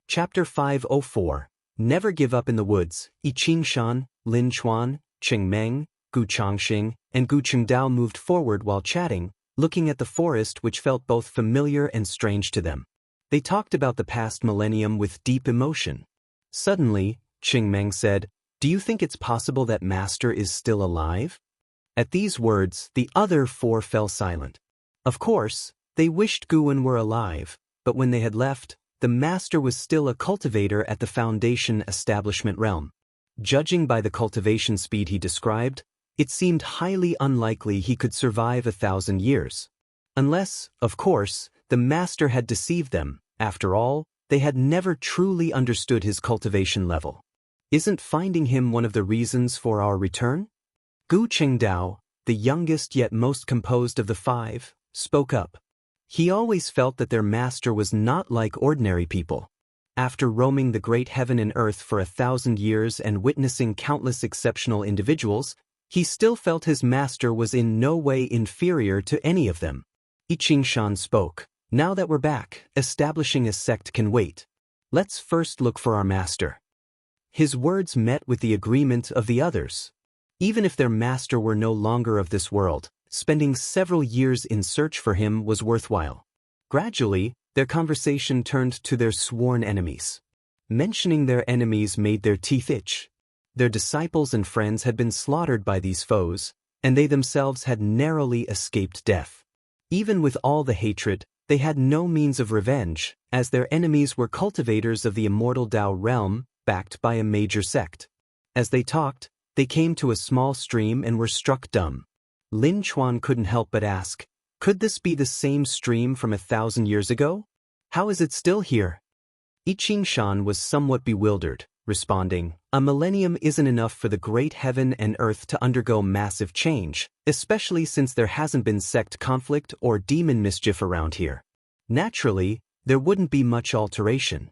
Chapter 504. Never Give Up in the Woods. Yi Qingshan, Lin Chuan, Cheng Meng, Gu Changxing, and Gu Chengdao moved forward while chatting, looking at the forest which felt both familiar and strange to them. They talked about the past millennium with deep emotion. Suddenly, Cheng Meng said, "Do you think it's possible that Master is still alive?" At these words, the other four fell silent. Of course, they wished Guwen were alive, but when they had left, the Master was still a cultivator at the Foundation establishment realm. Judging by the cultivation speed he described, it seemed highly unlikely he could survive 1,000 years. Unless, of course, the Master had deceived them. After all, they had never truly understood his cultivation level. Isn't finding him one of the reasons for our return? Gu Chengdao, the youngest yet most composed of the five, spoke up. He always felt that their master was not like ordinary people. After roaming the great heaven and earth for 1,000 years and witnessing countless exceptional individuals, he still felt his master was in no way inferior to any of them. Yi Qingshan spoke. "Now that we're back, establishing a sect can wait. Let's first look for our master." His words met with the agreement of the others. Even if their master were no longer of this world, spending several years in search for him was worthwhile. Gradually, their conversation turned to their sworn enemies. Mentioning their enemies made their teeth itch. Their disciples and friends had been slaughtered by these foes, and they themselves had narrowly escaped death. Even with all the hatred, they had no means of revenge, as their enemies were cultivators of the Immortal Tao realm, backed by a major sect. As they talked, they came to a small stream and were struck dumb. Lin Chuan couldn't help but ask, "Could this be the same stream from 1,000 years ago? How is it still here?" Yi Qingshan was somewhat bewildered, responding, "A millennium isn't enough for the great heaven and earth to undergo massive change, especially since there hasn't been sect conflict or demon mischief around here. Naturally, there wouldn't be much alteration."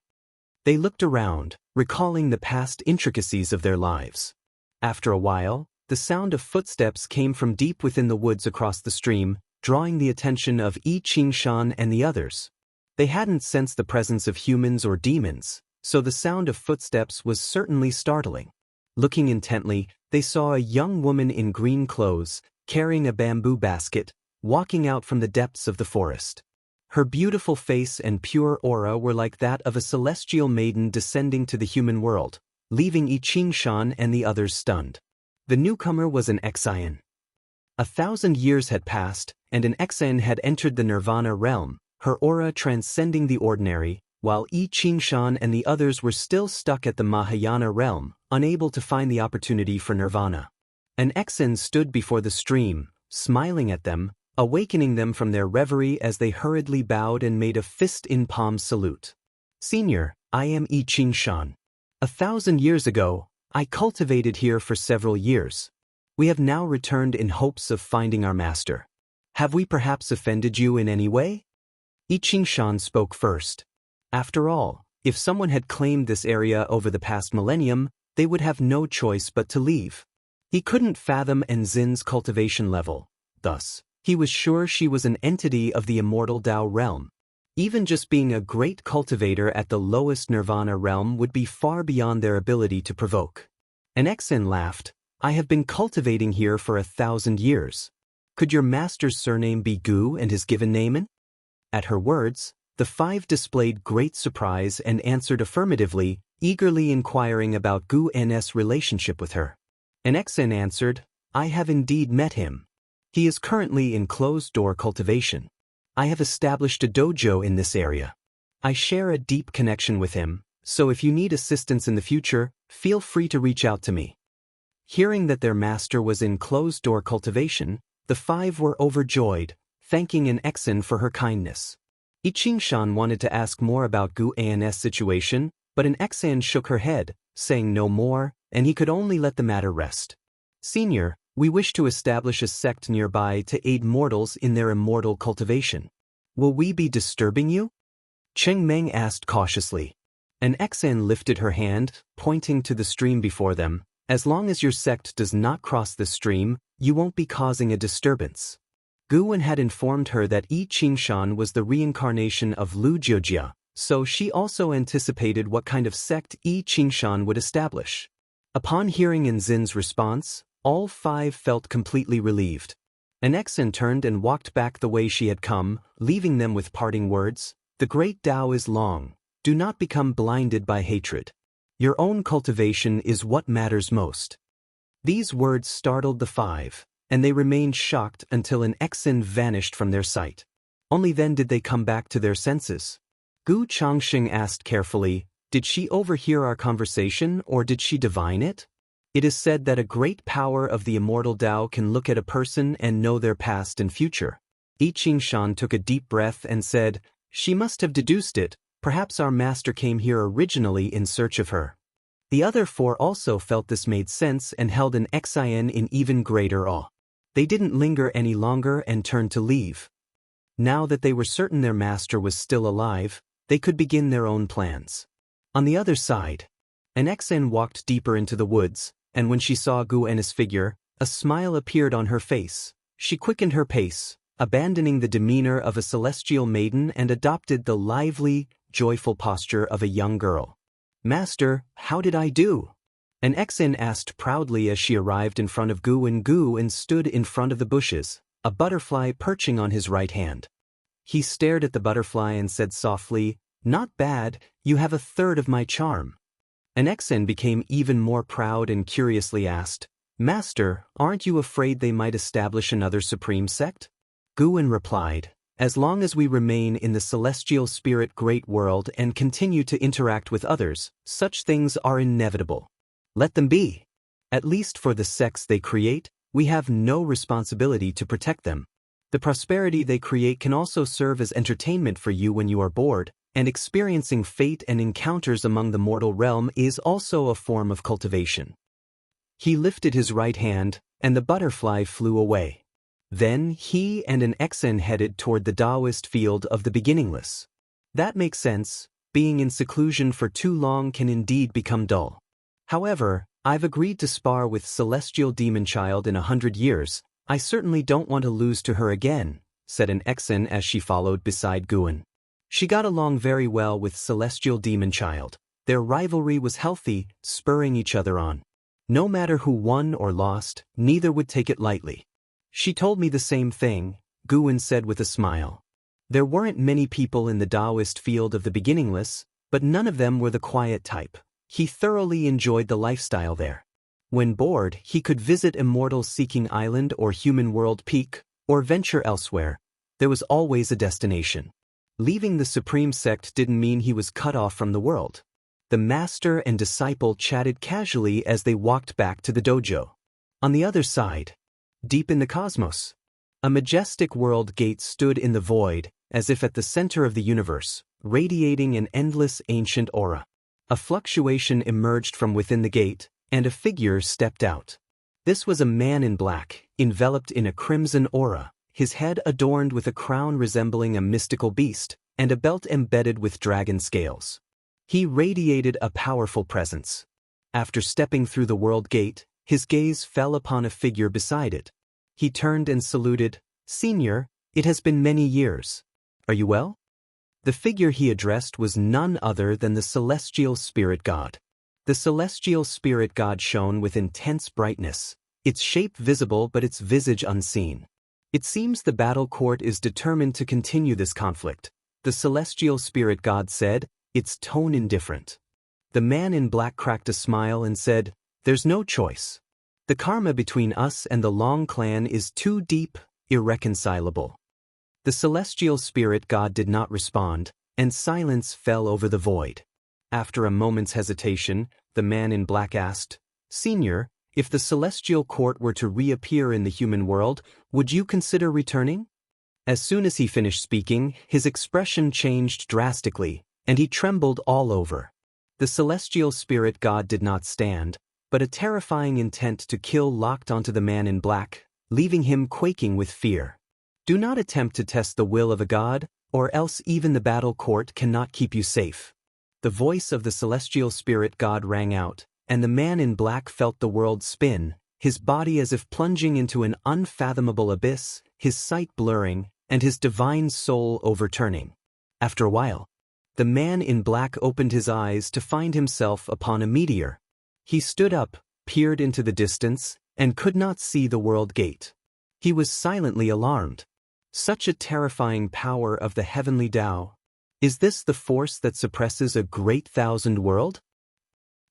They looked around, recalling the past intricacies of their lives. After a while, the sound of footsteps came from deep within the woods across the stream, drawing the attention of Yi Qingshan and the others. They hadn't sensed the presence of humans or demons, so the sound of footsteps was certainly startling. Looking intently, they saw a young woman in green clothes, carrying a bamboo basket, walking out from the depths of the forest. Her beautiful face and pure aura were like that of a celestial maiden descending to the human world, leaving Yi Qingshan and the others stunned. The newcomer was an Xian. 1,000 years had passed, and an Xian had entered the Nirvana realm, her aura transcending the ordinary, while Yi Qingshan and the others were still stuck at the Mahayana realm, unable to find the opportunity for Nirvana. An Xian stood before the stream, smiling at them, awakening them from their reverie as they hurriedly bowed and made a fist-in-palm salute. "Senior, I am Yi Qingshan. 1,000 years ago, I cultivated here for several years. We have now returned in hopes of finding our master. Have we perhaps offended you in any way?" Yi Qingshan spoke first. After all, if someone had claimed this area over the past millennium, they would have no choice but to leave. He couldn't fathom Enzin's cultivation level. Thus, he was sure she was an entity of the Immortal Tao realm. Even just being a great cultivator at the lowest Nirvana realm would be far beyond their ability to provoke. An Xian laughed. "I have been cultivating here for 1,000 years. Could your master's surname be Gu and his given name?" At her words, the five displayed great surprise and answered affirmatively, eagerly inquiring about Gu N's relationship with her. An Xian answered, "I have indeed met him. He is currently in closed-door cultivation. I have established a dojo in this area. I share a deep connection with him, so if you need assistance in the future, feel free to reach out to me." Hearing that their master was in closed-door cultivation, the five were overjoyed, thanking an Xian for her kindness. Yi Qingshan wanted to ask more about Gu An's situation, but an Xian shook her head, saying no more, and he could only let the matter rest. "Senior, we wish to establish a sect nearby to aid mortals in their immortal cultivation. Will we be disturbing you?" Cheng Meng asked cautiously. An Xian lifted her hand, pointing to the stream before them. "As long as your sect does not cross this stream, you won't be causing a disturbance." Guwen had informed her that Yi Qingshan was the reincarnation of Lu Jiujia, so she also anticipated what kind of sect I Ching Shan would establish. Upon hearing Nzin's response, all 5 felt completely relieved. Nxin turned and walked back the way she had come, leaving them with parting words. The great Tao is long. Do not become blinded by hatred. Your own cultivation is what matters most. These words startled the 5, and they remained shocked until Nxin vanished from their sight. Only then did they come back to their senses. Gu Changxing asked carefully, "Did she overhear our conversation or did she divine it?" It is said that a great power of the immortal Tao can look at a person and know their past and future. I Ching Shan took a deep breath and said, "She must have deduced it. Perhaps our master came here originally in search of her." The other 4 also felt this made sense and held Xin in even greater awe. They didn't linger any longer and turned to leave. Now that they were certain their master was still alive, they could begin their own plans. On the other side, Xin walked deeper into the woods, and when she saw Gu En's figure, a smile appeared on her face. She quickened her pace, abandoning the demeanor of a celestial maiden and adopted the lively, joyful posture of a young girl. "Master, how did I do?" Xin asked proudly as she arrived in front of Gu En stood in front of the bushes, a butterfly perching on his right hand. He stared at the butterfly and said softly, "Not bad, you have a third of my charm." Xin became even more proud and curiously asked, "Master, aren't you afraid they might establish another supreme sect?" Gu En replied, "As long as we remain in the celestial spirit great world and continue to interact with others, such things are inevitable. Let them be. At least for the sects they create, we have no responsibility to protect them. The prosperity they create can also serve as entertainment for you when you are bored, and experiencing fate and encounters among the mortal realm is also a form of cultivation." He lifted his right hand, and the butterfly flew away. Then he and Xin headed toward the Taoist field of the beginningless. That makes sense. Being in seclusion for too long can indeed become dull. However, I've agreed to spar with Celestial Demon Child in 100 years. I certainly don't want to lose to her again, said Xin as she followed beside Gu En. She got along very well with Celestial Demon Child. Their rivalry was healthy, spurring each other on. No matter who won or lost, neither would take it lightly. "She told me the same thing," Gu En said with a smile. There weren't many people in the Taoist field of the beginningless, but none of them were the quiet type. He thoroughly enjoyed the lifestyle there. When bored, he could visit Immortal Seeking Island or Human World Peak, or venture elsewhere. There was always a destination. Leaving the Supreme Sect didn't mean he was cut off from the world. The master and disciple chatted casually as they walked back to the dojo. On the other side, deep in the cosmos, a majestic world gate stood in the void, as if at the center of the universe, radiating an endless ancient aura. A fluctuation emerged from within the gate, and a figure stepped out. This was a man in black, enveloped in a crimson aura, his head adorned with a crown resembling a mystical beast, and a belt embedded with dragon scales. He radiated a powerful presence. After stepping through the world gate, his gaze fell upon a figure beside it. He turned and saluted, "Senior, it has been many years. Are you well?" The figure he addressed was none other than the Celestial Spirit God. The Celestial Spirit God shone with intense brightness, its shape visible but its visage unseen. It seems the battle court is determined to continue this conflict, the Celestial Spirit God said, its tone indifferent. The man in black cracked a smile and said, "There's no choice. The karma between us and the Long clan is too deep, irreconcilable." The Celestial Spirit God did not respond, and silence fell over the void. After a moment's hesitation, the man in black asked, "Senior, if the Celestial Court were to reappear in the human world, would you consider returning?" As soon as he finished speaking, his expression changed drastically, and he trembled all over. The Celestial Spirit God did not stand, but a terrifying intent to kill locked onto the man in black, leaving him quaking with fear. Do not attempt to test the will of a god, or else even the battle court cannot keep you safe. The voice of the Celestial Spirit God rang out, and the man in black felt the world spin, his body as if plunging into an unfathomable abyss, his sight blurring, and his divine soul overturning. After a while, The man in black opened his eyes to find himself upon a meteor. He stood up, peered into the distance, and could not see the world gate. He was silently alarmed. Such a terrifying power of the heavenly Tao. Is this the force that suppresses a great thousand world?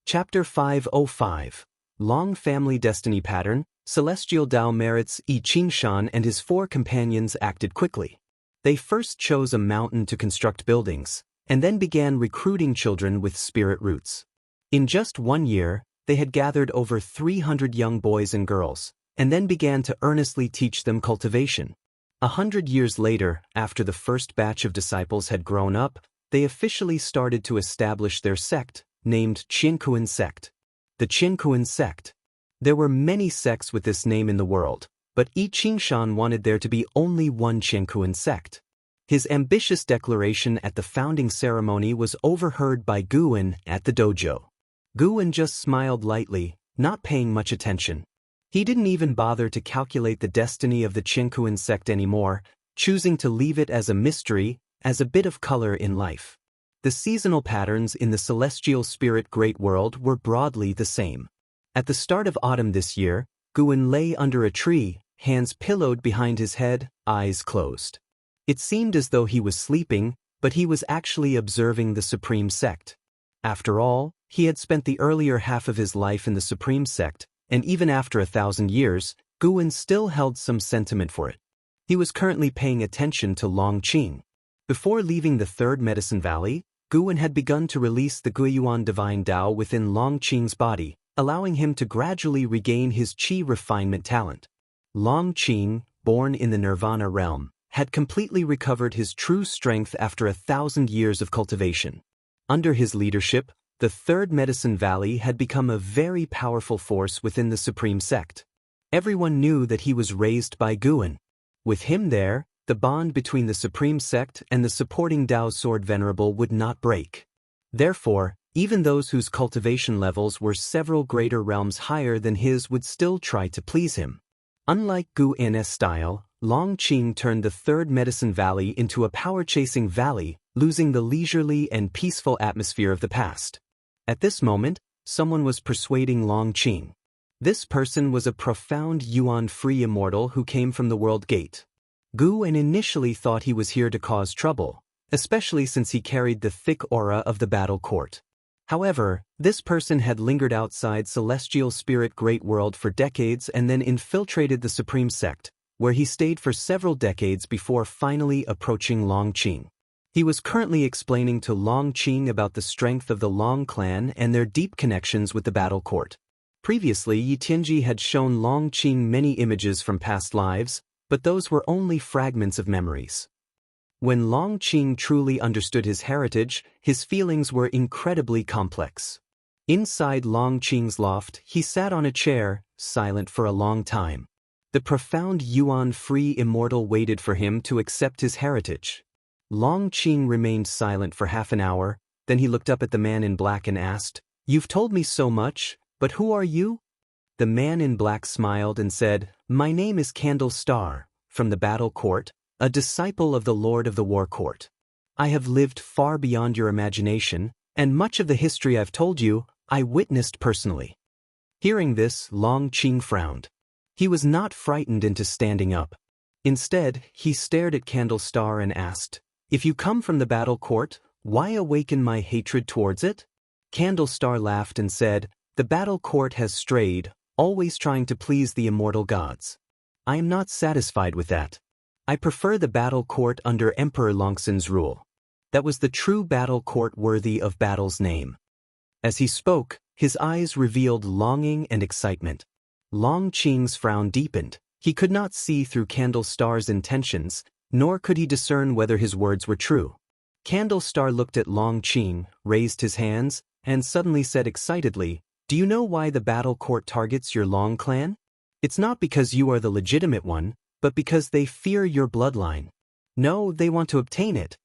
Chapter 505. Long Family Destiny Pattern. Celestial Tao merits. Yi Qingshan and his 4 companions acted quickly. They first chose a mountain to construct buildings, and then began recruiting children with spirit roots. In just 1 year, they had gathered over 300 young boys and girls, and then began to earnestly teach them cultivation. 100 years later, after the first batch of disciples had grown up, they officially started to establish their sect, named Jianghu sect. The Jianghu sect. There were many sects with this name in the world, but Yi Qingshan wanted there to be only one Jianghu sect. His ambitious declaration at the founding ceremony was overheard by Guwen at the dojo. Guwen just smiled lightly, not paying much attention. He didn't even bother to calculate the destiny of the Jianghu sect anymore, choosing to leave it as a mystery, as a bit of color in life. The seasonal patterns in the celestial spirit great world were broadly the same. At the start of autumn this year, Guwen lay under a tree, hands pillowed behind his head, eyes closed. It seemed as though he was sleeping, but he was actually observing the Supreme Sect. After all, he had spent the earlier half of his life in the Supreme Sect, and even after 1,000 years, Guwen still held some sentiment for it. He was currently paying attention to Long Qing. Before leaving the Third Medicine Valley, Guwen had begun to release the Guiyuan divine Tao within Long Qing's body, allowing him to gradually regain his qi refinement talent. Long Qing, born in the Nirvana realm, had completely recovered his true strength after 1,000 years of cultivation. Under his leadership, the Third Medicine Valley had become a very powerful force within the Supreme Sect. Everyone knew that he was raised by Guwen. With him there, the bond between the Supreme Sect and the supporting Tao Sword Venerable would not break. Therefore, even those whose cultivation levels were several greater realms higher than his would still try to please him. Unlike Gu N's style, Long Qing turned the Third Medicine Valley into a power-chasing valley, losing the leisurely and peaceful atmosphere of the past. At this moment, someone was persuading Long Qing. This person was a profound yuan-free immortal who came from the World Gate. Gu En initially thought he was here to cause trouble, especially since he carried the thick aura of the battle court. However, this person had lingered outside Celestial Spirit Great World for decades and then infiltrated the Supreme Sect, where he stayed for several decades before finally approaching Long Qing. He was currently explaining to Long Qing about the strength of the Long clan and their deep connections with the battle court. Previously, Yi Tianji had shown Long Qing many images from past lives, but those were only fragments of memories. When Long Qing truly understood his heritage, his feelings were incredibly complex. Inside Long Qing's loft, he sat on a chair, silent for a long time. The profound yuan-free immortal waited for him to accept his heritage. Long Qing remained silent for half an hour, then he looked up at the man in black and asked, "You've told me so much, but who are you?" The man in black smiled and said, "My name is Candle Star, from the battle court, a disciple of the Lord of the War Court. I have lived far beyond your imagination, and much of the history I've told you, I witnessed personally." Hearing this, Long Qing frowned. He was not frightened into standing up. Instead, he stared at Candle Star and asked, "If you come from the battle court, why awaken my hatred towards it?" Candle Star laughed and said, "The battle court has strayed, always trying to please the immortal gods. I am not satisfied with that. I prefer the battle court under Emperor Longxin's rule. That was the true battle court worthy of battle's name." As he spoke, his eyes revealed longing and excitement. Long Qing's frown deepened. He could not see through Candle Star's intentions, nor could he discern whether his words were true. Candle Star looked at Long Qing, raised his hands, and suddenly said excitedly, "Do you know why the battle court targets your Long clan? It's not because you are the legitimate one, but because they fear your bloodline. No, they want to obtain it."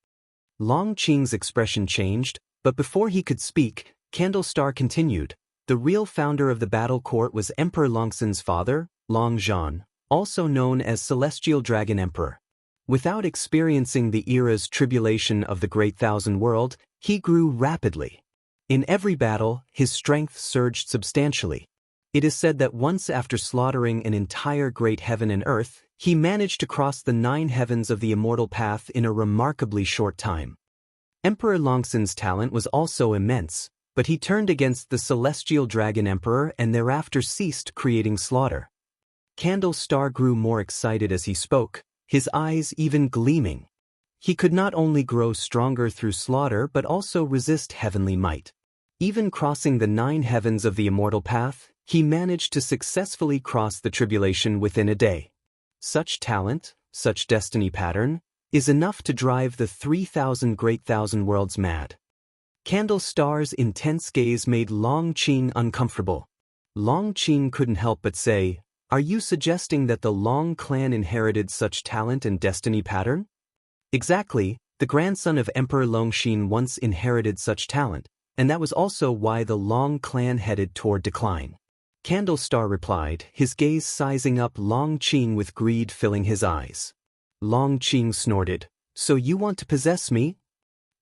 Long Qing's expression changed, but before he could speak, Candle Star continued, "The real founder of the battle court was Emperor Longxin's father, Long Zhan, also known as Celestial Dragon Emperor. Without experiencing the era's tribulation of the Great Thousand World, He grew rapidly. In every battle, his strength surged substantially. It is said that once after slaughtering an entire great heaven and earth, he managed to cross the 9 heavens of the immortal path in a remarkably short time. Emperor Longxin's talent was also immense, but he turned against the celestial dragon emperor and thereafter ceased creating slaughter. Candle Star grew more excited as he spoke, his eyes even gleaming. He could not only grow stronger through slaughter but also resist heavenly might. Even crossing the 9 heavens of the immortal path, he managed to successfully cross the tribulation within a day. Such talent, such destiny pattern, is enough to drive the 3,000 great thousand worlds mad. Candle Star's intense gaze made Long Qing uncomfortable. Long Qing couldn't help but say, "Are you suggesting that the Long clan inherited such talent and destiny pattern?" Exactly, the grandson of Emperor Longxin once inherited such talent, and that was also why the Long clan headed toward decline. Candle Star replied, his gaze sizing up Long Qing with greed filling his eyes. Long Qing snorted, "So you want to possess me?"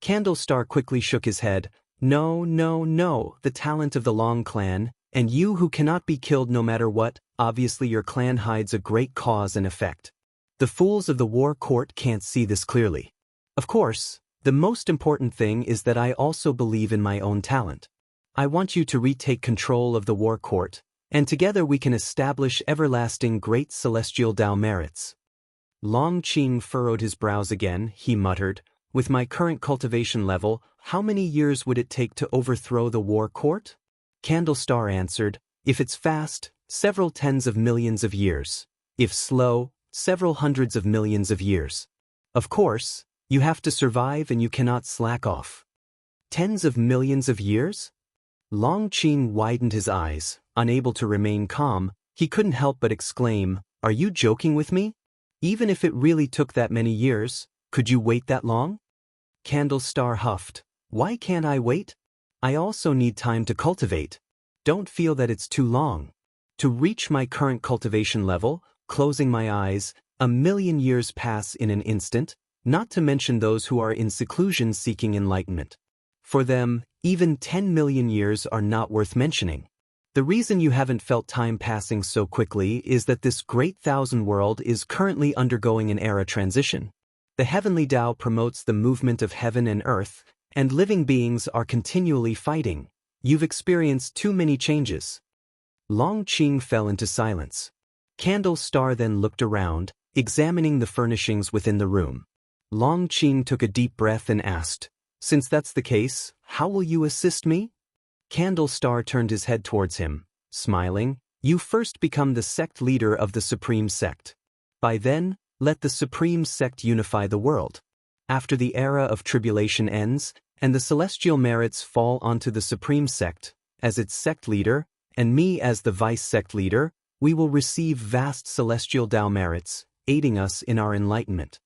Candle Star quickly shook his head, "No, no, no, the talent of the Long clan, and you who cannot be killed no matter what, obviously your clan hides a great cause and effect. The fools of the war court can't see this clearly. Of course, the most important thing is that I also believe in my own talent. I want you to retake control of the war court, and together we can establish everlasting great celestial Tao merits." Long Qing furrowed his brows again, he muttered, "With my current cultivation level, how many years would it take to overthrow the war court?" Candle Star answered, "If it's fast, several tens of millions of years. If slow, several hundreds of millions of years. Of course, you have to survive and you cannot slack off." Tens of millions of years? Long Qing widened his eyes, unable to remain calm. He couldn't help but exclaim, "Are you joking with me? Even if it really took that many years, could you wait that long?" Candle Star huffed, "Why can't I wait? I also need time to cultivate. Don't feel that it's too long. To reach my current cultivation level, closing my eyes, 1,000,000 years pass in an instant, not to mention those who are in seclusion seeking enlightenment. For them, even 10 million years are not worth mentioning. The reason you haven't felt time passing so quickly is that this great thousand world is currently undergoing an era transition. The heavenly Tao promotes the movement of heaven and earth, and living beings are continually fighting. You've experienced too many changes." Long Qing fell into silence. Candle Star then looked around, examining the furnishings within the room. Long Qing took a deep breath and asked, "Since that's the case, how will you assist me?" Candle Star turned his head towards him, smiling, "You first become the sect leader of the Supreme Sect. By then, let the Supreme Sect unify the world. After the era of tribulation ends, and the celestial merits fall onto the Supreme Sect, as its sect leader, and me as the vice sect leader, we will receive vast celestial Tao merits, aiding us in our enlightenment.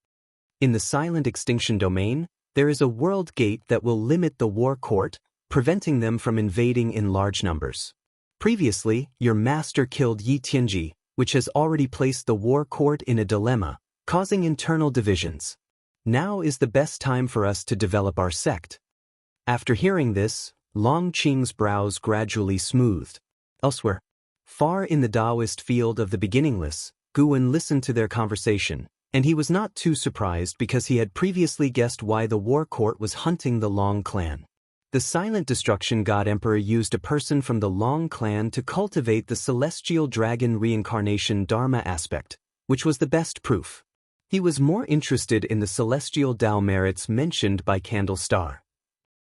In the silent extinction domain, there is a world gate that will limit the war court, preventing them from invading in large numbers. Previously, your master killed Yi Tianji, which has already placed the war court in a dilemma, causing internal divisions. Now is the best time for us to develop our sect." After hearing this, Long Qing's brows gradually smoothed. Elsewhere, far in the Taoist field of the beginningless, Guwen listened to their conversation, and he was not too surprised because he had previously guessed why the war court was hunting the Long clan. The silent destruction god emperor used a person from the Long clan to cultivate the celestial dragon reincarnation dharma aspect, which was the best proof. He was more interested in the celestial Tao merits mentioned by Candle Star.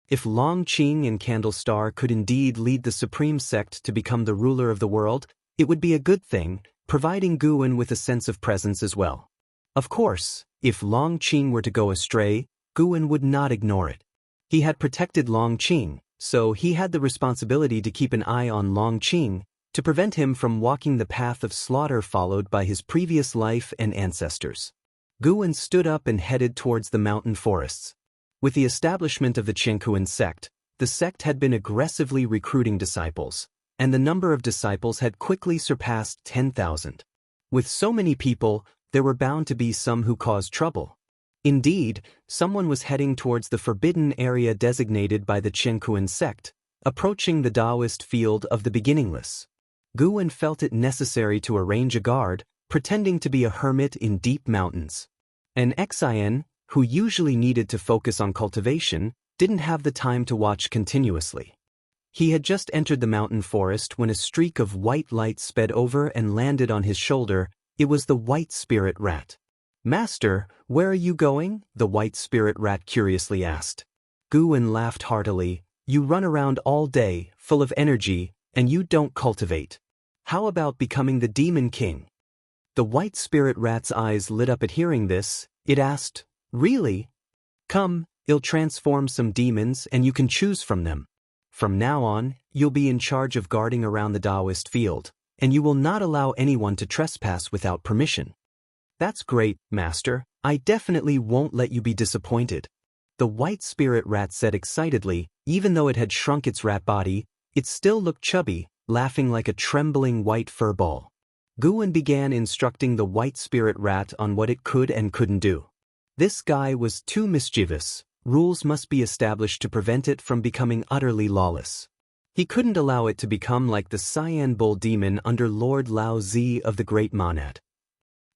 If Long Qing and Candle Star could indeed lead the Supreme Sect to become the ruler of the world, it would be a good thing, providing Guwen with a sense of presence as well. Of course, if Long Qing were to go astray, Guwen would not ignore it. He had protected Long Qing, so he had the responsibility to keep an eye on Long Qing, to prevent him from walking the path of slaughter followed by his previous life and ancestors. Guwen stood up and headed towards the mountain forests. With the establishment of the Jianghu sect, the sect had been aggressively recruiting disciples, and the number of disciples had quickly surpassed 10,000. With so many people, there were bound to be some who caused trouble. Indeed, someone was heading towards the forbidden area designated by the Jianghu sect, approaching the Taoist field of the beginningless. Guwen felt it necessary to arrange a guard, pretending to be a hermit in deep mountains. An Xin, who usually needed to focus on cultivation, didn't have the time to watch continuously. He had just entered the mountain forest when a streak of white light sped over and landed on his shoulder. It was the white spirit rat. "Master, where are you going?" the white spirit rat curiously asked. Guwen laughed heartily. "You run around all day, full of energy, and you don't cultivate. How about becoming the demon king?" The white spirit rat's eyes lit up at hearing this. It asked, "Really? Come, I'll transform some demons and you can choose from them. From now on, you'll be in charge of guarding around the Taoist field, and you will not allow anyone to trespass without permission." "That's great, Master. I definitely won't let you be disappointed." The white spirit rat said excitedly. Even though it had shrunk its rat body, it still looked chubby, laughing like a trembling white fur ball. Guwen began instructing the white spirit rat on what it could and couldn't do. This guy was too mischievous. Rules must be established to prevent it from becoming utterly lawless. He couldn't allow it to become like the Cyan Bull demon under Lord Lao Zi of the Great Monad.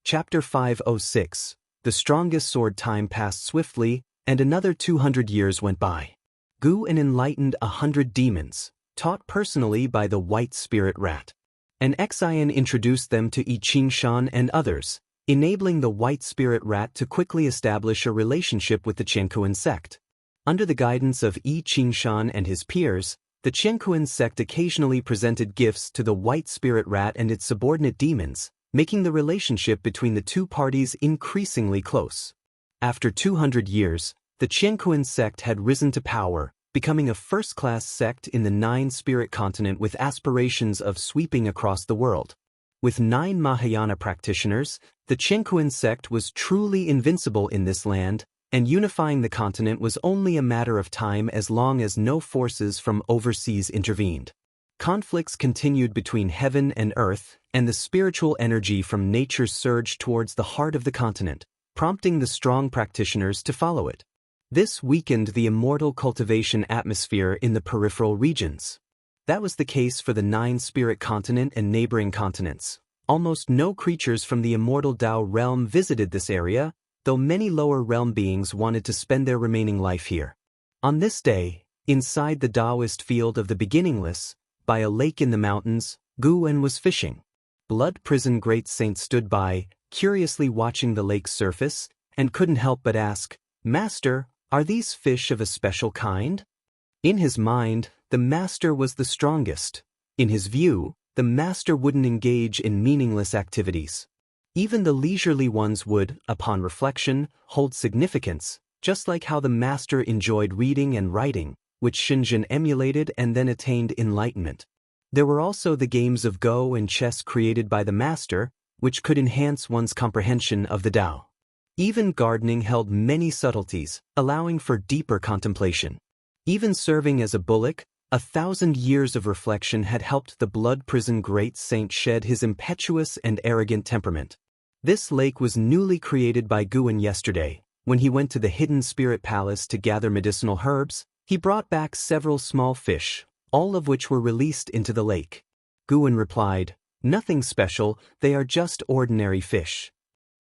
Chapter 506. The strongest sword. Time passed swiftly, and another 200 years went by. Guwen enlightened 100 demons, taught personally by the white spirit rat. An Xin introduced them to I Ching Shan and others, enabling the white spirit rat to quickly establish a relationship with the Jianghu sect. Under the guidance of I Ching Shan and his peers, the Jianghu sect occasionally presented gifts to the white spirit rat and its subordinate demons, making the relationship between the two parties increasingly close. After 200 years, the Jianghu sect had risen to power, becoming a first-class sect in the 9-spirit continent with aspirations of sweeping across the world. With 9 Mahayana practitioners, the Jianghu sect was truly invincible in this land, and unifying the continent was only a matter of time as long as no forces from overseas intervened. Conflicts continued between heaven and earth, and the spiritual energy from nature surged towards the heart of the continent, prompting the strong practitioners to follow it. This weakened the immortal cultivation atmosphere in the peripheral regions. That was the case for the 9-spirit continent and neighboring continents. Almost no creatures from the immortal Tao realm visited this area, though many lower realm beings wanted to spend their remaining life here. On this day, inside the Taoist field of the beginningless, by a lake in the mountains, Guwen was fishing. Blood Prison Great Saint stood by, curiously watching the lake's surface, and couldn't help but ask, "Master, are these fish of a special kind?" In his mind, the master was the strongest. In his view, the master wouldn't engage in meaningless activities. Even the leisurely ones would, upon reflection, hold significance, just like how the master enjoyed reading and writing, which Shenzhen emulated and then attained enlightenment. There were also the games of Go and chess created by the master, which could enhance one's comprehension of the Tao. Even gardening held many subtleties, allowing for deeper contemplation. Even serving as a bullock, 1,000 years of reflection had helped the Blood Prison Great Saint shed his impetuous and arrogant temperament. This lake was newly created by Guwen yesterday. When he went to the hidden spirit palace to gather medicinal herbs, he brought back several small fish, all of which were released into the lake. Guwen replied, "Nothing special, they are just ordinary fish."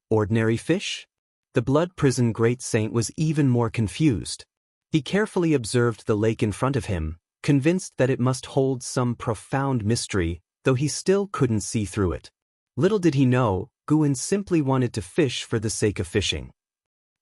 "Ordinary fish?" The Blood Prison Great Saint was even more confused. He carefully observed the lake in front of him, convinced that it must hold some profound mystery, though he still couldn't see through it. Little did he know, Guwen simply wanted to fish for the sake of fishing.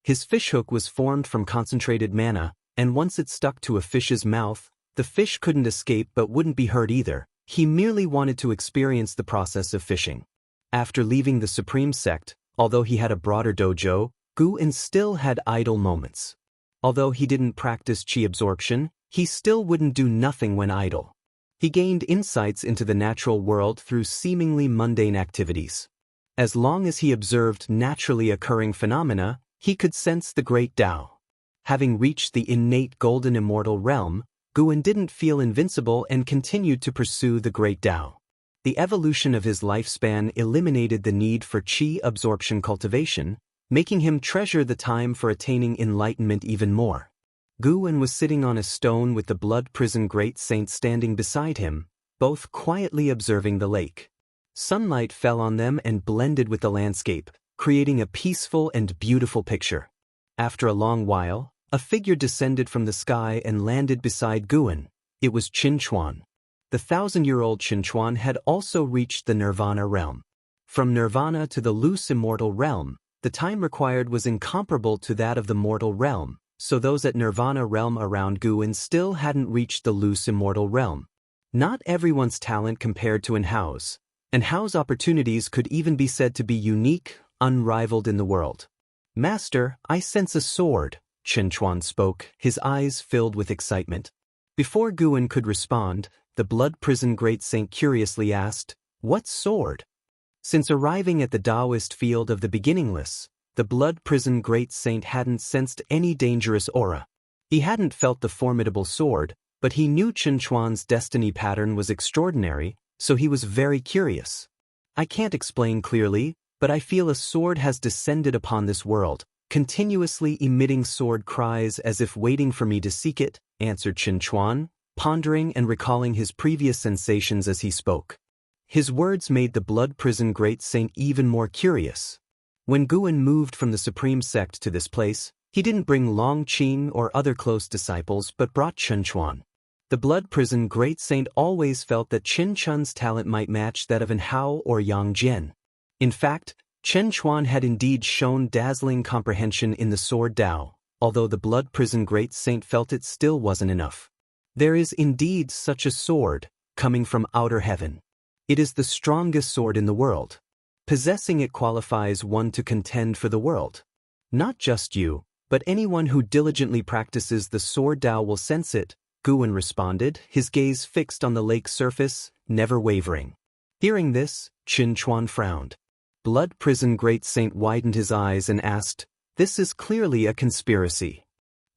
His fishhook was formed from concentrated mana, and once it stuck to a fish's mouth, the fish couldn't escape but wouldn't be hurt either. He merely wanted to experience the process of fishing. After leaving the Supreme Sect, although he had a broader dojo, Guwen still had idle moments. Although he didn't practice chi absorption, he still wouldn't do nothing when idle. He gained insights into the natural world through seemingly mundane activities. As long as he observed naturally occurring phenomena, he could sense the great Tao. Having reached the innate golden immortal realm, Guwen didn't feel invincible and continued to pursue the great Tao. The evolution of his lifespan eliminated the need for chi absorption cultivation, making him treasure the time for attaining enlightenment even more. Guwen was sitting on a stone with the blood prison great saint standing beside him, both quietly observing the lake. Sunlight fell on them and blended with the landscape, creating a peaceful and beautiful picture. After a long while, a figure descended from the sky and landed beside Guwen. It was Qin Chuan. The 1,000-year-old Qin Chuan had also reached the Nirvana realm. From Nirvana to the loose immortal realm, the time required was incomparable to that of the mortal realm, so those at Nirvana realm around Guwen still hadn't reached the loose immortal realm. Not everyone's talent compared to Enhao's, and Hao's opportunities could even be said to be unique, unrivaled in the world. "Master, I sense a sword," Qin Chuan spoke, his eyes filled with excitement. Before Guwen could respond, the blood prison great saint curiously asked, "What sword?" Since arriving at the Taoist field of the beginningless, the blood prison great saint hadn't sensed any dangerous aura. He hadn't felt the formidable sword, but he knew Qin Chuan's destiny pattern was extraordinary, so he was very curious. "I can't explain clearly, but I feel a sword has descended upon this world, continuously emitting sword cries as if waiting for me to seek it," answered Qin Chuan, pondering and recalling his previous sensations as he spoke. His words made the blood prison great saint even more curious. When Guwen moved from the supreme sect to this place, he didn't bring Long Qing or other close disciples but brought Qin Chuan. The blood prison great saint always felt that Qin Chuan's talent might match that of Enhao or Yang Jian. In fact, Qin Chuan had indeed shown dazzling comprehension in the sword Dao, although the blood prison great saint felt it still wasn't enough. There is indeed such a sword, coming from outer heaven. It is the strongest sword in the world. Possessing it qualifies one to contend for the world. Not just you, but anyone who diligently practices the sword Dao will sense it, Guwen responded, his gaze fixed on the lake's surface, never wavering. Hearing this, Qin Chuan frowned. Blood prison great saint widened his eyes and asked, "This is clearly a conspiracy.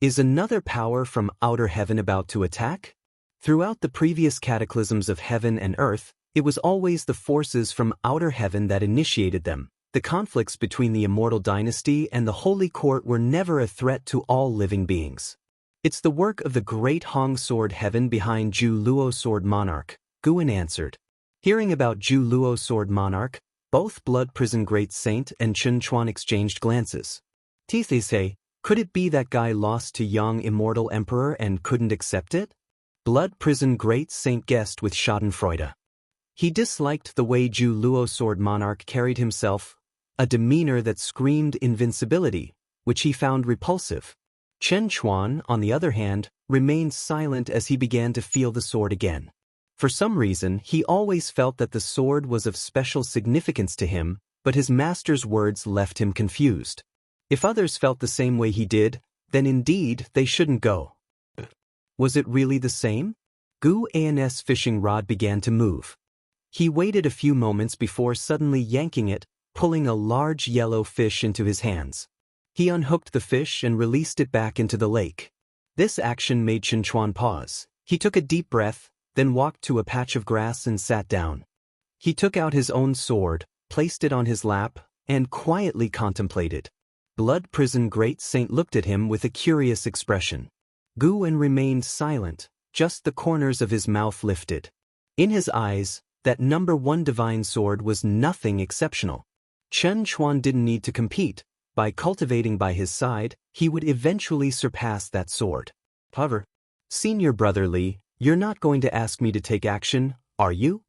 Is another power from outer heaven about to attack?" Throughout the previous cataclysms of heaven and earth, it was always the forces from outer heaven that initiated them. The conflicts between the Immortal Dynasty and the Holy Court were never a threat to all living beings. "It's the work of the great Hong Sword Heaven behind Zhu Luo Sword Monarch," Guwen answered. Hearing about Zhu Luo Sword Monarch, both blood prison great saint and Qin Chuan exchanged glances. "Say, could it be that guy lost to Yang Immortal Emperor and couldn't accept it?" Blood prison great saint guessed with schadenfreude. He disliked the way Zhu Luo Sword Monarch carried himself, a demeanor that screamed invincibility, which he found repulsive. Qin Chuan, on the other hand, remained silent as he began to feel the sword again. For some reason, he always felt that the sword was of special significance to him, but his master's words left him confused. If others felt the same way he did, then indeed they shouldn't go. Was it really the same? Gu An's fishing rod began to move. He waited a few moments before suddenly yanking it, pulling a large yellow fish into his hands. He unhooked the fish and released it back into the lake. This action made Qin Chuan pause. He took a deep breath, then walked to a patch of grass and sat down. He took out his own sword, placed it on his lap, and quietly contemplated. Blood prison great saint looked at him with a curious expression. Guwen remained silent, just the corners of his mouth lifted. In his eyes, that number 1 divine sword was nothing exceptional. Qin Chuan didn't need to compete. By cultivating by his side, he would eventually surpass that sword. However, "Senior brother Li, you're not going to ask me to take action, are you?"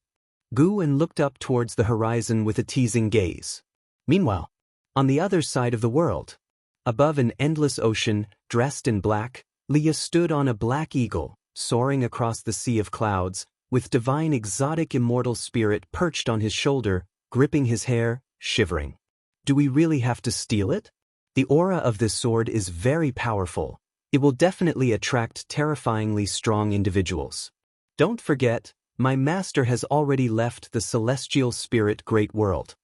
Guwen looked up towards the horizon with a teasing gaze. Meanwhile, on the other side of the world, above an endless ocean, dressed in black, Leah stood on a black eagle, soaring across the sea of clouds, with divine exotic immortal spirit perched on his shoulder, gripping his hair, shivering. "Do we really have to steal it? The aura of this sword is very powerful. It will definitely attract terrifyingly strong individuals. Don't forget, my master has already left the celestial spirit great world."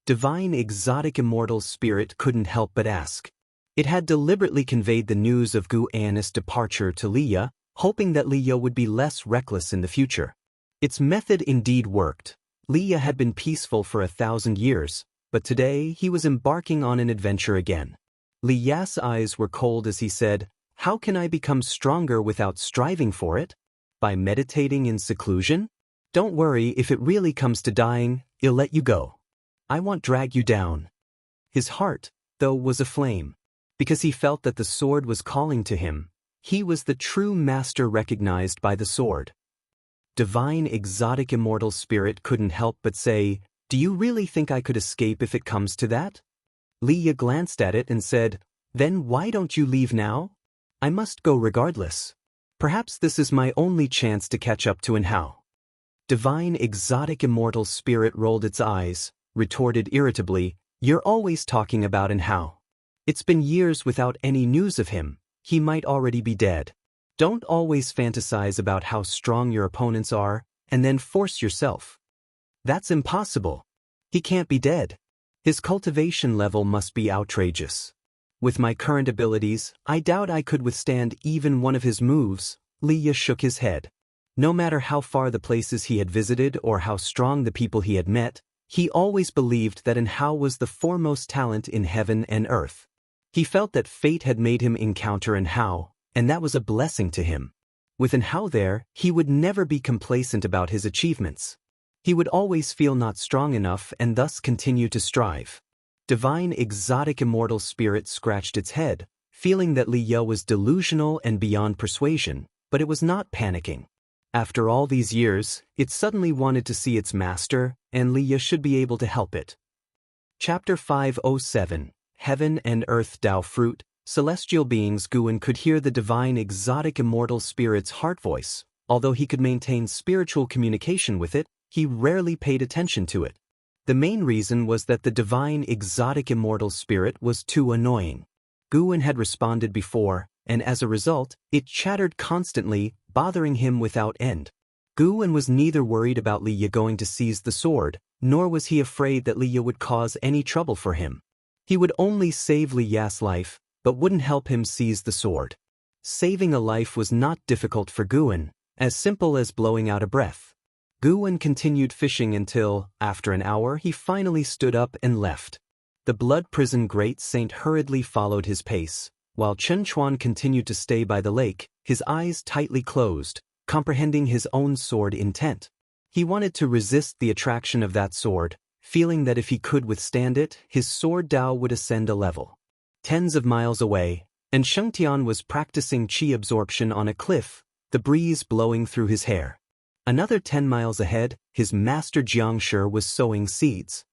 Divine exotic immortal spirit couldn't help but ask. It had deliberately conveyed the news of Gu An's departure to Leah, hoping that Leah would be less reckless in the future. Its method indeed worked. Leah had been peaceful for 1,000 years, but today he was embarking on an adventure again. Li Ya's eyes were cold as he said, "How can I become stronger without striving for it? By meditating in seclusion? Don't worry, if it really comes to dying, I'll let you go. I won't drag you down." His heart, though, was aflame, because he felt that the sword was calling to him. He was the true master recognized by the sword. Divine exotic immortal spirit couldn't help but say, "Do you really think I could escape if it comes to that?" Li Ya glanced at it and said, "Then why don't you leave now? I must go regardless. Perhaps this is my only chance to catch up to Jianghu." Divine exotic immortal spirit rolled its eyes, retorted irritably, "You're always talking about Jianghu. It's been years without any news of him. He might already be dead. Don't always fantasize about how strong your opponents are, and then force yourself. That's impossible. He can't be dead. His cultivation level must be outrageous. With my current abilities, I doubt I could withstand even one of his moves." Li Ya shook his head. No matter how far the places he had visited or how strong the people he had met, he always believed that Jianghu was the foremost talent in heaven and earth. He felt that fate had made him encounter Jianghu, and that was a blessing to him. With Jianghu there, he would never be complacent about his achievements. He would always feel not strong enough and thus continue to strive. Divine exotic immortal spirit scratched its head, feeling that Li Ya was delusional and beyond persuasion, but it was not panicking. After all these years, it suddenly wanted to see its master, and Li Ya should be able to help it. Chapter 507, Heaven and Earth Tao Fruit. Celestial beings. Guan could hear the divine exotic immortal spirit's heart voice. Although he could maintain spiritual communication with it, he rarely paid attention to it. The main reason was that the divine exotic immortal spirit was too annoying. Guan had responded before, and as a result, it chattered constantly, bothering him without end. Guan was neither worried about Li Ya going to seize the sword, nor was he afraid that Li Ya would cause any trouble for him. He would only save Li Ya's life, but wouldn't help him seize the sword. Saving a life was not difficult for Guan, as simple as blowing out a breath. Guan continued fishing until, after an hour, he finally stood up and left. The blood prison great saint hurriedly followed his pace, while Chen Chuan continued to stay by the lake, his eyes tightly closed, comprehending his own sword intent. He wanted to resist the attraction of that sword, feeling that if he could withstand it, his sword Tao would ascend a level. Tens of miles away, and Shengtian was practicing qi absorption on a cliff, the breeze blowing through his hair. Another 10 miles ahead, his master Jianghu was sowing seeds.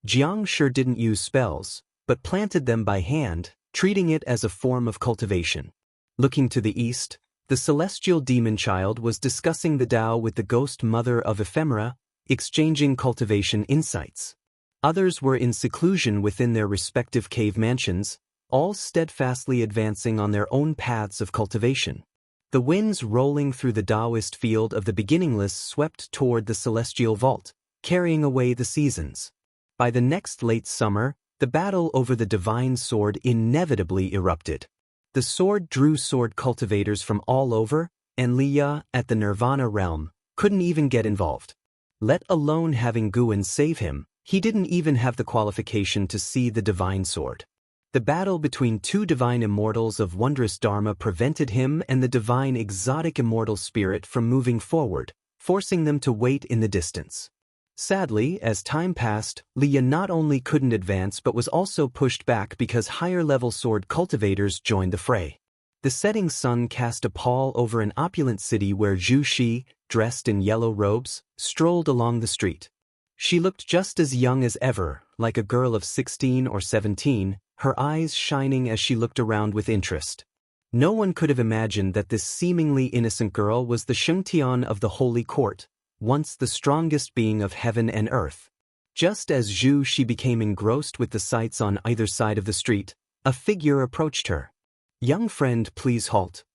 Jianghu didn't use spells, but planted them by hand, treating it as a form of cultivation. Looking to the east, the celestial demon child was discussing the Tao with the ghost mother of ephemera, exchanging cultivation insights. Others were in seclusion within their respective cave mansions, all steadfastly advancing on their own paths of cultivation. The winds rolling through the Taoist field of the beginningless swept toward the celestial vault, carrying away the seasons. By the next late summer, the battle over the divine sword inevitably erupted. The sword drew sword cultivators from all over, and Li Ya, at the Nirvana realm, couldn't even get involved. Let alone having Guan save him, he didn't even have the qualification to see the divine sword. The battle between two divine immortals of wondrous dharma prevented him and the divine exotic immortal spirit from moving forward, forcing them to wait in the distance. Sadly, as time passed, Li Ya not only couldn't advance but was also pushed back because higher-level sword cultivators joined the fray. The setting sun cast a pall over an opulent city where Zhu Shi, dressed in yellow robes, strolled along the street. She looked just as young as ever, like a girl of 16 or 17, her eyes shining as she looked around with interest. No one could have imagined that this seemingly innocent girl was the Shengtian of the Holy Court, once the strongest being of heaven and earth. Just as Zhu Shi became engrossed with the sights on either side of the street, a figure approached her. "Young friend, please halt."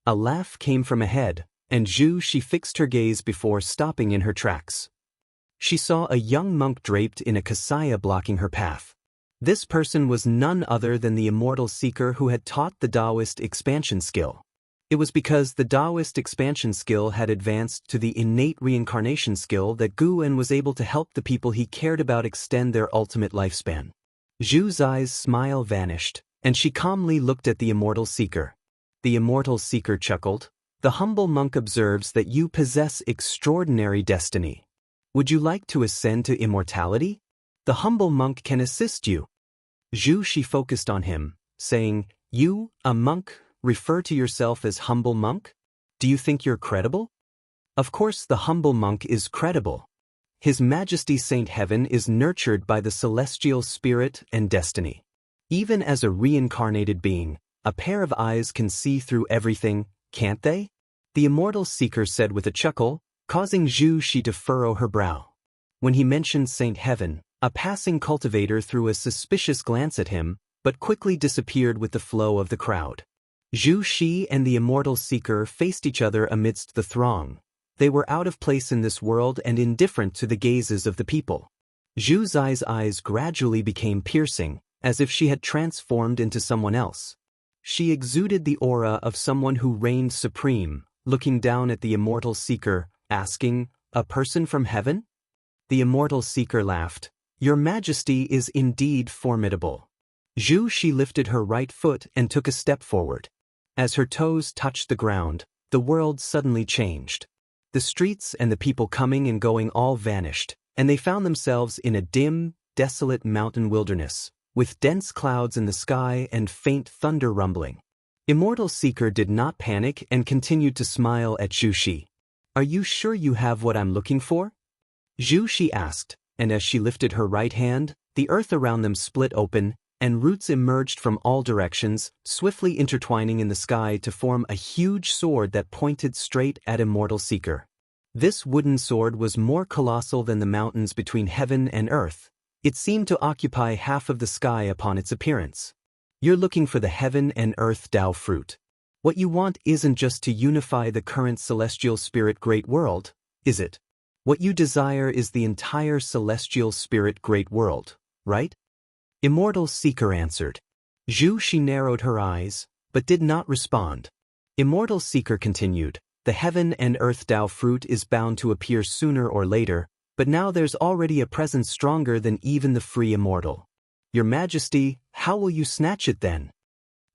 A laugh came from ahead, and Zhu Shi fixed her gaze before stopping in her tracks. She saw a young monk draped in a kasaya blocking her path. This person was none other than the immortal seeker who had taught the Taoist expansion skill. It was because the Taoist expansion skill had advanced to the innate reincarnation skill that Gu En was able to help the people he cared about extend their ultimate lifespan. Zhu Zai's smile vanished, and she calmly looked at the Immortal Seeker. The Immortal Seeker chuckled. The humble monk observes that you possess extraordinary destiny. Would you like to ascend to immortality? The humble monk can assist you. Zhu Shi focused on him, saying, You, a monk, refer to yourself as humble monk? Do you think you're credible? Of course the humble monk is credible. His Majesty Saint Heaven is nurtured by the celestial spirit and destiny. Even as a reincarnated being, a pair of eyes can see through everything, can't they? The Immortal Seeker said with a chuckle, causing Zhu Shi to furrow her brow. When he mentioned Saint Heaven, a passing cultivator threw a suspicious glance at him, but quickly disappeared with the flow of the crowd. Zhu Shi and the Immortal Seeker faced each other amidst the throng. They were out of place in this world and indifferent to the gazes of the people. Zhu Zai's eyes gradually became piercing, as if she had transformed into someone else. She exuded the aura of someone who reigned supreme, looking down at the Immortal Seeker, asking, A person from heaven? The Immortal Seeker laughed. Your Majesty is indeed formidable. Zhu Shi lifted her right foot and took a step forward. As her toes touched the ground, the world suddenly changed. The streets and the people coming and going all vanished, and they found themselves in a dim, desolate mountain wilderness, with dense clouds in the sky and faint thunder rumbling. Immortal Seeker did not panic and continued to smile at Zhu Shi. Are you sure you have what I'm looking for? Zhu Shi asked, and as she lifted her right hand, the earth around them split open, and roots emerged from all directions, swiftly intertwining in the sky to form a huge sword that pointed straight at Immortal Seeker. This wooden sword was more colossal than the mountains between heaven and earth. It seemed to occupy half of the sky upon its appearance. You're looking for the heaven and earth Tao fruit. What you want isn't just to unify the current celestial spirit great world, is it? What you desire is the entire celestial spirit great world, right? Immortal Seeker answered. Zhu Shi narrowed her eyes, but did not respond. Immortal Seeker continued, The heaven and earth Tao fruit is bound to appear sooner or later, but now there's already a presence stronger than even the free immortal. Your Majesty, how will you snatch it then?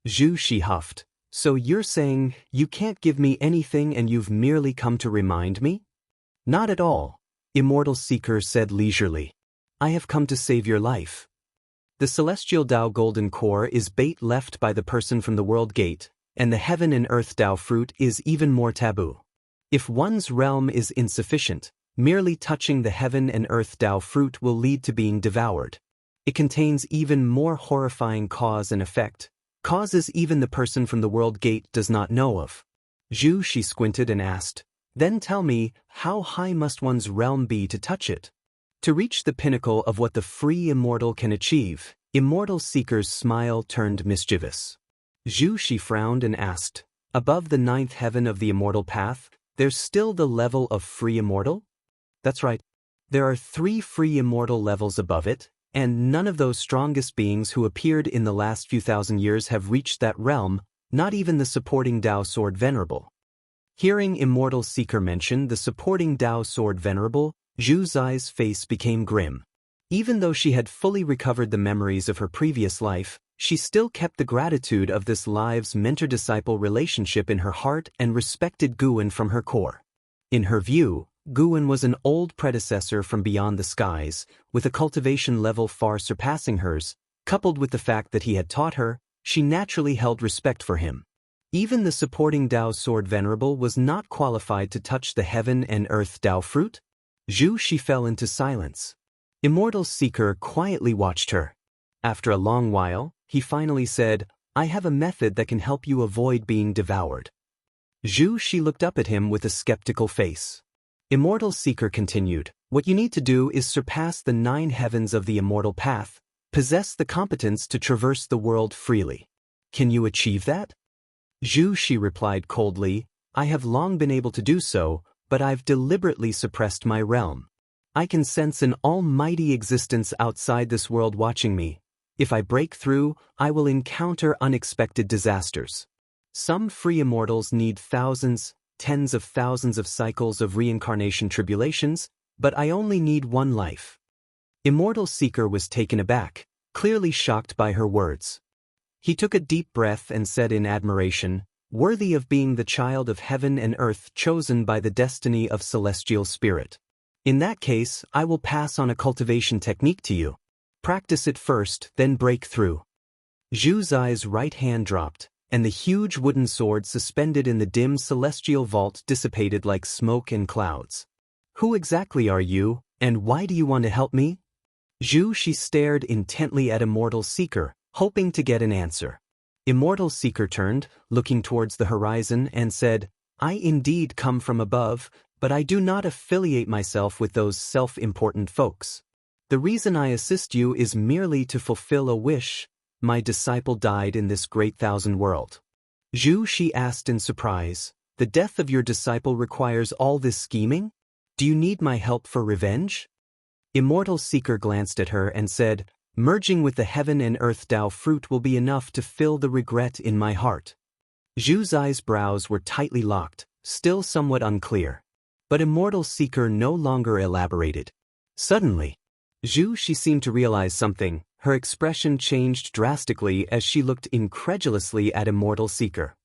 Zhu Shi huffed. So you're saying, you can't give me anything and you've merely come to remind me? Not at all, Immortal Seeker said leisurely. I have come to save your life. The celestial Tao golden core is bait left by the person from the world gate, and the heaven and earth Tao fruit is even more taboo. If one's realm is insufficient, merely touching the heaven and earth Tao fruit will lead to being devoured. It contains even more horrifying cause and effect, causes even the person from the world gate does not know of. Zhu Shi squinted and asked, Then tell me, how high must one's realm be to touch it? To reach the pinnacle of what the free immortal can achieve, Immortal Seeker's smile turned mischievous. Zhu Shi frowned and asked, Above the ninth heaven of the immortal path, there's still the level of free immortal? That's right. There are 3 free immortal levels above it, and none of those strongest beings who appeared in the last few thousand years have reached that realm, not even the supporting Tao Sword Venerable. Hearing Immortal Seeker mention the supporting Tao Sword Venerable, Zhu Zai's face became grim. Even though she had fully recovered the memories of her previous life, she still kept the gratitude of this life's mentor-disciple relationship in her heart and respected Gu En from her core. In her view, Gu En was an old predecessor from beyond the skies, with a cultivation level far surpassing hers. Coupled with the fact that he had taught her, she naturally held respect for him. Even the supporting Tao Sword Venerable was not qualified to touch the heaven and earth Tao fruit. Zhu Shi fell into silence. Immortal Seeker quietly watched her. After a long while, he finally said, I have a method that can help you avoid being devoured. Zhu Shi looked up at him with a skeptical face. Immortal Seeker continued, What you need to do is surpass the 9 heavens of the immortal path, possess the competence to traverse the world freely. Can you achieve that? Zhu Shi replied coldly, I have long been able to do so, but I've deliberately suppressed my realm. I can sense an almighty existence outside this world watching me. If I break through, I will encounter unexpected disasters. Some free immortals need thousands, tens of thousands of cycles of reincarnation tribulations, but I only need one life. Immortal Seeker was taken aback, clearly shocked by her words. He took a deep breath and said in admiration, "Worthy of being the child of heaven and earth chosen by the destiny of celestial spirit. In that case, I will pass on a cultivation technique to you. Practice it first, then break through." Zhu Zai's right hand dropped, and the huge wooden sword suspended in the dim celestial vault dissipated like smoke and clouds. "Who exactly are you, and why do you want to help me?" She stared intently at Immortal Seeker, hoping to get an answer. Immortal Seeker turned, looking towards the horizon, and said, "I indeed come from above, but I do not affiliate myself with those self-important folks. The reason I assist you is merely to fulfill a wish. My disciple died in this great thousand world." She asked in surprise, "The death of your disciple requires all this scheming? Do you need my help for revenge?" Immortal Seeker glanced at her and said, "Merging with the heaven and earth Tao fruit will be enough to fill the regret in my heart." Zhu Zai's brows were tightly locked, still somewhat unclear. But Immortal Seeker no longer elaborated. Suddenly, she seemed to realize something. Her expression changed drastically as she looked incredulously at Immortal Seeker.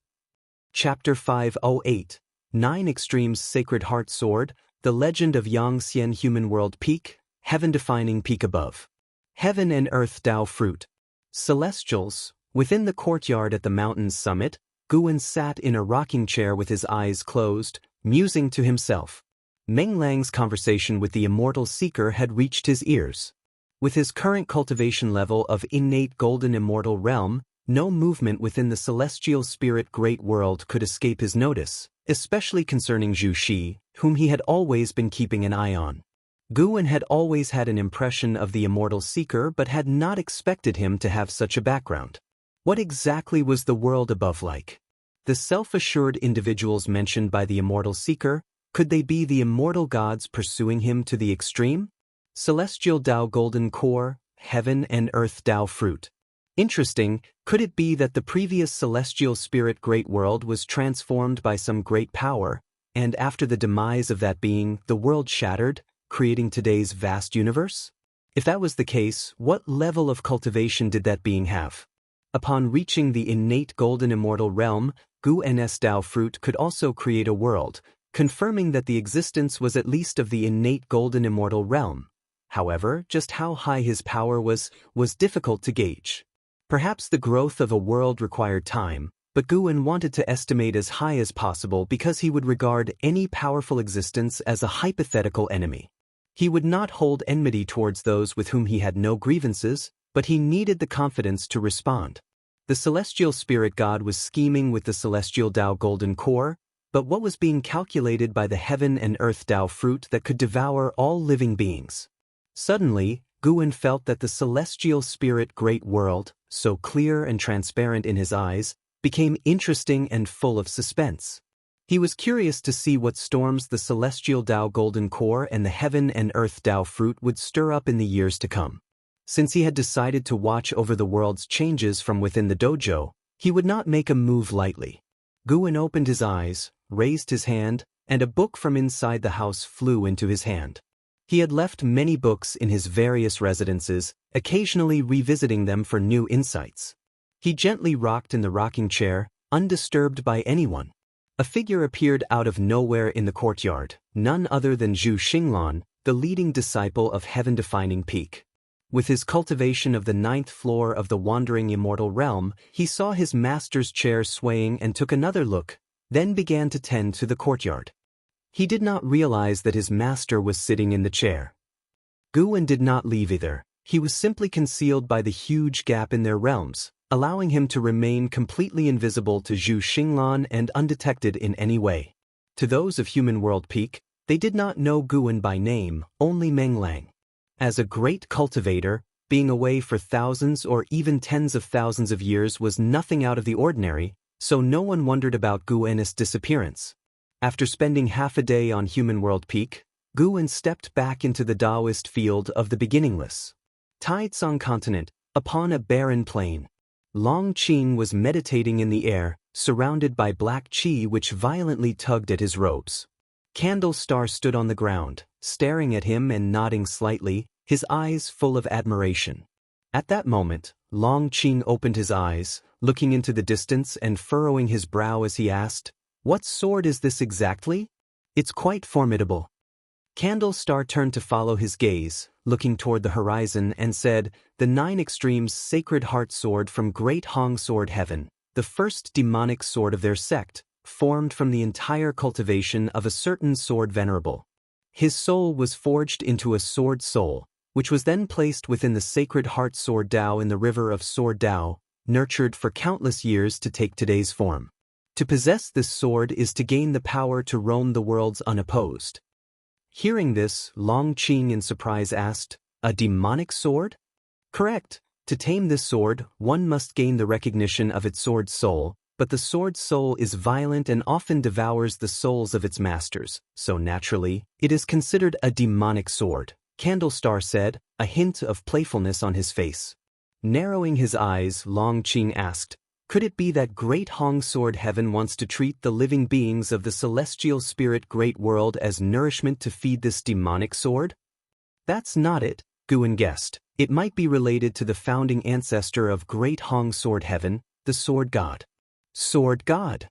Chapter 508, 9 Extremes Sacred Heart Sword, The Legend of Yangxian Human World Peak, Heaven-Defining Peak Above. Heaven and Earth Tao Fruit. Celestials. Within the courtyard at the mountain's summit, Guan sat in a rocking chair with his eyes closed, musing to himself. Meng Lang's conversation with the Immortal Seeker had reached his ears. With his current cultivation level of innate golden immortal realm, no movement within the celestial spirit great world could escape his notice, especially concerning Zhu Xi, whom he had always been keeping an eye on. Guan had always had an impression of the Immortal Seeker but had not expected him to have such a background. What exactly was the world above like? The self-assured individuals mentioned by the Immortal Seeker, could they be the immortal gods pursuing him to the extreme? Celestial Tao Golden Core, Heaven and Earth Tao Fruit. Interesting, could it be that the previous celestial spirit great world was transformed by some great power, and after the demise of that being, the world shattered, creating today's vast universe? If that was the case, what level of cultivation did that being have? Upon reaching the innate golden immortal realm, Guan's Tao fruit could also create a world, confirming that the existence was at least of the innate golden immortal realm. However, just how high his power was difficult to gauge. Perhaps the growth of a world required time, but Guan wanted to estimate as high as possible because he would regard any powerful existence as a hypothetical enemy. He would not hold enmity towards those with whom he had no grievances, but he needed the confidence to respond. The celestial spirit god was scheming with the celestial Tao golden core, but what was being calculated by the heaven and earth Tao fruit that could devour all living beings? Suddenly, Guan felt that the celestial spirit great world, so clear and transparent in his eyes, became interesting and full of suspense. He was curious to see what storms the celestial Tao golden core and the heaven and earth Tao fruit would stir up in the years to come. Since he had decided to watch over the world's changes from within the dojo, he would not make a move lightly. Guan opened his eyes, raised his hand, and a book from inside the house flew into his hand. He had left many books in his various residences, occasionally revisiting them for new insights. He gently rocked in the rocking chair, undisturbed by anyone. A figure appeared out of nowhere in the courtyard, none other than Zhu Xinglan, the leading disciple of Heaven-Defining Peak. With his cultivation of the 9th floor of the wandering immortal realm, he saw his master's chair swaying and took another look, then began to tend to the courtyard. He did not realize that his master was sitting in the chair. Guan did not leave either. He was simply concealed by the huge gap in their realms, allowing him to remain completely invisible to Zhu Xinglan and undetected in any way. To those of Human World Peak, they did not know Guan by name, only Meng Lang. As a great cultivator, being away for thousands or even tens of thousands of years was nothing out of the ordinary, so no one wondered about Guan's disappearance. After spending half a day on Human World Peak, Guan stepped back into the Taoist field of the beginningless. Taitsong continent, upon a barren plain. Long Qing was meditating in the air, surrounded by black qi which violently tugged at his robes. Candle Star stood on the ground, staring at him and nodding slightly, his eyes full of admiration. At that moment, Long Qing opened his eyes, looking into the distance and furrowing his brow as he asked, "What sword is this exactly?" "It's quite formidable." Candle Star turned to follow his gaze, looking toward the horizon, and said, "The Nine Extremes Sacred Heart Sword from Great Hong Sword Heaven, the first demonic sword of their sect, formed from the entire cultivation of a certain sword venerable. His soul was forged into a sword soul, which was then placed within the sacred heart sword Dao in the river of sword Dao, nurtured for countless years to take today's form. To possess this sword is to gain the power to roam the worlds unopposed." Hearing this, Long Qing in surprise asked, "A demonic sword?" "Correct. To tame this sword, one must gain the recognition of its sword soul, but the sword soul is violent and often devours the souls of its masters, so naturally, it is considered a demonic sword," Candle Star said, a hint of playfulness on his face. Narrowing his eyes, Long Qing asked, "Could it be that Great Hong Sword Heaven wants to treat the living beings of the celestial spirit great world as nourishment to feed this demonic sword?" "That's not it," Guan guessed. "It might be related to the founding ancestor of Great Hong Sword Heaven, the Sword God." "Sword God?"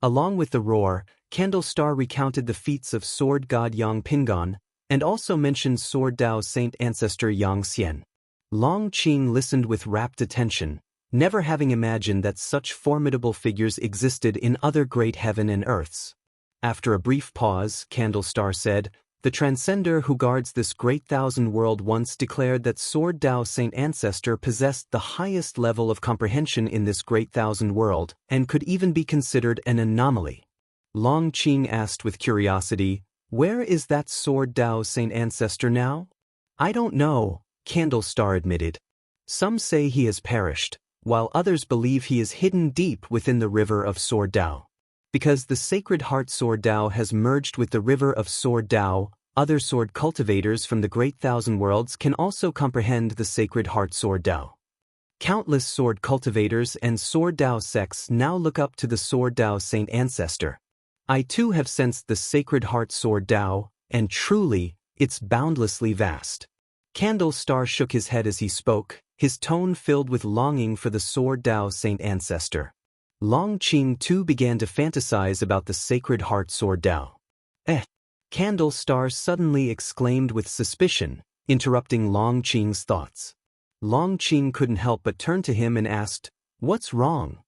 Along with the roar, Candle Star recounted the feats of Sword God Yang Pingon, and also mentioned Sword Dao Saint Ancestor Yang Xian. Long Qing listened with rapt attention, never having imagined that such formidable figures existed in other great heaven and earths. After a brief pause, Candle Star said, "The transcender who guards this great thousand world once declared that Sword Dao Saint Ancestor possessed the highest level of comprehension in this great thousand world, and could even be considered an anomaly." Long Qing asked with curiosity, "Where is that Sword Dao Saint Ancestor now?" "I don't know," Candle Star admitted. "Some say he has perished, while others believe he is hidden deep within the river of Sword Dao. Because the Sacred Heart Sword Dao has merged with the river of Sword Dao, other sword cultivators from the Great Thousand Worlds can also comprehend the Sacred Heart Sword Dao. Countless sword cultivators and Sword Dao sects now look up to the Sword Dao Saint Ancestor. I too have sensed the Sacred Heart Sword Dao, and truly, it's boundlessly vast." Candle Star shook his head as he spoke, his tone filled with longing for the Sword Dao Saint Ancestor. Long Qing too began to fantasize about the Sacred Heart Sword Dao. Candle Star suddenly exclaimed with suspicion, interrupting Long Qing's thoughts. Long Qing couldn't help but turn to him and asked, "What's wrong?"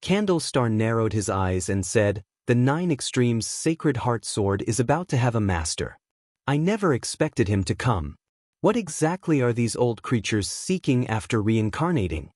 Candle Star narrowed his eyes and said, "The Nine Extremes Sacred Heart Sword is about to have a master. I never expected him to come. What exactly are these old creatures seeking after reincarnating?"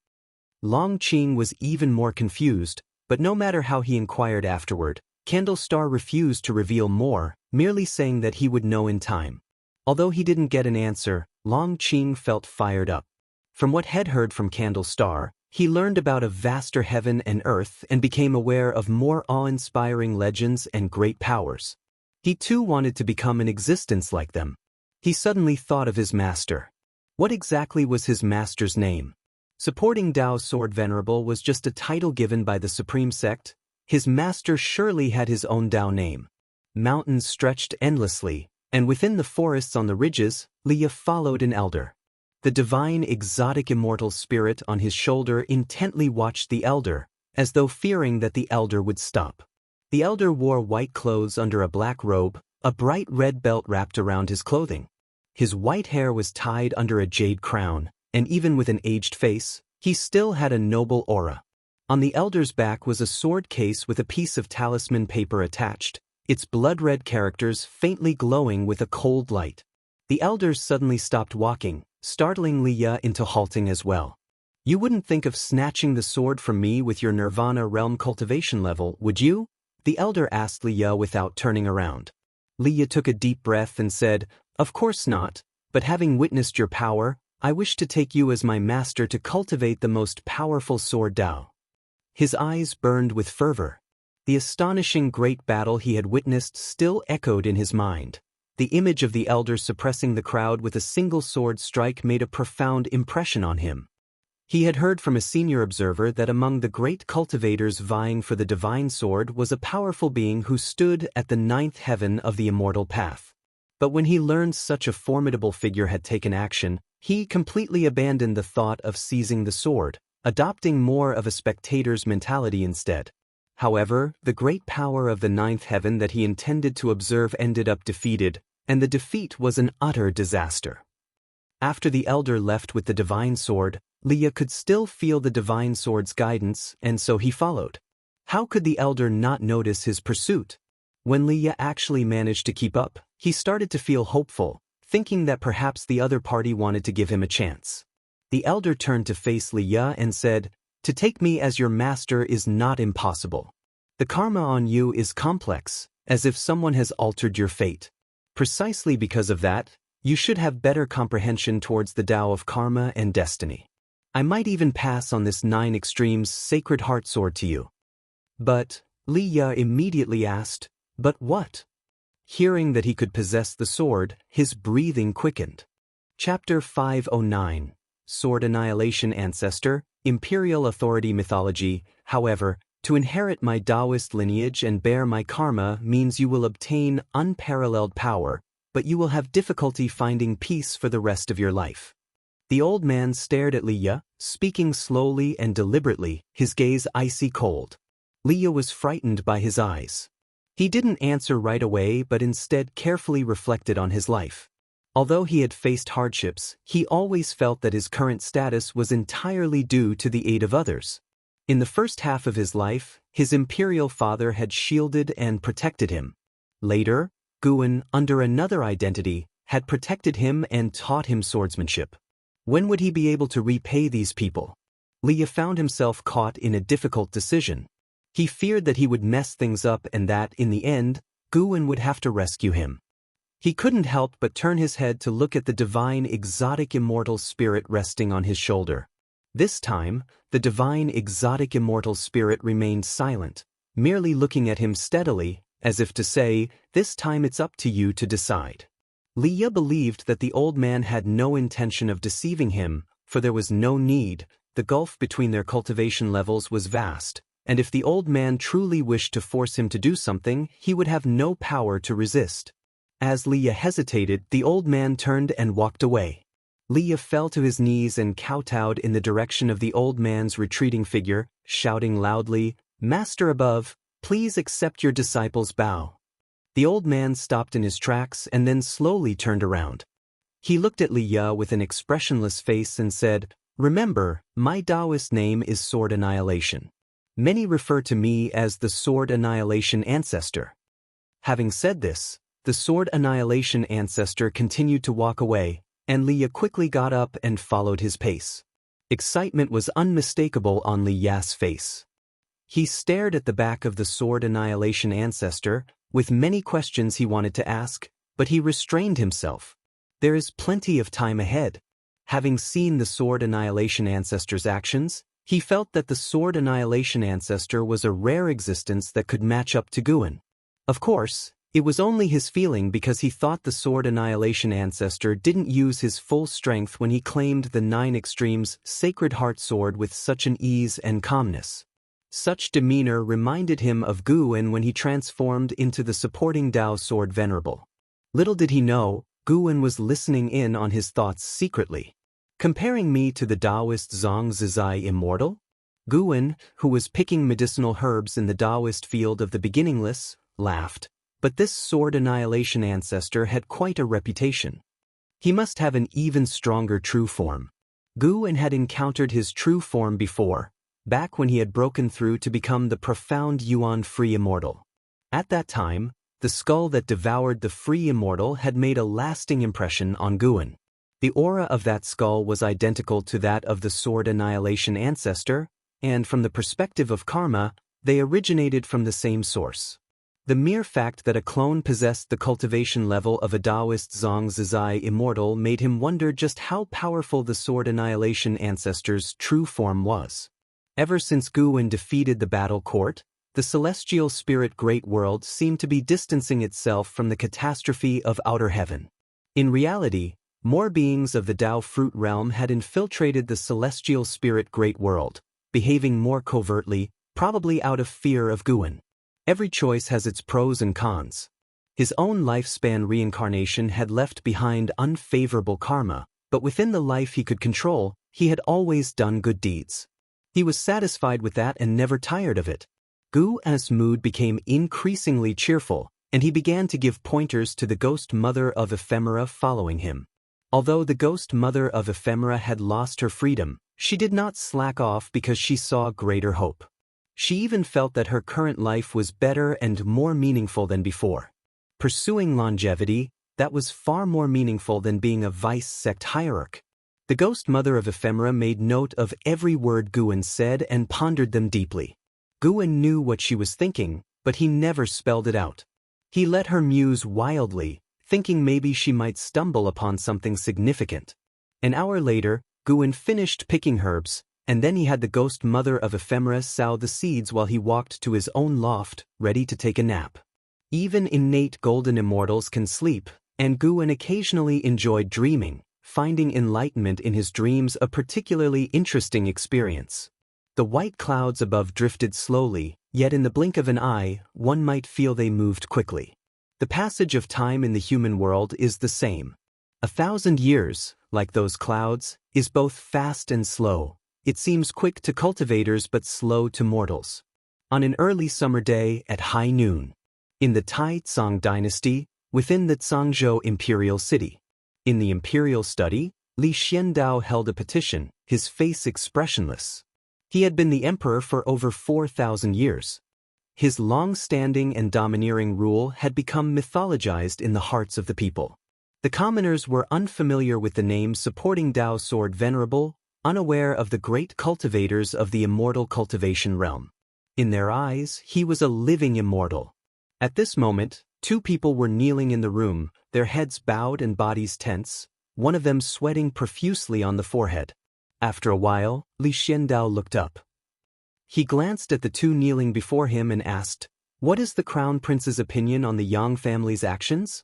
Long Qing was even more confused, but no matter how he inquired afterward, Candle Star refused to reveal more, merely saying that he would know in time. Although he didn't get an answer, Long Qing felt fired up. From what he'd heard from Candle Star, he learned about a vaster heaven and earth and became aware of more awe-inspiring legends and great powers. He too wanted to become an existence like them. He suddenly thought of his master. What exactly was his master's name? Supporting Dao Sword Venerable was just a title given by the Supreme Sect. His master surely had his own Dao name. Mountains stretched endlessly, and within the forests on the ridges, Leah followed an elder. The divine exotic immortal spirit on his shoulder intently watched the elder, as though fearing that the elder would stop. The elder wore white clothes under a black robe, a bright red belt wrapped around his clothing. His white hair was tied under a jade crown, and even with an aged face, he still had a noble aura. On the elder's back was a sword case with a piece of talisman paper attached, its blood-red characters faintly glowing with a cold light. The elder suddenly stopped walking, startling Leah into halting as well. "You wouldn't think of snatching the sword from me with your Nirvana realm cultivation level, would you?" the elder asked Leah without turning around. Leah took a deep breath and said, "Of course not, but having witnessed your power, I wish to take you as my master to cultivate the most powerful sword Dao." His eyes burned with fervor. The astonishing great battle he had witnessed still echoed in his mind. The image of the elder suppressing the crowd with a single sword strike made a profound impression on him. He had heard from a senior observer that among the great cultivators vying for the divine sword was a powerful being who stood at the ninth heaven of the immortal path. But when he learned such a formidable figure had taken action, he completely abandoned the thought of seizing the sword, adopting more of a spectator's mentality instead. However, the great power of the ninth heaven that he intended to observe ended up defeated, and the defeat was an utter disaster. After the elder left with the divine sword, Leah could still feel the divine sword's guidance, and so he followed. How could the elder not notice his pursuit? When Leah actually managed to keep up, he started to feel hopeful, thinking that perhaps the other party wanted to give him a chance. The elder turned to face Leah and said, "To take me as your master is not impossible. The karma on you is complex, as if someone has altered your fate. Precisely because of that, you should have better comprehension towards the Tao of karma and destiny. I might even pass on this 9 extremes sacred heart sword to you." But, Leah immediately asked, "But what?" Hearing that he could possess the sword, his breathing quickened. Chapter 509, Sword Annihilation Ancestor, Imperial Authority Mythology. However, to inherit my Taoist lineage and bear my karma means you will obtain unparalleled power, but you will have difficulty finding peace for the rest of your life. The old man stared at Leah, speaking slowly and deliberately, his gaze icy cold. Leah was frightened by his eyes. He didn't answer right away but instead carefully reflected on his life. Although he had faced hardships, he always felt that his current status was entirely due to the aid of others. In the first half of his life, his imperial father had shielded and protected him. Later, Guan, under another identity, had protected him and taught him swordsmanship. When would he be able to repay these people? Leah found himself caught in a difficult decision. He feared that he would mess things up and that, in the end, Guan would have to rescue him. He couldn't help but turn his head to look at the divine exotic immortal spirit resting on his shoulder. This time, the divine exotic immortal spirit remained silent, merely looking at him steadily, as if to say, "This time it's up to you to decide." Leah believed that the old man had no intention of deceiving him, for there was no need. The gulf between their cultivation levels was vast, and if the old man truly wished to force him to do something, he would have no power to resist. As Leah hesitated, the old man turned and walked away. Leah fell to his knees and kowtowed in the direction of the old man's retreating figure, shouting loudly, "Master above, please accept your disciple's bow." The old man stopped in his tracks and then slowly turned around. He looked at Leah with an expressionless face and said, "Remember, my Taoist name is Sword Annihilation. Many refer to me as the Sword Annihilation Ancestor." Having said this, the Sword Annihilation Ancestor continued to walk away, and Leah quickly got up and followed his pace. Excitement was unmistakable on Leah's face. He stared at the back of the Sword Annihilation Ancestor, with many questions he wanted to ask, but he restrained himself. There is plenty of time ahead. Having seen the Sword Annihilation Ancestor's actions, he felt that the Sword Annihilation Ancestor was a rare existence that could match up to Guan. Of course, it was only his feeling because he thought the Sword Annihilation Ancestor didn't use his full strength when he claimed the 9 extremes sacred heart sword with such an ease and calmness. Such demeanor reminded him of Guan when he transformed into the supporting Tao sword venerable. Little did he know, Guan was listening in on his thoughts secretly. Comparing me to the Taoist Zhang Zizai Immortal? Guan, who was picking medicinal herbs in the Taoist field of the beginningless, laughed. But this Sword Annihilation Ancestor had quite a reputation. He must have an even stronger true form. Guan had encountered his true form before, back when he had broken through to become the profound Yuan-free Immortal. At that time, the skull that devoured the free Immortal had made a lasting impression on Guan. The aura of that skull was identical to that of the Sword Annihilation Ancestor, and from the perspective of karma, they originated from the same source. The mere fact that a clone possessed the cultivation level of a Taoist Zhang Zizai Immortal made him wonder just how powerful the Sword Annihilation Ancestor's true form was. Ever since Guan defeated the battle court, the celestial spirit great world seemed to be distancing itself from the catastrophe of outer heaven. In reality, More beings of the Dao fruit realm had infiltrated the celestial spirit great world, behaving more covertly, probably out of fear of Guan. Every choice has its pros and cons. His own lifespan reincarnation had left behind unfavorable karma, but within the life he could control, he had always done good deeds. He was satisfied with that and never tired of it. Gu's mood became increasingly cheerful, and he began to give pointers to the ghost mother of ephemera following him. Although the ghost mother of ephemera had lost her freedom, she did not slack off because she saw greater hope. She even felt that her current life was better and more meaningful than before. Pursuing longevity, that was far more meaningful than being a vice sect hierarch. The ghost mother of ephemera made note of every word Guan said and pondered them deeply. Guan knew what she was thinking, but he never spelled it out. He let her muse wildly, thinking maybe she might stumble upon something significant. An hour later, Guan finished picking herbs, and then he had the ghost mother of ephemera sow the seeds while he walked to his own loft, ready to take a nap. Even innate golden immortals can sleep, and Guan occasionally enjoyed dreaming, finding enlightenment in his dreams a particularly interesting experience. The white clouds above drifted slowly, yet in the blink of an eye, one might feel they moved quickly. The passage of time in the human world is the same. 1,000 years, like those clouds, is both fast and slow. It seems quick to cultivators but slow to mortals. On an early summer day at high noon. In the Tai-Tsang dynasty, within the Zhangzhou imperial city. In the imperial study, Li Xiandao held a petition, his face expressionless. He had been the emperor for over 4,000 years. His long-standing and domineering rule had become mythologized in the hearts of the people. The commoners were unfamiliar with the name supporting Dao Sword Venerable, unaware of the great cultivators of the immortal cultivation realm. In their eyes, he was a living immortal. At this moment, two people were kneeling in the room, their heads bowed and bodies tense, one of them sweating profusely on the forehead. After a while, Li Xiandao looked up. He glanced at the two kneeling before him and asked, "What is the crown prince's opinion on the Yang family's actions?"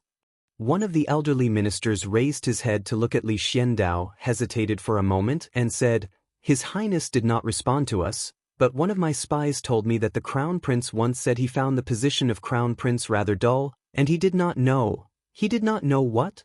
One of the elderly ministers raised his head to look at Li Xiandao, hesitated for a moment, and said, "His Highness did not respond to us, but one of my spies told me that the crown prince once said he found the position of crown prince rather dull, and he did not know. He did not know what?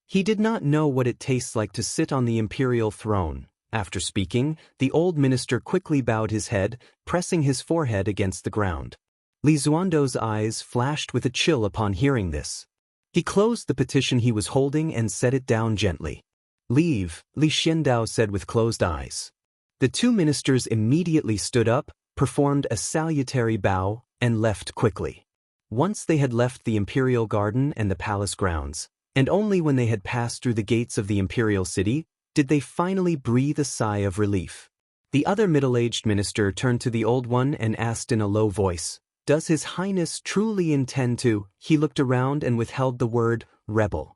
He did not know what it tastes like to sit on the imperial throne." After speaking, the old minister quickly bowed his head, pressing his forehead against the ground. Li Xuando's eyes flashed with a chill upon hearing this. He closed the petition he was holding and set it down gently. "Leave," Li Xiandao said with closed eyes. The two ministers immediately stood up, performed a salutary bow, and left quickly. Once they had left the imperial garden and the palace grounds, and only when they had passed through the gates of the imperial city, did they finally breathe a sigh of relief. The other middle-aged minister turned to the old one and asked in a low voice, "Does His Highness truly intend to?" He looked around and withheld the word, "rebel."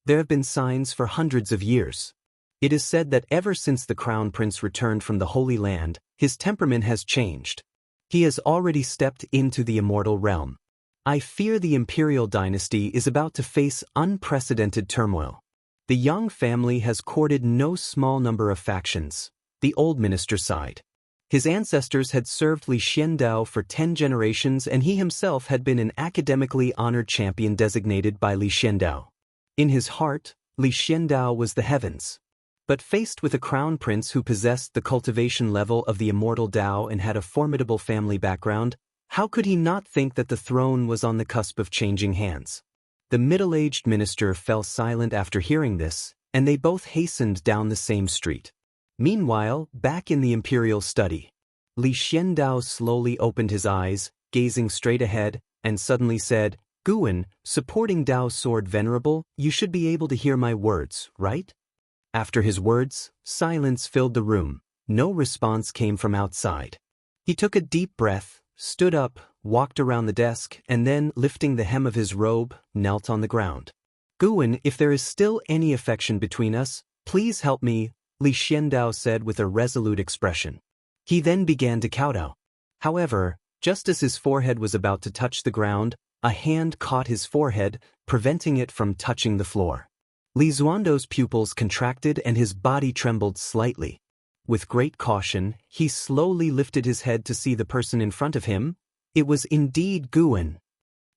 There have been signs for hundreds of years. It is said that ever since the crown prince returned from the Holy Land, his temperament has changed. He has already stepped into the immortal realm. I fear the imperial dynasty is about to face unprecedented turmoil. The Yang family has courted no small number of factions. The old minister sighed. His ancestors had served Li Xiandao for 10 generations and he himself had been an academically honored champion designated by Li Xiandao. In his heart, Li Xiandao was the heavens. But faced with a crown prince who possessed the cultivation level of the immortal Dao and had a formidable family background, how could he not think that the throne was on the cusp of changing hands? The middle-aged minister fell silent after hearing this, and they both hastened down the same street. Meanwhile, back in the imperial study, Li Xiandao slowly opened his eyes, gazing straight ahead, and suddenly said, "Guan, supporting Dao Sword Venerable, you should be able to hear my words, right?" After his words, silence filled the room. No response came from outside. He took a deep breath, stood up, walked around the desk, and then, lifting the hem of his robe, knelt on the ground. "Guan, if there is still any affection between us, please help me," Li Xiandao said with a resolute expression. He then began to kowtow. However, just as his forehead was about to touch the ground, a hand caught his forehead, preventing it from touching the floor. Li Xuando's pupils contracted and his body trembled slightly. With great caution, he slowly lifted his head to see the person in front of him. It was indeed Guwen.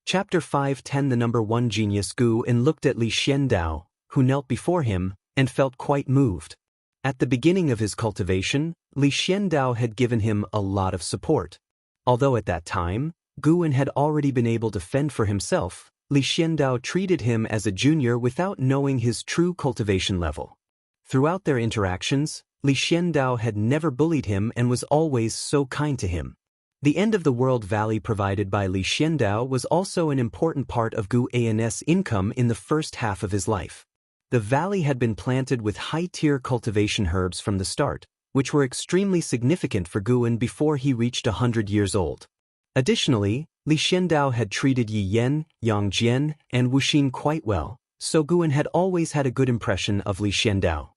Chapter 5:10 The number 1 genius Guwen looked at Li Xiandao, who knelt before him, and felt quite moved. At the beginning of his cultivation, Li Xiandao had given him a lot of support. Although at that time, Guwen had already been able to fend for himself, Li Xiandao treated him as a junior without knowing his true cultivation level. Throughout their interactions, Li Xiandao had never bullied him and was always so kind to him. The end of the world valley provided by Li Xiandao was also an important part of Guwen's income in the first half of his life. The valley had been planted with high-tier cultivation herbs from the start, which were extremely significant for Guwen before he reached 100 years old. Additionally, Li Xiandao had treated Yi Yan, Yang Jian, and Wuxia quite well, so Guwen had always had a good impression of Li Xiandao.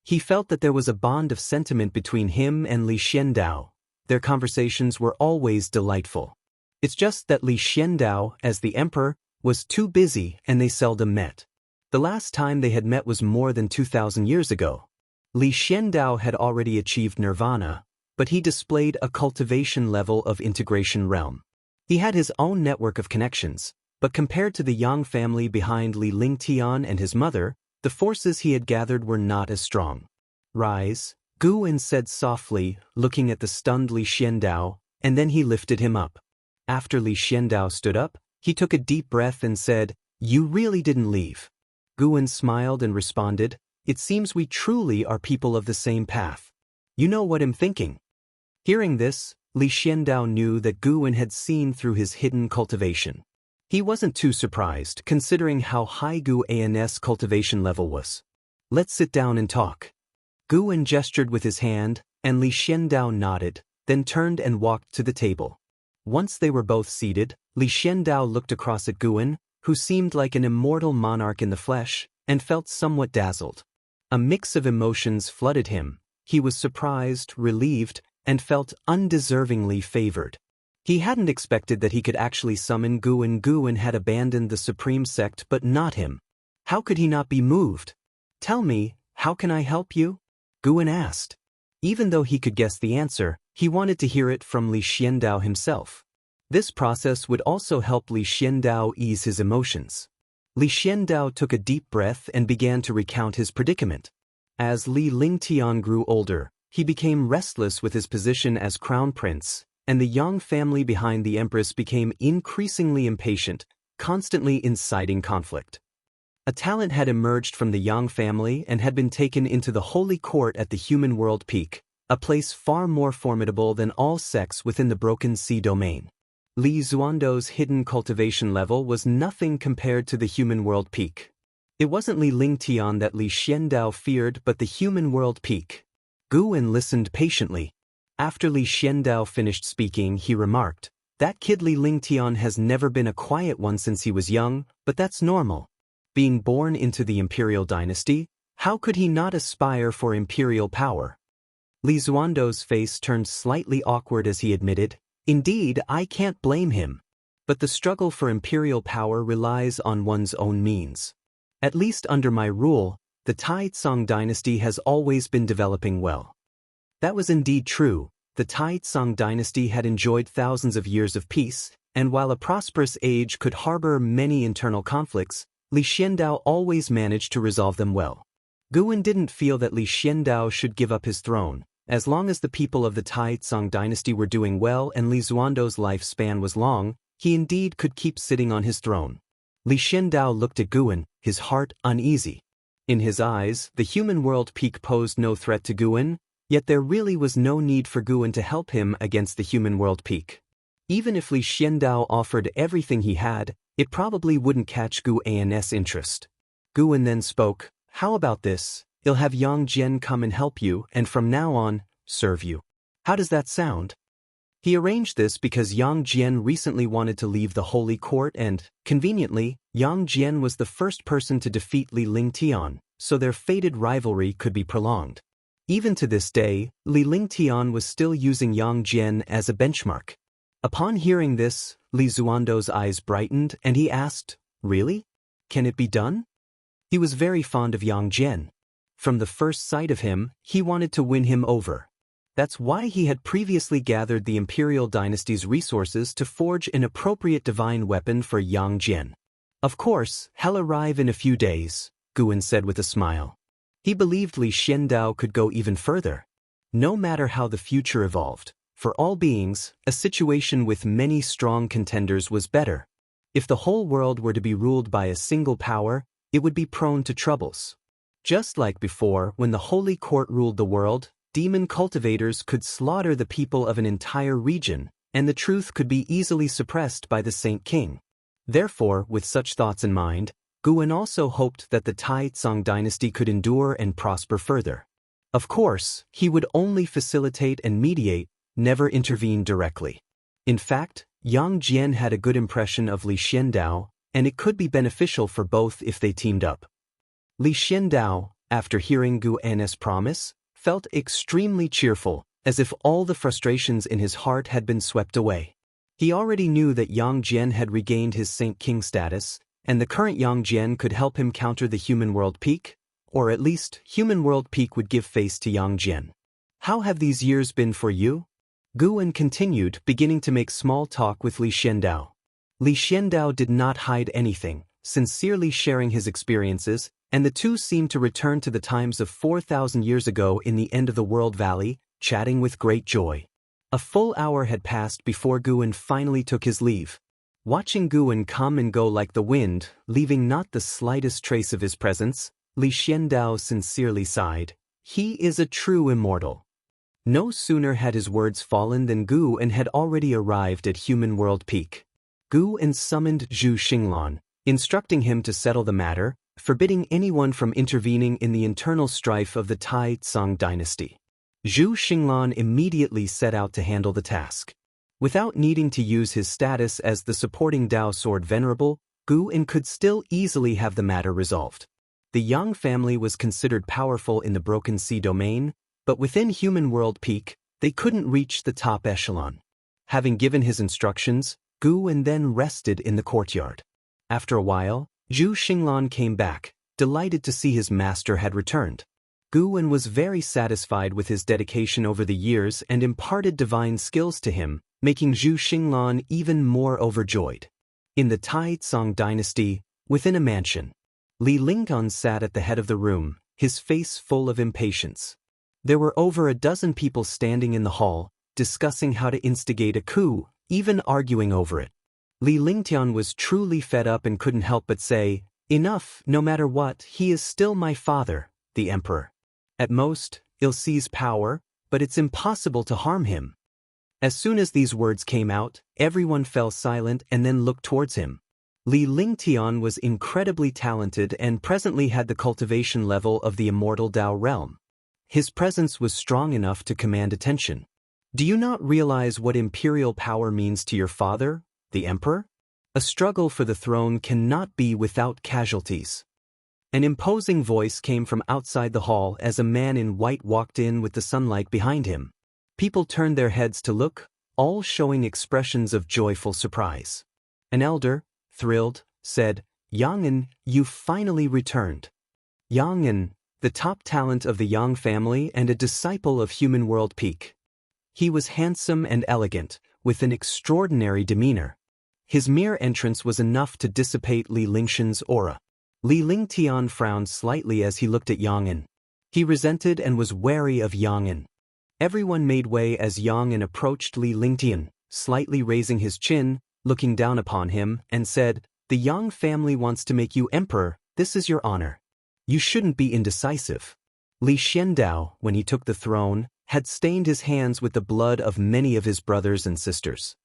He felt that there was a bond of sentiment between him and Li Xiandao. Their conversations were always delightful. It's just that Li Xiandao, as the emperor, was too busy and they seldom met. The last time they had met was more than 2,000 years ago. Li Xiandao had already achieved nirvana, but he displayed a cultivation level of integration realm. He had his own network of connections, but compared to the Yang family behind Li Lingtian and his mother, the forces he had gathered were not as strong. Rise, Guwen said softly, looking at the stunned Li Xiandao, and then he lifted him up. After Li Xiandao stood up, he took a deep breath and said, "You really didn't leave." Guwen smiled and responded, "It seems we truly are people of the same path. You know what I'm thinking." Hearing this, Li Xiandao knew that Guwen had seen through his hidden cultivation. He wasn't too surprised, considering how high Guwen's cultivation level was. "Let's sit down and talk." Guwen gestured with his hand, and Li Xiandao nodded, then turned and walked to the table. Once they were both seated, Li Xiandao looked across at Guwen, who seemed like an immortal monarch in the flesh, and felt somewhat dazzled. A mix of emotions flooded him. He was surprised, relieved, and felt undeservingly favored. He hadn't expected that he could actually summon Guwen. Guwen had abandoned the supreme sect but not him. How could he not be moved? "Tell me, how can I help you?" Guwen asked. Even though he could guess the answer, he wanted to hear it from Li Xiandao himself. This process would also help Li Xiandao ease his emotions. Li Xiandao took a deep breath and began to recount his predicament. As Li Lingtian grew older, he became restless with his position as crown prince, and the Yang family behind the empress became increasingly impatient, constantly inciting conflict. A talent had emerged from the Yang family and had been taken into the holy court at the human world peak, a place far more formidable than all sects within the Broken Sea domain. Li Xuando's hidden cultivation level was nothing compared to the human world peak. It wasn't Li Lingtian that Li Xiandao feared but the human world peak. Guwen listened patiently. After Li Xiandao finished speaking, he remarked, "That kid Li Lingtian has never been a quiet one since he was young, but that's normal. Being born into the imperial dynasty, how could he not aspire for imperial power?" Li Xuando's face turned slightly awkward as he admitted, "Indeed, I can't blame him. But the struggle for imperial power relies on one's own means. At least under my rule, the Taizong dynasty has always been developing well." That was indeed true. The Taizong dynasty had enjoyed thousands of years of peace, and while a prosperous age could harbor many internal conflicts, Li Xiandao always managed to resolve them well. Guwen didn't feel that Li Xiandao should give up his throne. As long as the people of the Taizong dynasty were doing well and Li Xuando's lifespan was long, he indeed could keep sitting on his throne. Li Xiandao looked at Guwen, his heart uneasy. In his eyes, the human world peak posed no threat to Guwen, yet there really was no need for Guwen to help him against the human world peak. Even if Li Xiandao offered everything he had, it probably wouldn't catch Guwen's interest. Guwen then spoke, "How about this? He'll have Yang Jian come and help you, and from now on, serve you. How does that sound?" He arranged this because Yang Jian recently wanted to leave the holy court and, conveniently, Yang Jian was the first person to defeat Li Lingtian, so their fated rivalry could be prolonged. Even to this day, Li Lingtian was still using Yang Jian as a benchmark. Upon hearing this, Li Xuando's eyes brightened and he asked, "Really? Can it be done?" He was very fond of Yang Jian. From the first sight of him, he wanted to win him over. That's why he had previously gathered the imperial dynasty's resources to forge an appropriate divine weapon for Yang Jian. Of course, he'll arrive in a few days, Guan said with a smile. He believed Li Xiandao could go even further. No matter how the future evolved, for all beings, a situation with many strong contenders was better. If the whole world were to be ruled by a single power, it would be prone to troubles. Just like before, when the Holy Court ruled the world, demon cultivators could slaughter the people of an entire region, and the truth could be easily suppressed by the Saint King. Therefore, with such thoughts in mind, Guan also hoped that the Taizong dynasty could endure and prosper further. Of course, he would only facilitate and mediate, never intervene directly. In fact, Yang Jian had a good impression of Li Xiandao, and it could be beneficial for both if they teamed up. Li Xiandao, after hearing Guan's promise, felt extremely cheerful, as if all the frustrations in his heart had been swept away. He already knew that Yang Jian had regained his Saint King status, and the current Yang Jian could help him counter the Human World Peak, or at least, Human World Peak would give face to Yang Jian. How have these years been for you? Guan continued, beginning to make small talk with Li Xiandao. Li Xiandao did not hide anything, sincerely sharing his experiences, and the two seemed to return to the times of 4,000 years ago in the end of the World Valley, chatting with great joy. A full hour had passed before Guan finally took his leave. Watching Guan come and go like the wind, leaving not the slightest trace of his presence, Li Xiandao sincerely sighed. He is a true immortal. No sooner had his words fallen than Guan had already arrived at Human World Peak. Guan summoned Zhu Xinglan, instructing him to settle the matter, forbidding anyone from intervening in the internal strife of the Taizong dynasty. Zhu Xinglan immediately set out to handle the task. Without needing to use his status as the supporting Dao Sword Venerable, Guan could still easily have the matter resolved. The Yang family was considered powerful in the Broken Sea domain, but within Human World Peak, they couldn't reach the top echelon. Having given his instructions, Guan then rested in the courtyard. After a while, Zhu Xinglan came back, delighted to see his master had returned. Guan was very satisfied with his dedication over the years and imparted divine skills to him, making Zhu Xinglan even more overjoyed. In the Taizong dynasty, within a mansion, Li Lingtan sat at the head of the room, his face full of impatience. There were over a dozen people standing in the hall, discussing how to instigate a coup, even arguing over it. Li Lingtian was truly fed up and couldn't help but say, "Enough, no matter what, he is still my father, the emperor. At most, he'll seize power, but it's impossible to harm him." As soon as these words came out, everyone fell silent and then looked towards him. Li Lingtian was incredibly talented and presently had the cultivation level of the Immortal Dao realm. His presence was strong enough to command attention. Do you not realize what imperial power means to your father, the emperor? A struggle for the throne cannot be without casualties. An imposing voice came from outside the hall as a man in white walked in with the sunlight behind him. People turned their heads to look, all showing expressions of joyful surprise. An elder, thrilled, said, "Yang'an, you finally returned." Yang'an, the top talent of the Yang family and a disciple of Human World Peak. He was handsome and elegant, with an extraordinary demeanor. His mere entrance was enough to dissipate Li Lingshan's aura. Li Lingtian frowned slightly as he looked at Yang'an. He resented and was wary of Yang'an. Everyone made way as Yang'an approached Li Lingtian, slightly raising his chin, looking down upon him, and said, "The Yang family wants to make you emperor, this is your honor. You shouldn't be indecisive." Li Xiandao, when he took the throne, had stained his hands with the blood of many of his brothers and sisters.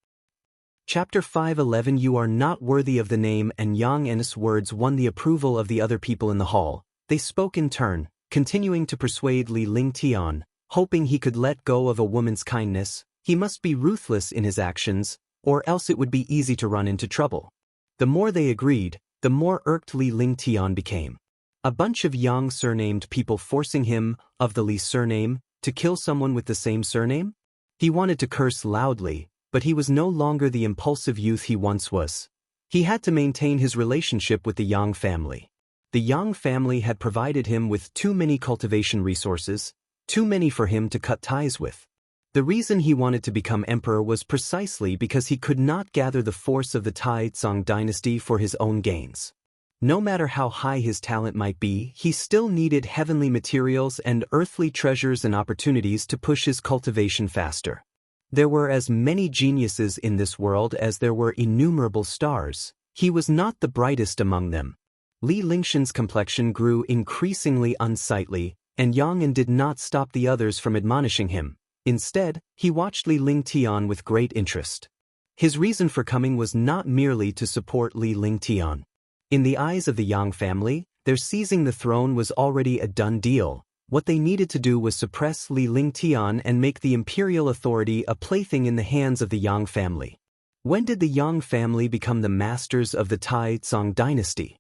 Chapter 5:11 You are not worthy of the name, and Yang En's words won the approval of the other people in the hall. They spoke in turn, continuing to persuade Li Lingtian, hoping he could let go of a woman's kindness. He must be ruthless in his actions, or else it would be easy to run into trouble. The more they agreed, the more irked Li Lingtian became. A bunch of Yang surnamed people forcing him, of the Li surname, to kill someone with the same surname? He wanted to curse loudly, but he was no longer the impulsive youth he once was. He had to maintain his relationship with the Yang family. The Yang family had provided him with too many cultivation resources, too many for him to cut ties with. The reason he wanted to become emperor was precisely because he could not gather the force of the Taizong dynasty for his own gains. No matter how high his talent might be, he still needed heavenly materials and earthly treasures and opportunities to push his cultivation faster. There were as many geniuses in this world as there were innumerable stars. He was not the brightest among them. Li Lingshan's complexion grew increasingly unsightly, and Yang An did not stop the others from admonishing him. Instead, he watched Li Lingtian with great interest. His reason for coming was not merely to support Li Lingtian. In the eyes of the Yang family, their seizing the throne was already a done deal. What they needed to do was suppress Li Lingtian and make the imperial authority a plaything in the hands of the Yang family. When did the Yang family become the masters of the Taizong dynasty?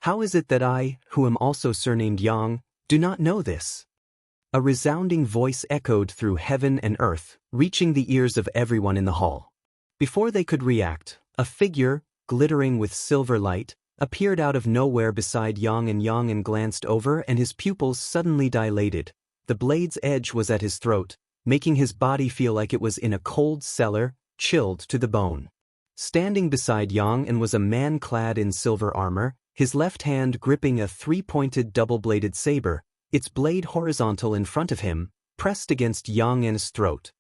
How is it that I, who am also surnamed Yang, do not know this? A resounding voice echoed through heaven and earth, reaching the ears of everyone in the hall. Before they could react, a figure, glittering with silver light, appeared out of nowhere beside Yang An glanced over and his pupils suddenly dilated. The blade's edge was at his throat, making his body feel like it was in a cold cellar, chilled to the bone. Standing beside Yang An was a man clad in silver armor, his left hand gripping a three-pointed double-bladed saber, its blade horizontal in front of him, pressed against Yang An's throat.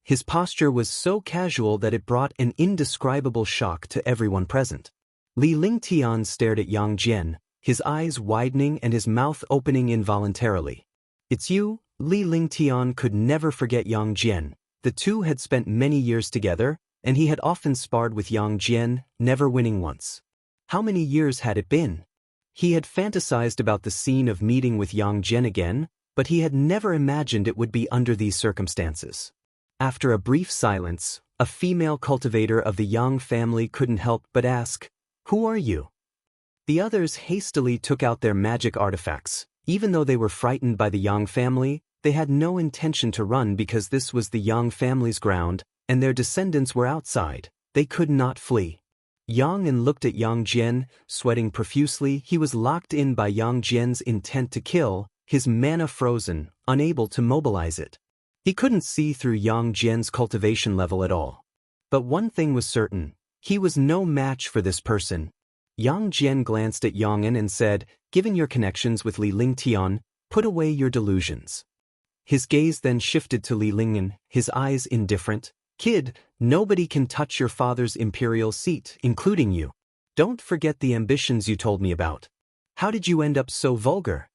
His posture was so casual that it brought an indescribable shock to everyone present. Li Lingtian stared at Yang Jian, his eyes widening and his mouth opening involuntarily. "It's you?" Li Lingtian could never forget Yang Jian. The two had spent many years together, and he had often sparred with Yang Jian, never winning once. How many years had it been? He had fantasized about the scene of meeting with Yang Jian again, but he had never imagined it would be under these circumstances. After a brief silence, a female cultivator of the Yang family couldn't help but ask, "Who are you?" The others hastily took out their magic artifacts. Even though they were frightened by the Yang family, they had no intention to run because this was the Yang family's ground, and their descendants were outside. They could not flee. Yang An looked at Yang Jian, sweating profusely. He was locked in by Yang Jian's intent to kill, his mana frozen, unable to mobilize it. He couldn't see through Yang Jian's cultivation level at all. But one thing was certain, he was no match for this person. Yang Jian glanced at Yang An and said, "Given your connections with Li Lingtian, put away your delusions." His gaze then shifted to Li Lingyan, his eyes indifferent. "Kid, nobody can touch your father's imperial seat, including you. Don't forget the ambitions you told me about. How did you end up so vulgar?"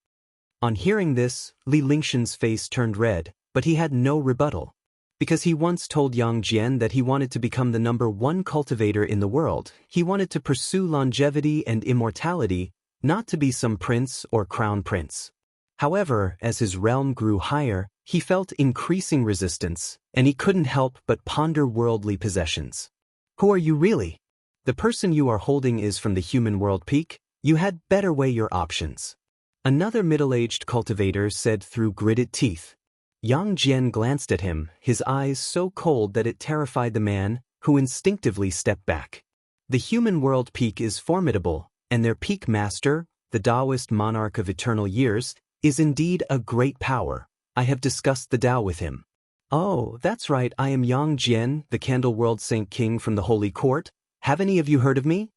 On hearing this, Li Lingshan's face turned red, but he had no rebuttal. Because he once told Yang Jian that he wanted to become the #1 cultivator in the world, he wanted to pursue longevity and immortality, not to be some prince or crown prince. However, as his realm grew higher, he felt increasing resistance, and he couldn't help but ponder worldly possessions. "Who are you really? The person you are holding is from the human world peak. You had better weigh your options." Another middle-aged cultivator said through gritted teeth. Yang Jian glanced at him, his eyes so cold that it terrified the man, who instinctively stepped back. The human world peak is formidable, and their peak master, the Taoist monarch of eternal years, is indeed a great power. I have discussed the Tao with him. "Oh, that's right, I am Yang Jian, the Candle World Saint King from the Holy Court. Have any of you heard of me?"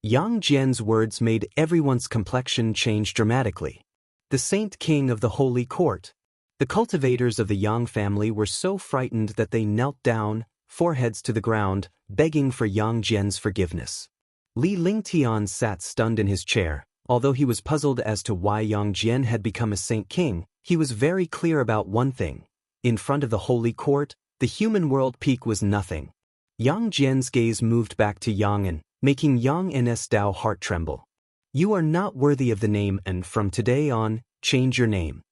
Yang Jian's words made everyone's complexion change dramatically. The Saint King of the Holy Court. The cultivators of the Yang family were so frightened that they knelt down, foreheads to the ground, begging for Yang Jian's forgiveness. Li Lingtian sat stunned in his chair. Although he was puzzled as to why Yang Jian had become a Saint King, he was very clear about one thing. In front of the Holy Court, the human world peak was nothing. Yang Jian's gaze moved back to Yang An, making Yang An's Tao heart tremble. "You are not worthy of the name, and from today on, change your name,"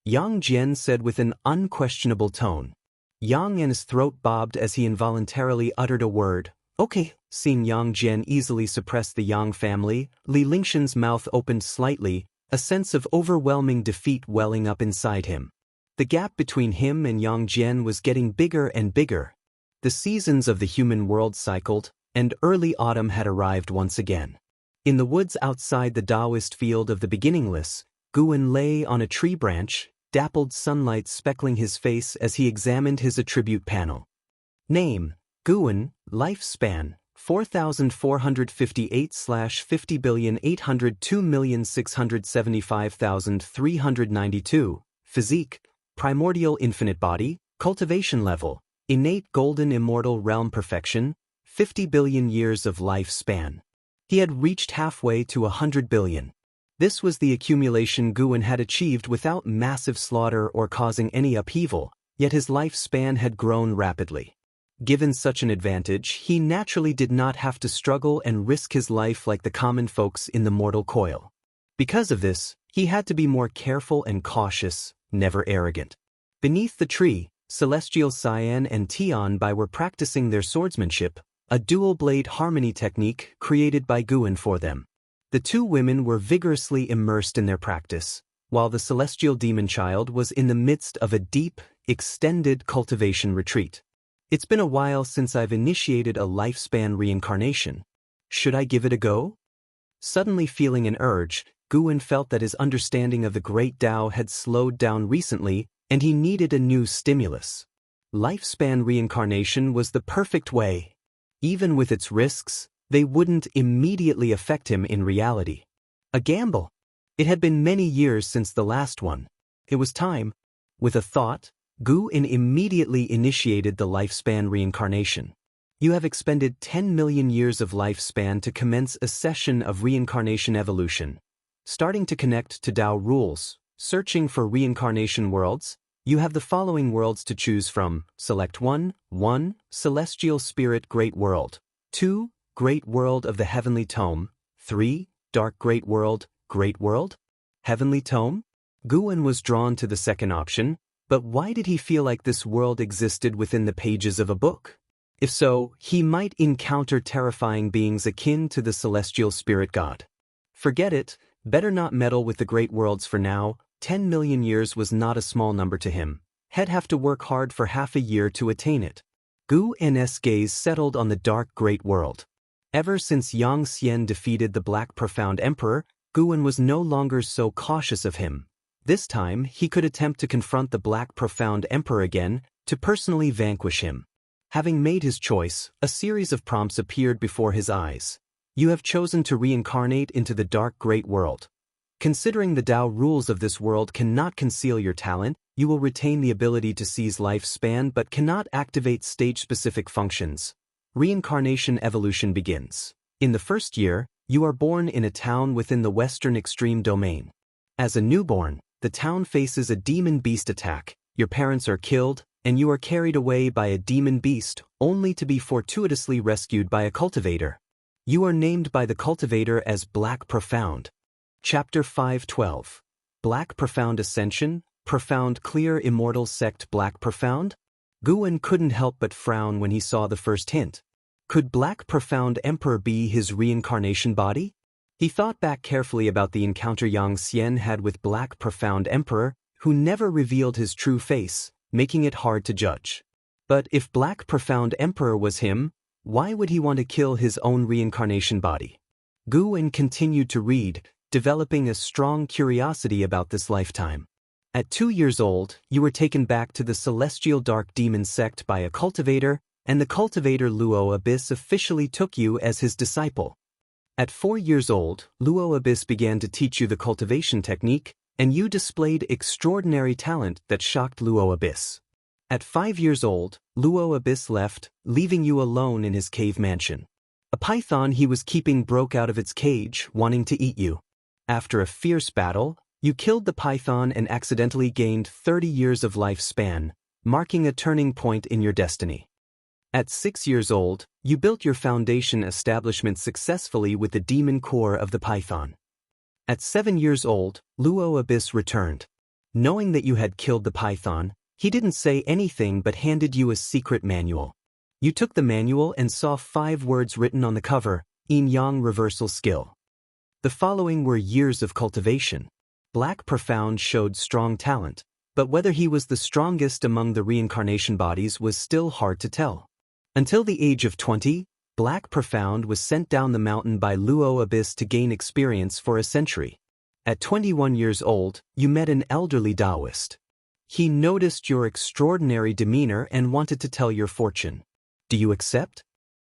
Yang Jian said with an unquestionable tone. Yang An's throat bobbed as he involuntarily uttered a word. "Okay." Seeing Yang Jian easily suppress the Yang family, Li Lingshan's mouth opened slightly, a sense of overwhelming defeat welling up inside him. The gap between him and Yang Jian was getting bigger and bigger. The seasons of the human world cycled, and early autumn had arrived once again. In the woods outside the Taoist field of the beginningless, Guan lay on a tree branch, dappled sunlight speckling his face as he examined his attribute panel. Name: Guan, lifespan, 4,458/50,802,675,392, physique, primordial infinite body, cultivation level, innate golden immortal realm perfection, 50 billion years of lifespan. He had reached halfway to 100 billion. This was the accumulation Guan had achieved without massive slaughter or causing any upheaval, yet his lifespan had grown rapidly. Given such an advantage, he naturally did not have to struggle and risk his life like the common folks in the mortal coil. Because of this, he had to be more careful and cautious, never arrogant. Beneath the tree, Celestial Cyan and Tian Bai were practicing their swordsmanship, a dual-blade harmony technique created by Guan for them. The two women were vigorously immersed in their practice, while the celestial demon child was in the midst of a deep, extended cultivation retreat. It's been a while since I've initiated a lifespan reincarnation. Should I give it a go? Suddenly feeling an urge, Guan felt that his understanding of the Great Tao had slowed down recently, and he needed a new stimulus. Lifespan reincarnation was the perfect way. Even with its risks, they wouldn't immediately affect him in reality. A gamble. It had been many years since the last one. It was time. With a thought, Guan immediately initiated the lifespan reincarnation. You have expended 10 million years of lifespan to commence a session of reincarnation evolution. Starting to connect to Tao rules, searching for reincarnation worlds, you have the following worlds to choose from. Select 1. Celestial Spirit Great World. 2. Great World of the Heavenly Tome. 3. Dark Great World, Heavenly Tome? Guan was drawn to the second option, but why did he feel like this world existed within the pages of a book? If so, he might encounter terrifying beings akin to the celestial spirit god. Forget it, better not meddle with the great worlds for now. 10 million years was not a small number to him. He'd have to work hard for half a year to attain it. Guan's gaze settled on the dark great world. Ever since Yang Xian defeated the Black Profound Emperor, Guan was no longer so cautious of him. This time, he could attempt to confront the Black Profound Emperor again, to personally vanquish him. Having made his choice, a series of prompts appeared before his eyes. You have chosen to reincarnate into the dark great world. Considering the Tao rules of this world cannot conceal your talent, you will retain the ability to seize lifespan but cannot activate stage-specific functions. Reincarnation evolution begins. In the first year, you are born in a town within the Western Extreme Domain. As a newborn, the town faces a demon beast attack, your parents are killed, and you are carried away by a demon beast, only to be fortuitously rescued by a cultivator. You are named by the cultivator as Black Profound. Chapter 5:12. Black Profound Ascension, Profound Clear Immortal Sect Black Profound? Guan couldn't help but frown when he saw the first hint. Could Black Profound Emperor be his reincarnation body? He thought back carefully about the encounter Yang Xian had with Black Profound Emperor, who never revealed his true face, making it hard to judge. But if Black Profound Emperor was him, why would he want to kill his own reincarnation body? Guan continued to read, developing a strong curiosity about this lifetime. At 2 years old, you were taken back to the Celestial Dark Demon sect by a cultivator, and the cultivator Luo Abyss officially took you as his disciple. At 4 years old, Luo Abyss began to teach you the cultivation technique, and you displayed extraordinary talent that shocked Luo Abyss. At 5 years old, Luo Abyss left, leaving you alone in his cave mansion. A python he was keeping broke out of its cage, wanting to eat you. After a fierce battle, you killed the python and accidentally gained 30 years of lifespan, marking a turning point in your destiny. At 6 years old, you built your foundation establishment successfully with the demon core of the python. At 7 years old, Luo Abyss returned. Knowing that you had killed the python, he didn't say anything but handed you a secret manual. You took the manual and saw 5 words written on the cover, Yin-Yang Reversal Skill. The following were years of cultivation. Black Profound showed strong talent, but whether he was the strongest among the reincarnation bodies was still hard to tell. Until the age of 20, Black Profound was sent down the mountain by Luo Abyss to gain experience for a century. At 21 years old, you met an elderly Taoist. He noticed your extraordinary demeanor and wanted to tell your fortune. Do you accept?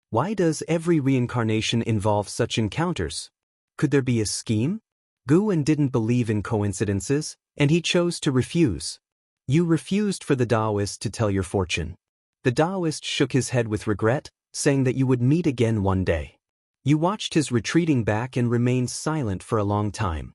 Why does every reincarnation involve such encounters? Could there be a scheme? Guan didn't believe in coincidences, and he chose to refuse. You refused for the Taoist to tell your fortune. The Taoist shook his head with regret, saying that you would meet again one day. You watched his retreating back and remained silent for a long time.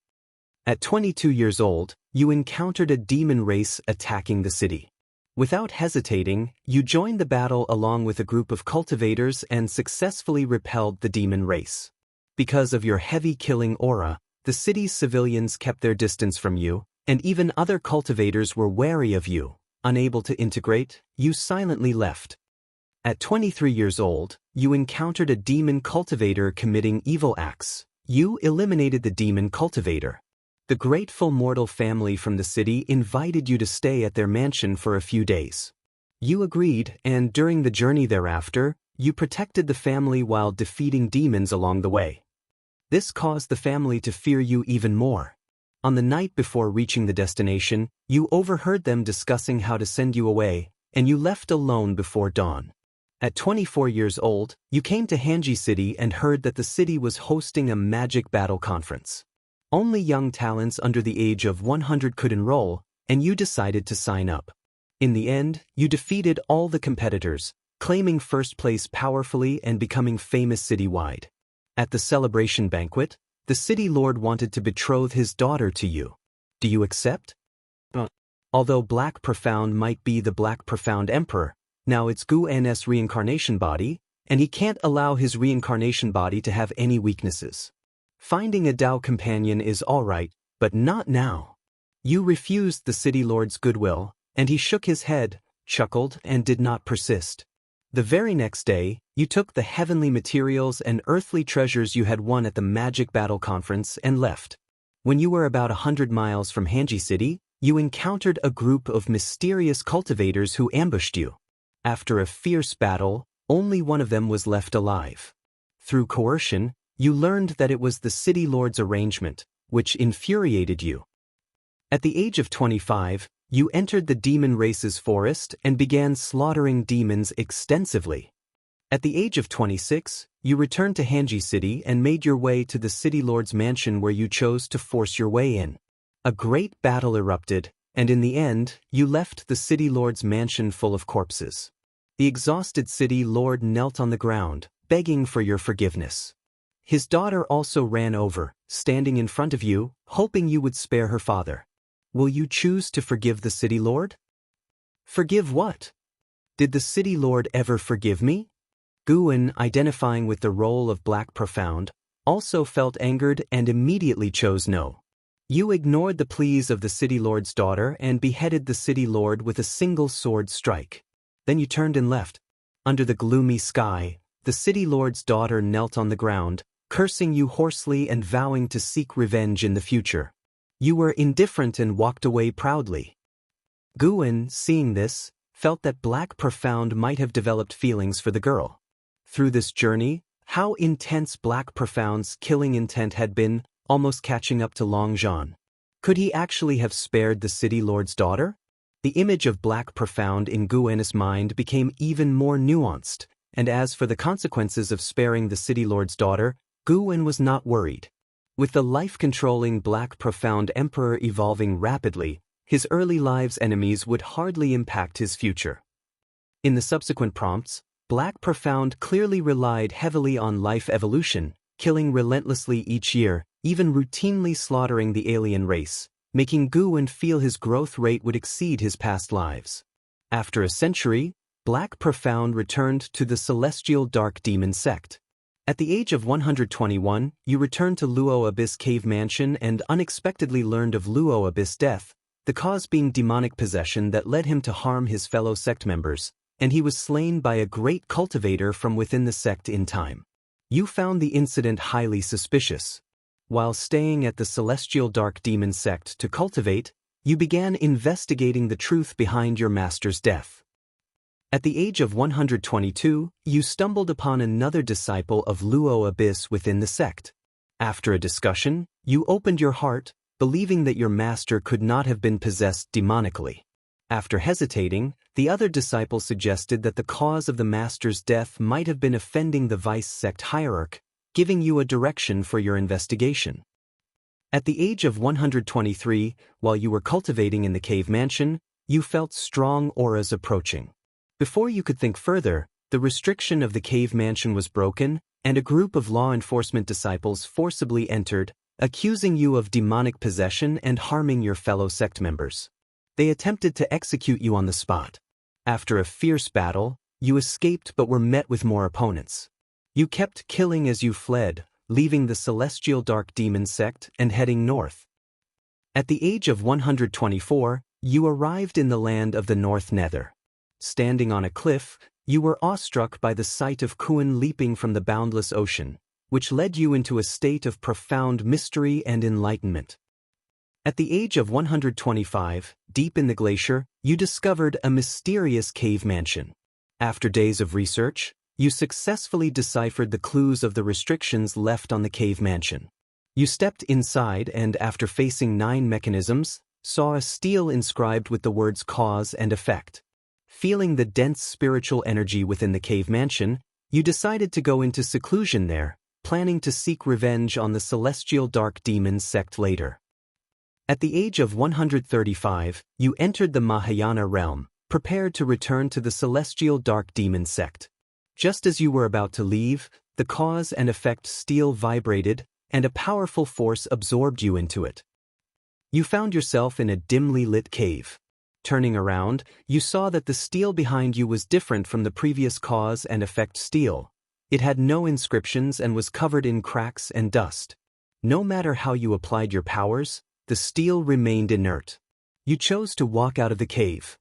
At 22 years old, you encountered a demon race attacking the city. Without hesitating, you joined the battle along with a group of cultivators and successfully repelled the demon race. Because of your heavy killing aura, the city's civilians kept their distance from you, and even other cultivators were wary of you. Unable to integrate, you silently left. At 23 years old, you encountered a demon cultivator committing evil acts. You eliminated the demon cultivator. The grateful mortal family from the city invited you to stay at their mansion for a few days. You agreed, and during the journey thereafter, you protected the family while defeating demons along the way. This caused the family to fear you even more. On the night before reaching the destination, you overheard them discussing how to send you away, and you left alone before dawn. At 24 years old, you came to Hanji City and heard that the city was hosting a magic battle conference. Only young talents under the age of 100 could enroll, and you decided to sign up. In the end, you defeated all the competitors, claiming first place powerfully and becoming famous citywide. At the celebration banquet, the city lord wanted to betroth his daughter to you. Do you accept? Although Black Profound might be the Black Profound Emperor, now it's Gu N's reincarnation body, and he can't allow his reincarnation body to have any weaknesses. Finding a Tao companion is alright, but not now. You refused the city lord's goodwill, and he shook his head, chuckled, and did not persist. The very next day, you took the heavenly materials and earthly treasures you had won at the Magic Battle Conference and left. When you were about 100 miles from Hanji City, you encountered a group of mysterious cultivators who ambushed you. After a fierce battle, only one of them was left alive. Through coercion, you learned that it was the city lord's arrangement, which infuriated you. At the age of 25, you entered the demon race's forest and began slaughtering demons extensively. At the age of 26, you returned to Hanji City and made your way to the city lord's mansion where you chose to force your way in. A great battle erupted, and in the end, you left the city lord's mansion full of corpses. The exhausted city lord knelt on the ground, begging for your forgiveness. His daughter also ran over, standing in front of you, hoping you would spare her father. Will you choose to forgive the city lord? Forgive what? Did the city lord ever forgive me? Guan, identifying with the role of Black Profound, also felt angered and immediately chose no. You ignored the pleas of the city lord's daughter and beheaded the city lord with a single sword strike. Then you turned and left. Under the gloomy sky, the city lord's daughter knelt on the ground, cursing you hoarsely and vowing to seek revenge in the future. You were indifferent and walked away proudly. Guan, seeing this, felt that Black Profound might have developed feelings for the girl. Through this journey, how intense Black Profound's killing intent had been, almost catching up to Long Zhan. Could he actually have spared the city lord's daughter? The image of Black Profound in Guan's mind became even more nuanced, and as for the consequences of sparing the city lord's daughter, Guan was not worried. With the life-controlling Black Profound Emperor evolving rapidly, his early live's enemies would hardly impact his future. In the subsequent prompts, Black Profound clearly relied heavily on life evolution, killing relentlessly each year, even routinely slaughtering the alien race, making Guan feel his growth rate would exceed his past lives. After a century, Black Profound returned to the Celestial Dark Demon sect. At the age of 121, you returned to Luo Abyss Cave Mansion and unexpectedly learned of Luo Abyss' death, the cause being demonic possession that led him to harm his fellow sect members, and he was slain by a great cultivator from within the sect in time. You found the incident highly suspicious. While staying at the Celestial Dark Demon sect to cultivate, you began investigating the truth behind your master's death. At the age of 122, you stumbled upon another disciple of Luo Abyss within the sect. After a discussion, you opened your heart, believing that your master could not have been possessed demonically. After hesitating, the other disciple suggested that the cause of the master's death might have been offending the vice sect hierarch, giving you a direction for your investigation. At the age of 123, while you were cultivating in the cave mansion, you felt strong auras approaching. Before you could think further, the restriction of the cave mansion was broken, and a group of law enforcement disciples forcibly entered, accusing you of demonic possession and harming your fellow sect members. They attempted to execute you on the spot. After a fierce battle, you escaped but were met with more opponents. You kept killing as you fled, leaving the celestial dark demon sect and heading north. At the age of 124, you arrived in the land of the North Nether. Standing on a cliff, you were awestruck by the sight of Kuan leaping from the boundless ocean, which led you into a state of profound mystery and enlightenment. At the age of 125, deep in the glacier, you discovered a mysterious cave mansion. After days of research, you successfully deciphered the clues of the restrictions left on the cave mansion. You stepped inside and, after facing 9 mechanisms, saw a stele inscribed with the words cause and effect. Feeling the dense spiritual energy within the cave mansion, you decided to go into seclusion there, planning to seek revenge on the celestial dark demon sect later. At the age of 135, you entered the Mahayana realm, prepared to return to the celestial dark demon sect. Just as you were about to leave, the cause and effect stele vibrated, and a powerful force absorbed you into it. You found yourself in a dimly lit cave. Turning around, you saw that the stele behind you was different from the previous cause and effect stele. It had no inscriptions and was covered in cracks and dust. No matter how you applied your powers, the stele remained inert. You chose to walk out of the cave.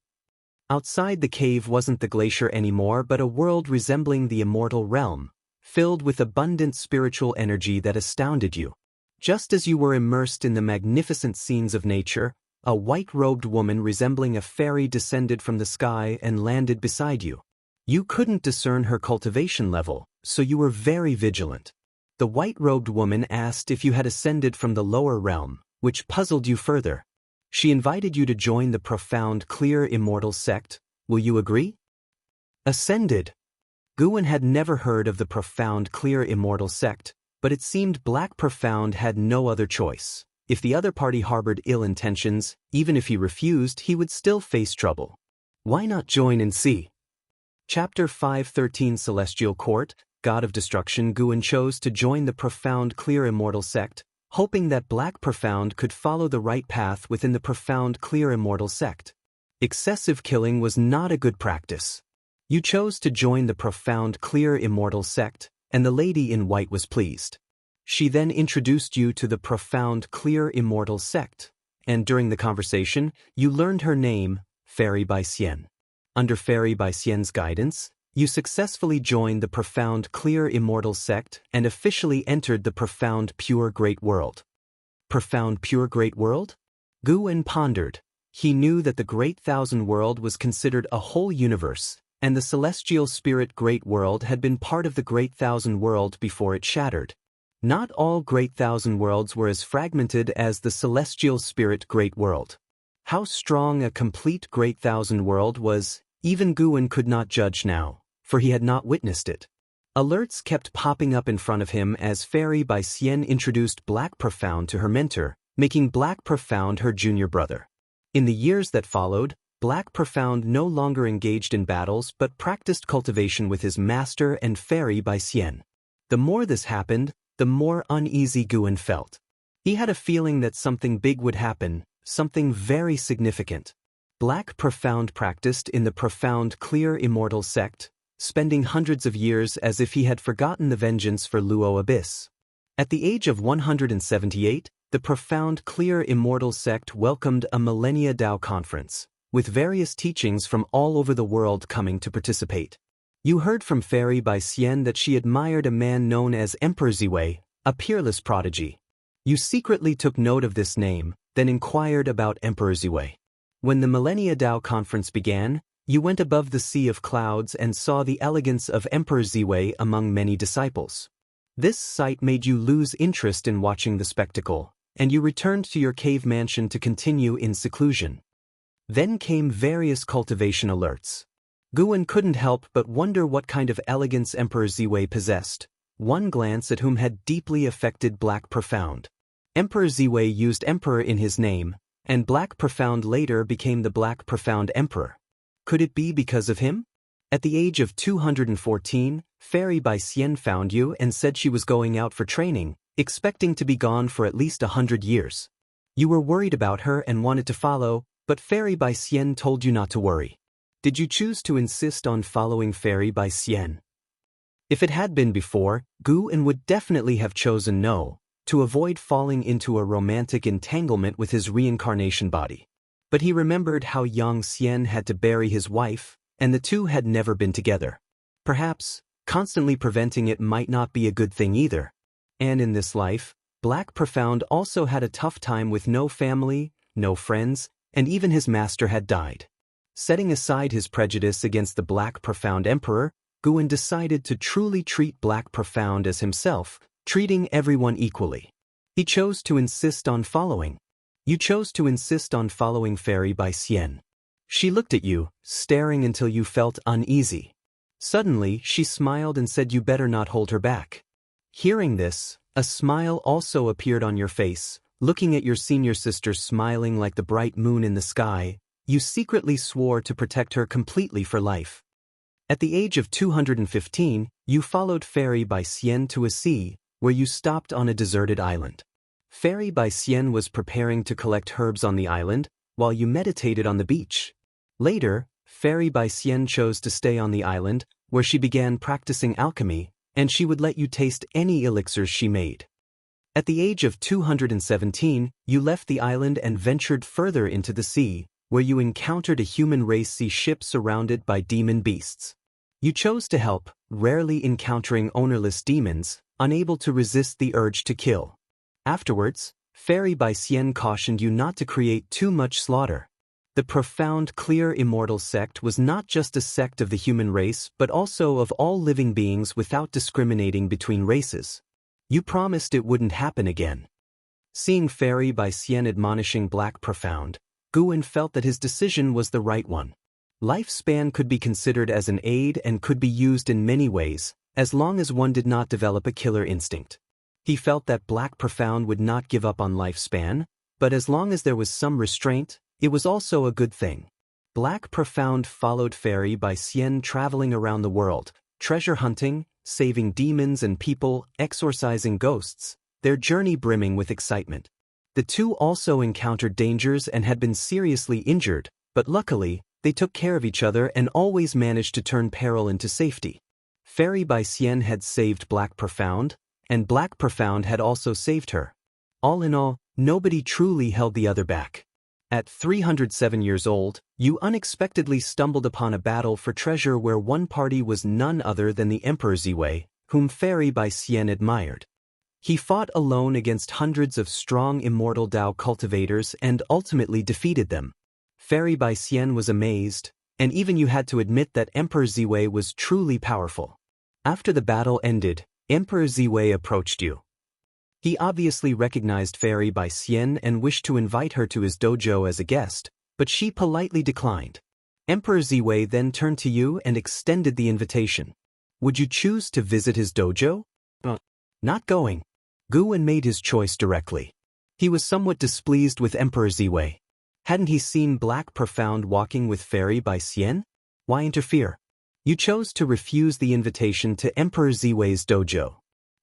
Outside the cave wasn't the glacier anymore, but a world resembling the immortal realm, filled with abundant spiritual energy that astounded you. Just as you were immersed in the magnificent scenes of nature, a white-robed woman resembling a fairy descended from the sky and landed beside you. You couldn't discern her cultivation level, so you were very vigilant. The white-robed woman asked if you had ascended from the lower realm, which puzzled you further. She invited you to join the profound, clear, immortal sect. Will you agree? Ascended. Guan had never heard of the profound, clear, immortal sect, but it seemed Black Profound had no other choice. If the other party harbored ill intentions, even if he refused, he would still face trouble. Why not join and see? Chapter 513 Celestial Court, God of Destruction. Guan chose to join the profound, clear, immortal sect, hoping that Black Profound could follow the right path within the profound, clear, immortal sect. Excessive killing was not a good practice. You chose to join the profound, clear, immortal sect, and the lady in white was pleased. She then introduced you to the profound, clear, immortal sect, and during the conversation, you learned her name, Fairy by Xian. Under Fairy by Xian's guidance, you successfully joined the profound, clear, immortal sect and officially entered the profound, pure, great world. Profound, pure, great world? Guan pondered. He knew that the Great Thousand World was considered a whole universe, and the celestial spirit Great World had been part of the Great Thousand World before it shattered. Not all Great Thousand Worlds were as fragmented as the celestial spirit Great World. How strong a complete Great Thousand World was, even Guan could not judge now, for he had not witnessed it. Alerts kept popping up in front of him as Fairy by Xian introduced Black Profound to her mentor, making Black Profound her junior brother. In the years that followed, Black Profound no longer engaged in battles but practiced cultivation with his master and Fairy by Xian. The more this happened, the more uneasy Guan felt. He had a feeling that something big would happen, something very significant. Black Profound practiced in the profound, clear, immortal sect, spending hundreds of years as if he had forgotten the vengeance for Luo Abyss. At the age of 178, the profound, clear, immortal sect welcomed a Millennia Dao conference, with various teachings from all over the world coming to participate. You heard from Fairy by Xian that she admired a man known as Emperor Ziwei, a peerless prodigy. You secretly took note of this name, then inquired about Emperor Ziwei. When the Millennia Dao conference began, You went above the sea of clouds and saw the elegance of Emperor Ziwei among many disciples. This sight made you lose interest in watching the spectacle, and you returned to your cave mansion to continue in seclusion. Then came various cultivation alerts. Guan couldn't help but wonder what kind of elegance Emperor Ziwei possessed. One glance at whom had deeply affected Black Profound. Emperor Ziwei used Emperor in his name, and Black Profound later became the Black Profound Emperor. Could it be because of him? At the age of 214, Fairy Bai Xian found you and said she was going out for training, expecting to be gone for at least 100 years. You were worried about her and wanted to follow, but Fairy Bai Xian told you not to worry. Did you choose to insist on following Fairy Bai Xian? If it had been before, Guan would definitely have chosen no, to avoid falling into a romantic entanglement with his reincarnation body. But he remembered how Yang Xian had to bury his wife, and the two had never been together. Perhaps, constantly preventing it might not be a good thing either. And in this life, Black Profound also had a tough time with no family, no friends, and even his master had died. Setting aside his prejudice against the Black Profound Emperor, Guan decided to truly treat Black Profound as himself, treating everyone equally. He chose to insist on following. You chose to insist on following Fairy Bai Xian. She looked at you, staring until you felt uneasy. Suddenly, she smiled and said you better not hold her back. Hearing this, a smile also appeared on your face. Looking at your senior sister smiling like the bright moon in the sky, you secretly swore to protect her completely for life. At the age of 215, you followed Fairy Bai Xian to a sea, where you stopped on a deserted island. Fairy Bai Xian was preparing to collect herbs on the island, while you meditated on the beach. Later, Fairy Bai Xian chose to stay on the island, where she began practicing alchemy, and she would let you taste any elixirs she made. At the age of 217, you left the island and ventured further into the sea, where you encountered a human race sea ship surrounded by demon beasts. You chose to help, rarely encountering ownerless demons, unable to resist the urge to kill. Afterwards, Fairy Bai Xian cautioned you not to create too much slaughter. The profound, clear Immortal sect was not just a sect of the human race but also of all living beings without discriminating between races. You promised it wouldn't happen again. Seeing Fairy Bai Xian admonishing Black Profound, Guan felt that his decision was the right one. Lifespan could be considered as an aid and could be used in many ways, as long as one did not develop a killer instinct. He felt that Black Profound would not give up on lifespan, but as long as there was some restraint, it was also a good thing. Black Profound followed Fairy Bai Xian traveling around the world, treasure hunting, saving demons and people, exorcising ghosts, their journey brimming with excitement. The two also encountered dangers and had been seriously injured, but luckily, they took care of each other and always managed to turn peril into safety. Fairy Bai Xian had saved Black Profound, and Black Profound had also saved her. All in all, nobody truly held the other back. At 307 years old, you unexpectedly stumbled upon a battle for treasure where one party was none other than the Emperor Ziwei, whom Fairy Bai Xian admired. He fought alone against hundreds of strong Immortal Dao cultivators and ultimately defeated them. Fairy Bai Xian was amazed, and even you had to admit that Emperor Ziwei was truly powerful. After the battle ended, Emperor Ziwei approached you. He obviously recognized Fairy Bai Xian and wished to invite her to his dojo as a guest, but she politely declined. Emperor Ziwei then turned to you and extended the invitation. Would you choose to visit his dojo? Not going. Guan made his choice directly. He was somewhat displeased with Emperor Ziwei. Hadn't he seen Black Profound walking with Fairy Bai Xian? Why interfere? You chose to refuse the invitation to Emperor Ziwei's dojo.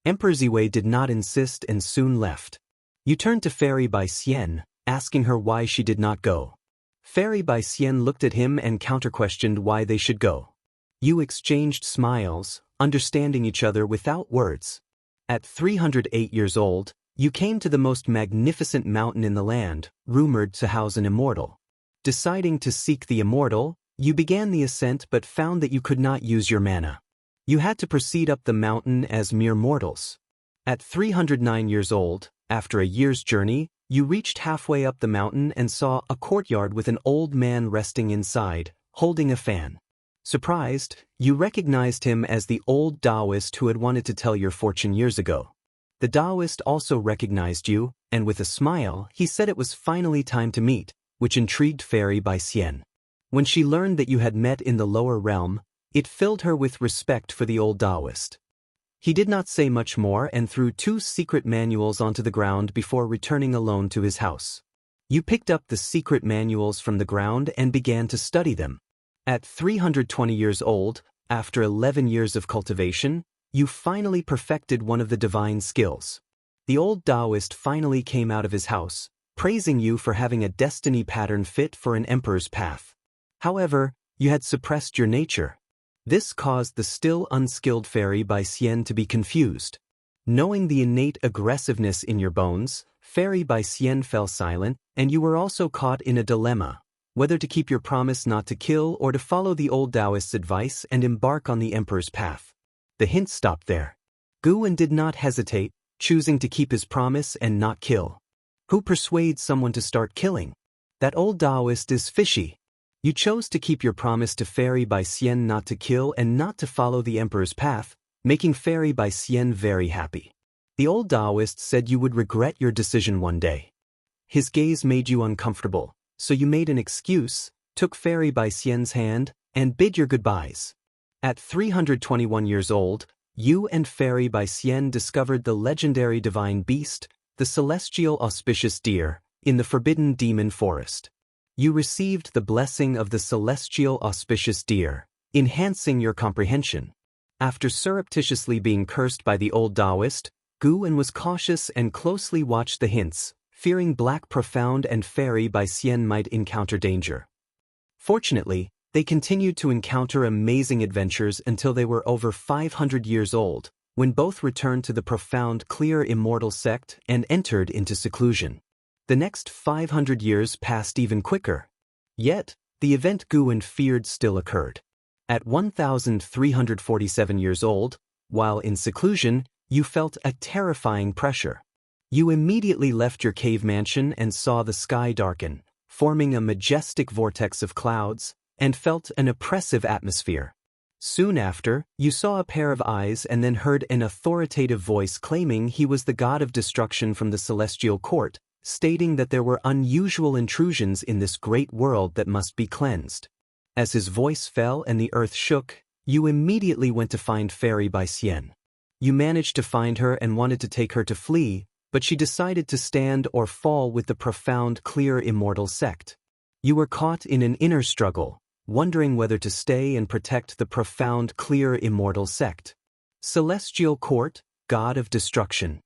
Emperor Ziwei did not insist and soon left. You turned to Fairy Bai Xian, asking her why she did not go. Fairy Bai Xian looked at him and counter-questioned why they should go. You exchanged smiles, understanding each other without words. At 308 years old, you came to the most magnificent mountain in the land, rumored to house an immortal. Deciding to seek the immortal, you began the ascent but found that you could not use your mana. You had to proceed up the mountain as mere mortals. At 309 years old, after a year's journey, you reached halfway up the mountain and saw a courtyard with an old man resting inside, holding a fan. Surprised, you recognized him as the old Taoist who had wanted to tell your fortune years ago. The Taoist also recognized you, and with a smile, he said it was finally time to meet, which intrigued Fairy Bai Xian. When she learned that you had met in the lower realm, it filled her with respect for the old Taoist. He did not say much more and threw 2 secret manuals onto the ground before returning alone to his house. You picked up the secret manuals from the ground and began to study them. At 320 years old, after 11 years of cultivation, you finally perfected one of the divine skills. The old Taoist finally came out of his house, praising you for having a destiny pattern fit for an emperor's path. However, you had suppressed your nature. This caused the still unskilled Fairy Bai Xian to be confused. Knowing the innate aggressiveness in your bones, Fairy Bai Xian fell silent, and you were also caught in a dilemma, whether to keep your promise not to kill or to follow the old Taoist's advice and embark on the emperor's path. The hint stopped there. Guan did not hesitate, choosing to keep his promise and not kill. Who persuades someone to start killing? That old Taoist is fishy. You chose to keep your promise to Fairy Bai Xian not to kill and not to follow the emperor's path, making Fairy Bai Xian very happy. The old Taoist said you would regret your decision one day. His gaze made you uncomfortable, so you made an excuse, took Fairy Bai Xian's hand, and bid your goodbyes. At 321 years old, you and Fairy Bai Xian discovered the legendary divine beast, the celestial auspicious deer, in the forbidden demon forest. You received the blessing of the celestial auspicious deer, enhancing your comprehension. After surreptitiously being cursed by the old Taoist, Guan was cautious and closely watched the hints, fearing Black Profound and Fairy Bai Xian might encounter danger. Fortunately, they continued to encounter amazing adventures until they were over 500 years old, when both returned to the profound clear Immortal sect and entered into seclusion. The next 500 years passed even quicker. Yet, the event Guan feared still occurred. At 1,347 years old, while in seclusion, you felt a terrifying pressure. You immediately left your cave mansion and saw the sky darken, forming a majestic vortex of clouds, and felt an oppressive atmosphere. Soon after, you saw a pair of eyes and then heard an authoritative voice claiming he was the god of destruction from the celestial court, stating that there were unusual intrusions in this great world that must be cleansed. As his voice fell and the earth shook, you immediately went to find Fairy Bai Xian. You managed to find her and wanted to take her to flee, but she decided to stand or fall with the profound clear Immortal sect. You were caught in an inner struggle, wondering whether to stay and protect the profound clear Immortal sect. Celestial Court, God of Destruction.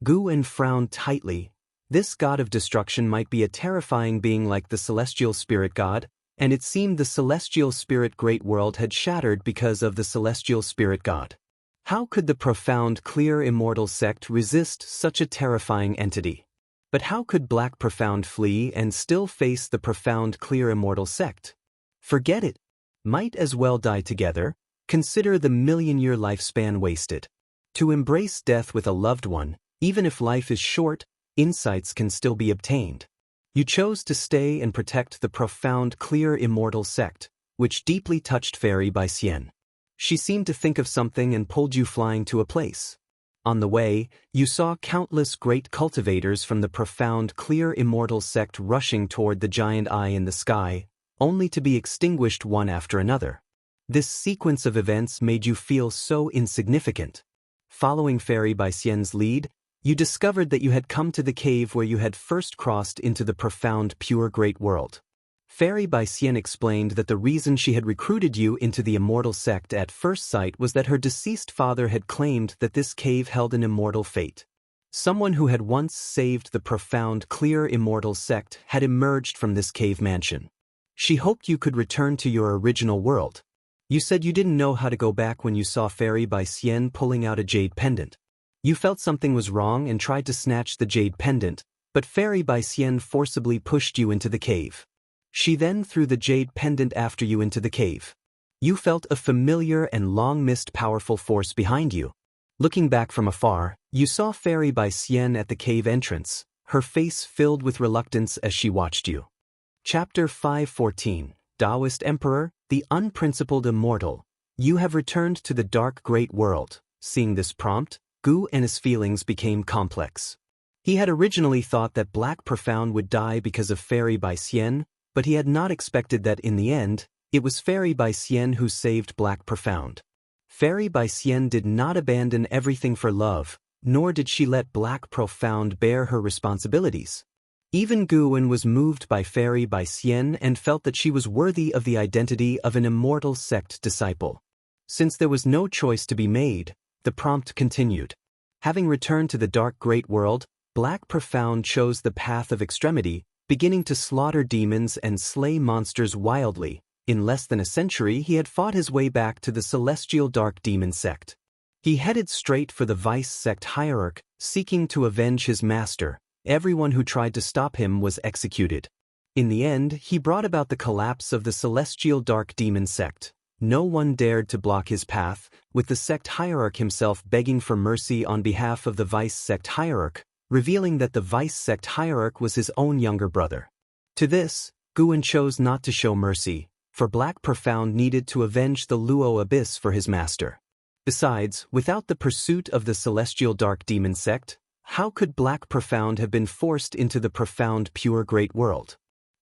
Guan frowned tightly. This god of destruction might be a terrifying being like the celestial spirit god, and it seemed the celestial spirit great world had shattered because of the celestial spirit god. How could the profound clear Immortal sect resist such a terrifying entity? But how could Black Profound flee and still face the profound clear Immortal sect? Forget it. Might as well die together. Consider the million-year lifespan wasted. To embrace death with a loved one, even if life is short, insights can still be obtained. You chose to stay and protect the profound clear Immortal sect, which deeply touched Fairy Bai Xian. She seemed to think of something and pulled you flying to a place. On the way, you saw countless great cultivators from the profound clear Immortal sect rushing toward the giant eye in the sky, only to be extinguished one after another. This sequence of events made you feel so insignificant. Following Fairy Bai Xian's lead, you discovered that you had come to the cave where you had first crossed into the profound pure great world. Fairy Bai Xian explained that the reason she had recruited you into the Immortal sect at first sight was that her deceased father had claimed that this cave held an immortal fate. Someone who had once saved the profound clear Immortal sect had emerged from this cave mansion. She hoped you could return to your original world. You said you didn't know how to go back when you saw Fairy Bai Xian pulling out a jade pendant. You felt something was wrong and tried to snatch the jade pendant, but Fairy Bai Xian forcibly pushed you into the cave. She then threw the jade pendant after you into the cave. You felt a familiar and long-missed powerful force behind you. Looking back from afar, you saw Fairy Bai Xian at the cave entrance, her face filled with reluctance as she watched you. Chapter 514. Taoist Emperor, the unprincipled immortal. You have returned to the dark great world. Seeing this prompt, Gu and his feelings became complex. He had originally thought that Black Profound would die because of Fairy Bai Xian, but he had not expected that in the end, it was Fairy Bai Xian who saved Black Profound. Fairy Bai Xian did not abandon everything for love, nor did she let Black Profound bear her responsibilities. Even Guwen was moved by Fairy Bai Xian and felt that she was worthy of the identity of an immortal sect disciple. Since there was no choice to be made, the prompt continued. Having returned to the dark great world, Black Profound chose the path of extremity, beginning to slaughter demons and slay monsters wildly. In less than a century he had fought his way back to the celestial dark demon sect. He headed straight for the vice sect hierarch, seeking to avenge his master. Everyone who tried to stop him was executed. In the end, he brought about the collapse of the celestial dark demon sect. No one dared to block his path, with the sect hierarch himself begging for mercy on behalf of the vice sect hierarch, revealing that the vice sect hierarch was his own younger brother. To this, Guwen chose not to show mercy, for Black Profound needed to avenge the Luo Abyss for his master. Besides, without the pursuit of the celestial dark demon sect, how could Black Profound have been forced into the profound pure great world?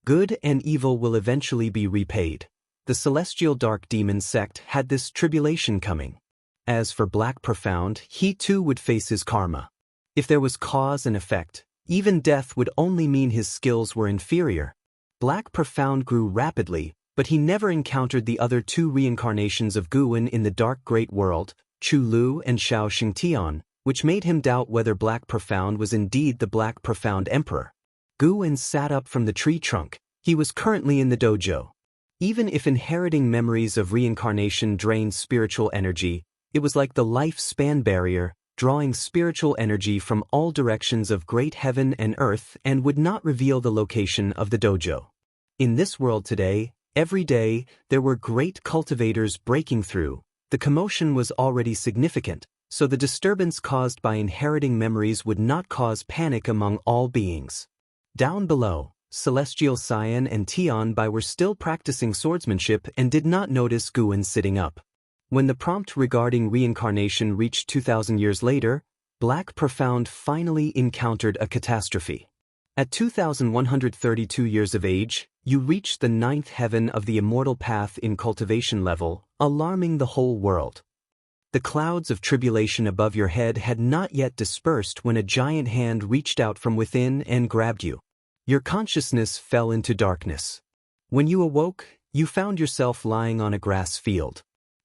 Good and evil will eventually be repaid. The celestial dark demon sect had this tribulation coming. As for Black Profound, he too would face his karma. If there was cause and effect, even death would only mean his skills were inferior. Black Profound grew rapidly, but he never encountered the other two reincarnations of Guwen in the dark great world, Chu Lu and Xiao Xingtian, which made him doubt whether Black Profound was indeed the Black Profound Emperor. Guwen sat up from the tree trunk. He was currently in the dojo. Even if inheriting memories of reincarnation drained spiritual energy, it was like the life-span barrier, drawing spiritual energy from all directions of great heaven and earth and would not reveal the location of the dojo. In this world today, every day, there were great cultivators breaking through. The commotion was already significant, so the disturbance caused by inheriting memories would not cause panic among all beings. Down below, Celestial Cyan and Tian Bai were still practicing swordsmanship and did not notice Guwen sitting up. When the prompt regarding reincarnation reached 2,000 years later, Black Profound finally encountered a catastrophe. At 2,132 years of age, you reached the 9th heaven of the immortal path in cultivation level, alarming the whole world. The clouds of tribulation above your head had not yet dispersed when a giant hand reached out from within and grabbed you. Your consciousness fell into darkness. When you awoke, you found yourself lying on a grass field.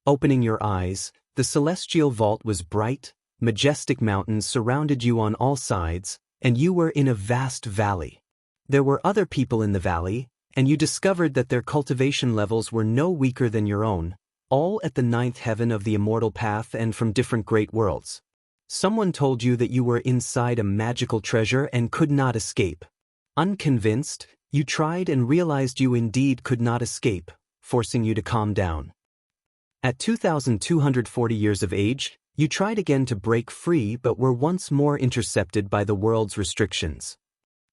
Opening your eyes, the celestial vault was bright, majestic mountains surrounded you on all sides, and you were in a vast valley. There were other people in the valley, and you discovered that their cultivation levels were no weaker than your own, all at the 9th heaven of the immortal path and from different great worlds. Someone told you that you were inside a magical treasure and could not escape. Unconvinced, you tried and realized you indeed could not escape, forcing you to calm down. At 2,240 years of age, you tried again to break free but were once more intercepted by the world's restrictions.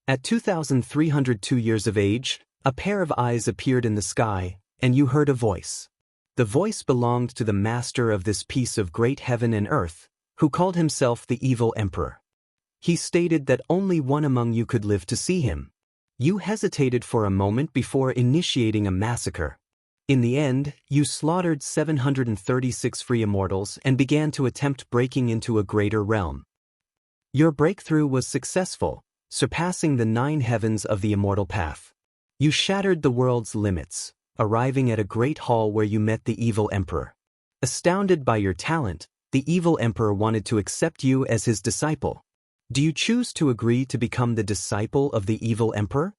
At 2,302 years of age, a pair of eyes appeared in the sky, and you heard a voice. The voice belonged to the master of this piece of great heaven and earth, who called himself the Evil Emperor. He stated that only one among you could live to see him. You hesitated for a moment before initiating a massacre. In the end, you slaughtered 736 free immortals and began to attempt breaking into a greater realm. Your breakthrough was successful, surpassing the 9 heavens of the immortal path. You shattered the world's limits, arriving at a great hall where you met the Evil Emperor. Astounded by your talent, the Evil Emperor wanted to accept you as his disciple. Do you choose to agree to become the disciple of the Evil Emperor?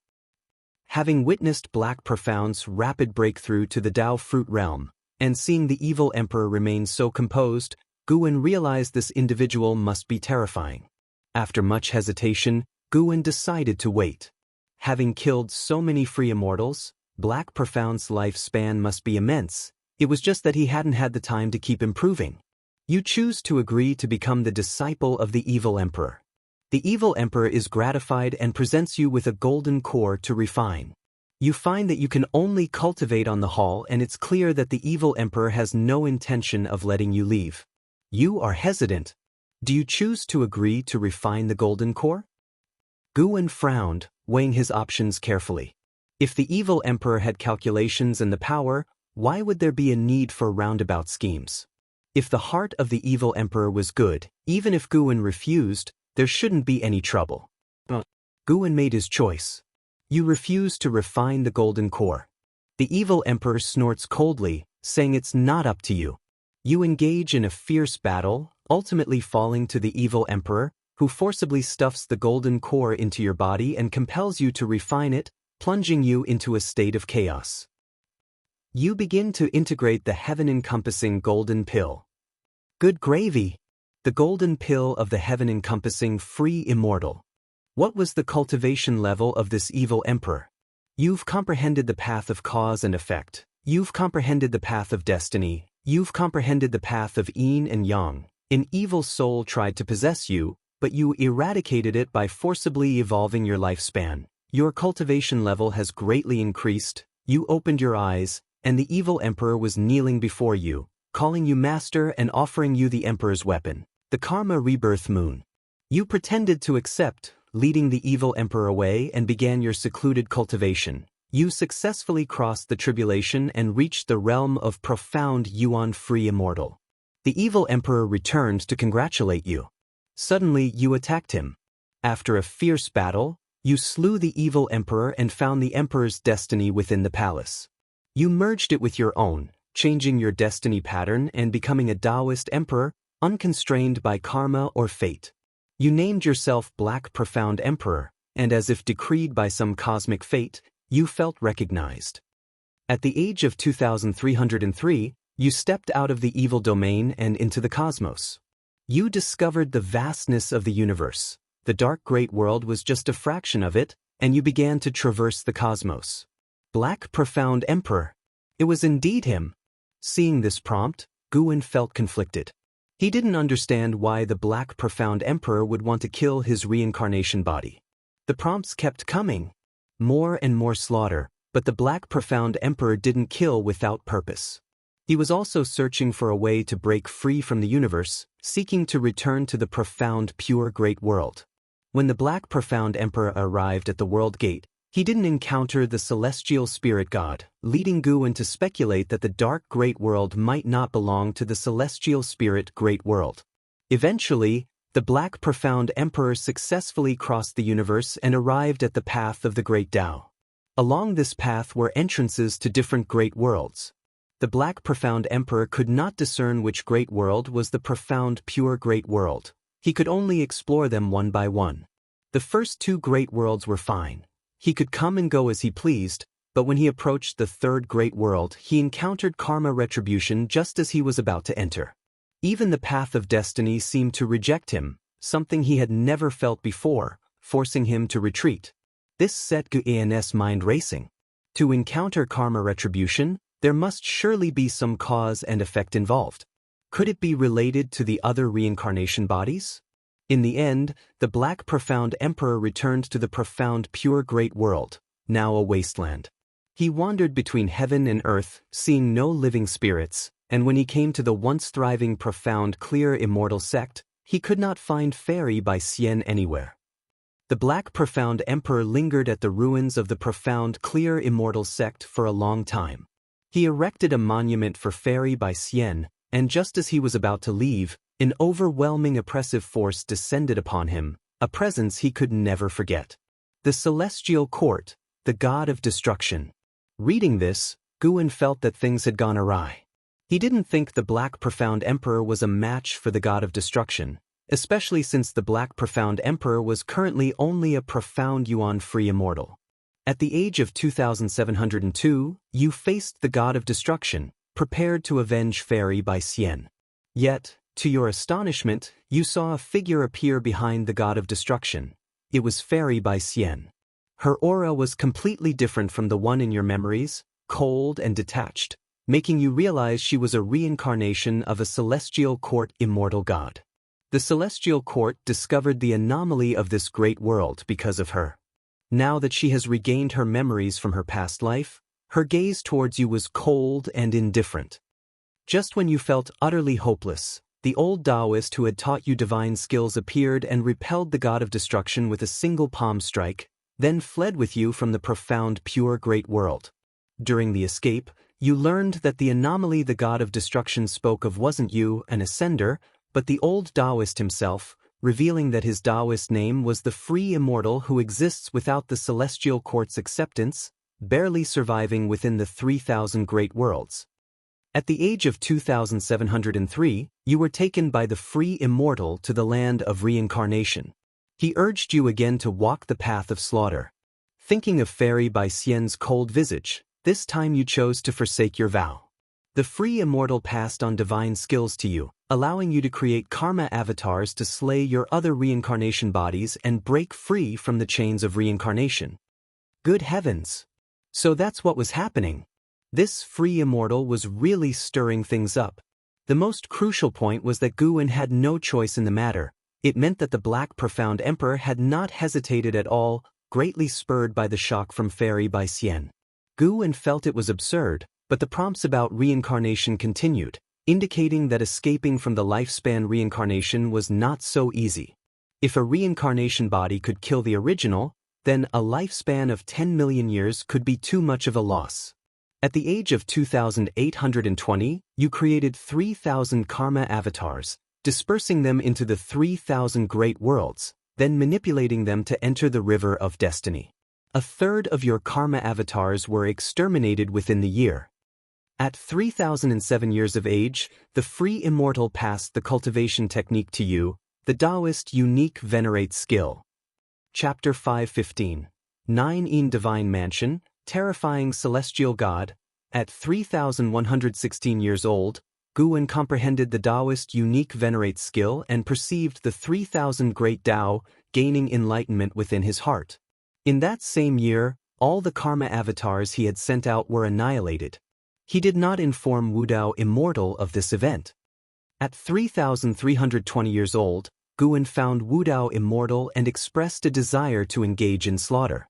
Having witnessed Black Profound's rapid breakthrough to the Dao Fruit realm, and seeing the Evil Emperor remain so composed, Guwen realized this individual must be terrifying. After much hesitation, Guwen decided to wait. Having killed so many free immortals, Black Profound's lifespan must be immense. It was just that he hadn't had the time to keep improving. You choose to agree to become the disciple of the Evil Emperor. The Evil Emperor is gratified and presents you with a golden core to refine. You find that you can only cultivate on the hall, and it's clear that the evil emperor has no intention of letting you leave. You are hesitant. Do you choose to agree to refine the golden core? Guwen frowned, weighing his options carefully. If the evil emperor had calculations and the power, why would there be a need for roundabout schemes? If the heart of the evil emperor was good, even if Guwen refused, there shouldn't be any trouble. Guwen made his choice. You refuse to refine the golden core. The evil emperor snorts coldly, saying it's not up to you. You engage in a fierce battle, ultimately falling to the evil emperor, who forcibly stuffs the golden core into your body and compels you to refine it, plunging you into a state of chaos. You begin to integrate the heaven-encompassing golden pill. Good gravy! The golden pill of the heaven-encompassing free immortal. What was the cultivation level of this evil emperor? You've comprehended the path of cause and effect. You've comprehended the path of destiny. You've comprehended the path of yin and yang. An evil soul tried to possess you, but you eradicated it by forcibly evolving your lifespan. Your cultivation level has greatly increased. You opened your eyes, and the evil emperor was kneeling before you, calling you master and offering you the emperor's weapon, the karma rebirth moon. You pretended to accept, leading the evil emperor away, and began your secluded cultivation. You successfully crossed the tribulation and reached the realm of profound yuan-free immortal. The evil emperor returned to congratulate you. Suddenly, you attacked him. After a fierce battle, you slew the evil emperor and found the emperor's destiny within the palace. You merged it with your own, changing your destiny pattern and becoming a Taoist emperor, unconstrained by karma or fate. You named yourself Black Profound Emperor, and as if decreed by some cosmic fate, you felt recognized. At the age of 2303, you stepped out of the evil domain and into the cosmos. You discovered the vastness of the universe. The dark great world was just a fraction of it, and you began to traverse the cosmos. Black Profound Emperor. It was indeed him. Seeing this prompt, Guwen felt conflicted. He didn't understand why the Black Profound Emperor would want to kill his reincarnation body. The prompts kept coming. More and more slaughter, but the Black Profound Emperor didn't kill without purpose. He was also searching for a way to break free from the universe, seeking to return to the profound pure great world. When the Black Profound Emperor arrived at the world gate, he didn't encounter the celestial spirit god, leading Guwen to speculate that the dark great world might not belong to the celestial spirit great world. Eventually, the Black Profound Emperor successfully crossed the universe and arrived at the path of the Great Tao. Along this path were entrances to different great worlds. The Black Profound Emperor could not discern which great world was the profound pure great world. He could only explore them one by one. The first two great worlds were fine. He could come and go as he pleased, but when he approached the third great world, he encountered karma retribution just as he was about to enter. Even the path of destiny seemed to reject him, something he had never felt before, forcing him to retreat. This set Guyen's mind racing. To encounter karma retribution, there must surely be some cause and effect involved. Could it be related to the other reincarnation bodies? In the end, the Black Profound Emperor returned to the profound pure great world, now a wasteland. He wandered between heaven and earth, seeing no living spirits, and when he came to the once thriving profound clear immortal sect, he could not find Fairy by Xian anywhere. The Black Profound Emperor lingered at the ruins of the profound clear immortal sect for a long time. He erected a monument for Fairy by Xian, and just as he was about to leave, an overwhelming oppressive force descended upon him, a presence he could never forget. The Celestial Court, the god of destruction. Reading this, Guwen felt that things had gone awry. He didn't think the Black Profound Emperor was a match for the god of destruction, especially since the Black Profound Emperor was currently only a profound yuan-free immortal. At the age of 2702, you faced the god of destruction, prepared to avenge Fairy by Xian. Yet, to your astonishment, you saw a figure appear behind the god of destruction. It was Fairy by Xian. Her aura was completely different from the one in your memories, cold and detached, making you realize she was a reincarnation of a Celestial Court immortal god. The Celestial Court discovered the anomaly of this great world because of her. Now that she has regained her memories from her past life, her gaze towards you was cold and indifferent. Just when you felt utterly hopeless, the old Taoist who had taught you divine skills appeared and repelled the god of destruction with a single palm strike, then fled with you from the profound pure great world. During the escape, you learned that the anomaly the god of destruction spoke of wasn't you, an ascender, but the old Taoist himself, revealing that his Taoist name was the free immortal who exists without the celestial court's acceptance, barely surviving within the 3,000 great worlds. At the age of 2703, you were taken by the free immortal to the land of reincarnation. He urged you again to walk the path of slaughter. Thinking of Fairy Bai Xian's cold visage, this time you chose to forsake your vow. The free immortal passed on divine skills to you, allowing you to create karma avatars to slay your other reincarnation bodies and break free from the chains of reincarnation. Good heavens! So that's what was happening. This free immortal was really stirring things up. The most crucial point was that Guwen had no choice in the matter. It meant that the Black Profound Emperor had not hesitated at all, greatly spurred by the shock from Fairy Bai Xian. Guwen felt it was absurd, but the prompts about reincarnation continued, indicating that escaping from the lifespan reincarnation was not so easy. If a reincarnation body could kill the original, then a lifespan of 10 million years could be too much of a loss. At the age of 2820, you created 3,000 karma avatars, dispersing them into the 3,000 great worlds, then manipulating them to enter the river of destiny. A third of your karma avatars were exterminated within the year. At 3,007 years of age, the free immortal passed the cultivation technique to you, the Taoist unique venerate skill. Chapter 515. 9 in Divine Mansion, Terrifying Celestial God. At 3,116 years old, Guwen comprehended the Taoist unique venerate skill and perceived the 3,000 great Tao, gaining enlightenment within his heart. In that same year, all the karma avatars he had sent out were annihilated. He did not inform Wuxiao Immortal of this event. At 3,320 years old, Guwen found Wuxiao Immortal and expressed a desire to engage in slaughter.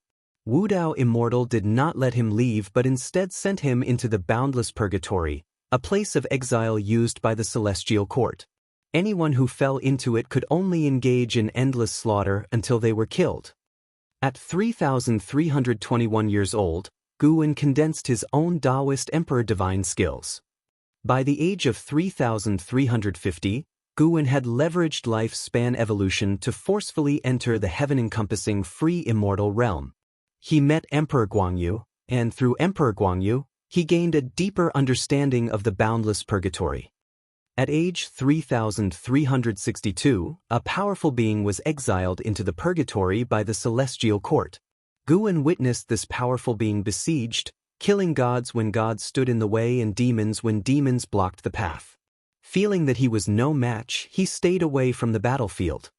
Wuxiao Immortal did not let him leave but instead sent him into the boundless purgatory, a place of exile used by the celestial court. Anyone who fell into it could only engage in endless slaughter until they were killed. At 3,321 years old, Guwen condensed his own Taoist emperor divine skills. By the age of 3,350, Guwen had leveraged lifespan evolution to forcefully enter the heaven-encompassing free immortal realm. He met Emperor Guangyu, and through Emperor Guangyu, he gained a deeper understanding of the boundless purgatory. At age 3,362, a powerful being was exiled into the purgatory by the celestial court. Guwen witnessed this powerful being besieged, killing gods when gods stood in the way and demons when demons blocked the path. Feeling that he was no match, he stayed away from the battlefield.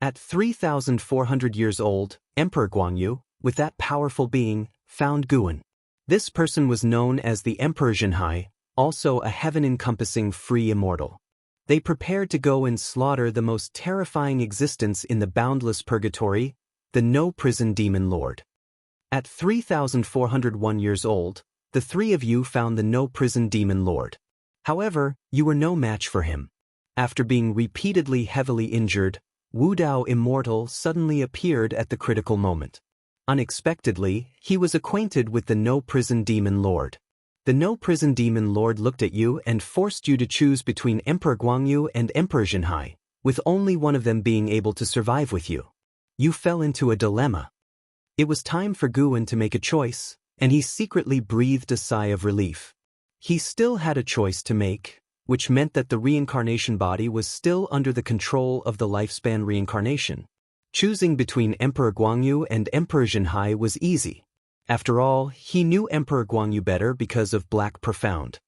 At 3,400 years old, Emperor Guangyu, with that powerful being, found Guwen. This person was known as the Emperor Jianghu, also a heaven-encompassing free immortal. They prepared to go and slaughter the most terrifying existence in the boundless purgatory, the no-prison demon lord. At 3,401 years old, the three of you found the no-prison demon lord. However, you were no match for him. After being repeatedly heavily injured, Wuxiao Immortal suddenly appeared at the critical moment. Unexpectedly, he was acquainted with the no-prison demon lord. The no-prison demon lord looked at you and forced you to choose between Emperor Guangyu and Emperor Jianghu, with only one of them being able to survive with you. You fell into a dilemma. It was time for Guwen to make a choice, and he secretly breathed a sigh of relief. He still had a choice to make, which meant that the reincarnation body was still under the control of the lifespan reincarnation. Choosing between Emperor Guangyu and Emperor Jianghu was easy. After all, he knew Emperor Guangyu better because of Black Profound.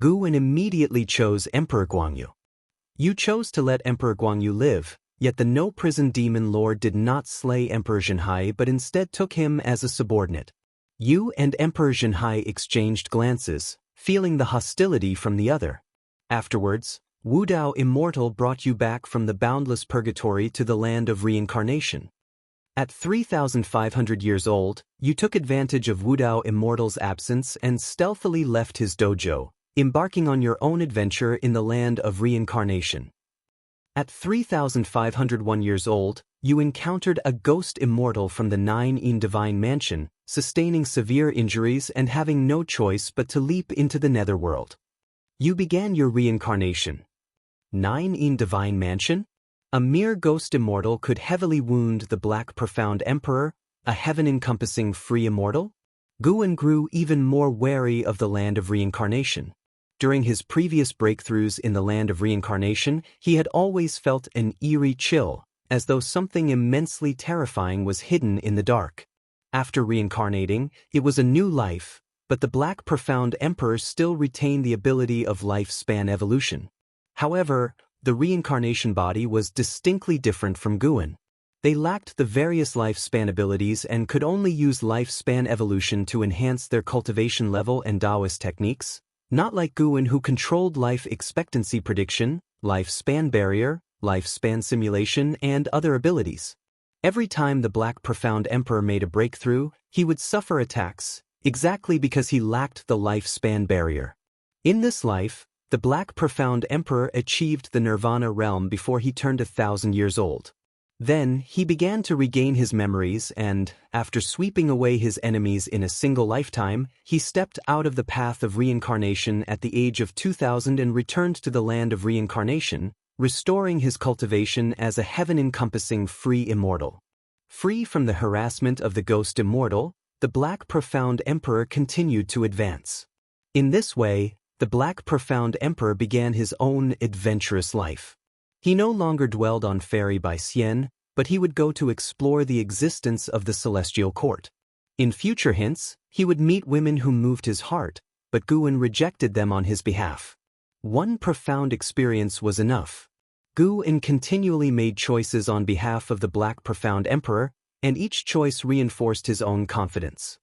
Guwen immediately chose Emperor Guangyu. You chose to let Emperor Guangyu live, yet the no-prison demon lord did not slay Emperor Jianghu but instead took him as a subordinate. You and Emperor Jianghu exchanged glances, feeling the hostility from the other. Afterwards, Wuxiao Immortal brought you back from the boundless purgatory to the land of reincarnation. At 3,500 years old, you took advantage of Wudao Immortal's absence and stealthily left his dojo, embarking on your own adventure in the land of reincarnation. At 3,501 years old, you encountered a ghost immortal from the 9 Divine Mansion, sustaining severe injuries and having no choice but to leap into the netherworld. You began your reincarnation. 9 Divine Mansion? A mere ghost immortal could heavily wound the Black Profound Emperor, a heaven-encompassing free immortal? Guan grew even more wary of the land of reincarnation. During his previous breakthroughs in the land of reincarnation, he had always felt an eerie chill, as though something immensely terrifying was hidden in the dark. After reincarnating, it was a new life, but the Black Profound Emperor still retained the ability of lifespan evolution. However, the reincarnation body was distinctly different from Guan. They lacked the various lifespan abilities and could only use lifespan evolution to enhance their cultivation level and Taoist techniques, not like Guan, who controlled life expectancy prediction, lifespan barrier, lifespan simulation, and other abilities. Every time the Black Profound Emperor made a breakthrough, he would suffer attacks, exactly because he lacked the lifespan barrier. In this life, the Black Profound Emperor achieved the Nirvana realm before he turned 1,000 years old. Then, he began to regain his memories and, after sweeping away his enemies in a single lifetime, he stepped out of the path of reincarnation at the age of 2,000 and returned to the land of reincarnation, restoring his cultivation as a heaven-encompassing free immortal. Free from the harassment of the ghost immortal, the Black Profound Emperor continued to advance. In this way, the Black Profound Emperor began his own adventurous life. He no longer dwelled on Fairy by Xian, but he would go to explore the existence of the celestial court. In future hints, he would meet women who moved his heart, but Guan rejected them on his behalf. One profound experience was enough. Guan continually made choices on behalf of the Black Profound Emperor, and each choice reinforced his own confidence.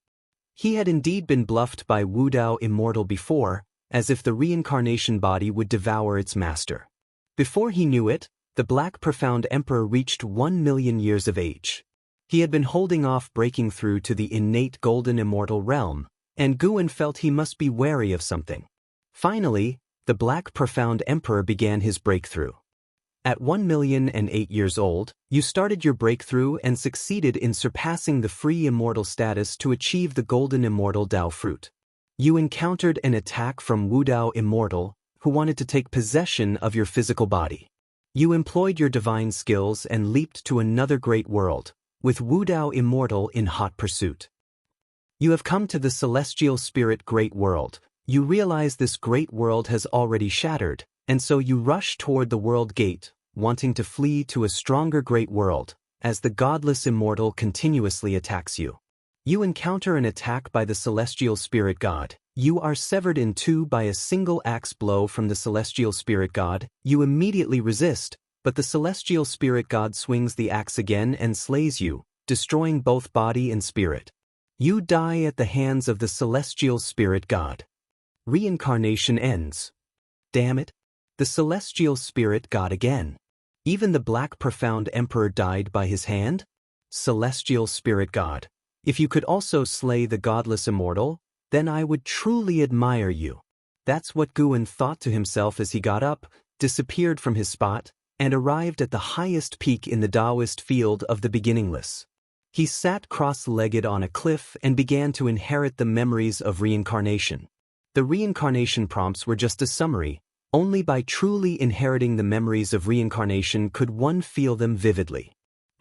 He had indeed been bluffed by Wudao Immortal before, as if the reincarnation body would devour its master. Before he knew it, the Black Profound Emperor reached 1 million years of age. He had been holding off breaking through to the innate golden immortal realm, and Guan felt he must be wary of something. Finally, the Black Profound Emperor began his breakthrough. At 1,008 years old, you started your breakthrough and succeeded in surpassing the free immortal status to achieve the golden immortal Dao fruit. You encountered an attack from Wudao Immortal, who wanted to take possession of your physical body. You employed your divine skills and leaped to another great world, with Wudao Immortal in hot pursuit. You have come to the celestial spirit great world. You realize this great world has already shattered, and so you rush toward the world gate, wanting to flee to a stronger great world, as the godless immortal continuously attacks you. You encounter an attack by the celestial spirit god. You are severed in two by a single axe blow from the celestial spirit god. You immediately resist, but the celestial spirit god swings the axe again and slays you, destroying both body and spirit. You die at the hands of the celestial spirit god. Reincarnation ends. Damn it. The celestial spirit god again. Even the Black Profound Emperor died by his hand? Celestial spirit god. If you could also slay the godless immortal, then I would truly admire you. That's what Guan thought to himself as he got up, disappeared from his spot, and arrived at the highest peak in the Taoist field of the beginningless. He sat cross-legged on a cliff and began to inherit the memories of reincarnation. The reincarnation prompts were just a summary. Only by truly inheriting the memories of reincarnation could one feel them vividly.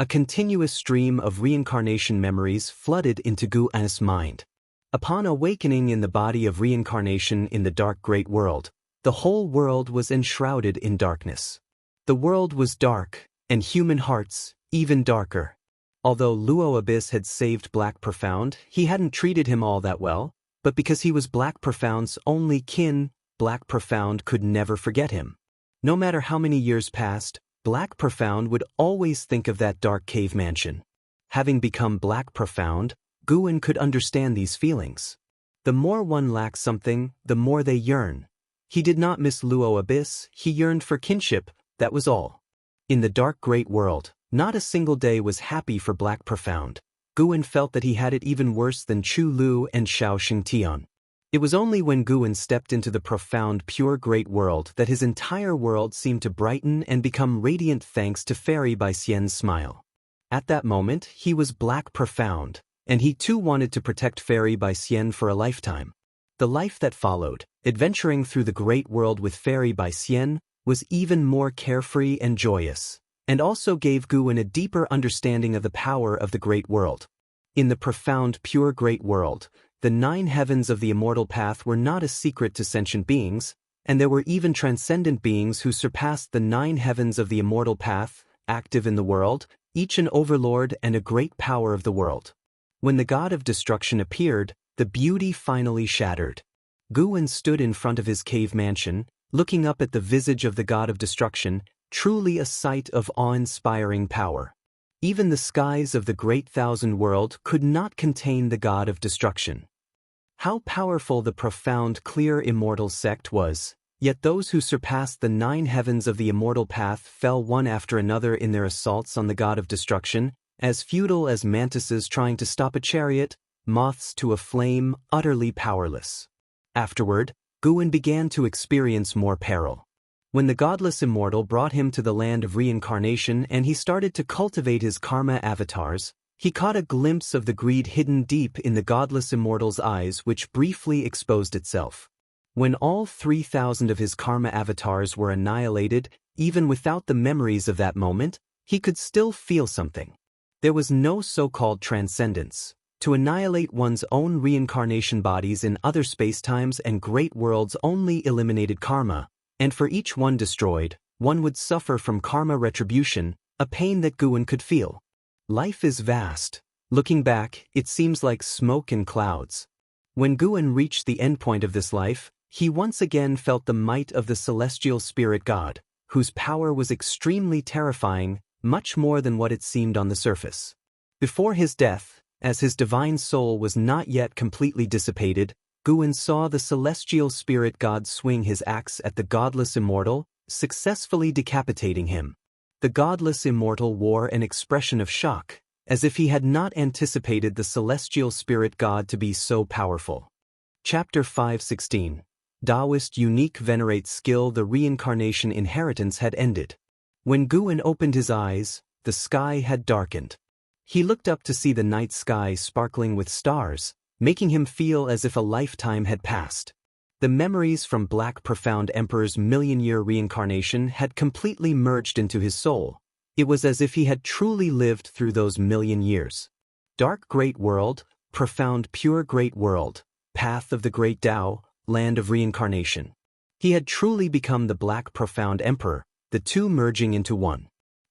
A continuous stream of reincarnation memories flooded into Guan's mind. Upon awakening in the body of reincarnation in the dark great world, the whole world was enshrouded in darkness. The world was dark, and human hearts, even darker. Although Luo Abyss had saved Black Profound, he hadn't treated him all that well, but because he was Black Profound's only kin, Black Profound could never forget him. No matter how many years passed, Black Profound would always think of that dark cave mansion. Having become Black Profound, Guan could understand these feelings. The more one lacks something, the more they yearn. He did not miss Luo Abyss, he yearned for kinship, that was all. In the dark great world, Not a single day was happy for Black Profound. Guan felt that he had it even worse than Chu Lu and Xiao Xingtian. It was only when Guan stepped into the profound pure great world that his entire world seemed to brighten and become radiant thanks to Fairy Bai Xian's smile. At that moment, he was Black Profound, and he too wanted to protect Fairy Bai Xian for a lifetime. The life that followed, adventuring through the great world with Fairy Bai Xian, was even more carefree and joyous, and also gave Guan a deeper understanding of the power of the great world. In the profound pure great world, the 9 heavens of the immortal path were not a secret to sentient beings, and there were even transcendent beings who surpassed the 9 heavens of the immortal path, active in the world, each an overlord and a great power of the world. When the god of destruction appeared, the beauty finally shattered. Guan stood in front of his cave mansion, looking up at the visage of the god of destruction, truly a sight of awe-inspiring power. Even the skies of the great thousand world could not contain the god of destruction. How powerful the profound clear immortal sect was, yet those who surpassed the 9 heavens of the immortal path fell one after another in their assaults on the god of destruction, as futile as mantises trying to stop a chariot, moths to a flame, utterly powerless. Afterward, Guan began to experience more peril. When the godless immortal brought him to the land of reincarnation and he started to cultivate his karma avatars, he caught a glimpse of the greed hidden deep in the godless immortal's eyes, which briefly exposed itself. When all 3,000 of his karma avatars were annihilated, even without the memories of that moment, he could still feel something. There was no so-called transcendence. To annihilate one's own reincarnation bodies in other spacetimes and great worlds only eliminated karma, and for each one destroyed, one would suffer from karma retribution, a pain that Guan could feel. Life is vast. Looking back, it seems like smoke and clouds. When Guan reached the endpoint of this life, he once again felt the might of the celestial spirit god, whose power was extremely terrifying, much more than what it seemed on the surface. Before his death, as his divine soul was not yet completely dissipated, Guan saw the celestial spirit god swing his axe at the godless immortal, successfully decapitating him. The godless immortal wore an expression of shock, as if he had not anticipated the celestial spirit god to be so powerful. Chapter 5:16. Taoist unique venerate skill. The reincarnation inheritance had ended. When Guan opened his eyes, the sky had darkened. He looked up to see the night sky sparkling with stars, making him feel as if a lifetime had passed. The memories from Black Profound Emperor's million-year reincarnation had completely merged into his soul. It was as if he had truly lived through those million years. Dark Great World, Profound Pure Great World, Path of the Great Tao, Land of Reincarnation. He had truly become the Black Profound Emperor, the two merging into one.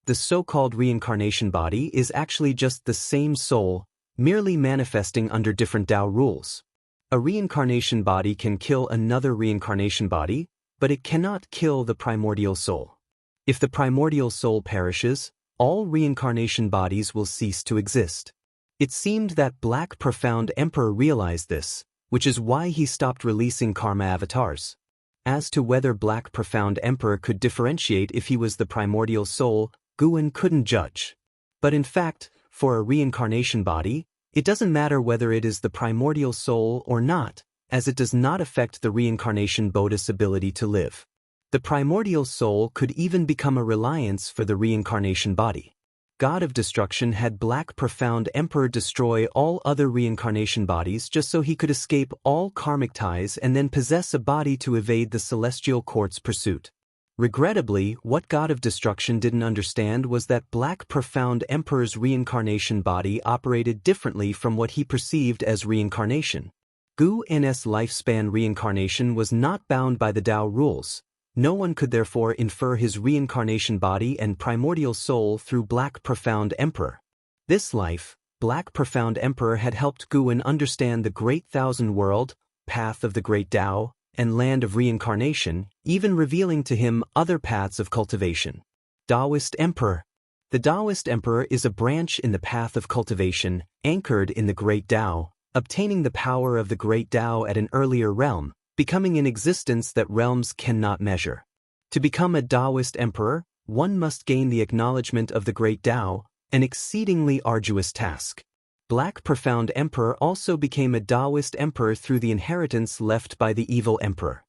The so-called reincarnation body is actually just the same soul, merely manifesting under different Tao rules. A reincarnation body can kill another reincarnation body, but it cannot kill the primordial soul. If the primordial soul perishes, all reincarnation bodies will cease to exist. It seemed that Black Profound Emperor realized this, which is why he stopped releasing karma avatars. As to whether Black Profound Emperor could differentiate if he was the primordial soul, Guan couldn't judge. But in fact, for a reincarnation body, it doesn't matter whether it is the primordial soul or not, as it does not affect the reincarnation Bodhi's ability to live. The primordial soul could even become a reliance for the reincarnation body. God of Destruction had Black Profound Emperor destroy all other reincarnation bodies just so he could escape all karmic ties and then possess a body to evade the celestial court's pursuit. Regrettably, what God of Destruction didn't understand was that Black Profound Emperor's reincarnation body operated differently from what he perceived as reincarnation. Guan's lifespan reincarnation was not bound by the Tao rules. No one could therefore infer his reincarnation body and primordial soul through Black Profound Emperor. This life, Black Profound Emperor had helped Guan understand the Great Thousand World, Path of the Great Tao, and Land of Reincarnation, even revealing to him other paths of cultivation. Taoist Emperor. The Taoist Emperor is a branch in the path of cultivation, anchored in the Great Tao, obtaining the power of the Great Tao at an earlier realm, becoming an existence that realms cannot measure. To become a Taoist Emperor, one must gain the acknowledgement of the great Tao, an exceedingly arduous task. Black Profound Emperor also became a Taoist emperor through the inheritance left by the evil emperor.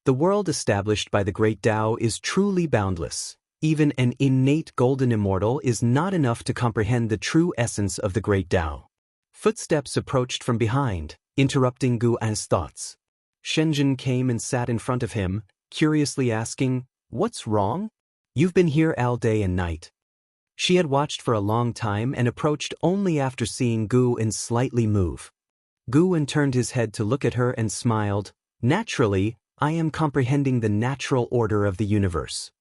The world established by the great Tao is truly boundless. Even an innate golden immortal is not enough to comprehend the true essence of the great Tao. Footsteps approached from behind, interrupting Gu An's thoughts. Shenzhen came and sat in front of him, curiously asking, "What's wrong? You've been here all day and night." She had watched for a long time and approached only after seeing Gu En slightly move. Gu En turned his head to look at her and smiled. "Naturally, I am comprehending the natural order of the universe."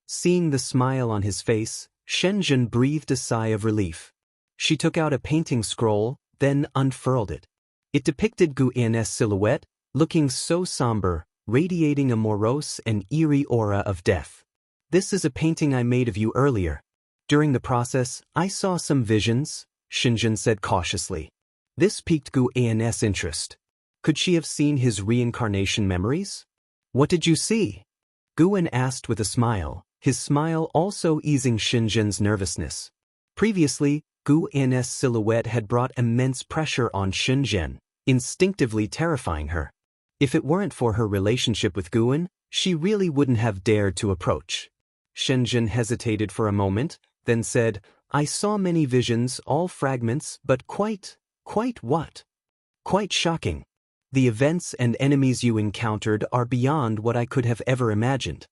Seeing the smile on his face, Shenzhen breathed a sigh of relief. She took out a painting scroll, then unfurled it. It depicted Gu En's silhouette, looking so somber, radiating a morose and eerie aura of death. "This is a painting I made of you earlier. During the process, I saw some visions," Shenzhen said cautiously. This piqued Gu En's interest. Could she have seen his reincarnation memories? "What did you see?" Gu En asked with a smile, his smile also easing Shenzhen's nervousness. Previously, Gu En's silhouette had brought immense pressure on Shenzhen, instinctively terrifying her. If it weren't for her relationship with Gu En, she really wouldn't have dared to approach. Shenzhen hesitated for a moment, then said, "I saw many visions, all fragments, but quite what? Quite shocking. The events and enemies you encountered are beyond what I could have ever imagined."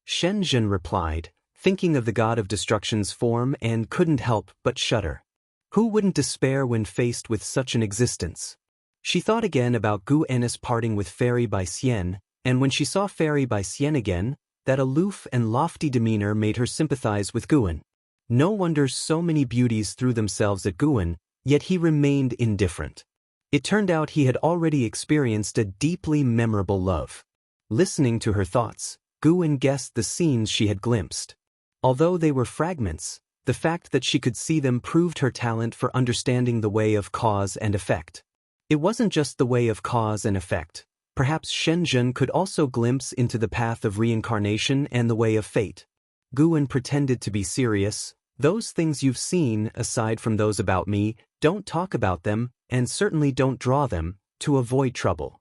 Shenzhen replied, thinking of the god of destruction's form, and couldn't help but shudder. Who wouldn't despair when faced with such an existence? She thought again about Gu En's parting with Fairy Bai Xian, and when she saw Fairy Bai Xian again, that aloof and lofty demeanor made her sympathize with Gu En. No wonder so many beauties threw themselves at Gu En, yet he remained indifferent. It turned out he had already experienced a deeply memorable love. Listening to her thoughts, Gu En guessed the scenes she had glimpsed. Although they were fragments, the fact that she could see them proved her talent for understanding the way of cause and effect. It wasn't just the way of cause and effect. Perhaps Shenzhen could also glimpse into the path of reincarnation and the way of fate. Gu En pretended to be serious. "Those things you've seen, aside from those about me, don't talk about them, and certainly don't draw them, to avoid trouble."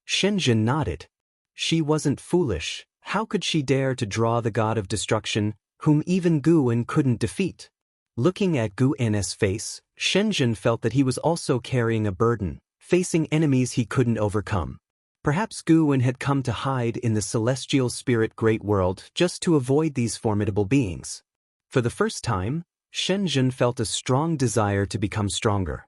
Shenzhen nodded. She wasn't foolish. How could she dare to draw the god of destruction, whom even Gu En couldn't defeat? Looking at Gu En's face, Shenzhen felt that he was also carrying a burden, facing enemies he couldn't overcome. Perhaps Gu En had come to hide in the celestial spirit great world just to avoid these formidable beings. For the first time, Shenzhen felt a strong desire to become stronger.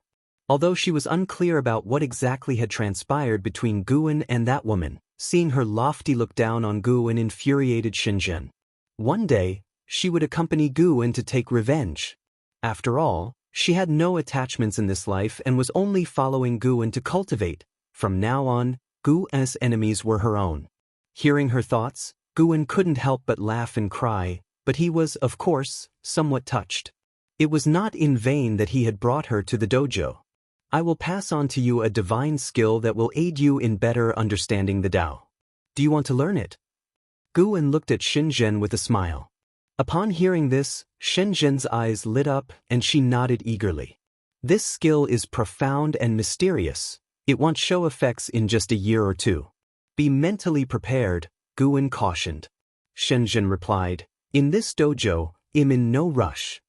Although she was unclear about what exactly had transpired between Gu En and that woman, seeing her lofty look down on Gu En infuriated Shenzhen. One day, she would accompany Gu En to take revenge. After all, she had no attachments in this life and was only following Gu En to cultivate. From now on, Gu En's enemies were her own. Hearing her thoughts, Gu En couldn't help but laugh and cry, but he was, of course, somewhat touched. It was not in vain that he had brought her to the dojo. "I will pass on to you a divine skill that will aid you in better understanding the Tao. Do you want to learn it?" Gu En looked at Shenzhen with a smile. Upon hearing this, Shenzhen's eyes lit up and she nodded eagerly. "This skill is profound and mysterious. It won't show effects in just a year or two. Be mentally prepared," Gu En cautioned. Shenzhen replied, "In this dojo, I'm in no rush."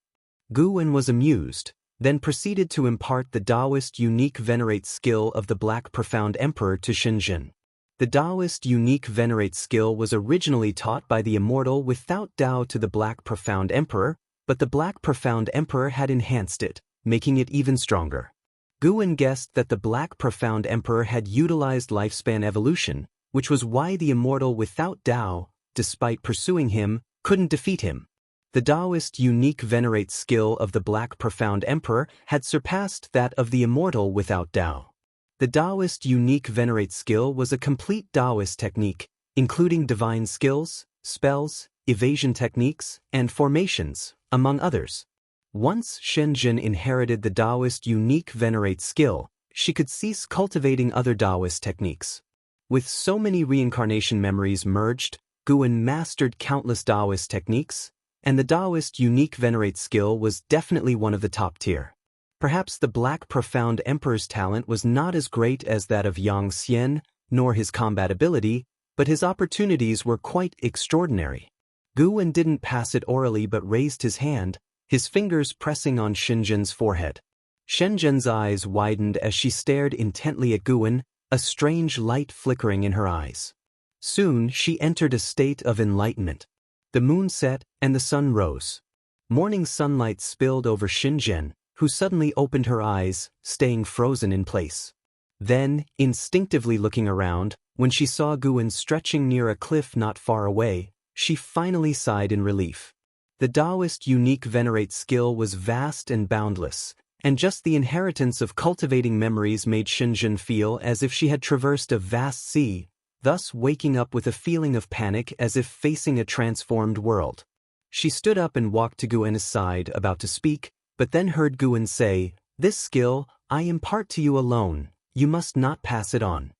Gu En was amused, then proceeded to impart the Taoist unique venerate skill of the Black Profound Emperor to Shenzhen. The Taoist unique venerate skill was originally taught by the Immortal without Tao to the Black Profound Emperor, but the Black Profound Emperor had enhanced it, making it even stronger. Gu En guessed that the Black Profound Emperor had utilized lifespan evolution, which was why the Immortal without Tao, despite pursuing him, couldn't defeat him. The Taoist unique venerate skill of the Black Profound Emperor had surpassed that of the Immortal without Tao. The Taoist unique venerate skill was a complete Taoist technique, including divine skills, spells, evasion techniques, and formations, among others. Once Shenzhen inherited the Taoist unique venerate skill, she could cease cultivating other Taoist techniques. With so many reincarnation memories merged, Gu En mastered countless Taoist techniques, and the Taoist unique venerate skill was definitely one of the top tier. Perhaps the Black Profound Emperor's talent was not as great as that of Yang Xian, nor his combat ability, but his opportunities were quite extraordinary. Gu Wen didn't pass it orally but raised his hand, his fingers pressing on Shenzhen's forehead. Shenzhen's eyes widened as she stared intently at Gu Wen, a strange light flickering in her eyes. Soon she entered a state of enlightenment. The moon set and the sun rose. Morning sunlight spilled over Shenzhen, who suddenly opened her eyes, staying frozen in place. Then, instinctively looking around, when she saw Gu Wen stretching near a cliff not far away, she finally sighed in relief. The Taoist unique venerate skill was vast and boundless, and just the inheritance of cultivating memories made Shenzhen feel as if she had traversed a vast sea, thus waking up with a feeling of panic as if facing a transformed world. She stood up and walked to Gu Wen's side, about to speak, but then heard Gu Wen say, "This skill, I impart to you alone, you must not pass it on."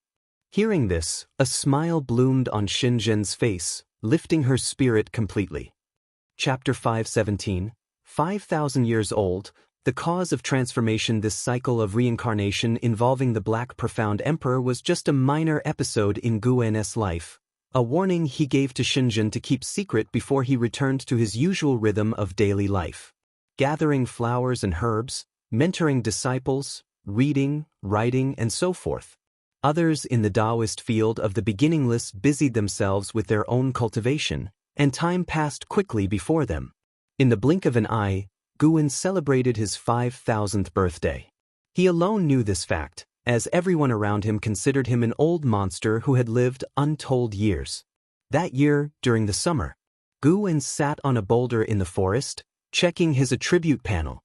Hearing this, a smile bloomed on Shenzhen's face, lifting her spirit completely. Chapter 517, 5,000 years old, the cause of transformation. This cycle of reincarnation involving the Black Profound Emperor was just a minor episode in Gu Wen's life, a warning he gave to Shenzhen to keep secret before he returned to his usual rhythm of daily life. Gathering flowers and herbs, mentoring disciples, reading, writing, and so forth. Others in the Taoist field of the beginningless busied themselves with their own cultivation, and time passed quickly before them. In the blink of an eye, Gu Wen celebrated his 5,000th birthday. He alone knew this fact, as everyone around him considered him an old monster who had lived untold years. That year, during the summer, Gu Wen sat on a boulder in the forest, checking his attribute panel.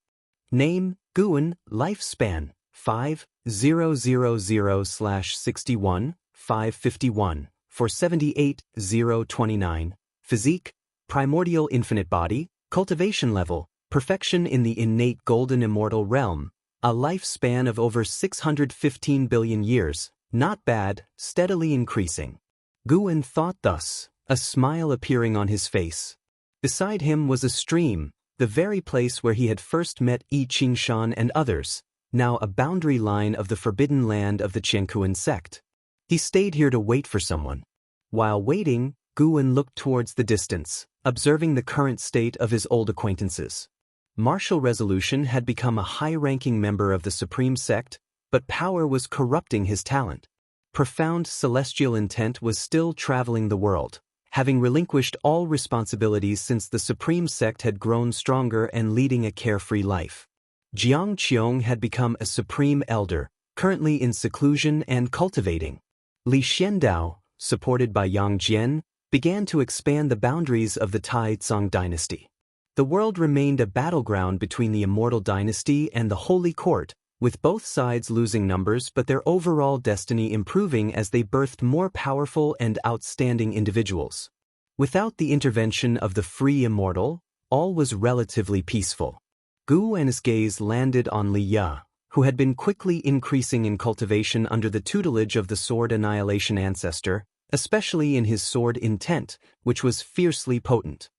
Name, Gu Wen, lifespan, 5000/61, 551, for 78,029, physique, primordial infinite body, cultivation level, perfection in the innate golden immortal realm, a lifespan of over 615 billion years, not bad, steadily increasing. Gu Wen thought thus, a smile appearing on his face. Beside him was a stream, the very place where he had first met Yi Qingshan and others, now a boundary line of the forbidden land of the Jianghu sect. He stayed here to wait for someone. While waiting, Gu Wen looked towards the distance, observing the current state of his old acquaintances. Martial resolution had become a high-ranking member of the supreme sect, but power was corrupting his talent. Profound celestial intent was still traveling the world, having relinquished all responsibilities since the supreme sect had grown stronger and leading a carefree life. Jianghu had become a supreme elder, currently in seclusion and cultivating. Li Xiandao, supported by Yang Jian, began to expand the boundaries of the Taizong dynasty. The world remained a battleground between the Immortal dynasty and the Holy Court, with both sides losing numbers but their overall destiny improving as they birthed more powerful and outstanding individuals. Without the intervention of the free Immortal, all was relatively peaceful. Gu Wen's gaze landed on Li Ya, who had been quickly increasing in cultivation under the tutelage of the Sword Annihilation ancestor, especially in his sword intent, which was fiercely potent.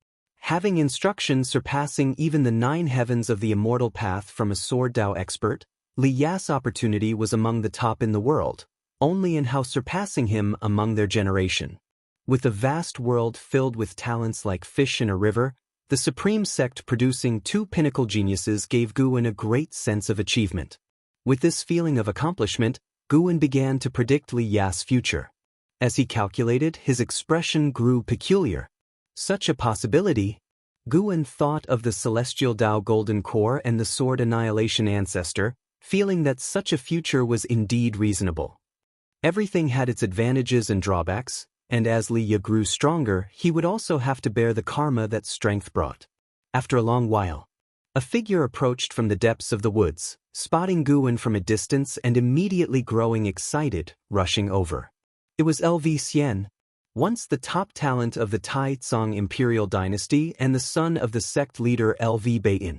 Having instruction surpassing even the 9 heavens of the immortal path from a sword Dao expert, Li Ya's opportunity was among the top in the world, only in how surpassing him among their generation. With a vast world filled with talents like fish in a river, the supreme sect producing 2 pinnacle geniuses gave Gu Wen a great sense of achievement. With this feeling of accomplishment, Gu Wen began to predict Li Ya's future. As he calculated, his expression grew peculiar. Such a possibility? Gu Wen thought of the celestial Dao Golden Core and the Sword Annihilation ancestor, feeling that such a future was indeed reasonable. Everything had its advantages and drawbacks, and as Li Ya grew stronger, he would also have to bear the karma that strength brought. After a long while, a figure approached from the depths of the woods, spotting Gu Wen from a distance and immediately growing excited, rushing over. It was LV Xian, once the top talent of the Taizong imperial dynasty and the son of the sect leader LV Beiyin.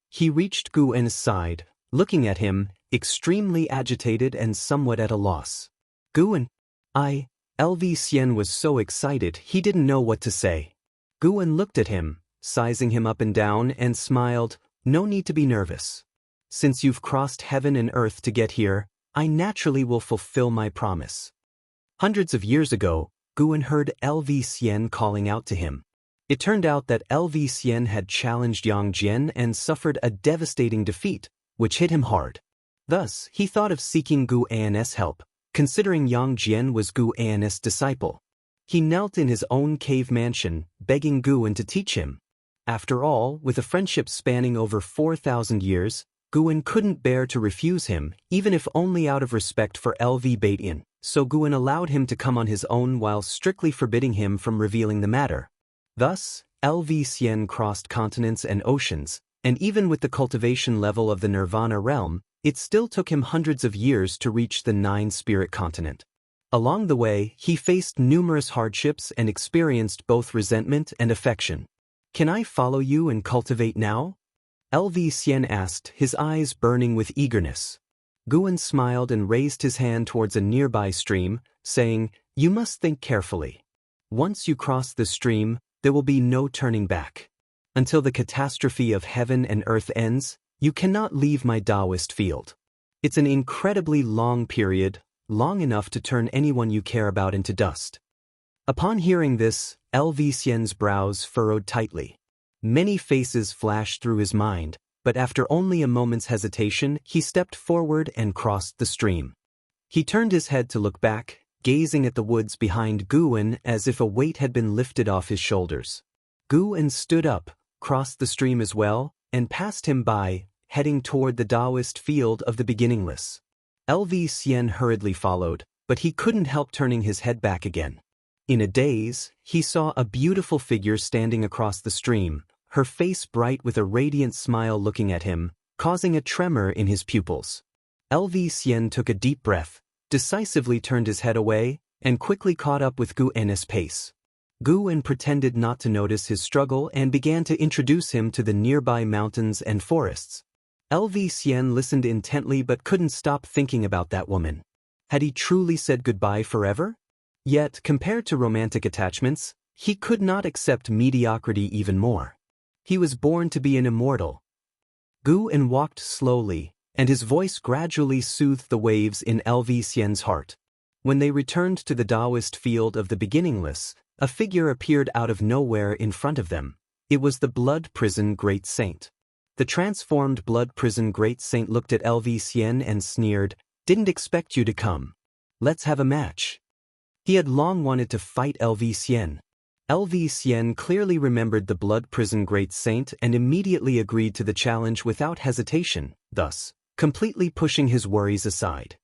He reached Gu Wen's side, looking at him, extremely agitated and somewhat at a loss. Gu Wen, LV Xian was so excited he didn't know what to say. Gu Wen looked at him, sizing him up and down, and smiled, "No need to be nervous. Since you've crossed heaven and earth to get here, I naturally will fulfill my promise." Hundreds of years ago, Guan heard LV Xian calling out to him. It turned out that LV Xian had challenged Yang Jian and suffered a devastating defeat, which hit him hard. Thus, he thought of seeking Gu An's help, considering Yang Jian was Gu An's disciple. He knelt in his own cave mansion, begging Guan to teach him. After all, with a friendship spanning over 4,000 years, Guan couldn't bear to refuse him, even if only out of respect for LV Baitin, so Guan allowed him to come on his own while strictly forbidding him from revealing the matter. Thus, LV Xian crossed continents and oceans, and even with the cultivation level of the Nirvana realm, it still took him hundreds of years to reach the 9-spirit continent. Along the way, he faced numerous hardships and experienced both resentment and affection. "Can I follow you and cultivate now?" LV Xian asked, his eyes burning with eagerness. Guan smiled and raised his hand towards a nearby stream, saying, "You must think carefully. Once you cross the stream, there will be no turning back. Until the catastrophe of heaven and earth ends, you cannot leave my Taoist field. It's an incredibly long period, long enough to turn anyone you care about into dust." Upon hearing this, LV Xian's brows furrowed tightly. Many faces flashed through his mind, but after only a moment's hesitation, he stepped forward and crossed the stream. He turned his head to look back, gazing at the woods behind Guan as if a weight had been lifted off his shoulders. Guan stood up, crossed the stream as well, and passed him by, heading toward the Taoist field of the beginningless. LV Xian hurriedly followed, but he couldn't help turning his head back again. In a daze, he saw a beautiful figure standing across the stream, her face bright with a radiant smile looking at him, causing a tremor in his pupils. LV Xian took a deep breath, decisively turned his head away, and quickly caught up with Guan's pace. Guan pretended not to notice his struggle and began to introduce him to the nearby mountains and forests. LV Xian listened intently but couldn't stop thinking about that woman. Had he truly said goodbye forever? Yet, compared to romantic attachments, he could not accept mediocrity even more. He was born to be an immortal. Guan walked slowly, and his voice gradually soothed the waves in LV Xian's heart. When they returned to the Taoist field of the beginningless, a figure appeared out of nowhere in front of them. It was the Blood Prison Great Saint. The transformed Blood Prison Great Saint looked at LV Xian and sneered, "Didn't expect you to come. Let's have a match." He had long wanted to fight LV Xian. LV Xian clearly remembered the Blood Prison Great Saint and immediately agreed to the challenge without hesitation, thus completely pushing his worries aside.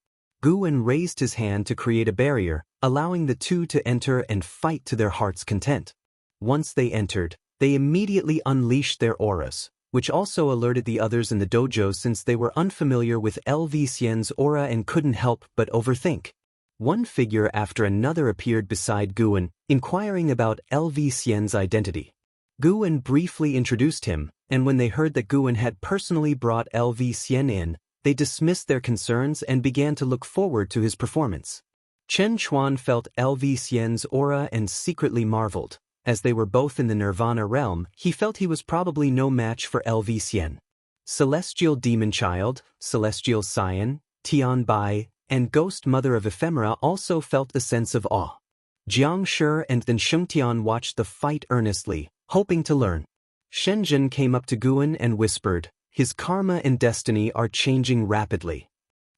Guan raised his hand to create a barrier, allowing the two to enter and fight to their heart's content. Once they entered, they immediately unleashed their auras, which also alerted the others in the dojo since they were unfamiliar with LV Xian's aura and couldn't help but overthink. One figure after another appeared beside Guan, inquiring about LV Xian's identity. Guan briefly introduced him, and when they heard that Guan had personally brought LV Xian in, they dismissed their concerns and began to look forward to his performance. Chen Chuan felt LV Xian's aura and secretly marveled. As they were both in the Nirvana realm, he felt he was probably no match for LV Xian. Celestial Demon Child, Celestial Scion, Tian Bai, and Ghost Mother of Ephemera also felt a sense of awe. Jianghu and then Shengtian watched the fight earnestly, hoping to learn. Shenzhen came up to Guan and whispered, "His karma and destiny are changing rapidly."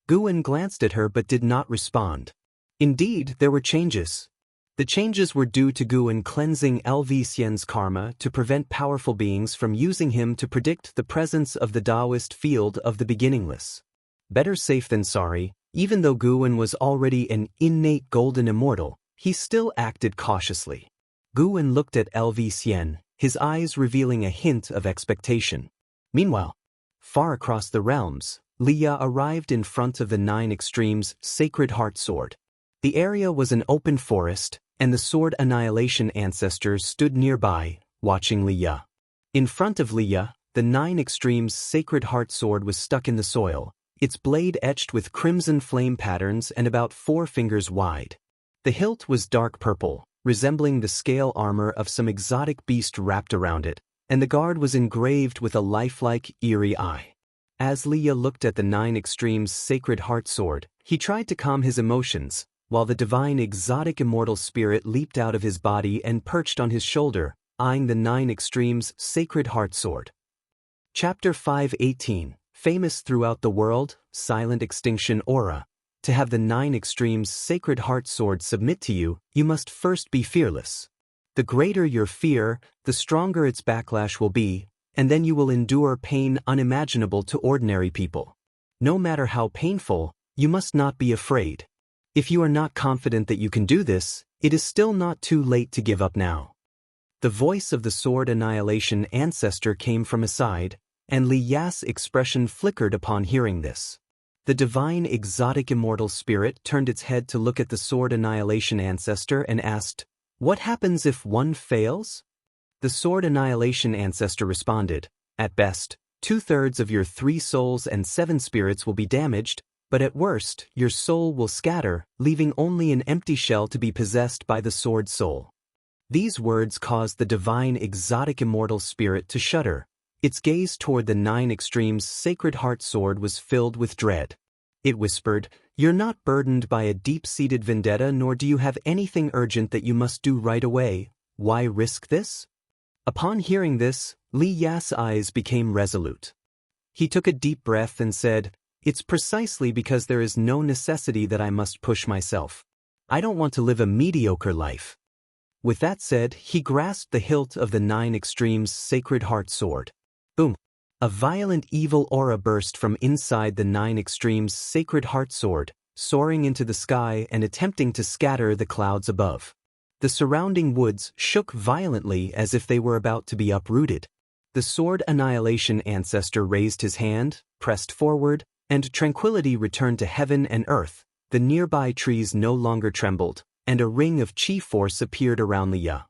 Guan glanced at her but did not respond. Indeed, there were changes. The changes were due to Guan cleansing LV Xian's karma to prevent powerful beings from using him to predict the presence of the Taoist field of the beginningless. Better safe than sorry, even though Guan was already an innate golden immortal, he still acted cautiously. Guan looked at LV Xian, his eyes revealing a hint of expectation. Meanwhile, far across the realms, Liya arrived in front of the 9 Extremes Sacred Heart Sword. The area was an open forest, and the Sword Annihilation ancestors stood nearby, watching Liya. In front of Liya, the 9 Extremes Sacred Heart Sword was stuck in the soil, its blade etched with crimson flame patterns and about 4 fingers wide. The hilt was dark purple, resembling the scale armor of some exotic beast wrapped around it, and the guard was engraved with a lifelike, eerie eye. As Liya looked at the 9 Extremes sacred heart sword, he tried to calm his emotions, while the divine exotic immortal spirit leaped out of his body and perched on his shoulder, eyeing the 9 Extremes sacred heart sword. Chapter 5:18, famous throughout the world, silent extinction aura. To have the 9 Extremes sacred heart sword submit to you, you must first be fearless. The greater your fear, the stronger its backlash will be, and then you will endure pain unimaginable to ordinary people. No matter how painful, you must not be afraid. If you are not confident that you can do this, it is still not too late to give up now. The voice of the sword annihilation ancestor came from his side, and Li Ya's expression flickered upon hearing this. The divine exotic immortal spirit turned its head to look at the sword annihilation ancestor and asked, "What happens if one fails?" The sword annihilation ancestor responded, "At best, 2/3 of your 3 souls and 7 spirits will be damaged, but at worst, your soul will scatter, leaving only an empty shell to be possessed by the sword soul." These words caused the divine exotic immortal spirit to shudder. Its gaze toward the 9 Extremes sacred heart sword was filled with dread. It whispered, "You're not burdened by a deep-seated vendetta, nor do you have anything urgent that you must do right away. Why risk this?" Upon hearing this, Li Ya's eyes became resolute. He took a deep breath and said, "It's precisely because there is no necessity that I must push myself. I don't want to live a mediocre life." With that said, he grasped the hilt of the 9 Extremes sacred heart sword. Boom! A violent evil aura burst from inside the 9 Extremes sacred heart sword, soaring into the sky and attempting to scatter the clouds above. The surrounding woods shook violently as if they were about to be uprooted. The sword annihilation ancestor raised his hand, pressed forward, and tranquility returned to heaven and earth. The nearby trees no longer trembled, and a ring of chi force appeared around Li Ya.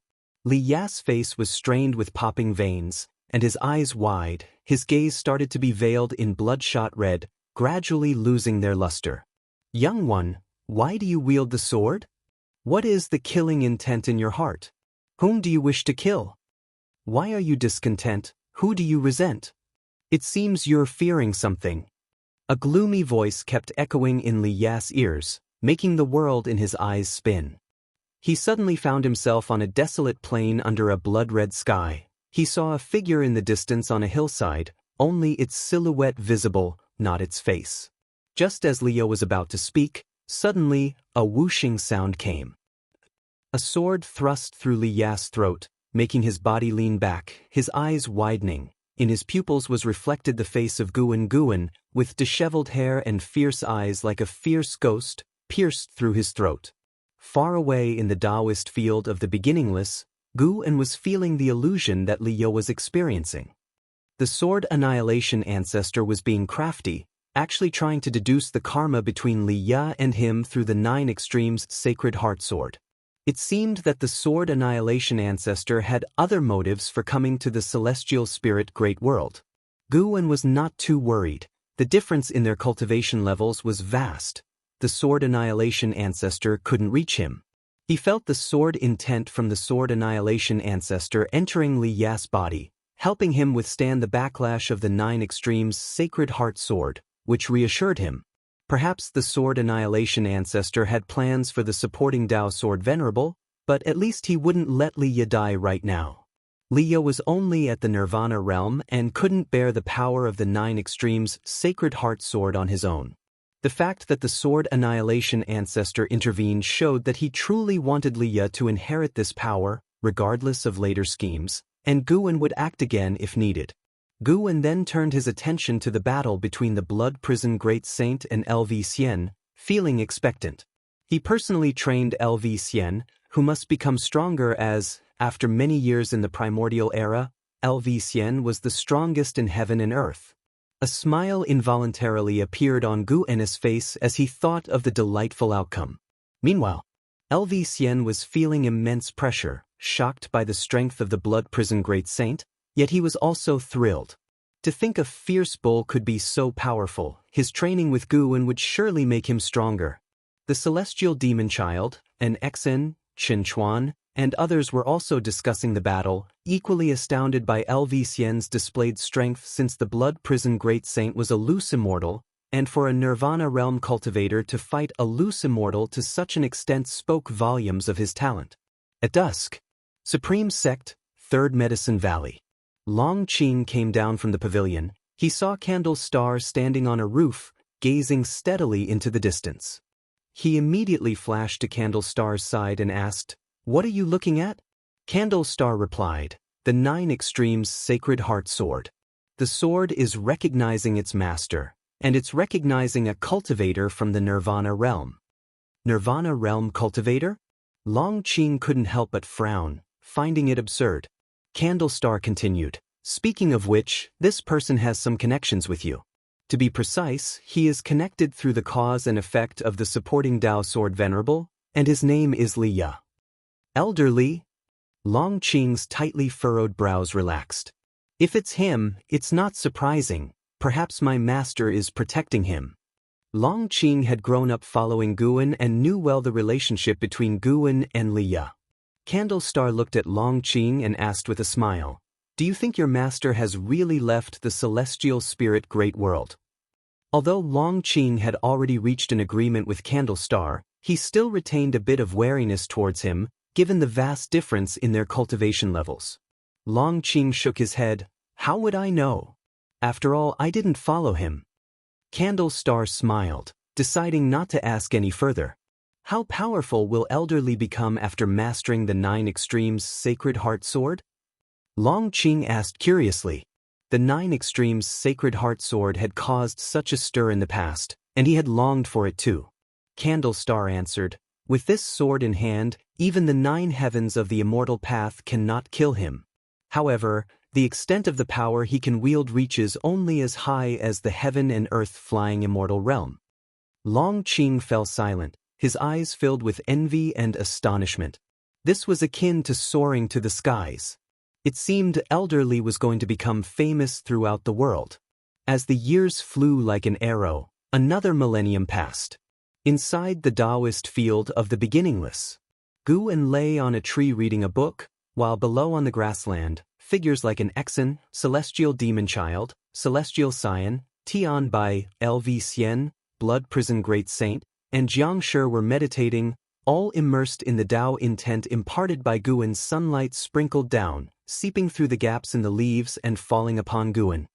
Li Ya's face was strained with popping veins, and his eyes wide. His gaze started to be veiled in bloodshot red, gradually losing their luster. "Young one, why do you wield the sword? What is the killing intent in your heart? Whom do you wish to kill? Why are you discontent? Who do you resent? It seems you're fearing something." A gloomy voice kept echoing in Li Ya's ears, making the world in his eyes spin. He suddenly found himself on a desolate plain under a blood-red sky. He saw a figure in the distance on a hillside, only its silhouette visible, not its face. Just as Leo was about to speak, suddenly, a whooshing sound came. A sword thrust through Li Ya's throat, making his body lean back, his eyes widening. In his pupils was reflected the face of Guan, with disheveled hair and fierce eyes like a fierce ghost, pierced through his throat. Far away in the Taoist field of the beginningless, Guan was feeling the illusion that Liu was experiencing. The sword annihilation ancestor was being crafty, actually trying to deduce the karma between Li Ya and him through the 9 Extremes sacred heart sword. It seemed that the sword annihilation ancestor had other motives for coming to the celestial spirit great world. Guan was not too worried. The difference in their cultivation levels was vast. The sword annihilation ancestor couldn't reach him. He felt the sword intent from the sword annihilation ancestor entering Li Ya's body, helping him withstand the backlash of the 9 Extremes sacred heart sword, which reassured him. Perhaps the sword annihilation ancestor had plans for the supporting Dao sword venerable, but at least he wouldn't let Li Ya die right now. Li Ya was only at the Nirvana realm and couldn't bear the power of the 9 Extremes sacred heart sword on his own. The fact that the sword annihilation ancestor intervened showed that he truly wanted Li Ya to inherit this power, regardless of later schemes, and Guan would act again if needed. Guan then turned his attention to the battle between the Blood Prison Great Saint and LV Xian, feeling expectant. He personally trained LV Xian, who must become stronger as, after many years in the primordial era, LV Xian was the strongest in heaven and earth. A smile involuntarily appeared on Guan's face as he thought of the delightful outcome. Meanwhile, LV Xian was feeling immense pressure, shocked by the strength of the Blood Prison Great Saint, yet he was also thrilled. To think a fierce bull could be so powerful, his training with Guan would surely make him stronger. The celestial demon child, an Exen, Qin Chuan, and others were also discussing the battle, equally astounded by LV Xian's displayed strength since the Blood Prison Great Saint was a loose immortal, and for a Nirvana realm cultivator to fight a loose immortal to such an extent spoke volumes of his talent. At dusk, Supreme Sect, 3rd Medicine Valley. Long Qing came down from the pavilion. He saw Candle Star standing on a roof, gazing steadily into the distance. He immediately flashed to Candle Star's side and asked, "What are you looking at?" Candle Star replied, "The 9 Extremes Sacred Heart Sword. The sword is recognizing its master, and it's recognizing a cultivator from the Nirvana realm." Nirvana realm cultivator? Long Qing couldn't help but frown, finding it absurd. Candle Star continued, "Speaking of which, this person has some connections with you. To be precise, he is connected through the cause and effect of the supporting Dao Sword Venerable, and his name is Li Ya." "Elderly?" Long Qing's tightly furrowed brows relaxed. "If it's him, it's not surprising. Perhaps my master is protecting him." Long Qing had grown up following Guan and knew well the relationship between Guan and Li Ya. Candle Star looked at Long Qing and asked with a smile, "Do you think your master has really left the celestial spirit great world?" Although Long Qing had already reached an agreement with Candle Star, he still retained a bit of wariness towards him, given the vast difference in their cultivation levels. Long Qing shook his head. "How would I know? After all, I didn't follow him." Candle Star smiled, deciding not to ask any further. "How powerful will Elderly become after mastering the 9 Extremes Sacred Heart Sword?" Long Qing asked curiously. The 9 Extremes Sacred Heart Sword had caused such a stir in the past, and he had longed for it too. Candle Star answered, "With this sword in hand, even the 9 heavens of the immortal path cannot kill him. However, the extent of the power he can wield reaches only as high as the heaven and earth flying immortal realm." Long Qing fell silent, his eyes filled with envy and astonishment. This was akin to soaring to the skies. It seemed Elderly was going to become famous throughout the world. As the years flew like an arrow, another millennium passed. Inside the Taoist field of the beginningless, Guan lay on a tree reading a book, while below on the grassland, figures like an Exen, Celestial Demon Child, Celestial Scion, Tian Bai, LV Xian, Blood Prison Great Saint, and Jianghu were meditating, all immersed in the Tao intent imparted by Guan's sunlight sprinkled down, seeping through the gaps in the leaves and falling upon Guan.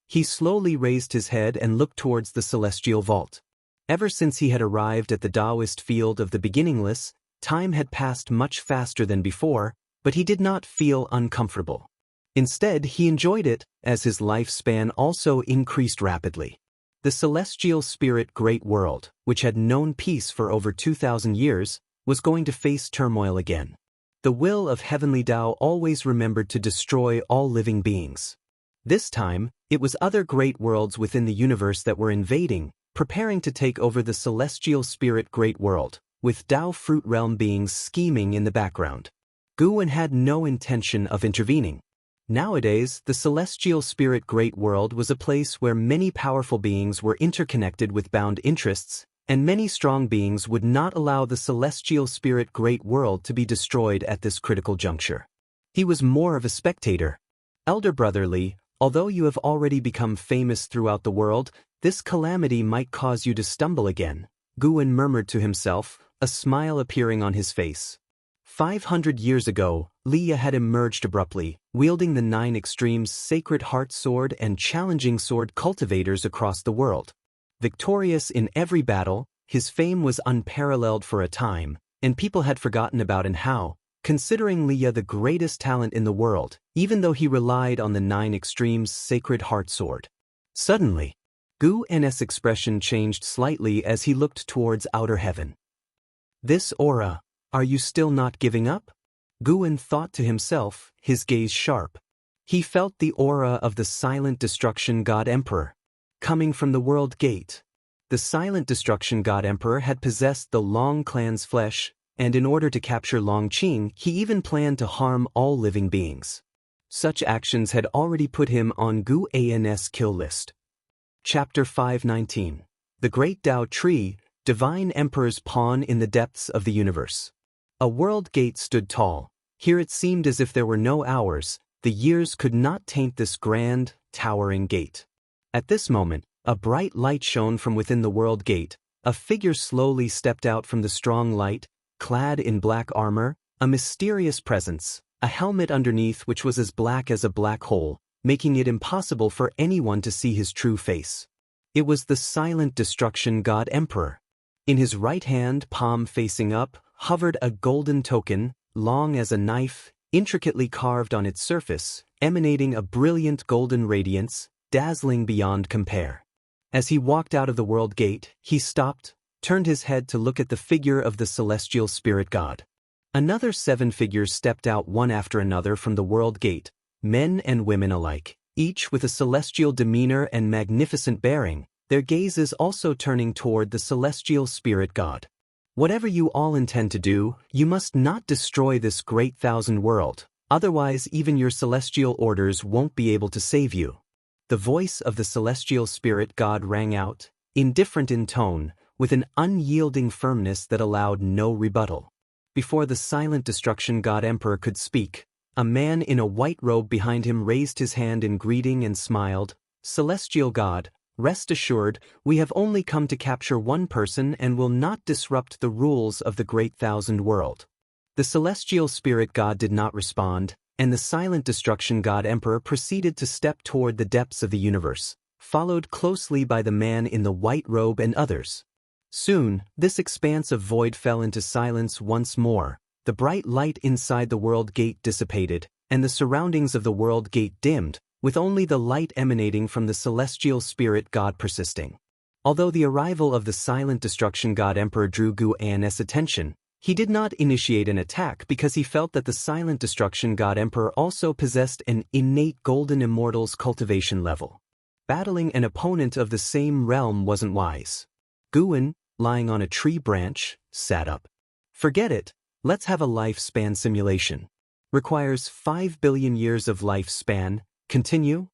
He slowly raised his head and looked towards the celestial vault. Ever since he had arrived at the Taoist field of the beginningless, time had passed much faster than before, but he did not feel uncomfortable. Instead, he enjoyed it, as his lifespan also increased rapidly. The celestial spirit great world, which had known peace for over 2,000 years, was going to face turmoil again. The will of heavenly Tao always remembered to destroy all living beings. This time, it was other great worlds within the universe that were invading, preparing to take over the celestial spirit great world, with Tao fruit realm beings scheming in the background. Guan had no intention of intervening. Nowadays, the celestial spirit great world was a place where many powerful beings were interconnected with bound interests, and many strong beings would not allow the celestial spirit great world to be destroyed at this critical juncture. He was more of a spectator. "Elder Brother Li, although you have already become famous throughout the world, this calamity might cause you to stumble again," Guan murmured to himself, a smile appearing on his face. 500 years ago, Li Ya had emerged abruptly, wielding the 9 Extremes Sacred Heart Sword and challenging sword cultivators across the world. Victorious in every battle, his fame was unparalleled for a time, and people had forgotten about and how, considering Li Ya the greatest talent in the world, even though he relied on the 9 Extremes Sacred Heart Sword. Suddenly, Gu N's expression changed slightly as he looked towards outer heaven. "This aura, are you still not giving up?" Guan thought to himself, his gaze sharp. He felt the aura of the Silent Destruction God Emperor, coming from the World Gate. The Silent Destruction God Emperor had possessed the Long clan's flesh, and in order to capture Long Qing, he even planned to harm all living beings. Such actions had already put him on Gu An's kill list. Chapter 519. The Great Tao Tree, Divine Emperor's Pawn in the Depths of the Universe. A world gate stood tall. Here it seemed as if there were no hours, the years could not taint this grand, towering gate. At this moment, a bright light shone from within the world gate. A figure slowly stepped out from the strong light, clad in black armor, a mysterious presence, a helmet underneath which was as black as a black hole, making it impossible for anyone to see his true face. It was the silent destruction god Emperor. In his right hand, palm facing up, hovered a golden token, long as a knife, intricately carved on its surface, emanating a brilliant golden radiance, dazzling beyond compare. As he walked out of the world gate, he stopped, turned his head to look at the figure of the celestial spirit god. Another 7 figures stepped out one after another from the world gate, men and women alike, each with a celestial demeanor and magnificent bearing, their gazes also turning toward the celestial spirit god. Whatever you all intend to do, you must not destroy this great thousand world, otherwise even your celestial orders won't be able to save you. The voice of the celestial spirit god rang out, indifferent in tone, with an unyielding firmness that allowed no rebuttal. Before the silent destruction god Emperor could speak, a man in a white robe behind him raised his hand in greeting and smiled. "Celestial god, rest assured, we have only come to capture one person and will not disrupt the rules of the great thousand world." The celestial spirit god did not respond, and the silent destruction god Emperor proceeded to step toward the depths of the universe, followed closely by the man in the white robe and others. Soon, this expanse of void fell into silence once more, the bright light inside the world gate dissipated, and the surroundings of the world gate dimmed, with only the light emanating from the celestial spirit god persisting. Although the arrival of the silent destruction god Emperor drew Gu An's attention, he did not initiate an attack because he felt that the silent destruction god Emperor also possessed an innate golden immortal's cultivation level. Battling an opponent of the same realm wasn't wise. Guan, lying on a tree branch, sat up. "Forget it, let's have a lifespan simulation. Requires 5 billion years of lifespan. Continue?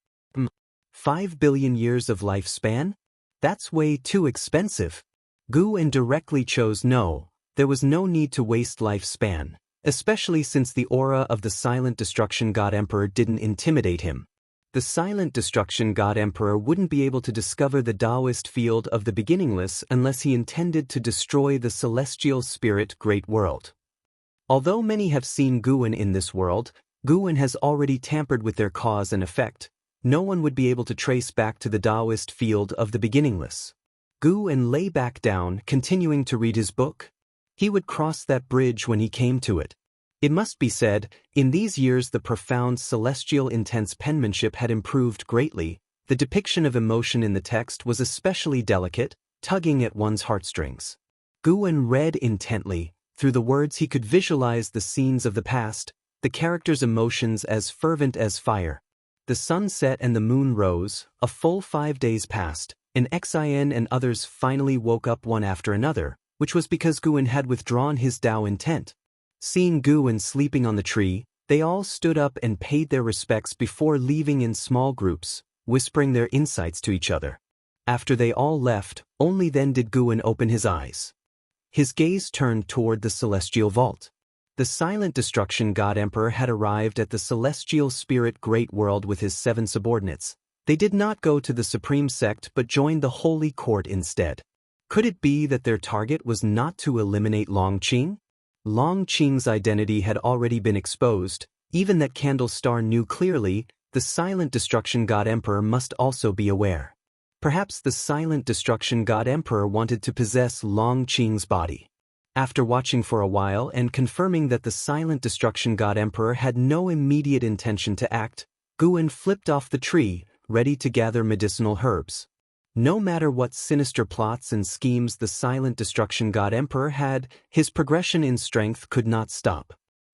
5 billion years of lifespan? That's way too expensive." Guan directly chose no. There was no need to waste lifespan, especially since the aura of the silent destruction god Emperor didn't intimidate him. The silent destruction god Emperor wouldn't be able to discover the Taoist field of the beginningless unless he intended to destroy the celestial spirit great world. Although many have seen Guan in this world, Guan has already tampered with their cause and effect. No one would be able to trace back to the Taoist field of the beginningless. Guan lay back down, continuing to read his book. He would cross that bridge when he came to it. It must be said, in these years the profound celestial intense penmanship had improved greatly. The depiction of emotion in the text was especially delicate, tugging at one's heartstrings. Guan read intently. Through the words he could visualize the scenes of the past, the characters' emotions as fervent as fire. The sun set and the moon rose, a full 5 days passed, and Xin and others finally woke up one after another, which was because Guan had withdrawn his Tao intent. Seeing Guan sleeping on the tree, they all stood up and paid their respects before leaving in small groups, whispering their insights to each other. After they all left, only then did Guan open his eyes. His gaze turned toward the celestial vault. The silent destruction god Emperor had arrived at the celestial spirit great world with his 7 subordinates. They did not go to the supreme sect but joined the holy court instead. Could it be that their target was not to eliminate Longqing? Longqing's identity had already been exposed. Even that Candlestar knew clearly, the silent destruction god Emperor must also be aware. Perhaps the silent destruction god Emperor wanted to possess Longqing's body. After watching for a while and confirming that the silent destruction god Emperor had no immediate intention to act, Guan flipped off the tree, ready to gather medicinal herbs. No matter what sinister plots and schemes the silent destruction god Emperor had, his progression in strength could not stop.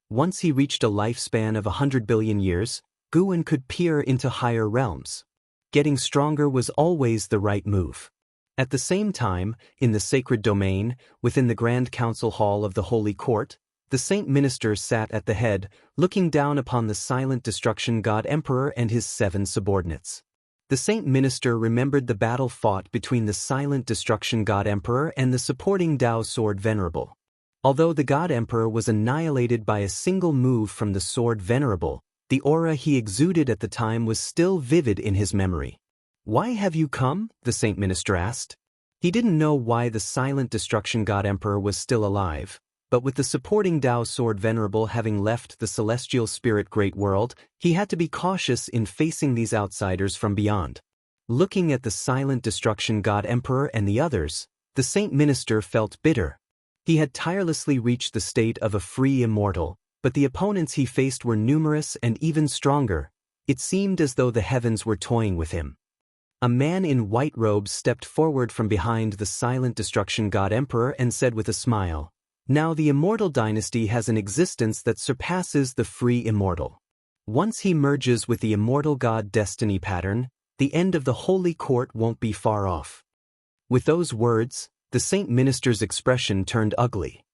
Once he reached a lifespan of 100 billion years, Guan could peer into higher realms. Getting stronger was always the right move. At the same time, in the sacred domain, within the Grand Council Hall of the Holy Court, the Saint Minister sat at the head, looking down upon the silent destruction god Emperor and his 7 subordinates. The Saint Minister remembered the battle fought between the silent destruction god Emperor and the supporting Tao sword Venerable. Although the God Emperor was annihilated by a single move from the sword Venerable, the aura he exuded at the time was still vivid in his memory. "Why have you come?" the Saint Minister asked. He didn't know why the silent destruction God Emperor was still alive, but with the supporting Dao sword Venerable having left the celestial spirit great world, he had to be cautious in facing these outsiders from beyond. Looking at the silent destruction God Emperor and the others, the Saint Minister felt bitter. He had tirelessly reached the state of a free immortal, but the opponents he faced were numerous and even stronger. It seemed as though the heavens were toying with him. A man in white robes stepped forward from behind the silent destruction God Emperor and said with a smile, "Now the immortal dynasty has an existence that surpasses the free immortal. Once he merges with the immortal God destiny pattern, the end of the holy court won't be far off." With those words, the Saint Minister's expression turned ugly.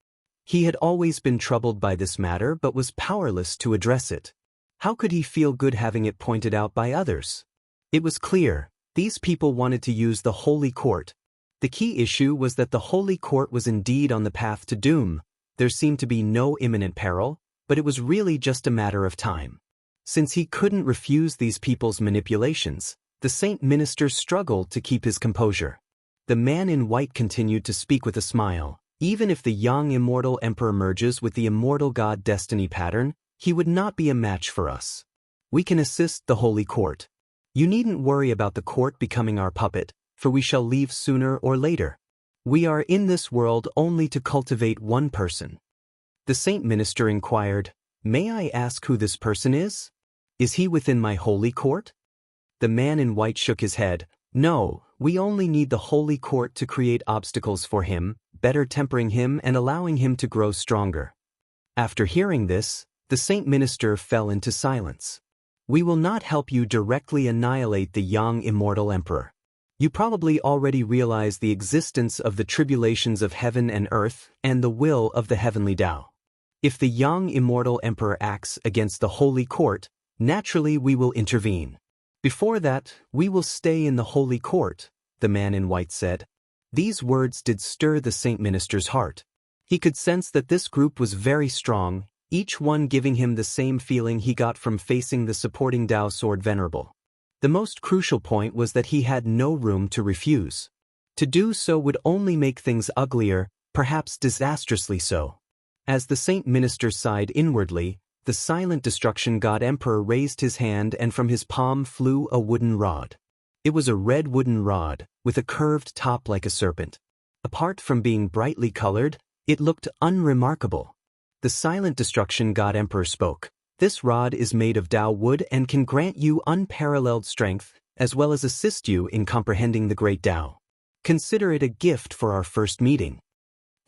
He had always been troubled by this matter but was powerless to address it. How could he feel good having it pointed out by others? It was clear, these people wanted to use the holy court. The key issue was that the holy court was indeed on the path to doom. There seemed to be no imminent peril, but it was really just a matter of time. Since he couldn't refuse these people's manipulations, the Saint Minister struggled to keep his composure. The man in white continued to speak with a smile. "Even if the young immortal emperor merges with the immortal God destiny pattern, he would not be a match for us. We can assist the holy court. You needn't worry about the court becoming our puppet, for we shall leave sooner or later. We are in this world only to cultivate one person." The Saint Minister inquired, "May I ask who this person is? Is he within my holy court?" The man in white shook his head. "No, we only need the holy court to create obstacles for him, better tempering him and allowing him to grow stronger." After hearing this, the Saint Minister fell into silence. "We will not help you directly annihilate the young immortal emperor. You probably already realize the existence of the tribulations of heaven and earth and the will of the heavenly Tao. If the young immortal emperor acts against the holy court, naturally we will intervene. Before that, we will stay in the holy court," the man in white said. These words did stir the Saint Minister's heart. He could sense that this group was very strong, each one giving him the same feeling he got from facing the supporting Dao sword Venerable. The most crucial point was that he had no room to refuse. To do so would only make things uglier, perhaps disastrously so. As the Saint Minister sighed inwardly, the silent destruction God Emperor raised his hand and from his palm flew a wooden rod. It was a red wooden rod, with a curved top like a serpent. Apart from being brightly colored, it looked unremarkable. The silent destruction God Emperor spoke. "This rod is made of Tao wood and can grant you unparalleled strength, as well as assist you in comprehending the great Tao. Consider it a gift for our first meeting."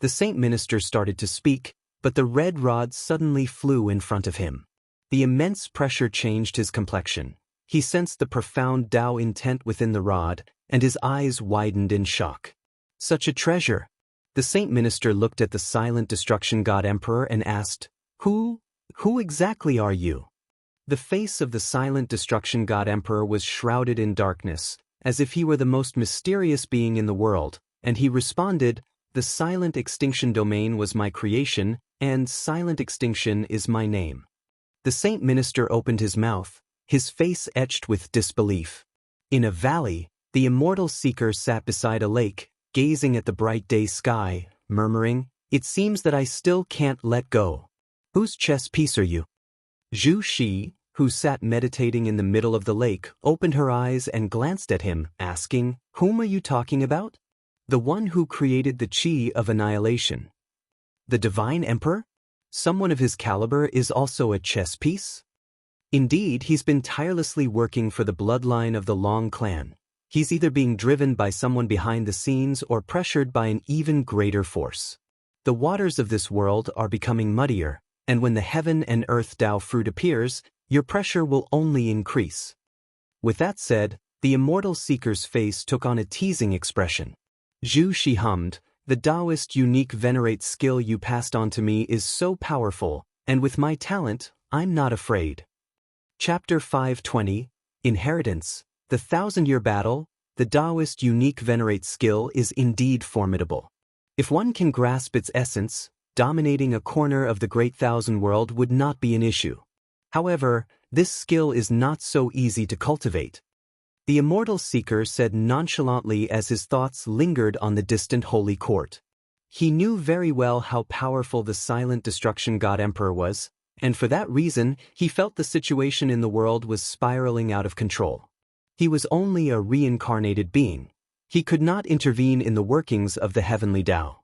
The Saint Minister started to speak, but the red rod suddenly flew in front of him. The immense pressure changed his complexion. He sensed the profound Tao intent within the rod, and his eyes widened in shock. Such a treasure! The Saint Minister looked at the silent destruction God Emperor and asked, Who exactly are you?" The face of the silent destruction God Emperor was shrouded in darkness, as if he were the most mysterious being in the world, and he responded, "The silent extinction domain was my creation, and silent extinction is my name." The Saint Minister opened his mouth, his face etched with disbelief. In a valley, the immortal seeker sat beside a lake, gazing at the bright day sky, murmuring, "It seems that I still can't let go. Whose chess piece are you?" Zhu Shi, who sat meditating in the middle of the lake, opened her eyes and glanced at him, asking, "Whom are you talking about?" "The one who created the Qi of annihilation." "The Divine Emperor? Someone of his caliber is also a chess piece?" "Indeed, he's been tirelessly working for the bloodline of the Long clan. He's either being driven by someone behind the scenes or pressured by an even greater force. The waters of this world are becoming muddier, and when the heaven and earth Tao fruit appears, your pressure will only increase." With that said, the immortal seeker's face took on a teasing expression. Zhu Shi hummed, "The Taoist unique venerate skill you passed on to me is so powerful, and with my talent, I'm not afraid." Chapter 520, Inheritance, the 1,000-year battle. The Taoist unique venerate skill is indeed formidable. If one can grasp its essence, dominating a corner of the Great Thousand World would not be an issue. However, this skill is not so easy to cultivate. The Immortal Seeker said nonchalantly as his thoughts lingered on the distant Holy Court. He knew very well how powerful the Silent Destruction God Emperor was, and for that reason he felt the situation in the world was spiraling out of control. He was only a reincarnated being. He could not intervene in the workings of the heavenly Tao.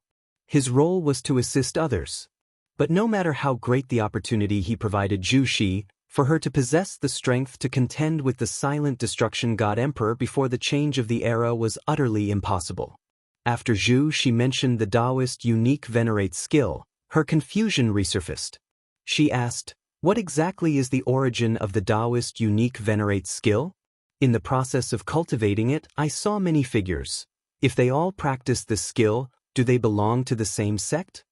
His role was to assist others. But no matter how great the opportunity he provided Zhu Xi, for her to possess the strength to contend with the Silent Destruction God Emperor before the change of the era was utterly impossible. After Zhu Xi mentioned the Taoist unique venerate skill, her confusion resurfaced. She asked, "What exactly is the origin of the Taoist unique venerate skill? In the process of cultivating it, I saw many figures. If they all practice this skill, do they belong to the same sect?"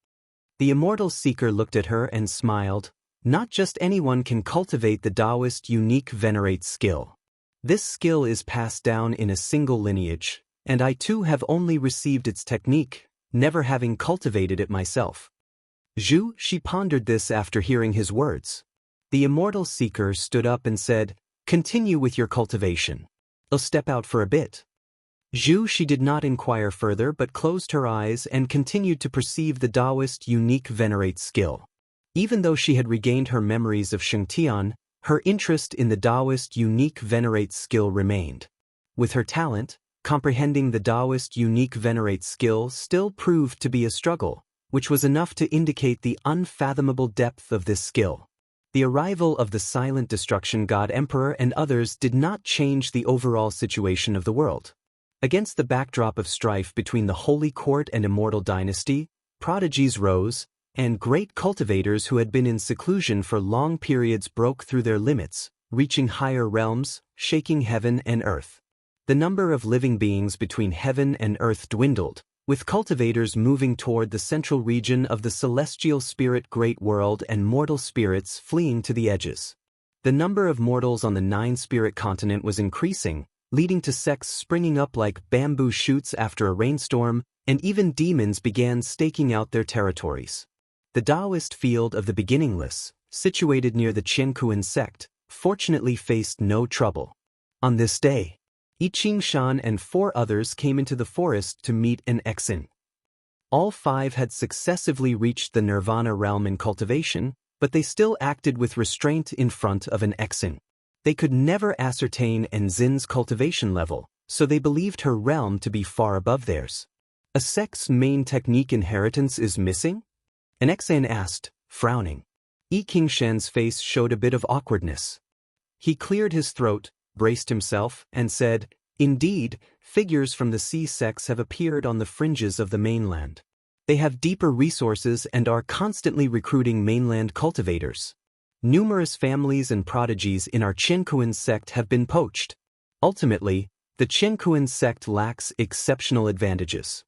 The Immortal Seeker looked at her and smiled. Not just anyone can cultivate the Taoist unique venerate skill. This skill is passed down in a single lineage, and I too have only received its technique, never having cultivated it myself. Zhu Xi pondered this after hearing his words. The Immortal Seeker stood up and said, "Continue with your cultivation. I'll step out for a bit." Zhu Xi did not inquire further but closed her eyes and continued to perceive the Taoist unique venerate skill. Even though she had regained her memories of Shengtian, her interest in the Taoist unique venerate skill remained. With her talent, comprehending the Taoist unique venerate skill still proved to be a struggle, which was enough to indicate the unfathomable depth of this skill. The arrival of the Silent Destruction God Emperor and others did not change the overall situation of the world. Against the backdrop of strife between the Holy Court and Immortal Dynasty, prodigies rose, and great cultivators who had been in seclusion for long periods broke through their limits, reaching higher realms, shaking heaven and earth. The number of living beings between heaven and earth dwindled, with cultivators moving toward the central region of the celestial spirit great world and mortal spirits fleeing to the edges. The number of mortals on the nine-spirit continent was increasing, leading to sects springing up like bamboo shoots after a rainstorm, and even demons began staking out their territories. The Taoist field of the beginningless, situated near the Jianghu sect, fortunately faced no trouble. On this day, Yiqingshan and 4 others came into the forest to meet an Exin. All 5 had successively reached the Nirvana realm in cultivation, but they still acted with restraint in front of an Exin. They could never ascertain Enzin's cultivation level, so they believed her realm to be far above theirs. "A sect's main technique inheritance is missing?" An Exin asked, frowning. Yiqingshan's face showed a bit of awkwardness. He cleared his throat, braced himself, and said, "Indeed, figures from the sea sects have appeared on the fringes of the mainland. They have deeper resources and are constantly recruiting mainland cultivators. Numerous families and prodigies in our Jianghu sect have been poached. Ultimately, the Jianghu sect lacks exceptional advantages."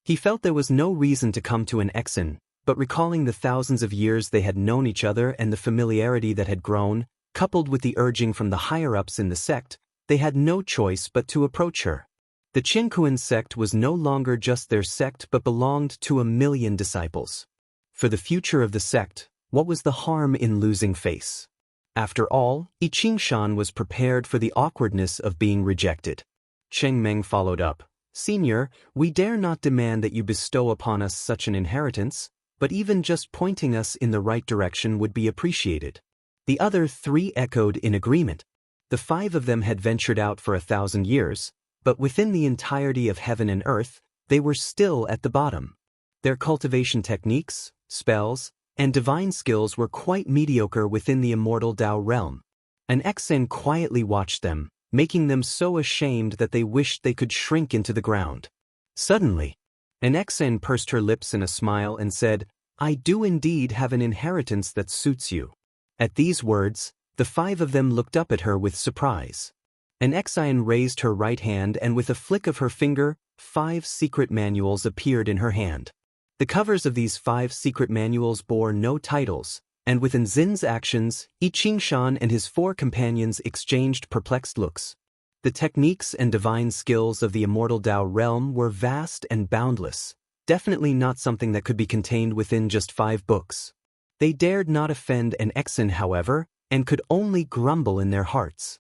He felt there was no reason to come to an Exin, but recalling the thousands of years they had known each other and the familiarity that had grown, coupled with the urging from the higher-ups in the sect, they had no choice but to approach her. The Jianghu sect was no longer just their sect but belonged to 1,000,000 disciples. For the future of the sect, what was the harm in losing face? After all, Yiqingshan was prepared for the awkwardness of being rejected. Cheng Meng followed up, "Senior, we dare not demand that you bestow upon us such an inheritance, but even just pointing us in the right direction would be appreciated." The other 3 echoed in agreement. The 5 of them had ventured out for 1,000 years, but within the entirety of heaven and earth, they were still at the bottom. Their cultivation techniques, spells, and divine skills were quite mediocre within the immortal Tao realm. An Exen quietly watched them, making them so ashamed that they wished they could shrink into the ground. Suddenly, an Exen pursed her lips in a smile and said, "I do indeed have an inheritance that suits you." At these words, the 5 of them looked up at her with surprise. An Exen raised her right hand and with a flick of her finger, 5 secret manuals appeared in her hand. The covers of these 5 secret manuals bore no titles, and with Enzin's actions, Yiqingshan and his 4 companions exchanged perplexed looks. The techniques and divine skills of the immortal Tao realm were vast and boundless, definitely not something that could be contained within just 5 books. They dared not offend an Exen, however, and could only grumble in their hearts.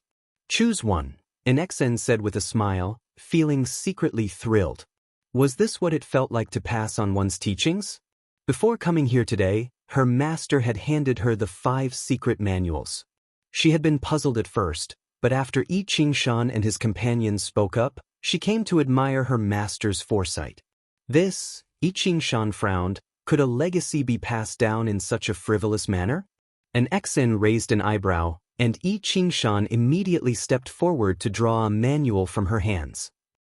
Choose one, an Exen said with a smile, feeling secretly thrilled. Was this what it felt like to pass on one's teachings? Before coming here today, her master had handed her the 5 secret manuals. She had been puzzled at first, but after I Ching Shan and his companions spoke up, she came to admire her master's foresight. This, I Ching Shan frowned, could a legacy be passed down in such a frivolous manner? An Exen raised an eyebrow, and I Ching Shan immediately stepped forward to draw a manual from her hands.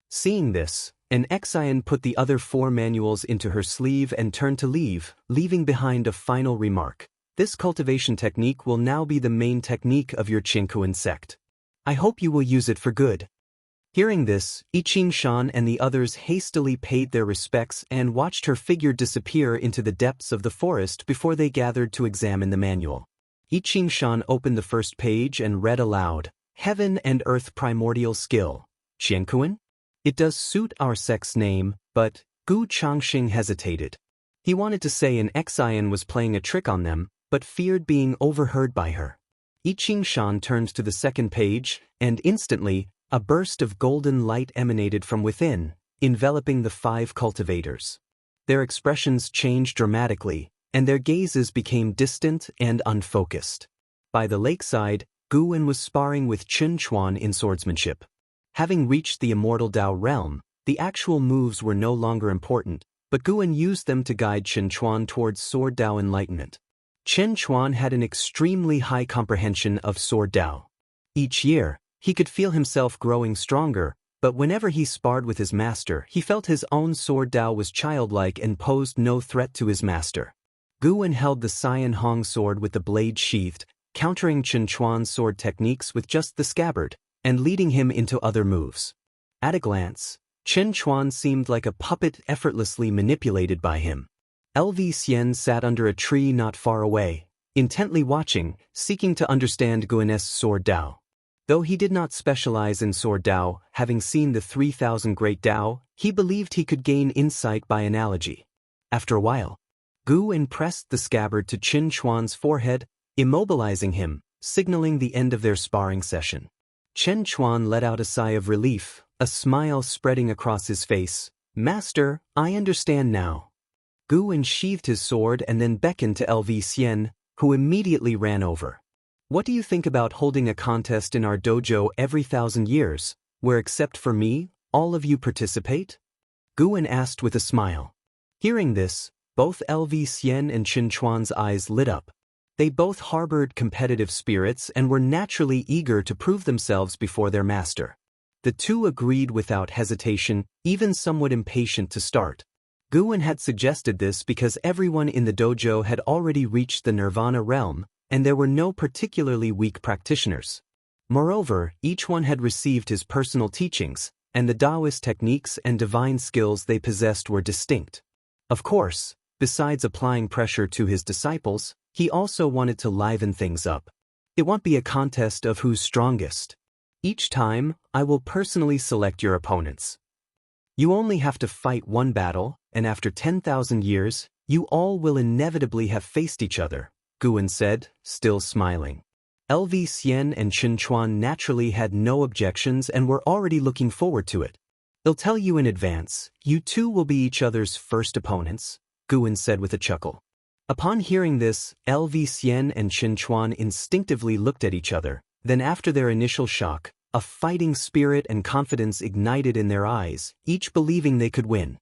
Seeing this, an Exen put the other 4 manuals into her sleeve and turned to leave, leaving behind a final remark. This cultivation technique will now be the main technique of your Qingkuan sect. I hope you will use it for good. Hearing this, I Ching Shan and the others hastily paid their respects and watched her figure disappear into the depths of the forest before they gathered to examine the manual. I Ching Shan opened the first page and read aloud, Heaven and Earth Primordial Skill, Qiankuan? It does suit our sect's name, but Gu Changxing hesitated. He wanted to say an Xian was playing a trick on them, but feared being overheard by her. I Ching Shan turned to the second page, and instantly, a burst of golden light emanated from within, enveloping the 5 cultivators. Their expressions changed dramatically, and their gazes became distant and unfocused. By the lakeside, Guwen was sparring with Chen Chuan in swordsmanship. Having reached the Immortal Dao realm, the actual moves were no longer important, but Guwen used them to guide Chen Chuan towards Sword Dao enlightenment. Chen Chuan had an extremely high comprehension of Sword Dao. Each year, he could feel himself growing stronger, but whenever he sparred with his master, he felt his own Sword Dao was childlike and posed no threat to his master. Guwen held the Cyan Hong sword with the blade sheathed, countering Chen Chuan's sword techniques with just the scabbard, and leading him into other moves. At a glance, Chen Chuan seemed like a puppet effortlessly manipulated by him. LV Xian sat under a tree not far away, intently watching, seeking to understand Guwen's Sword Dao. Though he did not specialize in Sword Dao, having seen the 3,000 Great Dao, he believed he could gain insight by analogy. After a while, Guwen pressed the scabbard to Chen Chuan's forehead, immobilizing him, signaling the end of their sparring session. Chen Chuan let out a sigh of relief, a smile spreading across his face. Master, I understand now. Guwen sheathed his sword and then beckoned to LV Xian, who immediately ran over. What do you think about holding a contest in our dojo every 1,000 years, where except for me, all of you participate? Guwen asked with a smile. Hearing this, both LV Xian and Chen Chuan's eyes lit up. They both harbored competitive spirits and were naturally eager to prove themselves before their master. The two agreed without hesitation, even somewhat impatient to start. Guwen had suggested this because everyone in the dojo had already reached the Nirvana realm, and there were no particularly weak practitioners. Moreover, each one had received his personal teachings, and the Taoist techniques and divine skills they possessed were distinct. Of course, besides applying pressure to his disciples, he also wanted to liven things up. It won't be a contest of who's strongest. Each time, I will personally select your opponents. You only have to fight one battle, and after 10,000 years, you all will inevitably have faced each other, Guwen said, still smiling. LV Xian and Chen Chuan naturally had no objections and were already looking forward to it. They'll tell you in advance, you two will be each other's first opponents, Guwen said with a chuckle. Upon hearing this, LV Xian and Chen Chuan instinctively looked at each other, then after their initial shock, a fighting spirit and confidence ignited in their eyes, each believing they could win.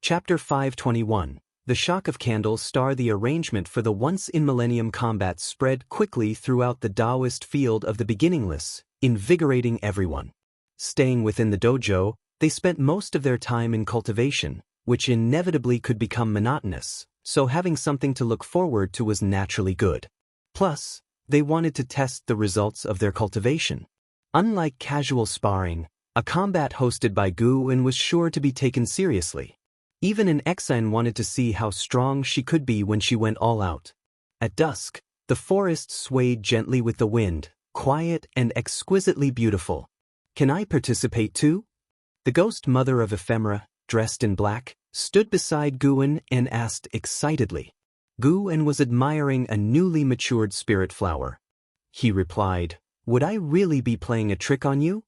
Chapter 521. The shock of candles star. The arrangement for the once-in-millennium combat spread quickly throughout the Taoist field of the beginningless, invigorating everyone. Staying within the dojo, they spent most of their time in cultivation, which inevitably could become monotonous, so having something to look forward to was naturally good. Plus, they wanted to test the results of their cultivation. Unlike casual sparring, a combat hosted by Guwen was sure to be taken seriously. Even an Exine wanted to see how strong she could be when she went all out. At dusk, the forest swayed gently with the wind, quiet and exquisitely beautiful. Can I participate too? The ghost mother of ephemera, dressed in black, stood beside Guan and asked excitedly. Guan was admiring a newly matured spirit flower. He replied, "Would I really be playing a trick on you?"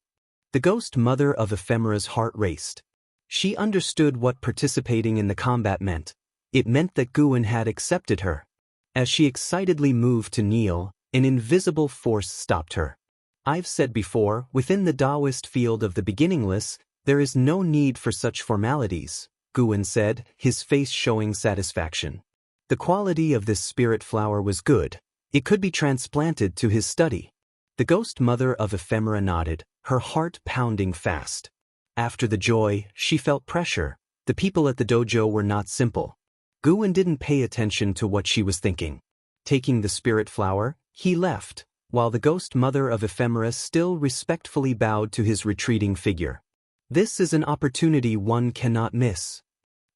The ghost mother of Ephemera's heart raced. She understood what participating in the combat meant. It meant that Guan had accepted her. As she excitedly moved to kneel, an invisible force stopped her. I've said before, within the Taoist field of the beginningless, there is no need for such formalities, Guan said, his face showing satisfaction. The quality of this spirit flower was good. It could be transplanted to his study. The ghost mother of Ephemera nodded, her heart pounding fast. After the joy, she felt pressure. The people at the dojo were not simple. Guan didn't pay attention to what she was thinking. Taking the spirit flower, he left, while the ghost mother of Ephemera still respectfully bowed to his retreating figure. This is an opportunity one cannot miss.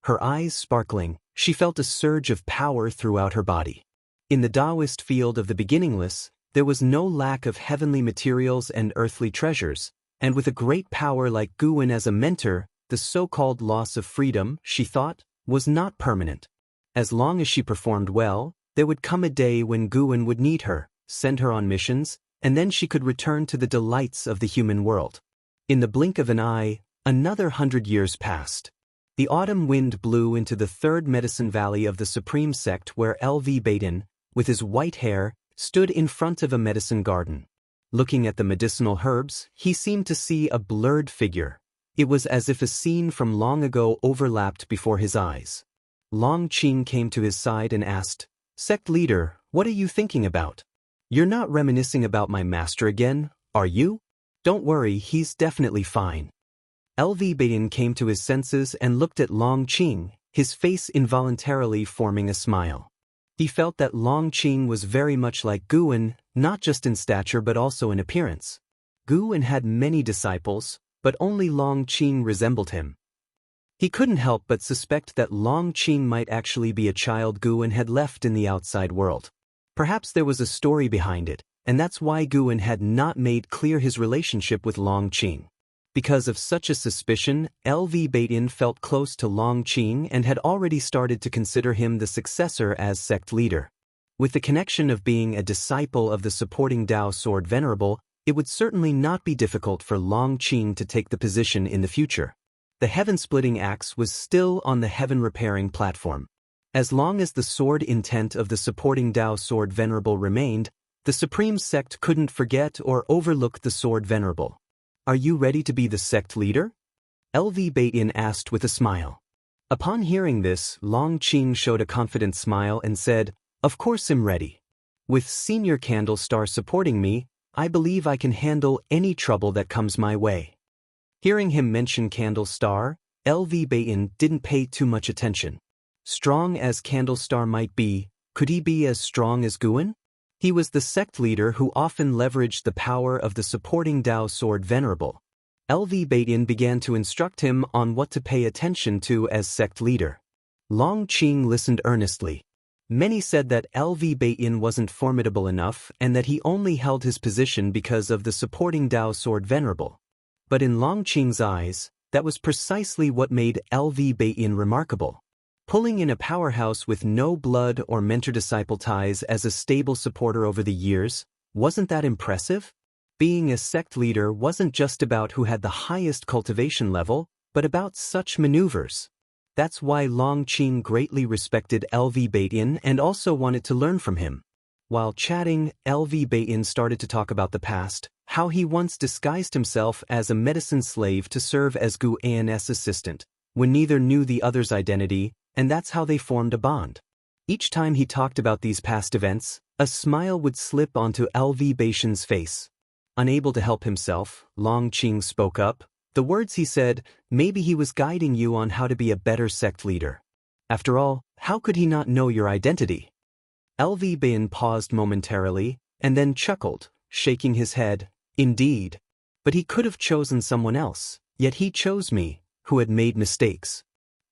Her eyes sparkling, she felt a surge of power throughout her body. In the Taoist field of the beginningless, there was no lack of heavenly materials and earthly treasures, and with a great power like Guan as a mentor, the so-called loss of freedom, she thought, was not permanent. As long as she performed well, there would come a day when Guan would need her, send her on missions, and then she could return to the delights of the human world. In the blink of an eye, another 100 years passed. The autumn wind blew into the third medicine valley of the supreme sect where L.V. Baden, with his white hair, stood in front of a medicine garden. Looking at the medicinal herbs, he seemed to see a blurred figure. It was as if a scene from long ago overlapped before his eyes. Long Qing came to his side and asked, "Sect leader, what are you thinking about? You're not reminiscing about my master again, are you?" "Don't worry, he's definitely fine." L.V. Baden came to his senses and looked at Long Qing, his face involuntarily forming a smile. He felt that Long Qing was very much like Guan, not just in stature but also in appearance. Guan had many disciples, but only Long Qing resembled him. He couldn't help but suspect that Long Qing might actually be a child Guan had left in the outside world. Perhaps there was a story behind it, and that's why Guan had not made clear his relationship with Long Qing. Because of such a suspicion, L.V. Batin felt close to Long Qing and had already started to consider him the successor as sect leader. With the connection of being a disciple of the supporting Dao Sword Venerable, it would certainly not be difficult for Long Qing to take the position in the future. The heaven-splitting axe was still on the heaven-repairing platform. As long as the sword intent of the supporting Dao Sword Venerable remained, the Supreme Sect couldn't forget or overlook the Sword Venerable. "Are you ready to be the sect leader?" L.V. Batin asked with a smile. Upon hearing this, Long Qing showed a confident smile and said, "Of course I'm ready. With Senior Candle Star supporting me, I believe I can handle any trouble that comes my way." Hearing him mention Candle Star, L.V. Batin didn't pay too much attention. Strong as Candle Star might be, could he be as strong as Guan? He was the sect leader who often leveraged the power of the supporting Dao Sword Venerable. L.V. Batin began to instruct him on what to pay attention to as sect leader. Long Qing listened earnestly. Many said that L.V. Batin wasn't formidable enough and that he only held his position because of the supporting Dao Sword Venerable. But in Long Qing's eyes, that was precisely what made L.V. Batin remarkable. Pulling in a powerhouse with no blood or mentor-disciple ties as a stable supporter over the years, wasn't that impressive? Being a sect leader wasn't just about who had the highest cultivation level, but about such maneuvers. That's why Long Qing greatly respected L.V. Batin and also wanted to learn from him. While chatting, L.V. Batin started to talk about the past, how he once disguised himself as a medicine slave to serve as Gu An's assistant, when neither knew the other's identity, and that's how they formed a bond. Each time he talked about these past events, a smile would slip onto L.V. Batin's face. Unable to help himself, Long Qing spoke up. The words he said, "Maybe he was guiding you on how to be a better sect leader. After all, how could he not know your identity?" L.V. Batin paused momentarily, and then chuckled, shaking his head. "Indeed. But he could have chosen someone else, yet he chose me, who had made mistakes.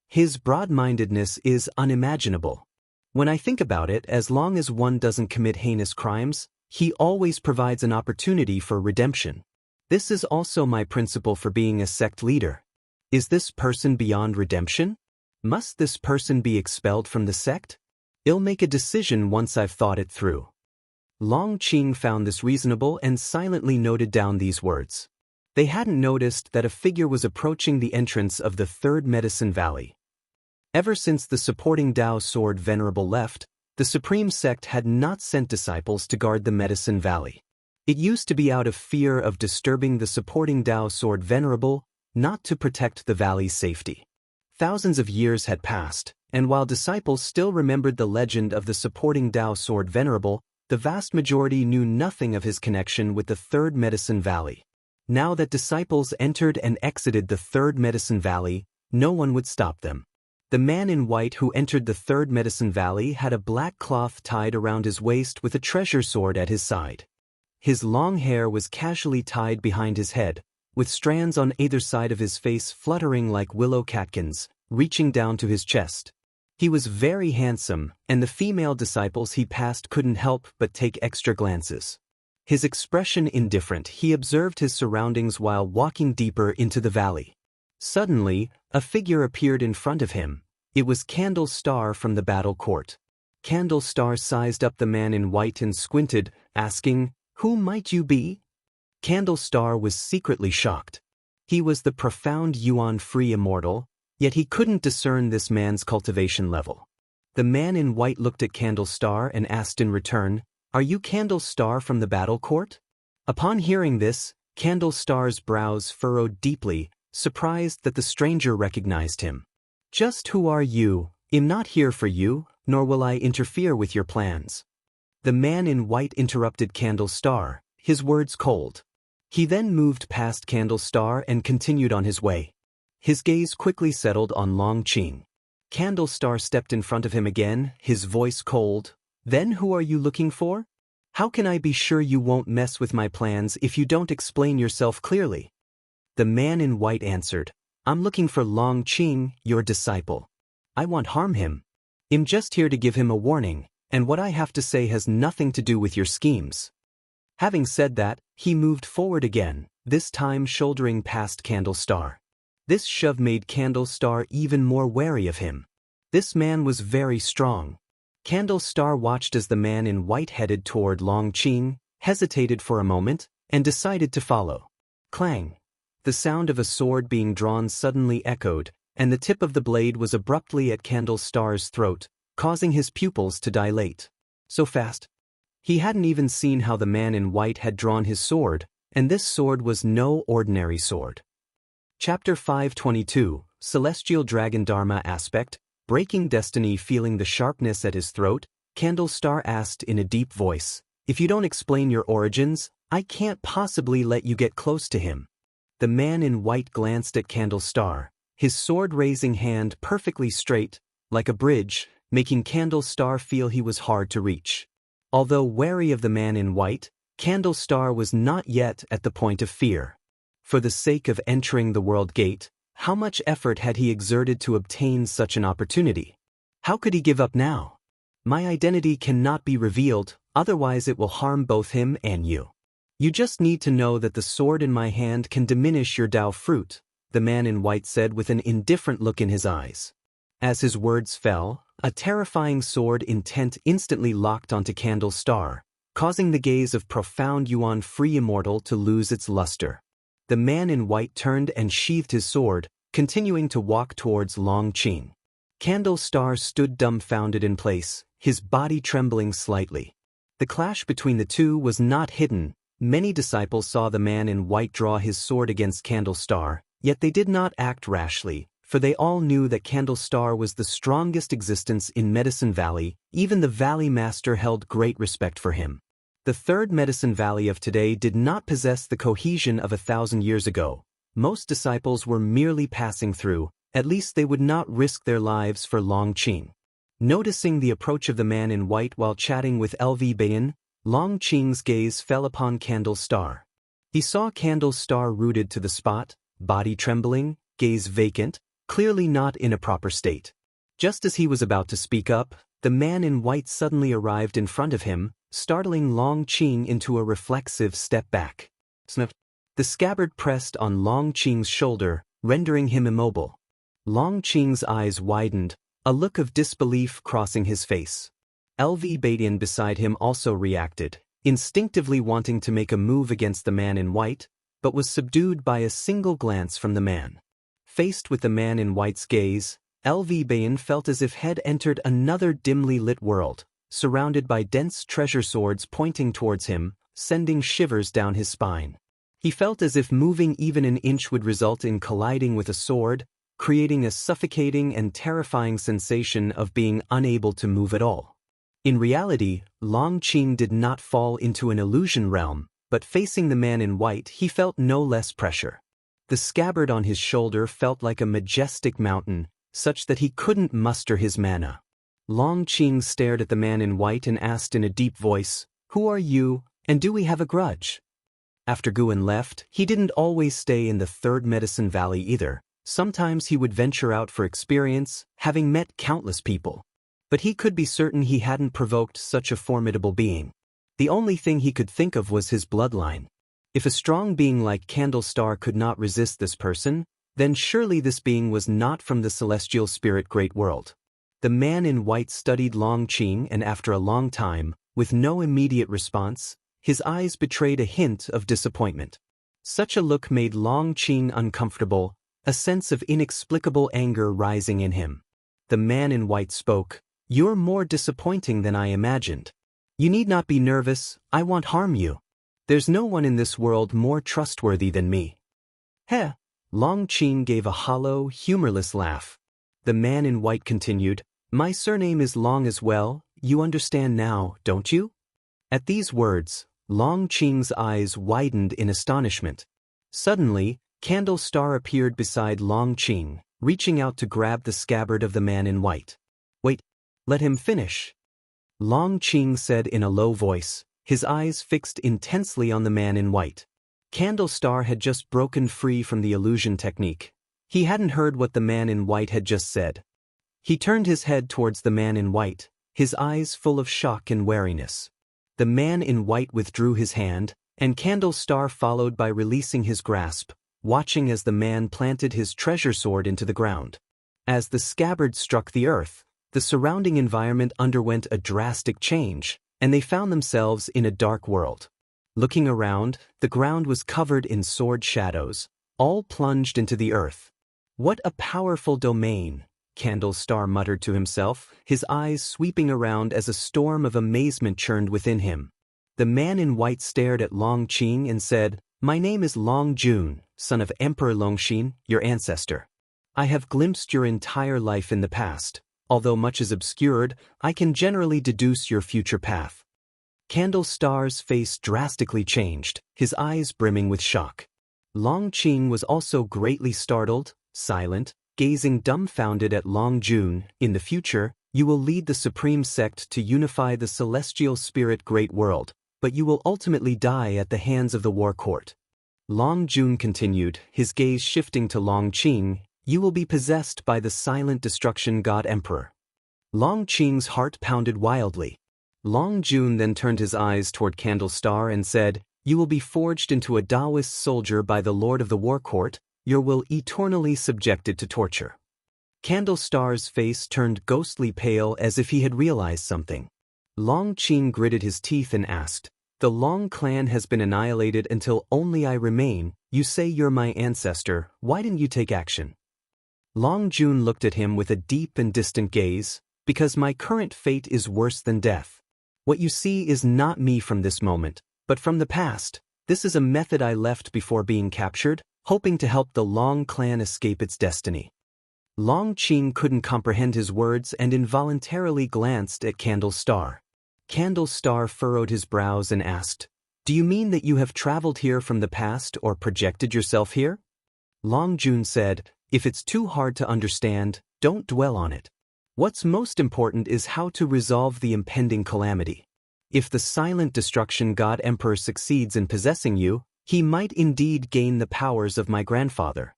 His broad-mindedness is unimaginable. When I think about it, as long as one doesn't commit heinous crimes, he always provides an opportunity for redemption. This is also my principle for being a sect leader. Is this person beyond redemption? Must this person be expelled from the sect? I'll make a decision once I've thought it through. Long Qing found this reasonable and silently noted down these words. They hadn't noticed that a figure was approaching the entrance of the third Medicine Valley. Ever since the supporting Dao sword Venerable left, the Supreme Sect had not sent disciples to guard the Medicine Valley. It used to be out of fear of disturbing the supporting Dao sword Venerable, not to protect the valley's safety. Thousands of years had passed, and while disciples still remembered the legend of the supporting Dao sword Venerable, the vast majority knew nothing of his connection with the Third Medicine Valley. Now that disciples entered and exited the Third Medicine Valley, no one would stop them. The man in white who entered the Third Medicine Valley had a black cloth tied around his waist with a treasure sword at his side. His long hair was casually tied behind his head, with strands on either side of his face fluttering like willow catkins, reaching down to his chest. He was very handsome, and the female disciples he passed couldn't help but take extra glances. His expression indifferent, he observed his surroundings while walking deeper into the valley. Suddenly, a figure appeared in front of him. It was Candle Star from the battle court. Candle Star sized up the man in white and squinted, asking, "Who might you be?" Candle Star was secretly shocked. He was the profound yuan-free immortal, yet he couldn't discern this man's cultivation level. The man in white looked at Candle Star and asked in return, "Are you Candle Star from the battle court?" Upon hearing this, Candle Star's brows furrowed deeply, surprised that the stranger recognized him. "Just who are you? I'm not here for you, nor will I interfere with your plans." The man in white interrupted Candle Star, his words cold. He then moved past Candle Star and continued on his way. His gaze quickly settled on Long Qing. Candle Star stepped in front of him again, his voice cold. "Then who are you looking for? How can I be sure you won't mess with my plans if you don't explain yourself clearly?" The man in white answered, "I'm looking for Long Qing, your disciple. I won't harm him. I'm just here to give him a warning, and what I have to say has nothing to do with your schemes." Having said that, he moved forward again, this time shouldering past Candle Star. This shove made Candle Star even more wary of him. This man was very strong. Candle Star watched as the man in white headed toward Long Qing, hesitated for a moment, and decided to follow. Clang! The sound of a sword being drawn suddenly echoed, and the tip of the blade was abruptly at Candle Star's throat, causing his pupils to dilate. So fast. He hadn't even seen how the man in white had drawn his sword, and this sword was no ordinary sword. Chapter 522, Celestial Dragon Dharma Aspect, Breaking Destiny. Feeling the sharpness at his throat, Candle Star asked in a deep voice, "If you don't explain your origins, I can't possibly let you get close to him." The man in white glanced at Candle Star, his sword-raising hand perfectly straight, like a bridge, making Candle Star feel he was hard to reach. Although wary of the man in white, Candle Star was not yet at the point of fear. For the sake of entering the World Gate, how much effort had he exerted to obtain such an opportunity? How could he give up now? "My identity cannot be revealed, otherwise it will harm both him and you. You just need to know that the sword in my hand can diminish your Dao fruit," the man in white said with an indifferent look in his eyes. As his words fell, a terrifying sword intent instantly locked onto Candle Star, causing the gaze of profound yuan-free immortal to lose its luster. The man in white turned and sheathed his sword, continuing to walk towards Long Qing. Candle Star stood dumbfounded in place, his body trembling slightly. The clash between the two was not hidden. Many disciples saw the man in white draw his sword against Candle Star, yet they did not act rashly, for they all knew that Candle Star was the strongest existence in Medicine Valley. Even the Valley Master held great respect for him. The Third Medicine Valley of today did not possess the cohesion of 1,000 years ago. Most disciples were merely passing through, at least they would not risk their lives for Long Qing. Noticing the approach of the man in white while chatting with LV Bayan, Long Qing's gaze fell upon Candle Star. He saw Candle Star rooted to the spot, body trembling, gaze vacant, clearly not in a proper state. Just as he was about to speak up, the man in white suddenly arrived in front of him, startling Long Qing into a reflexive step back. Sniff. The scabbard pressed on Long Qing's shoulder, rendering him immobile. Long Qing's eyes widened, a look of disbelief crossing his face. LV Badian beside him also reacted, instinctively wanting to make a move against the man in white, but was subdued by a single glance from the man. Faced with the man in white's gaze, LV Badian felt as if had entered another dimly lit world, surrounded by dense treasure swords pointing towards him, sending shivers down his spine. He felt as if moving even an inch would result in colliding with a sword, creating a suffocating and terrifying sensation of being unable to move at all. In reality, Long Qing did not fall into an illusion realm, but facing the man in white he felt no less pressure. The scabbard on his shoulder felt like a majestic mountain, such that he couldn't muster his mana. Long Qing stared at the man in white and asked in a deep voice, "Who are you, and do we have a grudge?" After Guan left, he didn't always stay in the Third Medicine Valley either. Sometimes he would venture out for experience, having met countless people. But he could be certain he hadn't provoked such a formidable being. The only thing he could think of was his bloodline. If a strong being like Candlestar could not resist this person, then surely this being was not from the celestial spirit great world. The man in white studied Long Qing, and after a long time, with no immediate response, his eyes betrayed a hint of disappointment. Such a look made Long Qing uncomfortable, a sense of inexplicable anger rising in him. The man in white spoke, "You're more disappointing than I imagined. You need not be nervous, I won't harm you. There's no one in this world more trustworthy than me." Heh! Long Qing gave a hollow, humorless laugh. The man in white continued, "My surname is Long as well, you understand now, don't you?" At these words, Long Qing's eyes widened in astonishment. Suddenly, Candlestar appeared beside Long Qing, reaching out to grab the scabbard of the man in white. "Wait, let him finish," Long Qing said in a low voice, his eyes fixed intensely on the man in white. Candlestar had just broken free from the illusion technique. He hadn't heard what the man in white had just said. He turned his head towards the man in white, his eyes full of shock and wariness. The man in white withdrew his hand, and Candlestar followed by releasing his grasp, watching as the man planted his treasure sword into the ground. As the scabbard struck the earth, the surrounding environment underwent a drastic change, and they found themselves in a dark world. Looking around, the ground was covered in sword shadows, all plunged into the earth. "What a powerful domain," Candlestar muttered to himself, his eyes sweeping around as a storm of amazement churned within him. The man in white stared at Long Qing and said, "My name is Long Jun, son of Emperor Longxin, your ancestor. I have glimpsed your entire life in the past. Although much is obscured, I can generally deduce your future path." Candlestar's face drastically changed, his eyes brimming with shock. Long Qing was also greatly startled, silent, gazing dumbfounded at Long Jun. "In the future, you will lead the supreme sect to unify the celestial spirit great world, but you will ultimately die at the hands of the war court." Long Jun continued, his gaze shifting to Long Qing, "You will be possessed by the silent destruction god emperor." Long Qing's heart pounded wildly. Long Jun then turned his eyes toward Candlestar and said, "You will be forged into a Taoist soldier by the lord of the war court, your will eternally subjected to torture." Candlestar's face turned ghostly pale as if he had realized something. Long Qing gritted his teeth and asked, "The Long clan has been annihilated until only I remain. You say you're my ancestor, why didn't you take action?" Long Jun looked at him with a deep and distant gaze, "Because my current fate is worse than death. What you see is not me from this moment, but from the past. This is a method I left before being captured, hoping to help the Long clan escape its destiny." Long Qing couldn't comprehend his words and involuntarily glanced at Candlestar. Candlestar furrowed his brows and asked, "Do you mean that you have traveled here from the past or projected yourself here?" Long Jun said, "If it's too hard to understand, don't dwell on it. What's most important is how to resolve the impending calamity. If the silent destruction god emperor succeeds in possessing you, he might indeed gain the powers of my grandfather."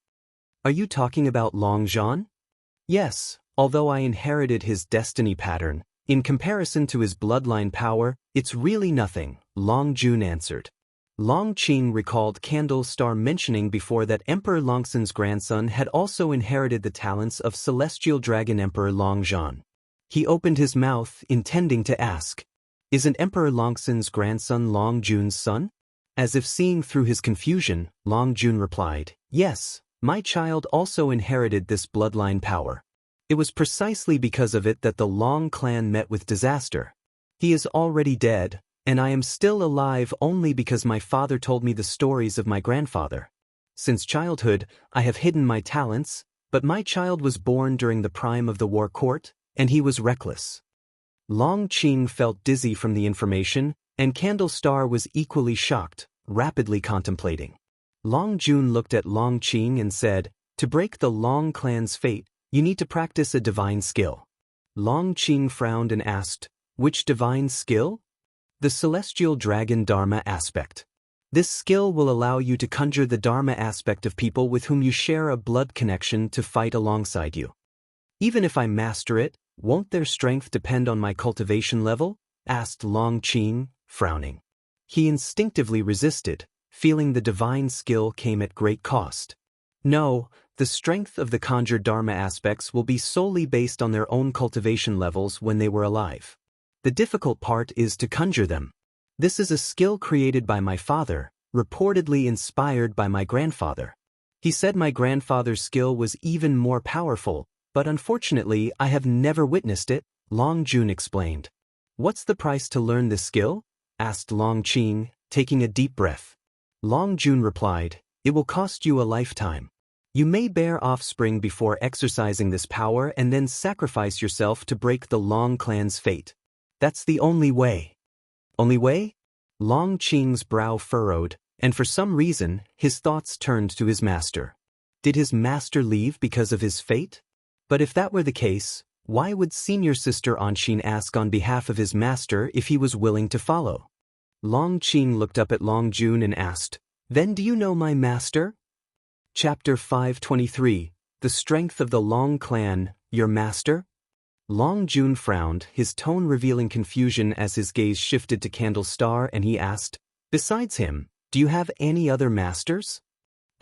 "Are you talking about Long Zhan?" "Yes, although I inherited his destiny pattern, in comparison to his bloodline power, it's really nothing," Long Jun answered. Long Qing recalled Candle Star mentioning before that Emperor Longxin's grandson had also inherited the talents of Celestial Dragon Emperor Long Zhan. He opened his mouth, intending to ask, "Isn't Emperor Longxin's grandson Long Jun's son?" As if seeing through his confusion, Long Jun replied, "Yes, my child also inherited this bloodline power. It was precisely because of it that the Long clan met with disaster. He is already dead, and I am still alive only because my father told me the stories of my grandfather. Since childhood, I have hidden my talents, but my child was born during the prime of the war court, and he was reckless." Long Qing felt dizzy from the information, and Candle Star was equally shocked, rapidly contemplating. Long Jun looked at Long Qing and said, "To break the Long clan's fate, you need to practice a divine skill." Long Qing frowned and asked, "Which divine skill?" "The Celestial Dragon Dharma aspect. This skill will allow you to conjure the Dharma aspect of people with whom you share a blood connection to fight alongside you." "Even if I master it, won't their strength depend on my cultivation level?" asked Long Qing, frowning. He instinctively resisted, feeling the divine skill came at great cost. "No, the strength of the conjured Dharma aspects will be solely based on their own cultivation levels when they were alive. The difficult part is to conjure them. This is a skill created by my father, reportedly inspired by my grandfather. He said my grandfather's skill was even more powerful, but unfortunately I have never witnessed it," Long Jun explained. "What's the price to learn this skill?" asked Long Qing, taking a deep breath. Long Jun replied, "It will cost you a lifetime. You may bear offspring before exercising this power and then sacrifice yourself to break the Long clan's fate. That's the only way." "Only way?" Long Qing's brow furrowed, and for some reason, his thoughts turned to his master. Did his master leave because of his fate? But if that were the case, why would senior sister Anshin ask on behalf of his master if he was willing to follow? Long Qing looked up at Long Jun and asked, "Then do you know my master?" Chapter 523, The Strength of the Long Clan, Your Master? Long Jun frowned, his tone revealing confusion as his gaze shifted to Candle Star, and he asked, "Besides him, do you have any other masters?"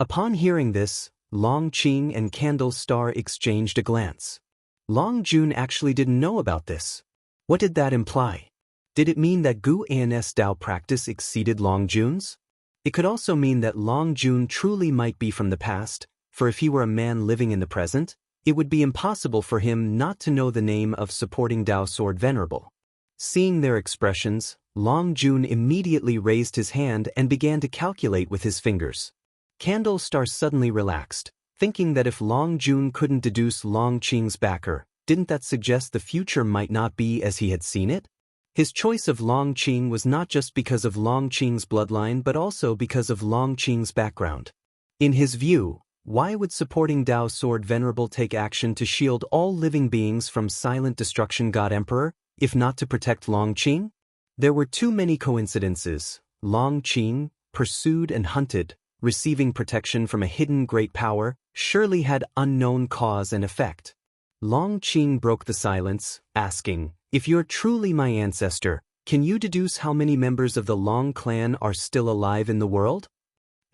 Upon hearing this, Long Qing and Candle Star exchanged a glance. Long Jun actually didn't know about this. What did that imply? Did it mean that Gu An's Dao practice exceeded Long Jun's? It could also mean that Long Jun truly might be from the past, for if he were a man living in the present, it would be impossible for him not to know the name of supporting Dao Sword Venerable. Seeing their expressions, Long Jun immediately raised his hand and began to calculate with his fingers. Candle Star suddenly relaxed, thinking that if Long Jun couldn't deduce Long Qing's backer, didn't that suggest the future might not be as he had seen it? His choice of Long Qing was not just because of Long Qing's bloodline but also because of Long Qing's background. In his view, why would supporting Dao Sword Venerable take action to shield all living beings from silent destruction God Emperor, if not to protect Long Qing? There were too many coincidences. Long Qing, pursued and hunted, receiving protection from a hidden great power, surely had unknown cause and effect. Long Qing broke the silence, asking, "If you're truly my ancestor, can you deduce how many members of the Long clan are still alive in the world?"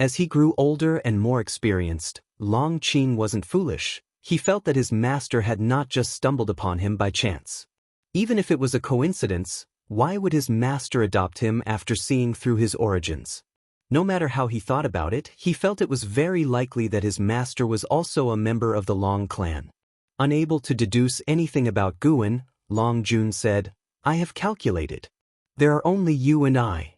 As he grew older and more experienced, Long Qing wasn't foolish. He felt that his master had not just stumbled upon him by chance. Even if it was a coincidence, why would his master adopt him after seeing through his origins? No matter how he thought about it, he felt it was very likely that his master was also a member of the Long clan. Unable to deduce anything about Guan, Long Jun said, "I have calculated. There are only you and I."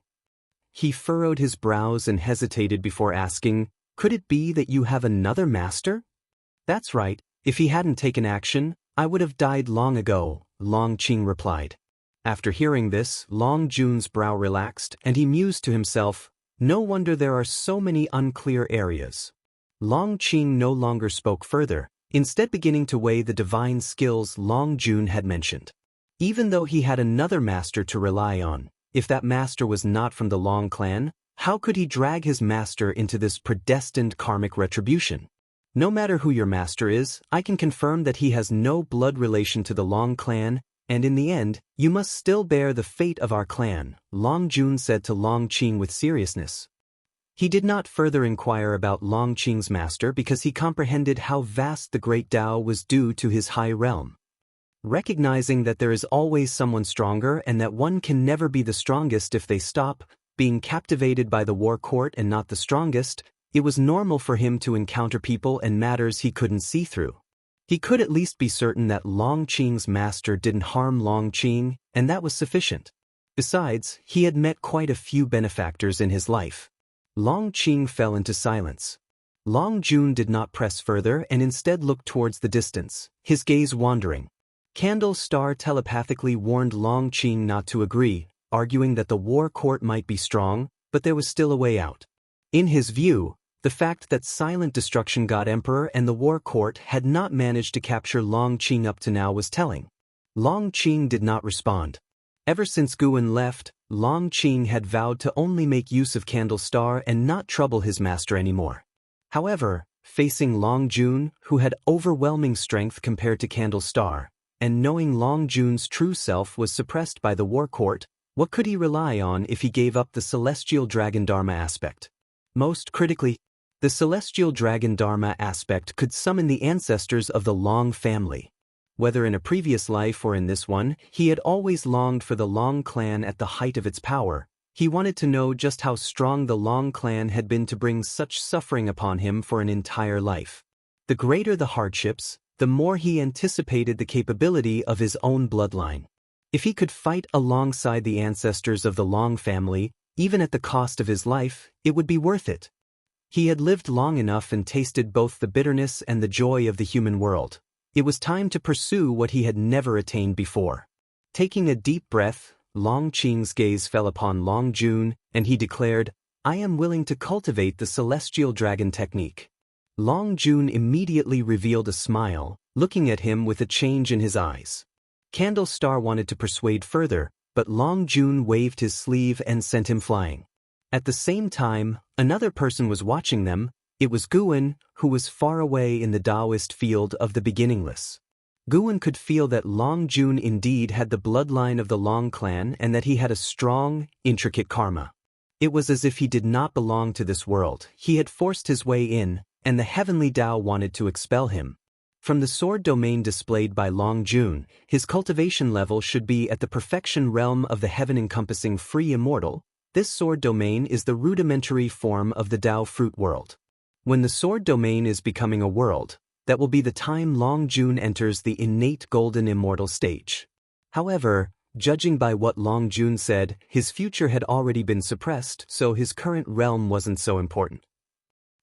He furrowed his brows and hesitated before asking, "Could it be that you have another master?" "That's right. If he hadn't taken action, I would have died long ago," Long Qing replied. After hearing this, Long Jun's brow relaxed, and he mused to himself, "No wonder there are so many unclear areas." Long Qing no longer spoke further, instead beginning to weigh the divine skills Long Jun had mentioned. Even though he had another master to rely on, if that master was not from the Long clan, how could he drag his master into this predestined karmic retribution? No matter who your master is, I can confirm that he has no blood relation to the Long clan, and in the end, you must still bear the fate of our clan, Long Jun said to Long Qing with seriousness. He did not further inquire about Long Qing's master because he comprehended how vast the great Tao was due to his high realm. Recognizing that there is always someone stronger and that one can never be the strongest if they stop being captivated by the war court and not the strongest, it was normal for him to encounter people and matters he couldn't see through. He could at least be certain that Long Qing's master didn't harm Long Qing, and that was sufficient. Besides, he had met quite a few benefactors in his life. Long Qing fell into silence. Long Jun did not press further and instead looked towards the distance, his gaze wandering. Candle Star telepathically warned Long Qing not to agree, arguing that the war court might be strong, but there was still a way out. In his view, the fact that Silent Destruction God Emperor and the war court had not managed to capture Long Qing up to now was telling. Long Qing did not respond. Ever since Guan left, Long Qing had vowed to only make use of Candle Star and not trouble his master anymore. However, facing Long Jun, who had overwhelming strength compared to Candle Star, and knowing Long Jun's true self was suppressed by the war court, what could he rely on if he gave up the Celestial Dragon Dharma aspect? Most critically, the Celestial Dragon Dharma aspect could summon the ancestors of the Long family. Whether in a previous life or in this one, he had always longed for the Long clan at the height of its power. He wanted to know just how strong the Long clan had been to bring such suffering upon him for an entire life. The greater the hardships, the more he anticipated the capability of his own bloodline. If he could fight alongside the ancestors of the Long family, even at the cost of his life, it would be worth it. He had lived long enough and tasted both the bitterness and the joy of the human world. It was time to pursue what he had never attained before. Taking a deep breath, Long Qing's gaze fell upon Long Jun, and he declared, "I am willing to cultivate the Celestial Dragon technique." Long Jun immediately revealed a smile, looking at him with a change in his eyes. Candle Star wanted to persuade further, but Long Jun waved his sleeve and sent him flying. At the same time, another person was watching them. It was Guan, who was far away in the Taoist field of the beginningless. Guan could feel that Long Jun indeed had the bloodline of the Long clan and that he had a strong, intricate karma. It was as if he did not belong to this world. He had forced his way in, and the heavenly Tao wanted to expel him. From the sword domain displayed by Long Jun, his cultivation level should be at the perfection realm of the heaven-encompassing free immortal. This sword domain is the rudimentary form of the Tao fruit world. When the sword domain is becoming a world, that will be the time Long Jun enters the innate golden immortal stage. However, judging by what Long Jun said, his future had already been suppressed, so his current realm wasn't so important.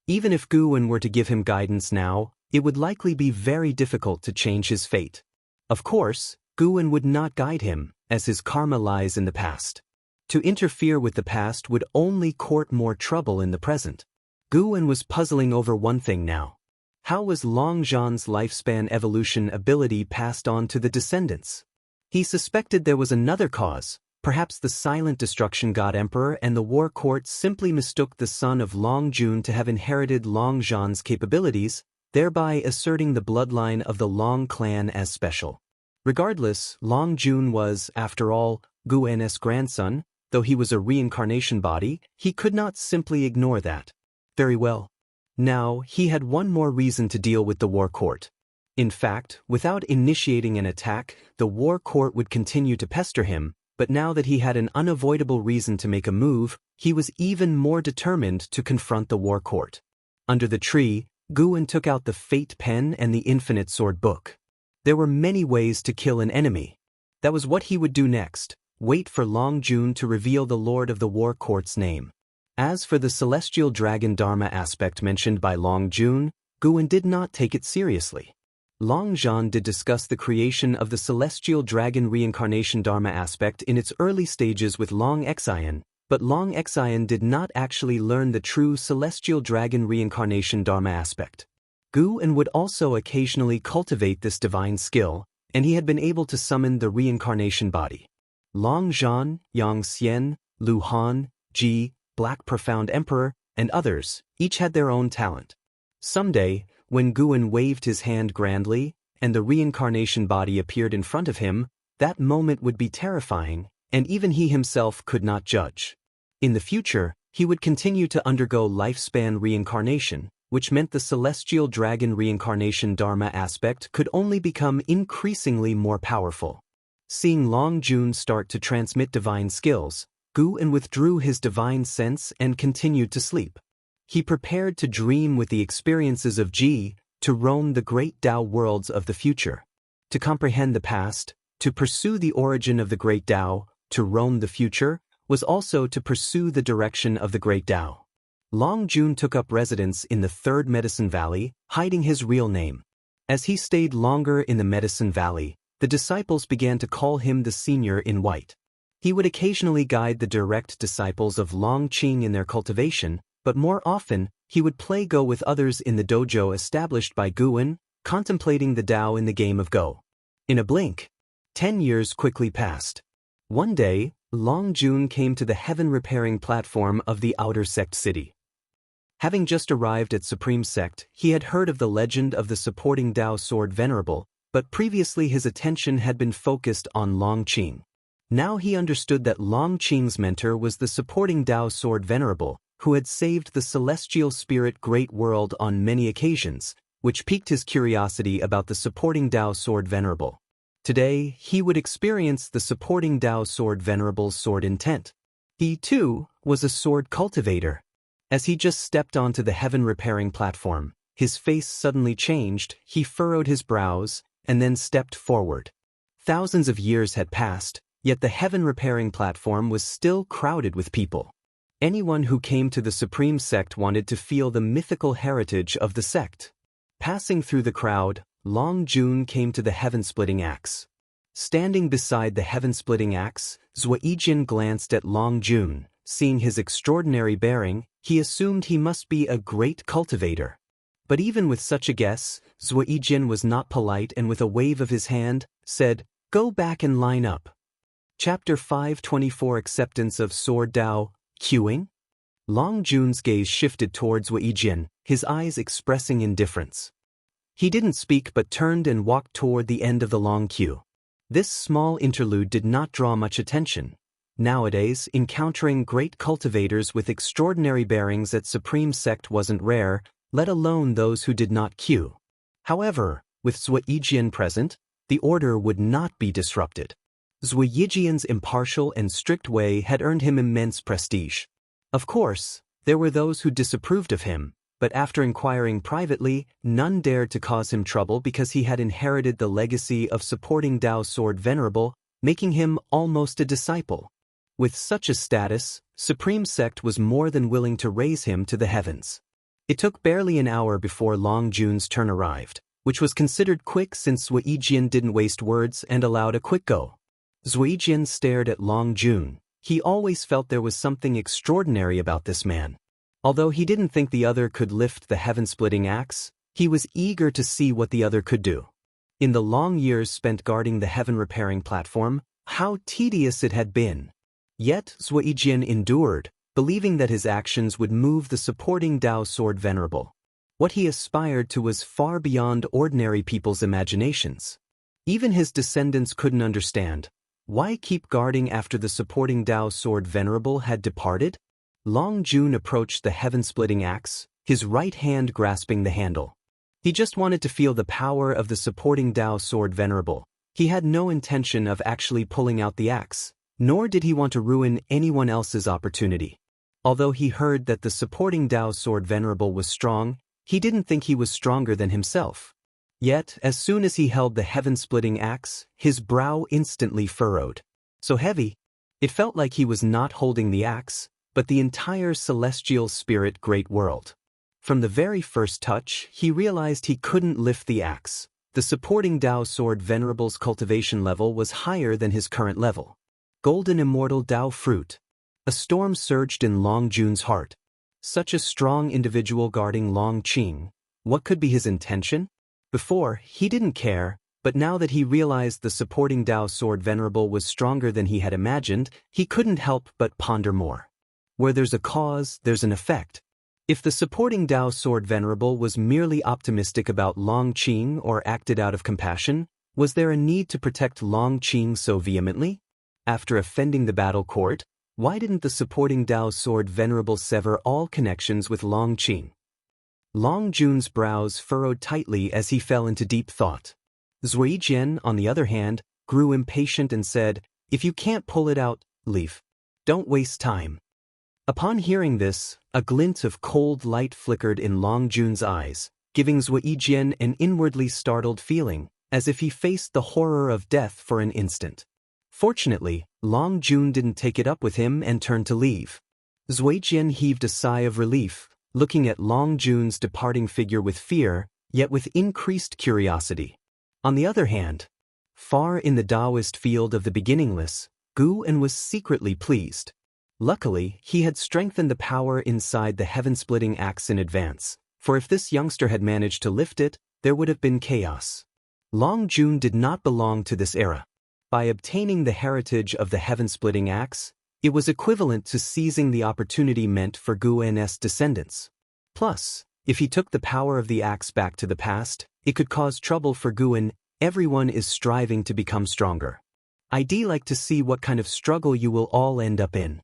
Even if Guan were to give him guidance now, it would likely be very difficult to change his fate. Of course, Guan would not guide him, as his karma lies in the past. To interfere with the past would only court more trouble in the present. Guan was puzzling over one thing now. How was Long Zhan's lifespan evolution ability passed on to the descendants? He suspected there was another cause. Perhaps the Silent Destruction God Emperor and the war court simply mistook the son of Long Jun to have inherited Long Zhan's capabilities, thereby asserting the bloodline of the Long clan as special. Regardless, Long Jun was, after all, Guan's grandson. Though he was a reincarnation body, he could not simply ignore that. Very well. Now, he had one more reason to deal with the war court. In fact, without initiating an attack, the war court would continue to pester him, but now that he had an unavoidable reason to make a move, he was even more determined to confront the war court. Under the tree, Guan took out the Fate Pen and the Infinite Sword Book. There were many ways to kill an enemy. That was what he would do next. Wait for Long Jun to reveal the Lord of the War Court's name. As for the Celestial Dragon Dharma aspect mentioned by Long Jun, Guan did not take it seriously. Long Zhan did discuss the creation of the Celestial Dragon Reincarnation Dharma aspect in its early stages with Long Xian, but Long Xian did not actually learn the true Celestial Dragon Reincarnation Dharma aspect. Guan would also occasionally cultivate this divine skill, and he had been able to summon the reincarnation body. Long Zhan, Yang Xian, Lu Han, Ji, Black Profound Emperor, and others, each had their own talent. Someday, when Guan waved his hand grandly, and the reincarnation body appeared in front of him, that moment would be terrifying, and even he himself could not judge. In the future, he would continue to undergo lifespan reincarnation, which meant the celestial dragon reincarnation dharma aspect could only become increasingly more powerful. Seeing Long Jun start to transmit divine skills, Gu-en withdrew his divine sense and continued to sleep. He prepared to dream with the experiences of Ji, to roam the great Tao worlds of the future. To comprehend the past, to pursue the origin of the great Tao, to roam the future, was also to pursue the direction of the great Tao. Long Jun took up residence in the Third Medicine Valley, hiding his real name. As he stayed longer in the Medicine Valley, the disciples began to call him the Senior in White. He would occasionally guide the direct disciples of Long Qing in their cultivation, but more often, he would play Go with others in the dojo established by Gu-en, contemplating the Tao in the game of Go. In a blink, 10 years quickly passed. One day, Long Jun came to the heaven-repairing platform of the outer sect city. Having just arrived at Supreme Sect, he had heard of the legend of the supporting Tao sword Venerable, but previously his attention had been focused on Long Qing. Now he understood that Long Qing's mentor was the supporting Tao sword Venerable, who had saved the celestial spirit great world on many occasions, which piqued his curiosity about the supporting Tao sword Venerable. Today, he would experience the supporting Tao sword Venerable's sword intent. He, too, was a sword cultivator. As he just stepped onto the heaven-repairing platform, his face suddenly changed, he furrowed his brows, and then stepped forward. Thousands of years had passed, yet the heaven-repairing platform was still crowded with people. Anyone who came to the Supreme Sect wanted to feel the mythical heritage of the sect. Passing through the crowd, Long Jun came to the heaven-splitting axe. Standing beside the heaven-splitting axe, Zuijin glanced at Long Jun. Seeing his extraordinary bearing, he assumed he must be a great cultivator. But even with such a guess, Zuijin was not polite and with a wave of his hand, said, "Go back and line up." Chapter 524 Acceptance of Sword Tao, Queuing? Long Jun's gaze shifted towards Zuijin, his eyes expressing indifference. He didn't speak but turned and walked toward the end of the long queue. This small interlude did not draw much attention. Nowadays, encountering great cultivators with extraordinary bearings at Supreme Sect wasn't rare, let alone those who did not queue. However, with Zuijin present, the order would not be disrupted. Zuijin's impartial and strict way had earned him immense prestige. Of course, there were those who disapproved of him, but after inquiring privately, none dared to cause him trouble because he had inherited the legacy of supporting Tao sword Venerable, making him almost a disciple. With such a status, Supreme Sect was more than willing to raise him to the heavens. It took barely an hour before Long Jun's turn arrived, which was considered quick since Zuijin didn't waste words and allowed a quick go. Zuijin stared at Long Jun. He always felt there was something extraordinary about this man. Although he didn't think the other could lift the heaven-splitting axe, he was eager to see what the other could do. In the long years spent guarding the heaven-repairing platform, how tedious it had been. Yet Zuijin endured, believing that his actions would move the supporting Tao sword Venerable. What he aspired to was far beyond ordinary people's imaginations. Even his descendants couldn't understand. Why keep guarding after the supporting Tao sword Venerable had departed? Long Jun approached the heaven-splitting axe, his right hand grasping the handle. He just wanted to feel the power of the supporting Tao sword Venerable. He had no intention of actually pulling out the axe, nor did he want to ruin anyone else's opportunity. Although he heard that the supporting Tao sword Venerable was strong, he didn't think he was stronger than himself. Yet, as soon as he held the heaven-splitting axe, his brow instantly furrowed. So heavy, it felt like he was not holding the axe, but the entire celestial spirit great world. From the very first touch, he realized he couldn't lift the axe. The supporting Tao sword Venerable's cultivation level was higher than his current level. Golden Immortal Tao Fruit. A storm surged in Long Jun's heart. Such a strong individual guarding Long Qing. What could be his intention? Before, he didn't care, but now that he realized the supporting Tao sword Venerable was stronger than he had imagined, he couldn't help but ponder more. Where there's a cause, there's an effect. If the supporting Tao sword Venerable was merely optimistic about Long Qing or acted out of compassion, Was there a need to protect Long Qing so vehemently? After offending the battle court, why didn't the supporting Dao sword Venerable sever all connections with Long Qing? Long Jun's brows furrowed tightly as he fell into deep thought. Zuijian, on the other hand, grew impatient and said, "If you can't pull it out, leave. Don't waste time." Upon hearing this, a glint of cold light flickered in Long Jun's eyes, giving Zuijian an inwardly startled feeling, as if he faced the horror of death for an instant. Fortunately, Long Jun didn't take it up with him and turned to leave. Zuijian heaved a sigh of relief, looking at Long Jun's departing figure with fear, yet with increased curiosity. On the other hand, far in the Taoist field of the beginningless, Guan was secretly pleased. Luckily, he had strengthened the power inside the heaven-splitting axe in advance, for if this youngster had managed to lift it, there would have been chaos. Long Jun did not belong to this era. By obtaining the heritage of the heaven-splitting axe, it was equivalent to seizing the opportunity meant for Guan's descendants. Plus, if he took the power of the axe back to the past, it could cause trouble for Guan. Everyone is striving to become stronger. I'd like to see what kind of struggle you will all end up in.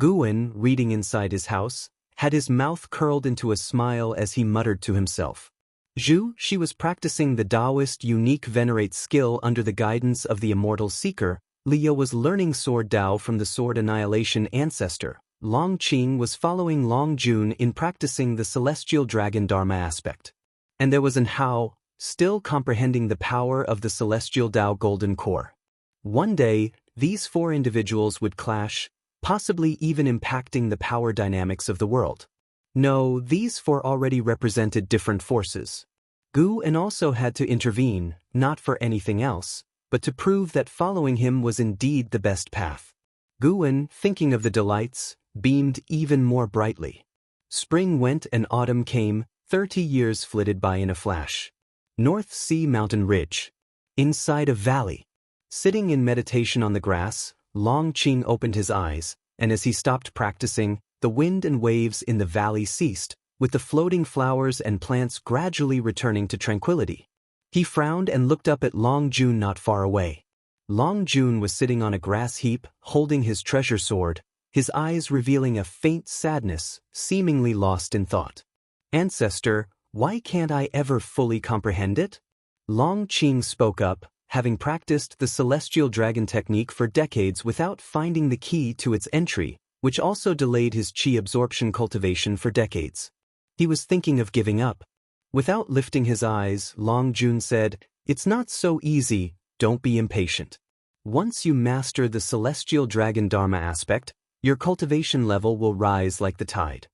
Guan, reading inside his house, had his mouth curled into a smile as he muttered to himself. Zhu, she was practicing the Taoist unique venerate skill under the guidance of the Immortal Seeker. Liu was learning Sword Dao from the Sword Annihilation ancestor. Long Qing was following Long Jun in practicing the Celestial Dragon Dharma aspect. And there was an Hao, still comprehending the power of the Celestial Dao Golden Core. One day, these four individuals would clash, possibly even impacting the power dynamics of the world. No, these four already represented different forces. Guan also had to intervene, not for anything else, but to prove that following him was indeed the best path. Guan, thinking of the delights, beamed even more brightly. Spring went and autumn came, 30 years flitted by in a flash. North Sea Mountain Ridge. Inside a valley. Sitting in meditation on the grass, Long Qing opened his eyes, and as he stopped practicing, the wind and waves in the valley ceased, with the floating flowers and plants gradually returning to tranquility. He frowned and looked up at Long Jun not far away. Long Jun was sitting on a grass heap, holding his treasure sword, his eyes revealing a faint sadness, seemingly lost in thought. "Ancestor, why can't I ever fully comprehend it?" Long Qing spoke up, having practiced the Celestial Dragon technique for decades without finding the key to its entry, which also delayed his qi absorption cultivation for decades. He was thinking of giving up. Without lifting his eyes, Long Jun said, "It's not so easy, don't be impatient. Once you master the Celestial Dragon Dharma aspect, your cultivation level will rise like the tide."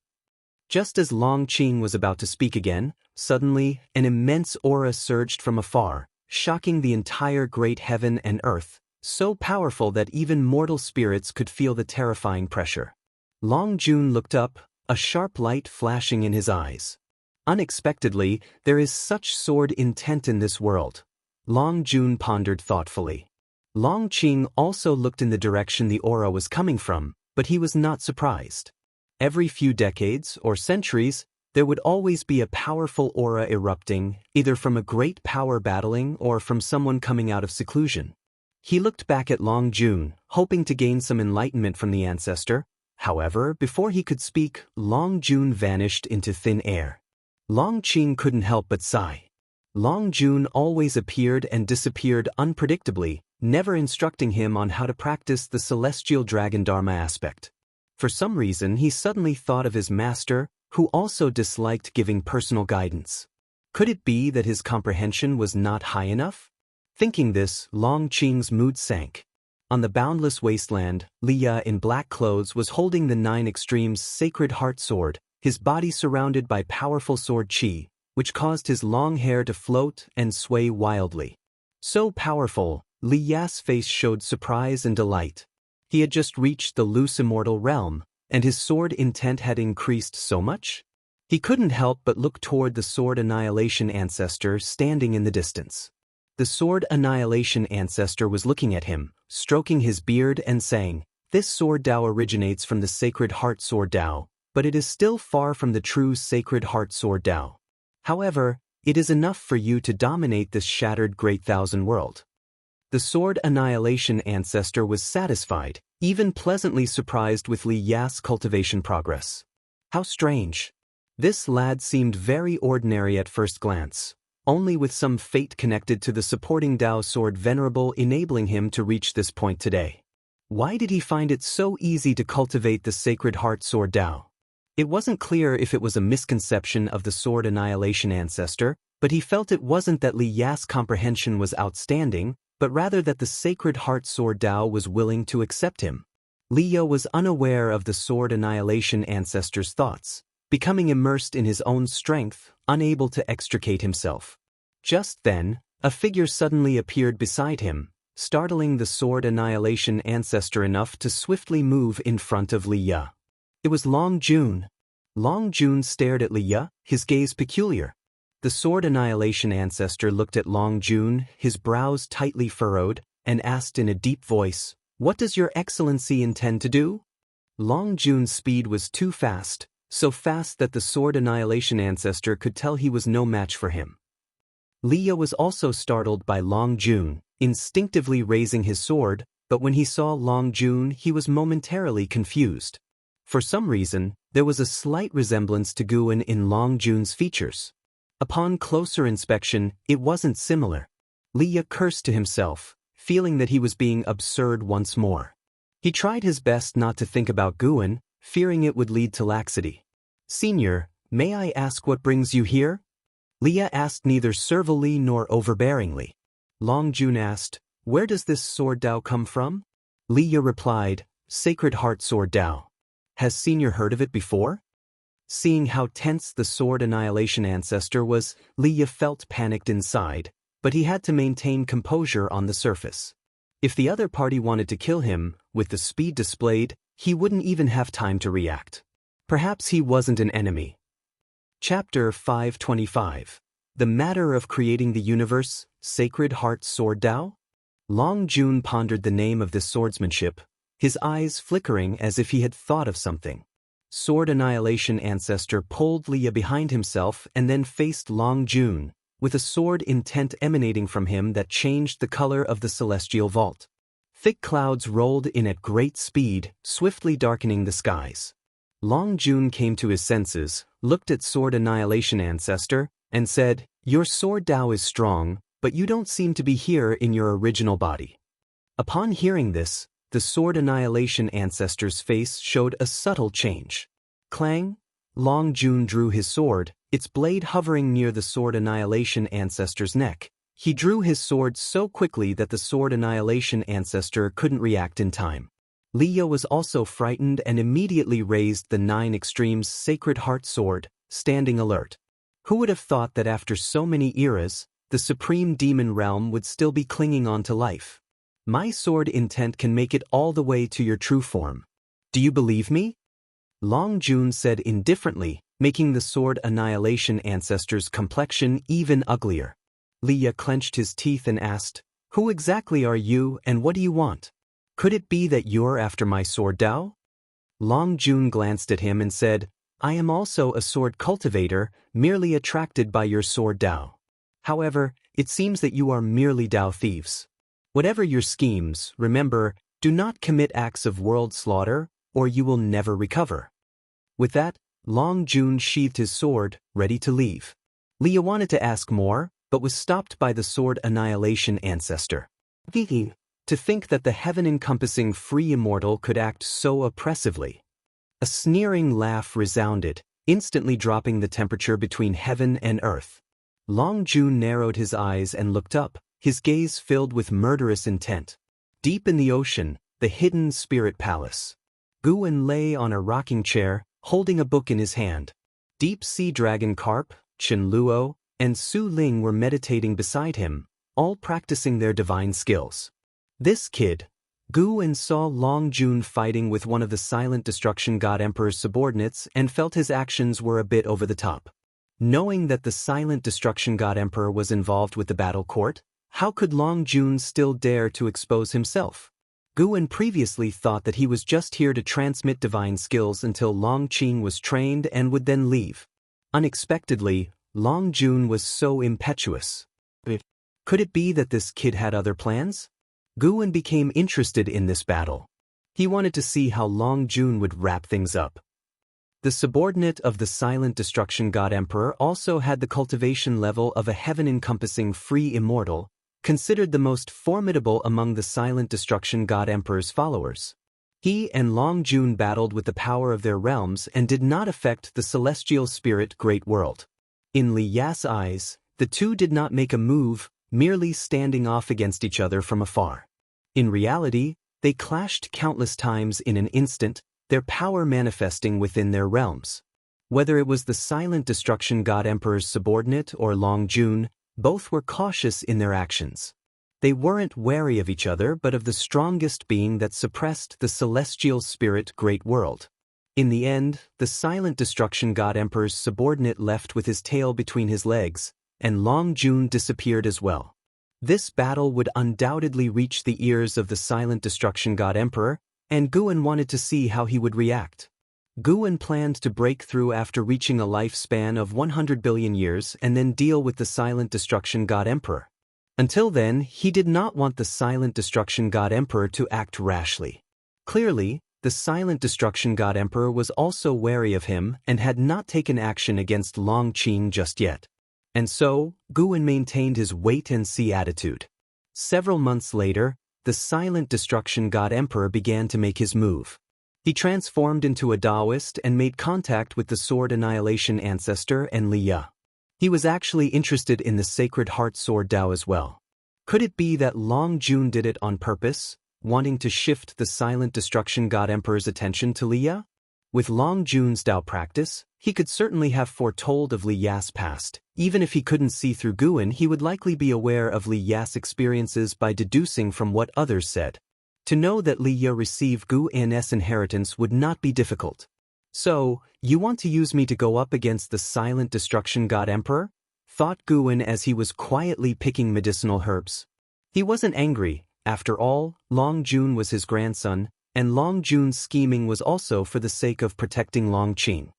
Just as Long Qing was about to speak again, suddenly, an immense aura surged from afar, shocking the entire great heaven and earth, so powerful that even mortal spirits could feel the terrifying pressure. Long Jun looked up, a sharp light flashing in his eyes. Unexpectedly, there is such sword intent in this world. Long Jun pondered thoughtfully. Long Qing also looked in the direction the aura was coming from, but he was not surprised. Every few decades or centuries, there would always be a powerful aura erupting, either from a great power battling or from someone coming out of seclusion. He looked back at Long Jun, hoping to gain some enlightenment from the ancestor. However, before he could speak, Long Jun vanished into thin air. Long Qing couldn't help but sigh. Long Jun always appeared and disappeared unpredictably, never instructing him on how to practice the Celestial Dragon Dharma aspect. For some reason, he suddenly thought of his master, who also disliked giving personal guidance. Could it be that his comprehension was not high enough? Thinking this, Long Qing's mood sank. On the boundless wasteland, Liu in black clothes was holding the Nine Extremes Sacred Heart Sword, his body surrounded by powerful sword qi, which caused his long hair to float and sway wildly. So powerful, Liu's face showed surprise and delight. He had just reached the loose immortal realm, and his sword intent had increased so much? He couldn't help but look toward the Sword Annihilation ancestor standing in the distance. The Sword Annihilation ancestor was looking at him, stroking his beard and saying, "This Sword Dao originates from the Sacred Heart Sword Dao, but it is still far from the true Sacred Heart Sword Dao. However, It is enough for you to dominate this shattered great thousand world. The sword annihilation ancestor was satisfied, even pleasantly surprised with Li Ya's cultivation progress. How strange. This lad seemed very ordinary at first glance, only with some fate connected to the supporting Dao sword venerable enabling him to reach this point today. Why did he find it so easy to cultivate the Sacred Heart Sword Dao? It wasn't clear if it was a misconception of the sword annihilation ancestor, but he felt it wasn't that Li Ya's comprehension was outstanding, but rather that the Sacred Heart Sword Dao was willing to accept him. Li Ya was unaware of the sword annihilation ancestor's thoughts, becoming immersed in his own strength, unable to extricate himself. Just then, a figure suddenly appeared beside him, startling the sword annihilation ancestor enough to swiftly move in front of Li Ya. It was Long Jun. Long Jun stared at Li Ya, his gaze peculiar. The sword annihilation ancestor looked at Long Jun, his brows tightly furrowed, and asked in a deep voice, "What does your excellency intend to do?" Long Jun's speed was too fast, so fast that the sword annihilation ancestor could tell he was no match for him. Li Ya was also startled by Long Jun, instinctively raising his sword, but when he saw Long Jun he was momentarily confused. For some reason, there was a slight resemblance to Guan in Long Jun's features. Upon closer inspection, it wasn't similar. Li Ya cursed to himself, feeling that he was being absurd once more. He tried his best not to think about Guan, fearing it would lead to laxity. "Senior, may I ask what brings you here?" Li Ya asked neither servilely nor overbearingly. Long Jun asked, "Where does this sword Dao come from?" Li Ya replied, "Sacred Heart Sword Dao. Has Senior heard of it before?" Seeing how tense the sword annihilation ancestor was, Li Ya felt panicked inside, but he had to maintain composure on the surface. If the other party wanted to kill him, with the speed displayed, he wouldn't even have time to react. Perhaps he wasn't an enemy. Chapter 525. The Matter of Creating the Universe, Sacred Heart Sword Dao? Long Jun pondered the name of this swordsmanship, his eyes flickering as if he had thought of something. Sword annihilation ancestor pulled Li Ya behind himself and then faced Long Jun, with a sword intent emanating from him that changed the color of the celestial vault. Thick clouds rolled in at great speed, swiftly darkening the skies. Long Jun came to his senses, looked at sword annihilation ancestor, and said, "Your sword Dao is strong, but you don't seem to be here in your original body." Upon hearing this, the sword annihilation ancestor's face showed a subtle change. Clang! Long Jun drew his sword, its blade hovering near the sword annihilation ancestor's neck. He drew his sword so quickly that the sword annihilation ancestor couldn't react in time. Li Ya was also frightened and immediately raised the 9 Extremes Sacred Heart Sword, standing alert. Who would have thought that after so many eras, the supreme demon realm would still be clinging on to life? My sword intent can make it all the way to your true form. Do you believe me? Long Jun said indifferently, making the sword annihilation ancestor's complexion even uglier. Li Ya clenched his teeth and asked, "Who exactly are you and what do you want? Could it be that you're after my sword Dao?" Long Jun glanced at him and said, "I am also a sword cultivator, merely attracted by your sword Dao. However, it seems that you are merely Dao thieves. Whatever your schemes, remember, do not commit acts of world slaughter, or you will never recover." With that, Long Jun sheathed his sword, ready to leave. Li Ya wanted to ask more, but was stopped by the sword annihilation ancestor. To think that the heaven-encompassing free immortal could act so oppressively. A sneering laugh resounded, instantly dropping the temperature between heaven and earth. Long Jun narrowed his eyes and looked up, his gaze filled with murderous intent. Deep in the ocean, the hidden spirit palace. Guan lay on a rocking chair, holding a book in his hand. Deep sea dragon Carp, Chen Luo, and Su Ling were meditating beside him, all practicing their divine skills. This kid, Guan saw Long Jun fighting with one of the Silent Destruction God Emperor's subordinates and felt his actions were a bit over the top. Knowing that the Silent Destruction God Emperor was involved with the battle court, how could Long Jun still dare to expose himself? Guan previously thought that he was just here to transmit divine skills until Long Qing was trained and would then leave. Unexpectedly, Long Jun was so impetuous? Could it be that this kid had other plans? Guwen became interested in this battle. He wanted to see how Long Jun would wrap things up. The subordinate of the Silent Destruction God Emperor also had the cultivation level of a heaven-encompassing free immortal, considered the most formidable among the Silent Destruction God Emperor's followers. He and Long Jun battled with the power of their realms and did not affect the celestial spirit Great World. In Li Ya's eyes, the two did not make a move, merely standing off against each other from afar. In reality, they clashed countless times in an instant, their power manifesting within their realms. Whether it was the Silent Destruction God Emperor's subordinate or Long Jun, both were cautious in their actions. They weren't wary of each other but of the strongest being that suppressed the celestial spirit Great World. In the end, the Silent Destruction God Emperor's subordinate left with his tail between his legs, and Long Jun disappeared as well. This battle would undoubtedly reach the ears of the Silent Destruction God Emperor, and Guwen wanted to see how he would react. Guwen planned to break through after reaching a lifespan of 100 billion years and then deal with the Silent Destruction God Emperor. Until then, he did not want the Silent Destruction God Emperor to act rashly. Clearly, the Silent Destruction God Emperor was also wary of him and had not taken action against Long Qing just yet. And so, Guwen maintained his wait-and-see attitude. Several months later, the Silent Destruction God Emperor began to make his move. He transformed into a Taoist and made contact with the Sword Annihilation Ancestor and Li Ya. He was actually interested in the Sacred Heart Sword Tao as well. Could it be that Long Jun did it on purpose, wanting to shift the Silent Destruction God Emperor's attention to Li Ya? With Long Jun's Tao practice, he could certainly have foretold of Li Ya's past. Even if he couldn't see through Guwen, he would likely be aware of Li Ya's experiences by deducing from what others said. To know that Li Ya received Guwen's inheritance would not be difficult. So, you want to use me to go up against the Silent Destruction God Emperor? Thought Guwen as he was quietly picking medicinal herbs. He wasn't angry. After all, Long Jun was his grandson, and Long Jun's scheming was also for the sake of protecting Long Qing.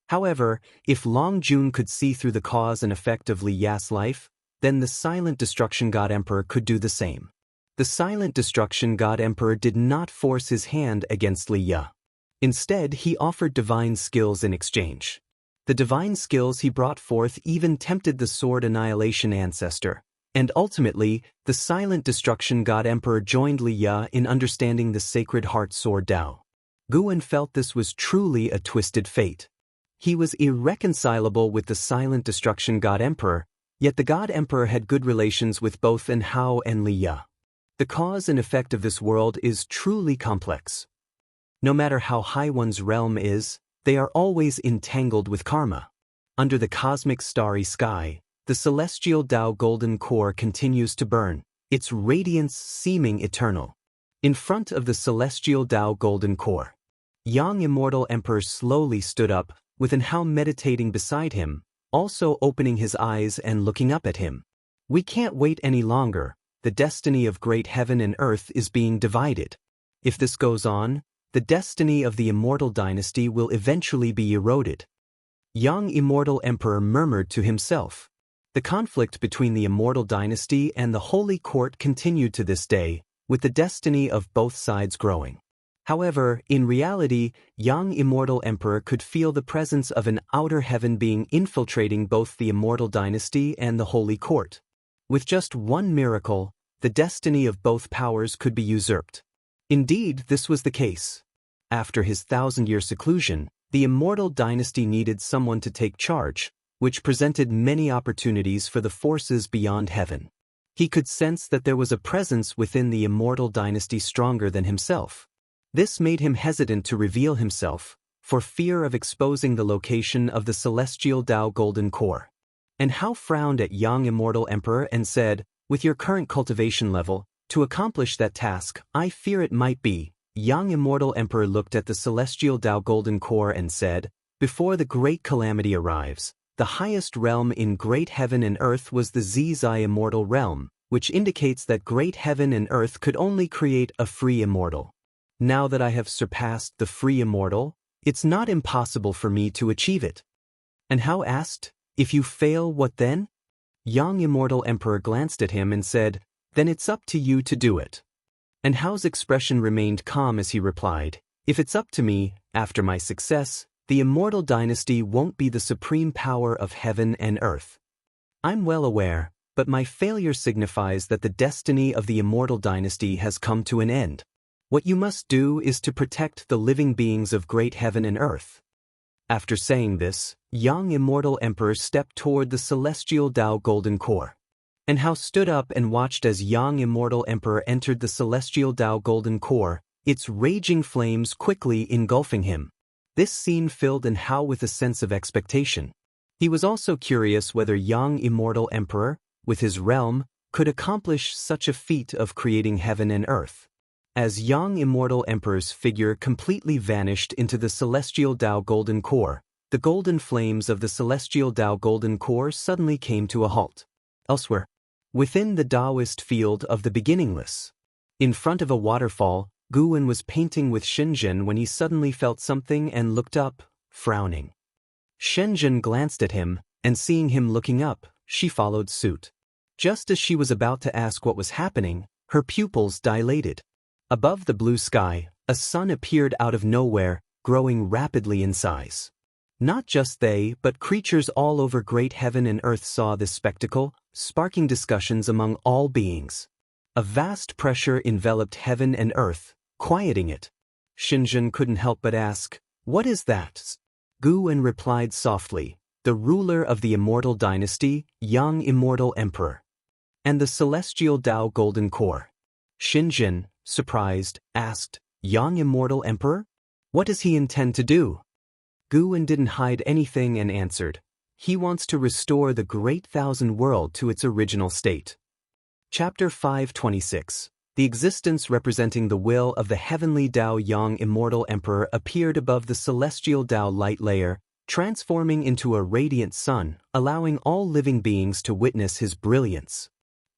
However, if Long Jun could see through the cause and effect of Li Ya's life, then the Silent Destruction God Emperor could do the same. The Silent Destruction God Emperor did not force his hand against Li Ya. Instead, he offered divine skills in exchange. The divine skills he brought forth even tempted the Sword Annihilation Ancestor, and ultimately, the Silent Destruction God Emperor joined Li Ya in understanding the Sacred Heart Sword Tao. Guwen felt this was truly a twisted fate. He was irreconcilable with the Silent Destruction God Emperor, yet the God Emperor had good relations with both Hao and Li Ya. The cause and effect of this world is truly complex. No matter how high one's realm is, they are always entangled with karma. Under the cosmic starry sky, the celestial Tao golden core continues to burn, its radiance seeming eternal. In front of the celestial Tao golden core, Yang Immortal Emperor slowly stood up, with Hao meditating beside him, also opening his eyes and looking up at him. We can't wait any longer. The destiny of great heaven and earth is being divided. If this goes on, the destiny of the Immortal dynasty will eventually be eroded. Young Immortal Emperor murmured to himself. The conflict between the Immortal dynasty and the Holy Court continued to this day, with the destiny of both sides growing. However, in reality, Young Immortal Emperor could feel the presence of an outer heaven being infiltrating both the Immortal dynasty and the Holy Court. With just one miracle, the destiny of both powers could be usurped. Indeed, this was the case. After his 1,000-year seclusion, the Immortal dynasty needed someone to take charge, which presented many opportunities for the forces beyond heaven. He could sense that there was a presence within the Immortal dynasty stronger than himself. This made him hesitant to reveal himself, for fear of exposing the location of the celestial Tao golden core. And Hao frowned at Young Immortal Emperor and said, "With your current cultivation level, to accomplish that task, I fear it might be." Young Immortal Emperor looked at the celestial Tao golden core and said, "Before the great calamity arrives, the highest realm in great heaven and earth was the Zizai Immortal realm, which indicates that great heaven and earth could only create a free immortal. Now that I have surpassed the free immortal, it's not impossible for me to achieve it." And Hao asked, If you fail, what then? Young Immortal Emperor glanced at him and said, "Then it's up to you to do it." And Hao's expression remained calm as he replied, "If it's up to me, after my success, the Immortal Dynasty won't be the supreme power of heaven and earth. I'm well aware, but my failure signifies that the destiny of the Immortal Dynasty has come to an end. What you must do is to protect the living beings of great heaven and earth." After saying this, young Immortal Emperor stepped toward the celestial Tao golden core. And Hao stood up and watched as young Immortal Emperor entered the celestial Tao golden core, its raging flames quickly engulfing him. This scene filled Hao with a sense of expectation. He was also curious whether young Immortal Emperor, with his realm, could accomplish such a feat of creating heaven and earth. As young Immortal Emperor's figure completely vanished into the celestial Tao golden core, the golden flames of the celestial Tao golden core suddenly came to a halt. Elsewhere, within the Taoist field of the beginningless, in front of a waterfall, Guwen was painting with Shenzhen when he suddenly felt something and looked up, frowning. Shenzhen glanced at him, and seeing him looking up, she followed suit. Just as she was about to ask what was happening, her pupils dilated. Above the blue sky, a sun appeared out of nowhere, growing rapidly in size. Not just they, but creatures all over great heaven and earth saw this spectacle, sparking discussions among all beings. A vast pressure enveloped heaven and earth, quieting it. Shenzhen couldn't help but ask, "What is that?" Guwen replied softly, "The ruler of the Immortal Dynasty, young Immortal Emperor. And the celestial Tao golden core." Shenzhen, surprised, asked, "Young Immortal Emperor? What does he intend to do?" Guwen didn't hide anything and answered, "He wants to restore the great thousand world to its original state." Chapter 526. The existence representing the will of the heavenly Tao young Immortal Emperor appeared above the celestial Tao light layer, transforming into a radiant sun, allowing all living beings to witness his brilliance.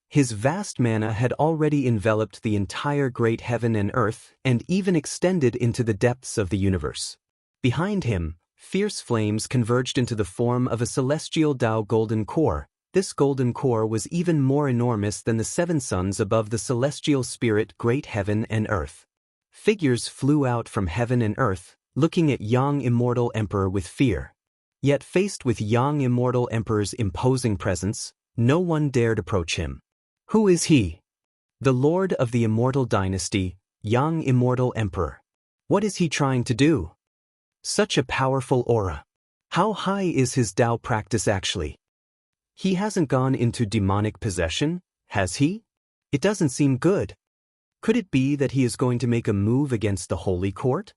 His vast mana had already enveloped the entire great heaven and earth and even extended into the depths of the universe. Behind him, fierce flames converged into the form of a celestial Tao golden core. This golden core was even more enormous than the seven suns above the celestial spirit great heaven and earth. Figures flew out from heaven and earth, looking at young Immortal Emperor with fear. Yet faced with young Immortal Emperor's imposing presence, no one dared approach him. Who is he? The Lord of the Immortal Dynasty, young Immortal Emperor. What is he trying to do? Such a powerful aura. How high is his Tao practice actually? He hasn't gone into demonic possession, has he? It doesn't seem good. Could it be that he is going to make a move against the Holy Court?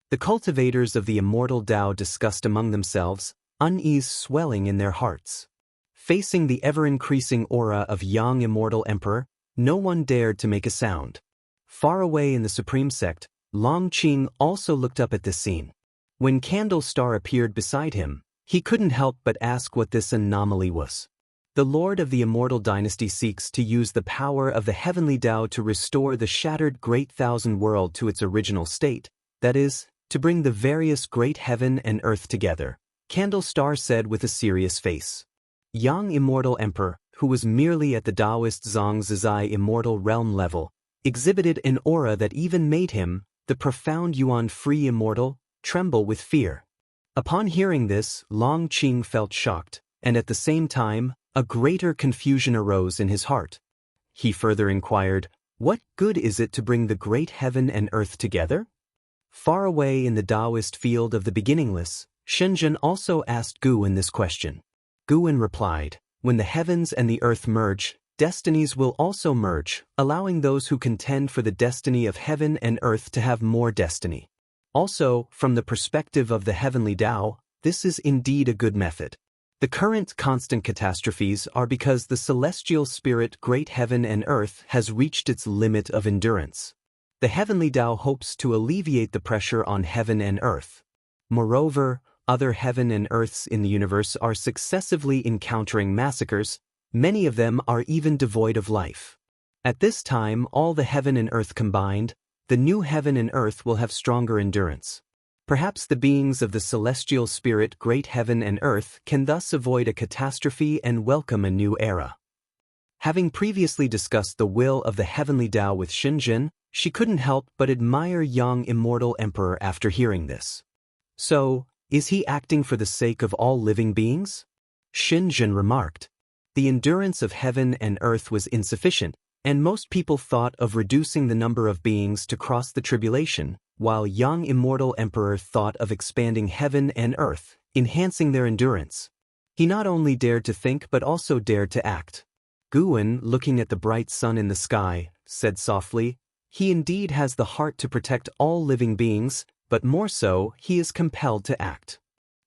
The cultivators of the Immortal Tao discussed among themselves, unease swelling in their hearts. Facing the ever-increasing aura of young Immortal Emperor, no one dared to make a sound. Far away in the Supreme Sect, Long Qing also looked up at this scene. When Candle Star appeared beside him, he couldn't help but ask what this anomaly was. The Lord of the Immortal Dynasty seeks to use the power of the heavenly Tao to restore the shattered great thousand world to its original state, that is, to bring the various great heaven and earth together, Candle Star said with a serious face. Young Immortal Emperor, who was merely at the Taoist Zhang Zizai immortal realm level, exhibited an aura that even made him, the profound Yuan-free immortal, tremble with fear. Upon hearing this, Long Qing felt shocked, and at the same time, a greater confusion arose in his heart. He further inquired, "What good is it to bring the great heaven and earth together?" Far away in the Taoist field of the beginningless, Shenzhen also asked Guwen this question. Guwen replied, "When the heavens and the earth merge, destinies will also merge, allowing those who contend for the destiny of heaven and earth to have more destiny. Also, from the perspective of the heavenly Tao, this is indeed a good method. The current constant catastrophes are because the celestial spirit great heaven and earth has reached its limit of endurance. The heavenly Tao hopes to alleviate the pressure on heaven and earth. Moreover, other heaven and earths in the universe are successively encountering massacres, many of them are even devoid of life. At this time, all the heaven and earth combined, the new heaven and earth will have stronger endurance. Perhaps the beings of the celestial spirit great heaven and earth can thus avoid a catastrophe and welcome a new era. Having previously discussed the will of the heavenly Tao with Shenzhen, she couldn't help but admire young immortal emperor after hearing this. So, is he acting for the sake of all living beings? Shenzhen remarked. The endurance of heaven and earth was insufficient, and most people thought of reducing the number of beings to cross the tribulation, while young immortal emperor thought of expanding heaven and earth, enhancing their endurance. He not only dared to think but also dared to act. Guwen, looking at the bright sun in the sky, said softly, "He indeed has the heart to protect all living beings, but more so, he is compelled to act."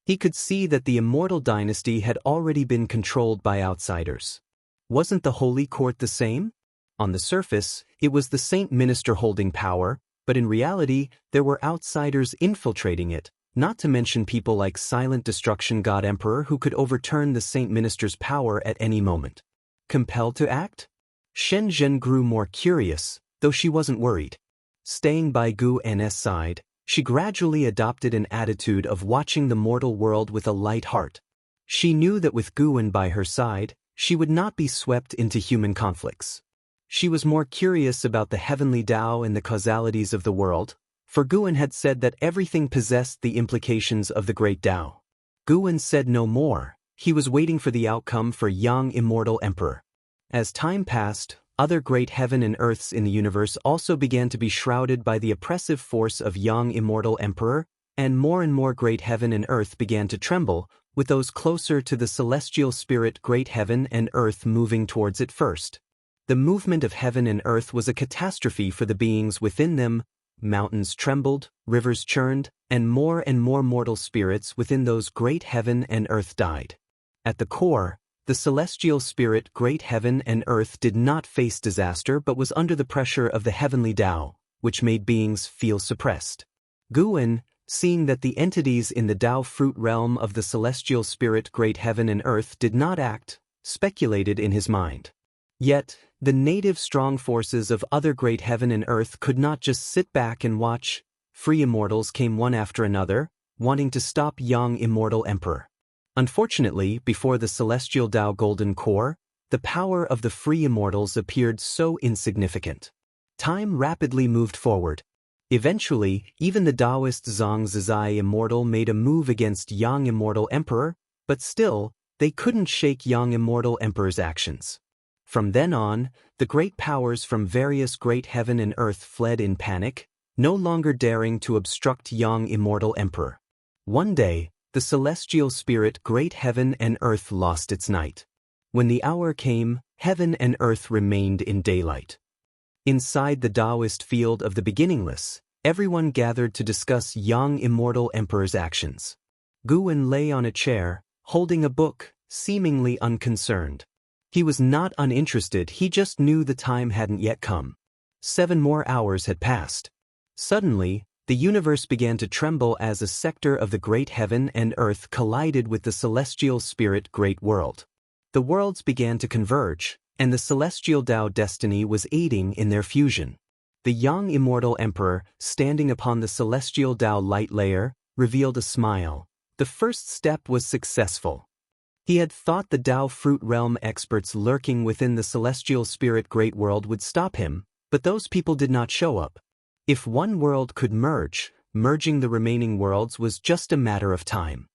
He could see that the immortal dynasty had already been controlled by outsiders. Wasn't the holy court the same? On the surface, it was the saint minister holding power, but in reality, there were outsiders infiltrating it, not to mention people like Silent Destruction God Emperor who could overturn the saint minister's power at any moment. Compelled to act? Shenzhen grew more curious, though she wasn't worried. Staying by Gu N's side, she gradually adopted an attitude of watching the mortal world with a light heart. She knew that with Guwen by her side, she would not be swept into human conflicts. She was more curious about the heavenly Tao and the causalities of the world, for Guwen had said that everything possessed the implications of the great Tao. Guwen said no more. He was waiting for the outcome for young immortal emperor. As time passed, other great heaven and earths in the universe also began to be shrouded by the oppressive force of young immortal emperor, and more great heaven and earth began to tremble, with those closer to the celestial spirit great heaven and earth moving towards it first. The movement of heaven and earth was a catastrophe for the beings within them. Mountains trembled, rivers churned, and more mortal spirits within those great heaven and earth died. At the core, the celestial spirit great heaven and earth did not face disaster but was under the pressure of the heavenly Tao, which made beings feel suppressed. Guwen, seeing that the entities in the Tao fruit realm of the celestial spirit great heaven and earth did not act, speculated in his mind. Yet, the native strong forces of other great heaven and earth could not just sit back and watch. Free immortals came one after another, wanting to stop young immortal emperor. Unfortunately, before the celestial Tao golden core, the power of the free immortals appeared so insignificant. Time rapidly moved forward. Eventually, even the Taoist Zhang Zizai immortal made a move against young immortal emperor, but still, they couldn't shake young immortal emperor's actions. From then on, the great powers from various great heaven and earth fled in panic, no longer daring to obstruct young immortal emperor. One day, the celestial spirit great heaven and earth lost its night. When the hour came, heaven and earth remained in daylight. Inside the Taoist field of the beginningless, everyone gathered to discuss young immortal emperor's actions. Guwen lay on a chair, holding a book, seemingly unconcerned. He was not uninterested, he just knew the time hadn't yet come. 7 more hours had passed. Suddenly, the universe began to tremble as a sector of the great heaven and earth collided with the celestial spirit great world. The worlds began to converge, and the celestial Tao destiny was aiding in their fusion. The young immortal emperor, standing upon the celestial Tao light layer, revealed a smile. The first step was successful. He had thought the Tao fruit realm experts lurking within the celestial spirit great world would stop him, but those people did not show up. If one world could merge, merging the remaining worlds was just a matter of time.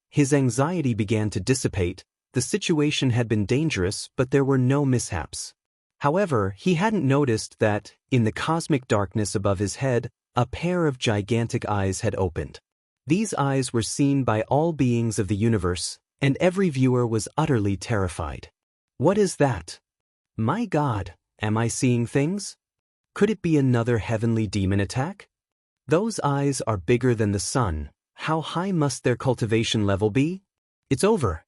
His anxiety began to dissipate. The situation had been dangerous, but there were no mishaps. However, he hadn't noticed that, in the cosmic darkness above his head, a pair of gigantic eyes had opened. These eyes were seen by all beings of the universe, and every viewer was utterly terrified. What is that? My God, am I seeing things? Could it be another heavenly demon attack? Those eyes are bigger than the sun. How high must their cultivation level be? It's over.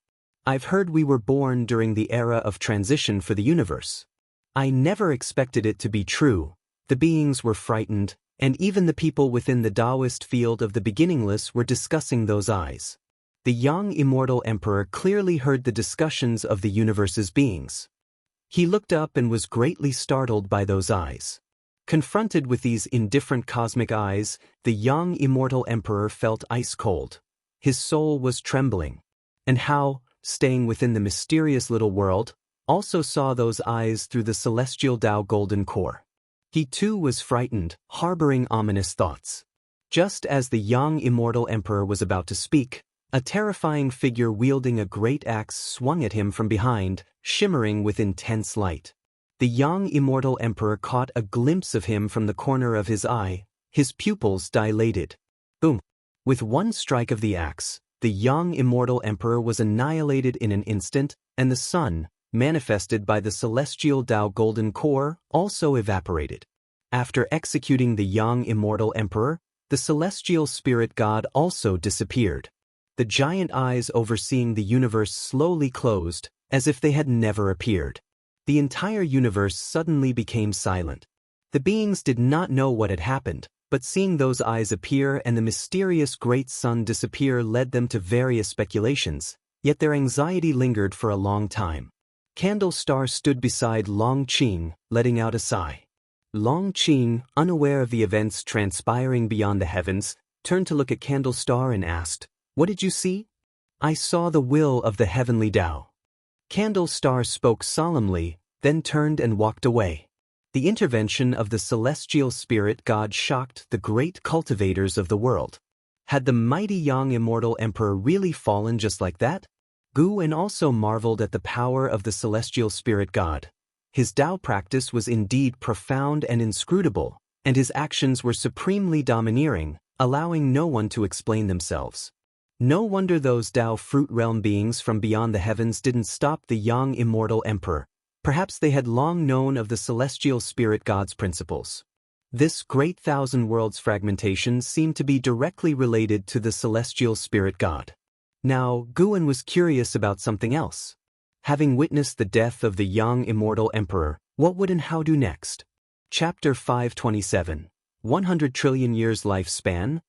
I've heard we were born during the era of transition for the universe. I never expected it to be true. The beings were frightened, and even the people within the Taoist field of the beginningless were discussing those eyes. The young immortal emperor clearly heard the discussions of the universe's beings. He looked up and was greatly startled by those eyes. Confronted with these indifferent cosmic eyes, the young immortal emperor felt ice-cold. His soul was trembling. And Hao, staying within the mysterious little world, also saw those eyes through the celestial Tao golden core. He too was frightened, harboring ominous thoughts. Just as the young immortal emperor was about to speak, a terrifying figure wielding a great axe swung at him from behind, shimmering with intense light. The young immortal emperor caught a glimpse of him from the corner of his eye, his pupils dilated. Boom! With one strike of the axe, the young immortal emperor was annihilated in an instant, and the sun, manifested by the celestial Tao golden core, also evaporated. After executing the young immortal emperor, the celestial spirit god also disappeared. The giant eyes overseeing the universe slowly closed, as if they had never appeared. The entire universe suddenly became silent. The beings did not know what had happened, but seeing those eyes appear and the mysterious great sun disappear led them to various speculations, yet their anxiety lingered for a long time. Candle Star stood beside Long Qing, letting out a sigh. Long Qing, unaware of the events transpiring beyond the heavens, turned to look at Candle Star and asked, "What did you see?" "I saw the will of the heavenly Tao." Candle Star spoke solemnly, then turned and walked away. The intervention of the celestial spirit god shocked the great cultivators of the world. Had the mighty young immortal emperor really fallen just like that? Guan also marveled at the power of the celestial spirit god. His Tao practice was indeed profound and inscrutable, and his actions were supremely domineering, allowing no one to explain themselves. No wonder those Tao fruit realm beings from beyond the heavens didn't stop the young immortal emperor. Perhaps they had long known of the celestial spirit god's principles. This great thousand worlds fragmentation seemed to be directly related to the celestial spirit god. Now, Guan was curious about something else. Having witnessed the death of the young immortal emperor, what would and how do next? Chapter 527. 100 trillion years lifespan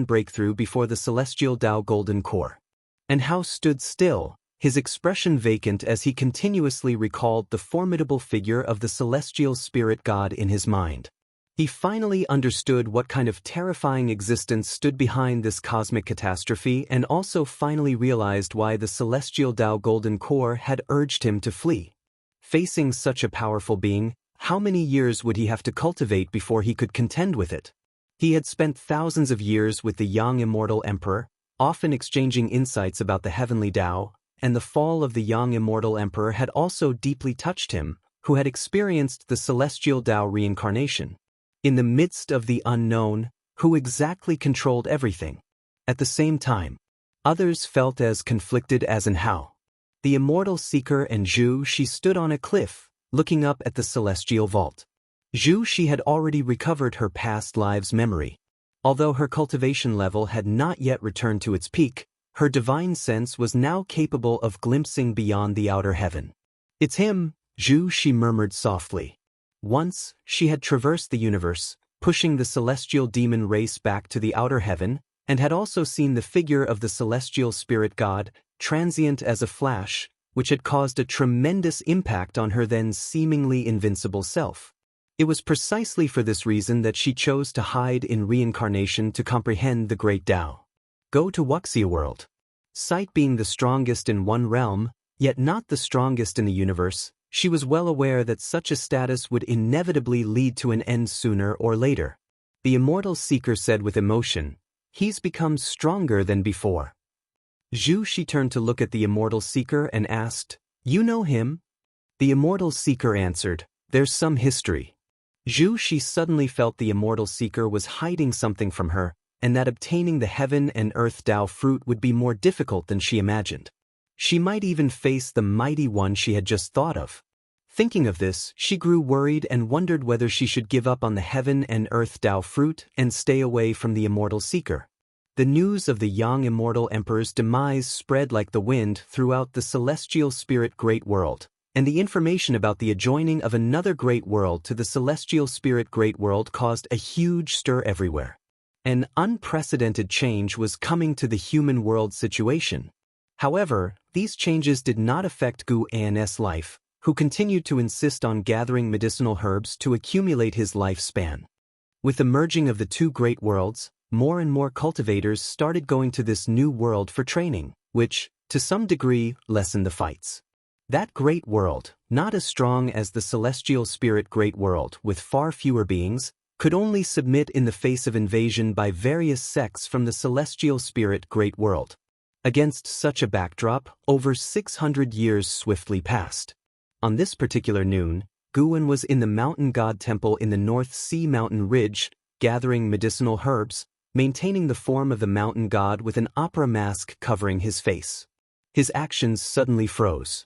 breakthrough before the celestial Tao golden core. And Hao stood still, his expression vacant as he continuously recalled the formidable figure of the celestial spirit god in his mind. He finally understood what kind of terrifying existence stood behind this cosmic catastrophe and also finally realized why the celestial Tao golden core had urged him to flee. Facing such a powerful being, how many years would he have to cultivate before he could contend with it? He had spent thousands of years with the young immortal emperor, often exchanging insights about the heavenly Tao, and the fall of the young immortal emperor had also deeply touched him, who had experienced the celestial Tao reincarnation. In the midst of the unknown, who exactly controlled everything? At the same time, others felt as conflicted as in Hao. The immortal seeker and Zhu Shi stood on a cliff, looking up at the celestial vault. Zhu Shi had already recovered her past lives' memory. Although her cultivation level had not yet returned to its peak, her divine sense was now capable of glimpsing beyond the outer heaven. "It's him," Zhu Shi murmured softly. Once, she had traversed the universe, pushing the celestial demon race back to the outer heaven, and had also seen the figure of the celestial spirit god, transient as a flash, which had caused a tremendous impact on her then seemingly invincible self. It was precisely for this reason that she chose to hide in reincarnation to comprehend the great Tao. Go to Wuxia world. Sight being the strongest in one realm, yet not the strongest in the universe, she was well aware that such a status would inevitably lead to an end sooner or later. The immortal seeker said with emotion, "He's become stronger than before." Zhu Shi turned to look at the immortal seeker and asked, "You know him?" The immortal seeker answered, "There's some history." Zhu Shi suddenly felt the immortal seeker was hiding something from her, and that obtaining the heaven and earth Tao fruit would be more difficult than she imagined. She might even face the mighty one she had just thought of. Thinking of this, she grew worried and wondered whether she should give up on the heaven and earth Tao fruit and stay away from the immortal seeker. The news of the young immortal emperor's demise spread like the wind throughout the celestial spirit great world, and the information about the adjoining of another great world to the celestial spirit great world caused a huge stir everywhere. An unprecedented change was coming to the human world situation. However, these changes did not affect Guan's life, who continued to insist on gathering medicinal herbs to accumulate his lifespan. With the merging of the two great worlds, more and more cultivators started going to this new world for training, which, to some degree, lessened the fights. That great world, not as strong as the celestial spirit great world with far fewer beings, could only submit in the face of invasion by various sects from the celestial spirit great world. Against such a backdrop, over 600 years swiftly passed. On this particular noon, Guwen was in the mountain god temple in the North Sea mountain ridge, gathering medicinal herbs, maintaining the form of the mountain god with an opera mask covering his face. His actions suddenly froze.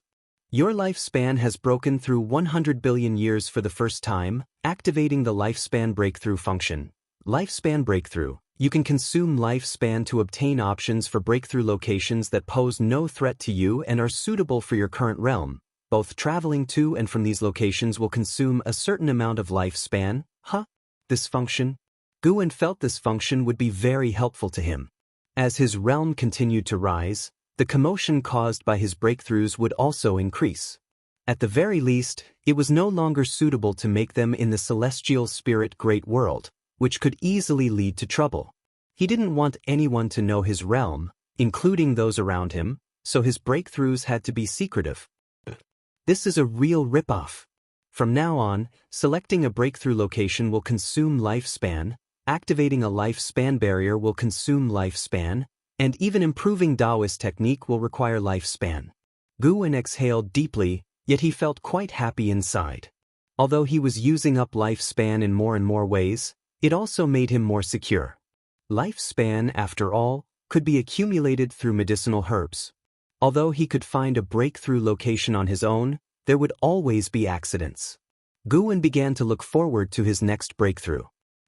Your lifespan has broken through 100 billion years for the first time, activating the lifespan breakthrough function. Lifespan breakthrough. You can consume lifespan to obtain options for breakthrough locations that pose no threat to you and are suitable for your current realm. Both traveling to and from these locations will consume a certain amount of lifespan. This function? Guwen felt this function would be very helpful to him. As his realm continued to rise, the commotion caused by his breakthroughs would also increase. At the very least, it was no longer suitable to make them in the celestial spirit great world, which could easily lead to trouble. He didn't want anyone to know his realm, including those around him, so his breakthroughs had to be secretive. This is a real ripoff. From now on, selecting a breakthrough location will consume lifespan, activating a lifespan barrier will consume lifespan, and even improving Taoist technique will require lifespan. Guwen exhaled deeply, yet he felt quite happy inside. Although he was using up lifespan in more and more ways, it also made him more secure. Lifespan, after all, could be accumulated through medicinal herbs. Although he could find a breakthrough location on his own, there would always be accidents. Guwen began to look forward to his next breakthrough.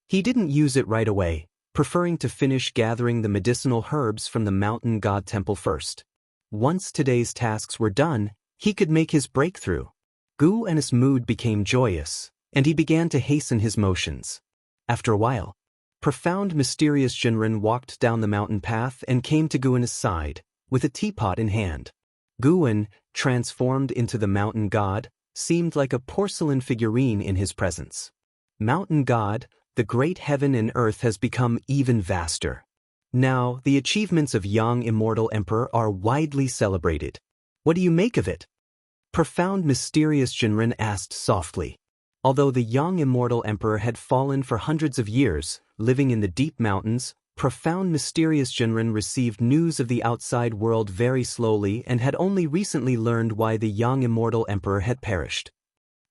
He didn't use it right away, preferring to finish gathering the medicinal herbs from the mountain god temple first. Once today's tasks were done, he could make his breakthrough. Guwen's mood became joyous, and he began to hasten his motions. After a while, profound mysterious Jinren walked down the mountain path and came to Guwen's side, with a teapot in hand. Guwen, transformed into the mountain god, seemed like a porcelain figurine in his presence. Mountain god, the great heaven and earth has become even vaster. Now, the achievements of young Immortal Emperor are widely celebrated. What do you make of it? Profound mysterious Jinren asked softly. Although the young Immortal Emperor had fallen for hundreds of years, living in the deep mountains, profound mysterious Jinren received news of the outside world very slowly and had only recently learned why the young Immortal Emperor had perished.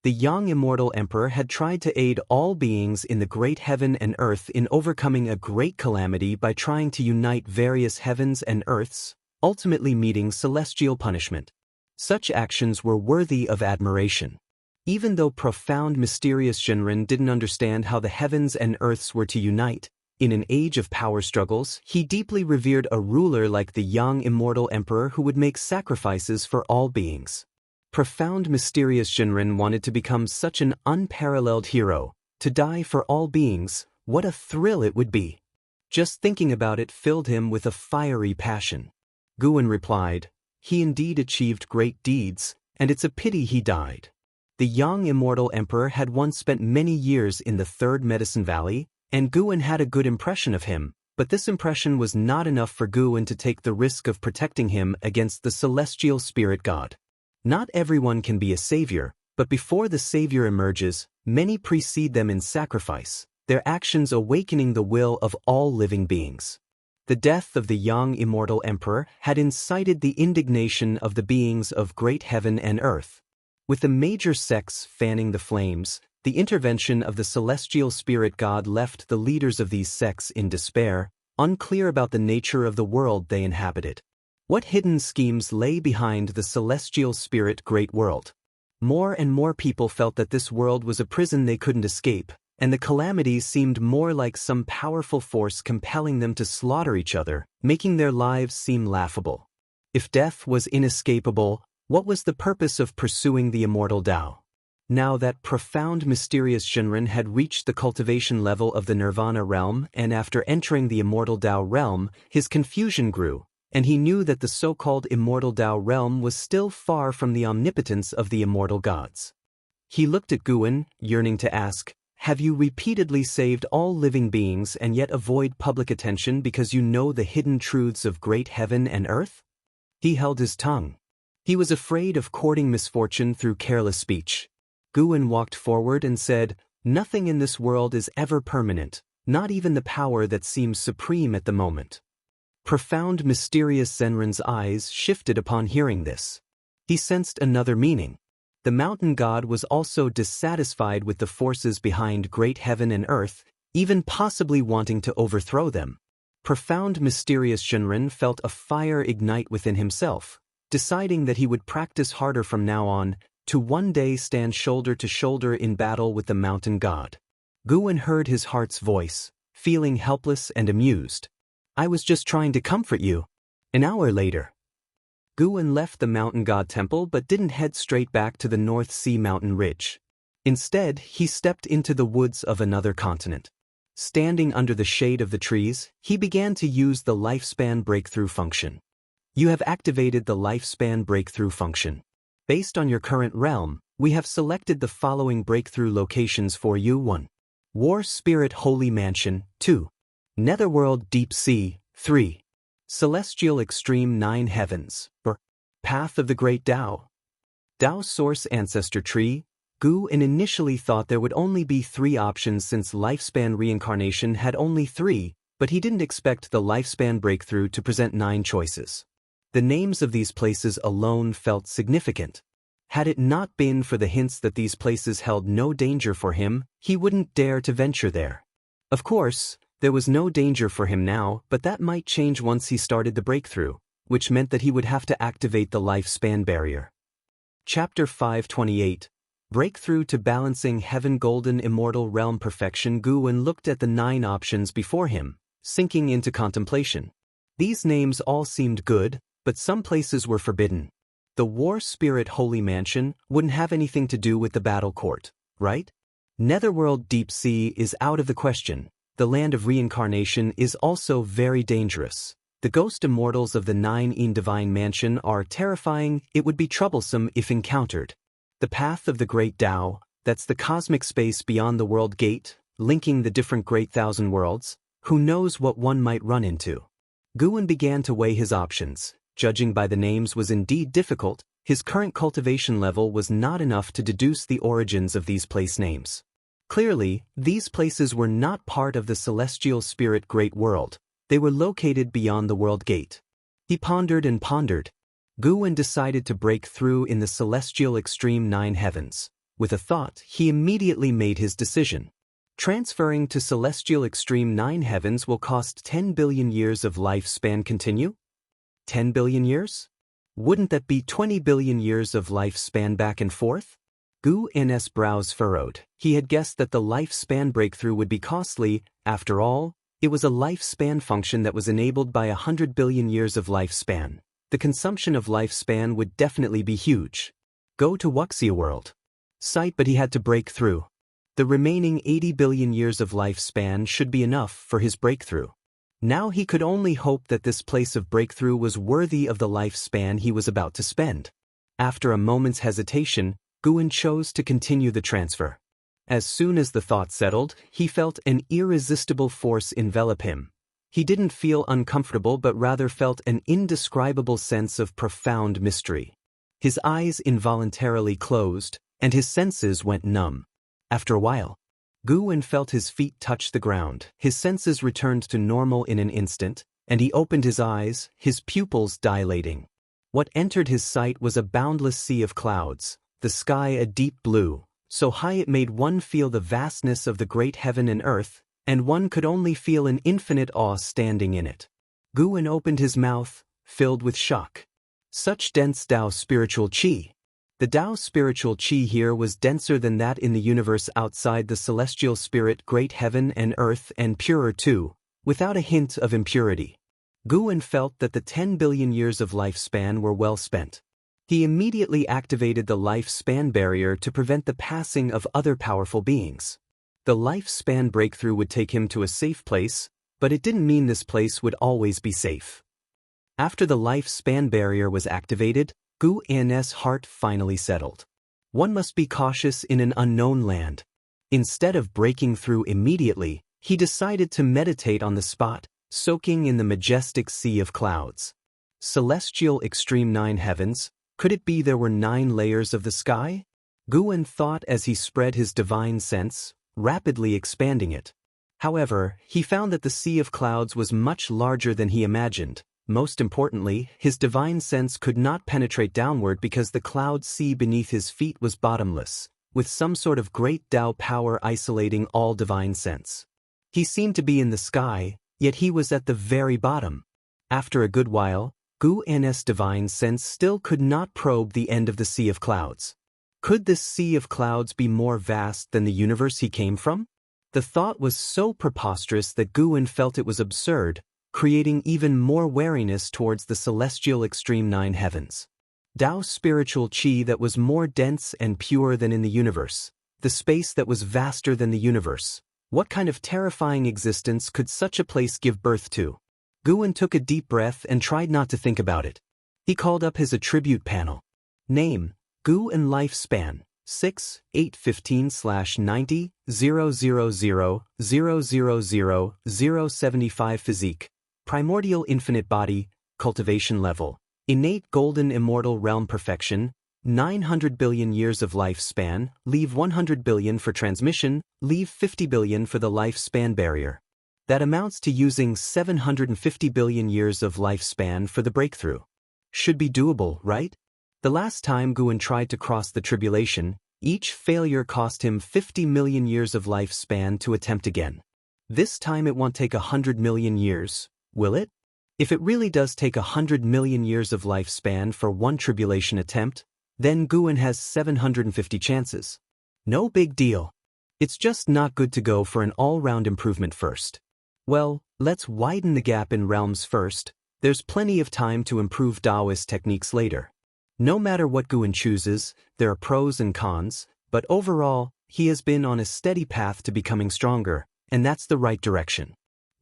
The young Immortal Emperor had tried to aid all beings in the great heaven and earth in overcoming a great calamity by trying to unite various heavens and earths, ultimately meeting celestial punishment. Such actions were worthy of admiration. Even though profound mysterious Jinren didn't understand how the heavens and earths were to unite, in an age of power struggles, he deeply revered a ruler like the young Immortal Emperor who would make sacrifices for all beings. Profound mysterious Jinren wanted to become such an unparalleled hero, to die for all beings. What a thrill it would be. Just thinking about it filled him with a fiery passion. Guwen replied, he indeed achieved great deeds, and it's a pity he died. The young Immortal Emperor had once spent many years in the Third Medicine Valley, and Guwen had a good impression of him, but this impression was not enough for Guwen to take the risk of protecting him against the celestial spirit god. Not everyone can be a savior, but before the savior emerges, many precede them in sacrifice, their actions awakening the will of all living beings. The death of the young Immortal Emperor had incited the indignation of the beings of great heaven and earth. With the major sects fanning the flames, the intervention of the celestial spirit god left the leaders of these sects in despair, unclear about the nature of the world they inhabited. What hidden schemes lay behind the celestial spirit great world? More and more people felt that this world was a prison they couldn't escape, and the calamities seemed more like some powerful force compelling them to slaughter each other, making their lives seem laughable. If death was inescapable, what was the purpose of pursuing the immortal Tao? Now that profound mysterious Jinren had reached the cultivation level of the Nirvana realm, and after entering the immortal Tao realm, his confusion grew, and he knew that the so-called immortal Tao realm was still far from the omnipotence of the immortal gods. He looked at Guwen, yearning to ask, "Have you repeatedly saved all living beings and yet avoid public attention because you know the hidden truths of great heaven and earth?" He held his tongue. He was afraid of courting misfortune through careless speech. Guwen walked forward and said, "Nothing in this world is ever permanent, not even the power that seems supreme at the moment." Profound, mysterious Zenran's eyes shifted upon hearing this. He sensed another meaning. The mountain god was also dissatisfied with the forces behind great heaven and earth, even possibly wanting to overthrow them. Profound, mysterious Zenran felt a fire ignite within himself, deciding that he would practice harder from now on, to one day stand shoulder to shoulder in battle with the mountain god. Guwen heard his heart's voice, feeling helpless and amused. "I was just trying to comfort you." An hour later, Guwen left the mountain god temple but didn't head straight back to the North Sea mountain ridge. Instead, he stepped into the woods of another continent. Standing under the shade of the trees, he began to use the lifespan breakthrough function. You have activated the lifespan breakthrough function. Based on your current realm, we have selected the following breakthrough locations for you. 1. War Spirit Holy Mansion. 2. Netherworld Deep Sea. 3. Celestial Extreme 9 Heavens. 4. Path of the Great Tao. Tao Source Ancestor Tree. Guwen initially thought there would only be 3 options since lifespan reincarnation had only 3, but he didn't expect the lifespan breakthrough to present 9 choices. The names of these places alone felt significant. Had it not been for the hints that these places held no danger for him, he wouldn't dare to venture there. Of course, there was no danger for him now, but that might change once he started the breakthrough, which meant that he would have to activate the lifespan barrier. Chapter 528. Breakthrough to Balancing Heaven. Golden Immortal Realm Perfection. Guwen looked at the 9 options before him, sinking into contemplation. These names all seemed good, but some places were forbidden. The War Spirit Holy Mansion wouldn't have anything to do with the battle court, right? Netherworld Deep Sea is out of the question. The land of reincarnation is also very dangerous. The ghost immortals of the 9 Divine Mansion are terrifying. It would be troublesome if encountered. The path of the Great Tao, that's the cosmic space beyond the world gate, linking the different great thousand worlds. Who knows what one might run into? Guwen began to weigh his options. Judging by the names was indeed difficult. His current cultivation level was not enough to deduce the origins of these place names. Clearly, these places were not part of the celestial spirit great world. They were located beyond the world gate. He pondered and pondered. Guwen decided to break through in the celestial extreme 9 heavens. With a thought, he immediately made his decision. Transferring to celestial extreme 9 heavens will cost 10 billion years of lifespan. Continue? 10 billion years? Wouldn't that be 20 billion years of lifespan back and forth? Guwen's brows furrowed. He had guessed that the lifespan breakthrough would be costly. After all, it was a lifespan function that was enabled by 100 billion years of lifespan. The consumption of lifespan would definitely be huge. Go to Wuxia world. Sight, but he had to break through. The remaining 80 billion years of lifespan should be enough for his breakthrough. Now he could only hope that this place of breakthrough was worthy of the lifespan he was about to spend. After a moment's hesitation, Guwen chose to continue the transfer. As soon as the thought settled, he felt an irresistible force envelop him. He didn't feel uncomfortable but rather felt an indescribable sense of profound mystery. His eyes involuntarily closed, and his senses went numb. After a while, Guwen felt his feet touch the ground. His senses returned to normal in an instant, and he opened his eyes, his pupils dilating. What entered his sight was a boundless sea of clouds, the sky a deep blue, so high it made one feel the vastness of the great heaven and earth, and one could only feel an infinite awe standing in it. Guwen opened his mouth, filled with shock. Such dense Tao spiritual qi. The Tao spiritual qi here was denser than that in the universe outside the celestial spirit great heaven and earth, and purer too, without a hint of impurity. Guwen felt that the 10 billion years of lifespan were well spent. He immediately activated the lifespan barrier to prevent the passing of other powerful beings. The lifespan breakthrough would take him to a safe place, but it didn't mean this place would always be safe. After the lifespan barrier was activated, Gu An's heart finally settled. One must be cautious in an unknown land. Instead of breaking through immediately, he decided to meditate on the spot, soaking in the majestic sea of clouds. Celestial extreme 9 heavens, could it be there were 9 layers of the sky? Guan thought as he spread his divine sense, rapidly expanding it. However, he found that the sea of clouds was much larger than he imagined. Most importantly, his divine sense could not penetrate downward because the cloud sea beneath his feet was bottomless, with some sort of great Tao power isolating all divine sense. He seemed to be in the sky, yet he was at the very bottom. After a good while, Gu An's divine sense still could not probe the end of the sea of clouds. Could this sea of clouds be more vast than the universe he came from? The thought was so preposterous that Guan felt it was absurd, creating even more wariness towards the celestial extreme 9 heavens. Tao spiritual qi that was more dense and pure than in the universe, the space that was vaster than the universe. What kind of terrifying existence could such a place give birth to? Guan took a deep breath and tried not to think about it. He called up his attribute panel. Name, Guan lifespan, 6, 8, 15/90, 000, 000, 075 physique. Primordial infinite body, cultivation level, innate golden immortal realm perfection, 900 billion years of lifespan, leave 100 billion for transmission, leave 50 billion for the lifespan barrier. That amounts to using 750 billion years of lifespan for the breakthrough. Should be doable, right? The last time Guan tried to cross the tribulation, each failure cost him 50 million years of lifespan to attempt again. This time it won't take 100 million years. Will it? If it really does take 100 million years of lifespan for one tribulation attempt, then Guan has 750 chances. No big deal. It's just not good to go for an all-round improvement first. Well, let's widen the gap in realms first. There's plenty of time to improve Taoist techniques later. No matter what Guan chooses, there are pros and cons, but overall, he has been on a steady path to becoming stronger, and that's the right direction.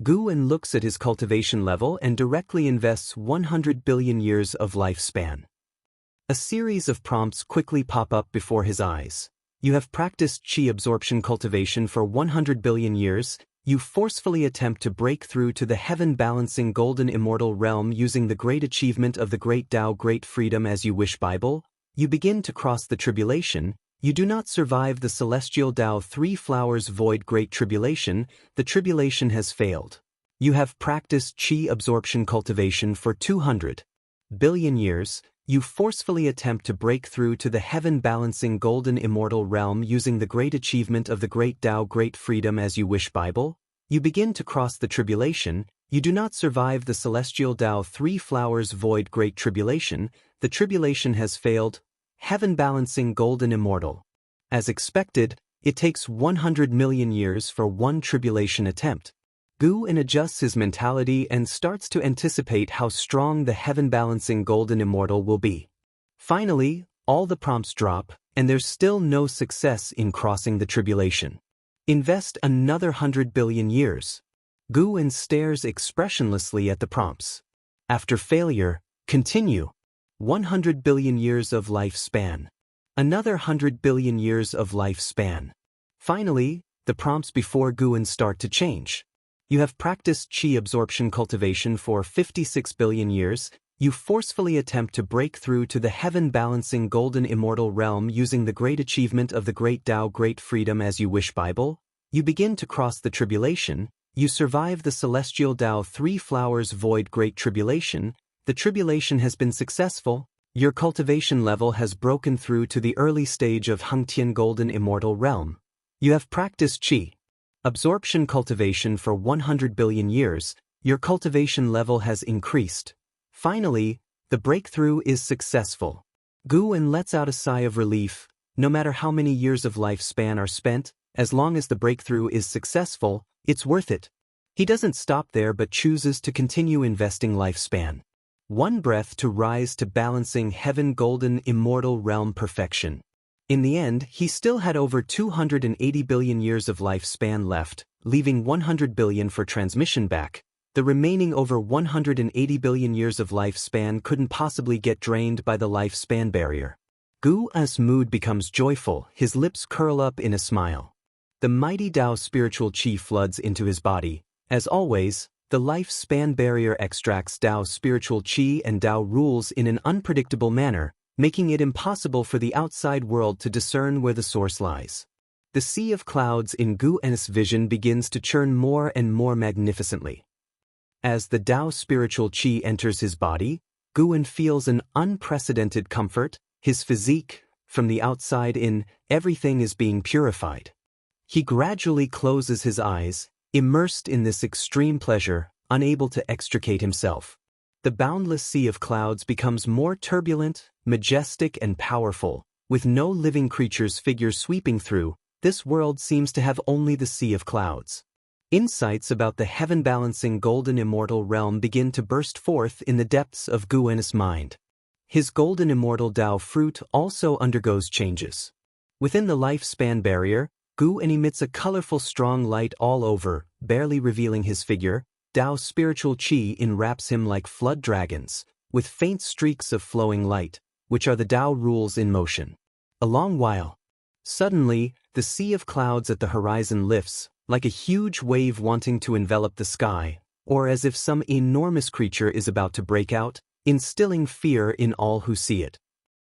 Guan looks at his cultivation level and directly invests 100 billion years of lifespan. A series of prompts quickly pop up before his eyes. You have practiced qi absorption cultivation for 100 billion years. You forcefully attempt to break through to the heaven-balancing golden immortal realm using the great achievement of the great Tao great freedom as you wish Bible. You begin to cross the tribulation. You do not survive the celestial Tao 3 flowers void great tribulation. The tribulation has failed. You have practiced qi absorption cultivation for 200 billion years. You forcefully attempt to break through to the heaven-balancing golden immortal realm using the great achievement of the great Tao great freedom as you wish Bible. You begin to cross the tribulation. You do not survive the celestial Tao 3 flowers void great tribulation. The tribulation has failed. Heaven-balancing golden immortal. As expected, it takes 100 million years for one tribulation attempt. Guan adjusts his mentality and starts to anticipate how strong the heaven-balancing golden immortal will be. Finally, all the prompts drop, and there's still no success in crossing the tribulation. Invest another 100 billion years. Guan stares expressionlessly at the prompts. After failure, continue. 100 billion years of lifespan. Another 100 billion years of lifespan. Finally, the prompts before Guan start to change. You have practiced qi absorption cultivation for 56 billion years. You forcefully attempt to break through to the heaven-balancing golden immortal realm using the great achievement of the great Tao great freedom as you wish Bible. You begin to cross the tribulation. You survive the celestial Tao 3 flowers void great tribulation. The tribulation has been successful. Your cultivation level has broken through to the early stage of Hengtian golden immortal realm. You have practiced qi absorption cultivation for 100 billion years. Your cultivation level has increased. Finally, the breakthrough is successful. Guan lets out a sigh of relief. No matter how many years of lifespan are spent, as long as the breakthrough is successful, it's worth it. He doesn't stop there but chooses to continue investing lifespan. One breath to rise to balancing heaven golden immortal realm perfection. In the end, he still had over 280 billion years of lifespan left, leaving 100 billion for transmission back. The remaining over 180 billion years of lifespan couldn't possibly get drained by the lifespan barrier. Gu's mood becomes joyful, his lips curl up in a smile. The mighty Tao spiritual qi floods into his body. As always, the lifespan barrier extracts Tao spiritual qi and Tao rules in an unpredictable manner, making it impossible for the outside world to discern where the source lies. The sea of clouds in Gu's vision begins to churn more and more magnificently. As the Tao spiritual qi enters his body, Guan feels an unprecedented comfort. His physique, from the outside in, everything is being purified. He gradually closes his eyes, immersed in this extreme pleasure, unable to extricate himself. The boundless sea of clouds becomes more turbulent, majestic and powerful. With no living creature's figure sweeping through, this world seems to have only the sea of clouds. Insights about the heaven-balancing golden immortal realm begin to burst forth in the depths of Guan's mind. His golden immortal Tao fruit also undergoes changes. Within the lifespan barrier, Guan emits a colorful strong light all over, barely revealing his figure. Tao's spiritual qi enwraps him like flood dragons, with faint streaks of flowing light, which are the Tao rules in motion. A long while. Suddenly, the sea of clouds at the horizon lifts, like a huge wave wanting to envelop the sky, or as if some enormous creature is about to break out, instilling fear in all who see it.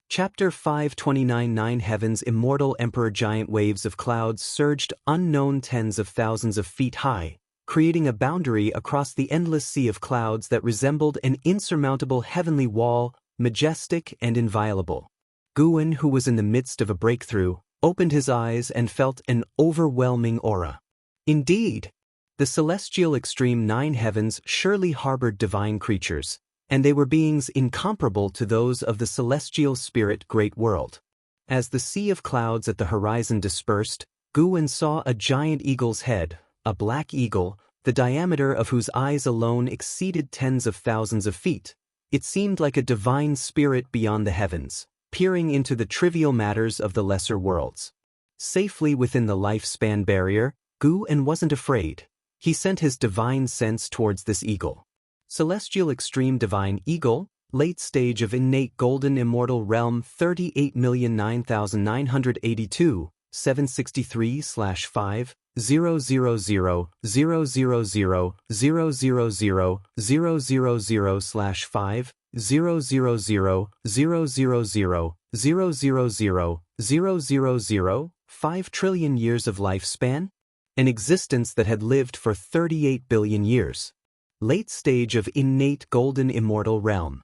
Chapter 529 Nine Heavens Immortal Emperor Giant waves of clouds surged unknown tens of thousands of feet high, creating a boundary across the endless sea of clouds that resembled an insurmountable heavenly wall, majestic and inviolable. Guan, who was in the midst of a breakthrough, opened his eyes and felt an overwhelming aura. Indeed, the celestial extreme nine heavens surely harbored divine creatures, and they were beings incomparable to those of the celestial spirit great world. As the sea of clouds at the horizon dispersed, Guan saw a giant eagle's head, a black eagle, the diameter of whose eyes alone exceeded tens of thousands of feet. It seemed like a divine spirit beyond the heavens, peering into the trivial matters of the lesser worlds. Safely within the lifespan barrier, Guan wasn't afraid. He sent his divine sense towards this eagle. Celestial Extreme Divine Eagle, late stage of innate golden immortal realm 38,009,982, 763/5, 000 000 000 000 000/5, 000 000 000 5 trillion years of lifespan? An existence that had lived for 38 billion years. Late stage of innate golden immortal realm.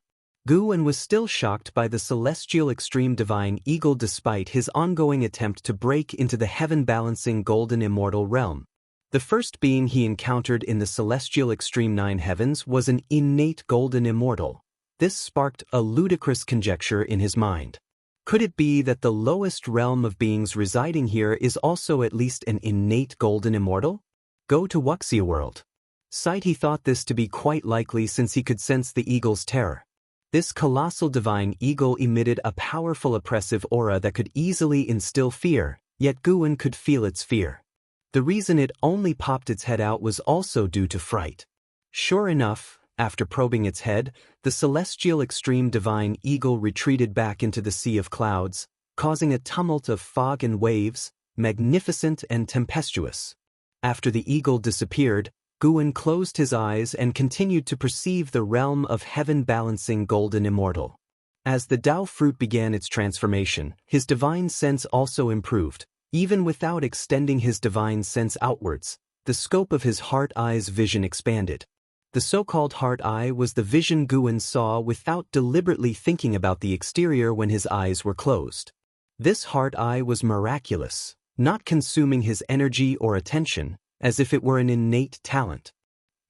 Guan was still shocked by the celestial extreme divine eagle despite his ongoing attempt to break into the heaven-balancing golden immortal realm. The first being he encountered in the celestial extreme nine heavens was an innate golden immortal. This sparked a ludicrous conjecture in his mind. Could it be that the lowest realm of beings residing here is also at least an innate golden immortal? Go to Wuxia world. Sight he thought this to be quite likely since he could sense the eagle's terror. This colossal divine eagle emitted a powerful oppressive aura that could easily instill fear, yet Guan could feel its fear. The reason it only popped its head out was also due to fright. Sure enough, after probing its head, the celestial extreme divine eagle retreated back into the sea of clouds, causing a tumult of fog and waves, magnificent and tempestuous. After the eagle disappeared, Guan closed his eyes and continued to perceive the realm of heaven-balancing golden immortal. As the Tao fruit began its transformation, his divine sense also improved. Even without extending his divine sense outwards, the scope of his heart-eye's vision expanded. The so-called heart eye was the vision Guan saw without deliberately thinking about the exterior when his eyes were closed. This heart eye was miraculous, not consuming his energy or attention, as if it were an innate talent.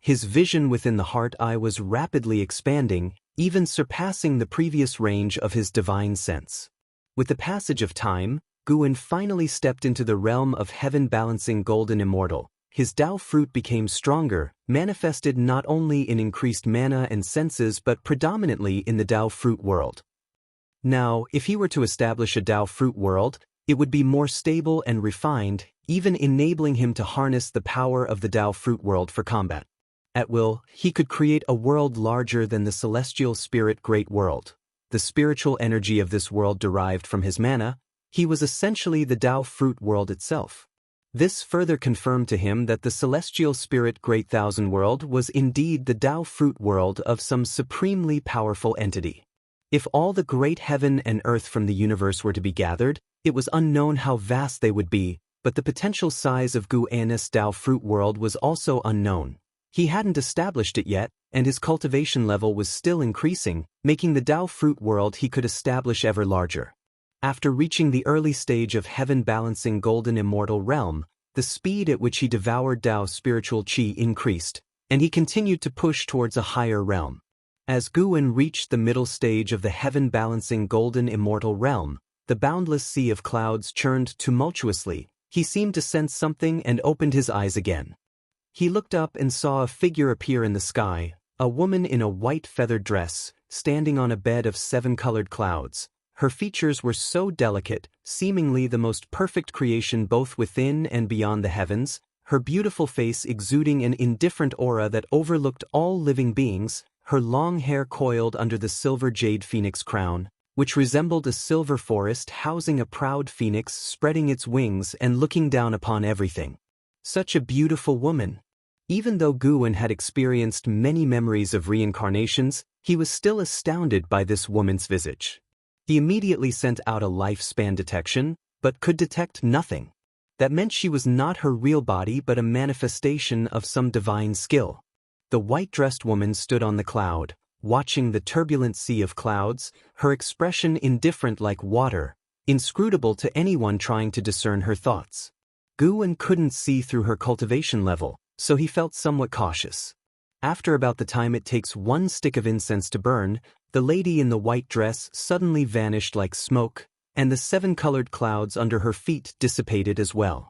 His vision within the heart eye was rapidly expanding, even surpassing the previous range of his divine sense. With the passage of time, Guan finally stepped into the realm of heaven-balancing golden immortal. His Tao fruit became stronger, manifested not only in increased mana and senses but predominantly in the Tao fruit world. Now, if he were to establish a Tao fruit world, it would be more stable and refined, even enabling him to harness the power of the Tao fruit world for combat. At will, he could create a world larger than the celestial spirit great world. The spiritual energy of this world derived from his mana. He was essentially the Tao fruit world itself. This further confirmed to him that the celestial spirit great thousand world was indeed the Tao fruit world of some supremely powerful entity. If all the great heaven and earth from the universe were to be gathered, it was unknown how vast they would be, but the potential size of Gu An's Tao fruit world was also unknown. He hadn't established it yet, and his cultivation level was still increasing, making the Tao fruit world he could establish ever larger. After reaching the early stage of heaven-balancing golden immortal realm, the speed at which he devoured Tao's spiritual qi increased, and he continued to push towards a higher realm. As Guwen reached the middle stage of the heaven-balancing golden immortal realm, the boundless sea of clouds churned tumultuously. He seemed to sense something and opened his eyes again. He looked up and saw a figure appear in the sky, a woman in a white feathered dress, standing on a bed of 7-colored clouds. Her features were so delicate, seemingly the most perfect creation both within and beyond the heavens, her beautiful face exuding an indifferent aura that overlooked all living beings, her long hair coiled under the silver jade phoenix crown, which resembled a silver forest housing a proud phoenix spreading its wings and looking down upon everything. Such a beautiful woman. Even though Guwen had experienced many memories of reincarnations, he was still astounded by this woman's visage. He immediately sent out a lifespan detection, but could detect nothing. That meant she was not her real body but a manifestation of some divine skill. The white-dressed woman stood on the cloud, watching the turbulent sea of clouds, her expression indifferent like water, inscrutable to anyone trying to discern her thoughts. Guwen couldn't see through her cultivation level, so he felt somewhat cautious. After about the time it takes 1 stick of incense to burn, the lady in the white dress suddenly vanished like smoke, and the 7-colored clouds under her feet dissipated as well.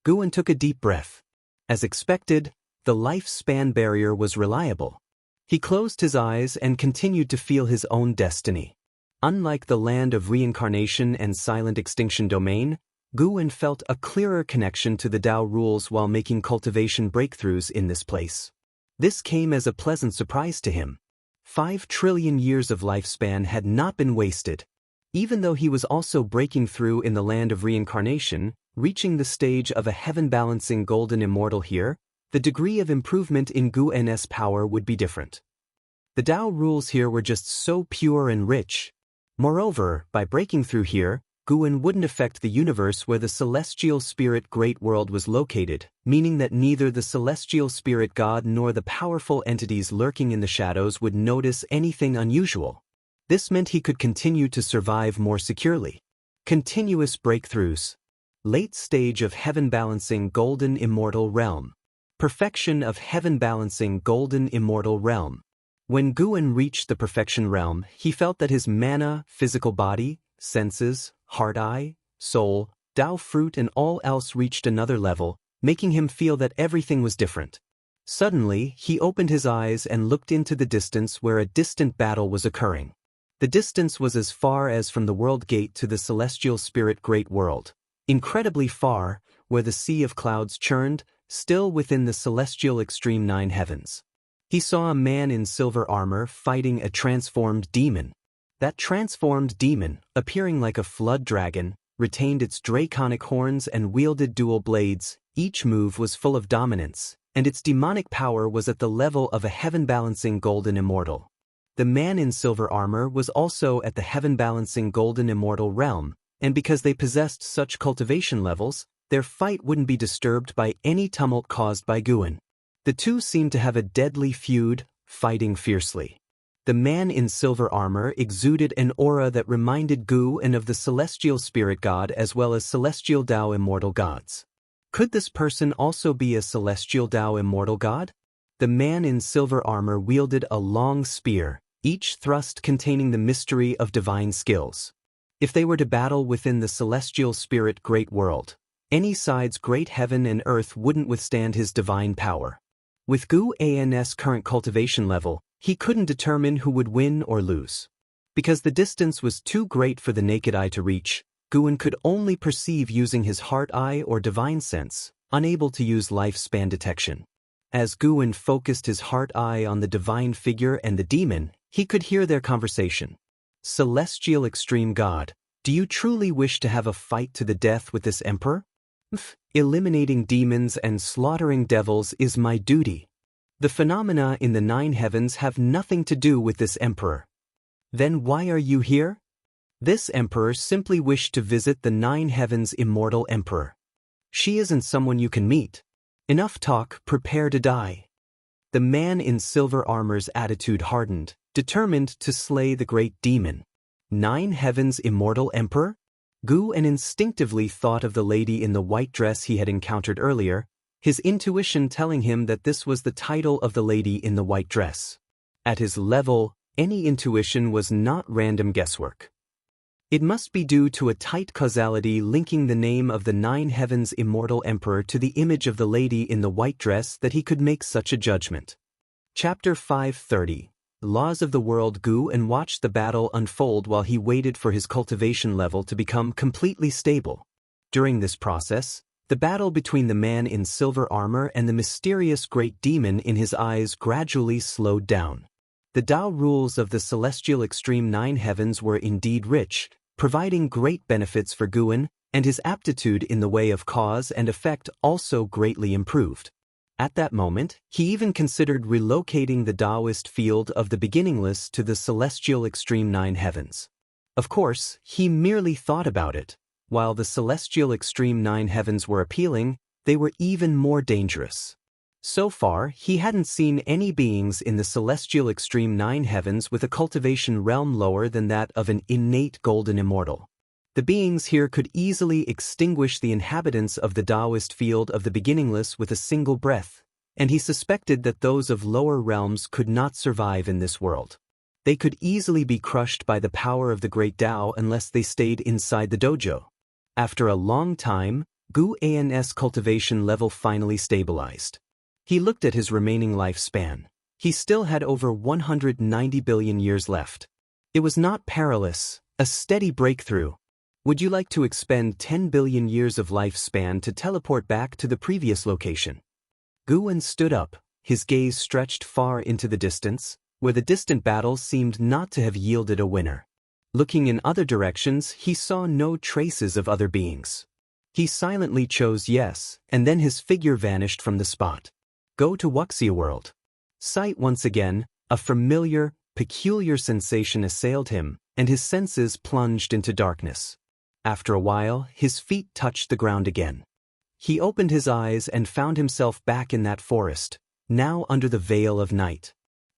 Guwen took a deep breath. As expected, the lifespan barrier was reliable. He closed his eyes and continued to feel his own destiny. Unlike the land of reincarnation and silent extinction domain, Guwen felt a clearer connection to the Tao rules while making cultivation breakthroughs in this place. This came as a pleasant surprise to him. 5 trillion years of lifespan had not been wasted. Even though he was also breaking through in the land of reincarnation, reaching the stage of a heaven-balancing golden immortal here, the degree of improvement in Gu N's power would be different. The Tao rules here were just so pure and rich. Moreover, by breaking through here, Guwen wouldn't affect the universe where the celestial spirit great world was located, meaning that neither the celestial spirit god nor the powerful entities lurking in the shadows would notice anything unusual. This meant he could continue to survive more securely. Continuous breakthroughs. Late stage of heaven-balancing golden immortal realm. Perfection of heaven-balancing golden immortal realm. When Guwen reached the perfection realm, he felt that his mana, physical body, senses, heart-eye, soul, Tao fruit and all else reached another level, making him feel that everything was different. Suddenly, he opened his eyes and looked into the distance where a distant battle was occurring. The distance was as far as from the world gate to the celestial spirit great world. Incredibly far, where the sea of clouds churned, still within the celestial extreme 9 heavens. He saw a man in silver armor fighting a transformed demon. That transformed demon, appearing like a flood dragon, retained its draconic horns and wielded dual blades. Each move was full of dominance, and its demonic power was at the level of a heaven-balancing golden immortal. The man in silver armor was also at the heaven-balancing golden immortal realm, and because they possessed such cultivation levels, their fight wouldn't be disturbed by any tumult caused by Guwen. The two seemed to have a deadly feud, fighting fiercely. The man in silver armor exuded an aura that reminded Guwen of the celestial spirit god as well as celestial Tao immortal gods. Could this person also be a celestial Tao immortal god? The man in silver armor wielded a long spear, each thrust containing the mystery of divine skills. If they were to battle within the celestial spirit great world, any side's great heaven and earth wouldn't withstand his divine power. With Gu An's current cultivation level, he couldn't determine who would win or lose. Because the distance was too great for the naked eye to reach, Guwen could only perceive using his heart eye or divine sense, unable to use lifespan detection. As Guwen focused his heart eye on the divine figure and the demon, he could hear their conversation. Celestial Extreme God, do you truly wish to have a fight to the death with this emperor? Eliminating demons and slaughtering devils is my duty. The phenomena in the 9 heavens have nothing to do with this emperor. Then why are you here? This emperor simply wished to visit the 9 heavens' immortal emperor. She isn't someone you can meet. Enough talk, prepare to die. The man in silver armor's attitude hardened, determined to slay the great demon. 9 heavens' immortal emperor? Guwen instinctively thought of the lady in the white dress he had encountered earlier, his intuition telling him that this was the title of the lady in the white dress. At his level, any intuition was not random guesswork. It must be due to a tight causality linking the name of the 9 heavens' immortal emperor to the image of the lady in the white dress that he could make such a judgment. Chapter 530. Laws of the World. Guwen watched the battle unfold while he waited for his cultivation level to become completely stable. During this process, the battle between the man in silver armor and the mysterious great demon in his eyes gradually slowed down. The Tao rules of the celestial extreme 9 heavens were indeed rich, providing great benefits for Guwen, and his aptitude in the way of cause and effect also greatly improved. At that moment, he even considered relocating the Taoist field of the beginningless to the celestial extreme 9 heavens. Of course, he merely thought about it. While the celestial extreme 9 heavens were appealing, they were even more dangerous. So far, he hadn't seen any beings in the celestial extreme 9 heavens with a cultivation realm lower than that of an innate golden immortal. The beings here could easily extinguish the inhabitants of the Taoist field of the beginningless with a single breath, and he suspected that those of lower realms could not survive in this world. They could easily be crushed by the power of the great Tao unless they stayed inside the dojo. After a long time, Guwen's cultivation level finally stabilized. He looked at his remaining lifespan. He still had over 190 billion years left. It was not perilous, a steady breakthrough. Would you like to expend 10 billion years of lifespan to teleport back to the previous location? Guwen stood up, his gaze stretched far into the distance, where the distant battle seemed not to have yielded a winner. Looking in other directions, he saw no traces of other beings. He silently chose yes, and then his figure vanished from the spot. Go to Wuxia world. Sight once again, a familiar, peculiar sensation assailed him, and his senses plunged into darkness. After a while, his feet touched the ground again. He opened his eyes and found himself back in that forest, now under the veil of night.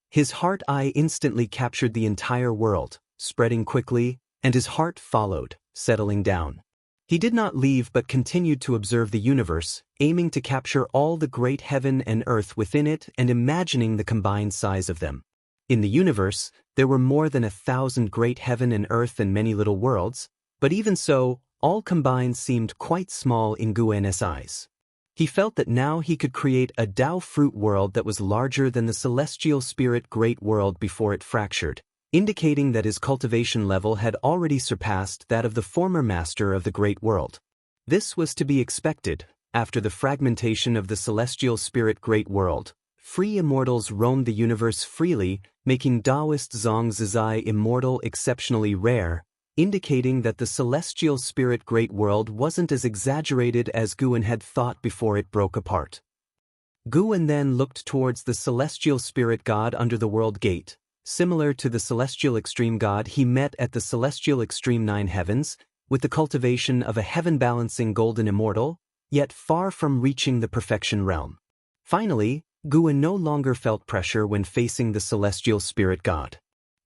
His heart eye instantly captured the entire world, spreading quickly, and his heart followed, settling down. He did not leave but continued to observe the universe, aiming to capture all the great heaven and earth within it and imagining the combined size of them. In the universe, there were more than 1,000 great heaven and earth and many little worlds, but even so, all combined seemed quite small in Guwen's eyes. He felt that now he could create a Tao fruit world that was larger than the celestial spirit great world before it fractured, indicating that his cultivation level had already surpassed that of the former master of the great world. This was to be expected. After the fragmentation of the celestial spirit great world, free immortals roamed the universe freely, making Taoist Zhongzhizai immortal exceptionally rare, indicating that the celestial spirit great world wasn't as exaggerated as Guwen had thought before it broke apart. Guwen then looked towards the celestial spirit god under the world gate, similar to the celestial extreme god he met at the celestial extreme 9 heavens, with the cultivation of a heaven-balancing golden immortal, yet far from reaching the perfection realm. Finally, Guwen no longer felt pressure when facing the celestial spirit god.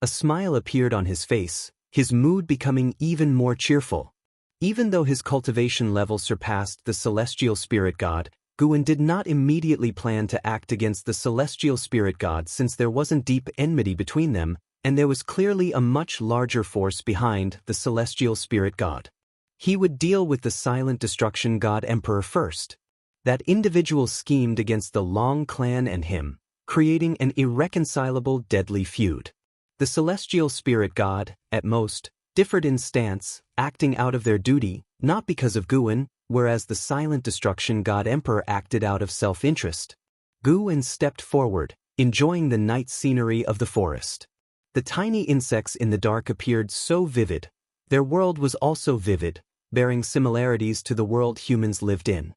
A smile appeared on his face, his mood becoming even more cheerful. Even though his cultivation level surpassed the celestial spirit god, Guwen did not immediately plan to act against the celestial spirit god since there wasn't deep enmity between them, and there was clearly a much larger force behind the celestial spirit god. He would deal with the silent destruction god emperor first. That individual schemed against the Long clan and him, creating an irreconcilable deadly feud. The celestial spirit god, at most, differed in stance, acting out of their duty, not because of Guwen, whereas the silent destruction god emperor acted out of self-interest. Guwen stepped forward, enjoying the night scenery of the forest. The tiny insects in the dark appeared so vivid. Their world was also vivid, bearing similarities to the world humans lived in.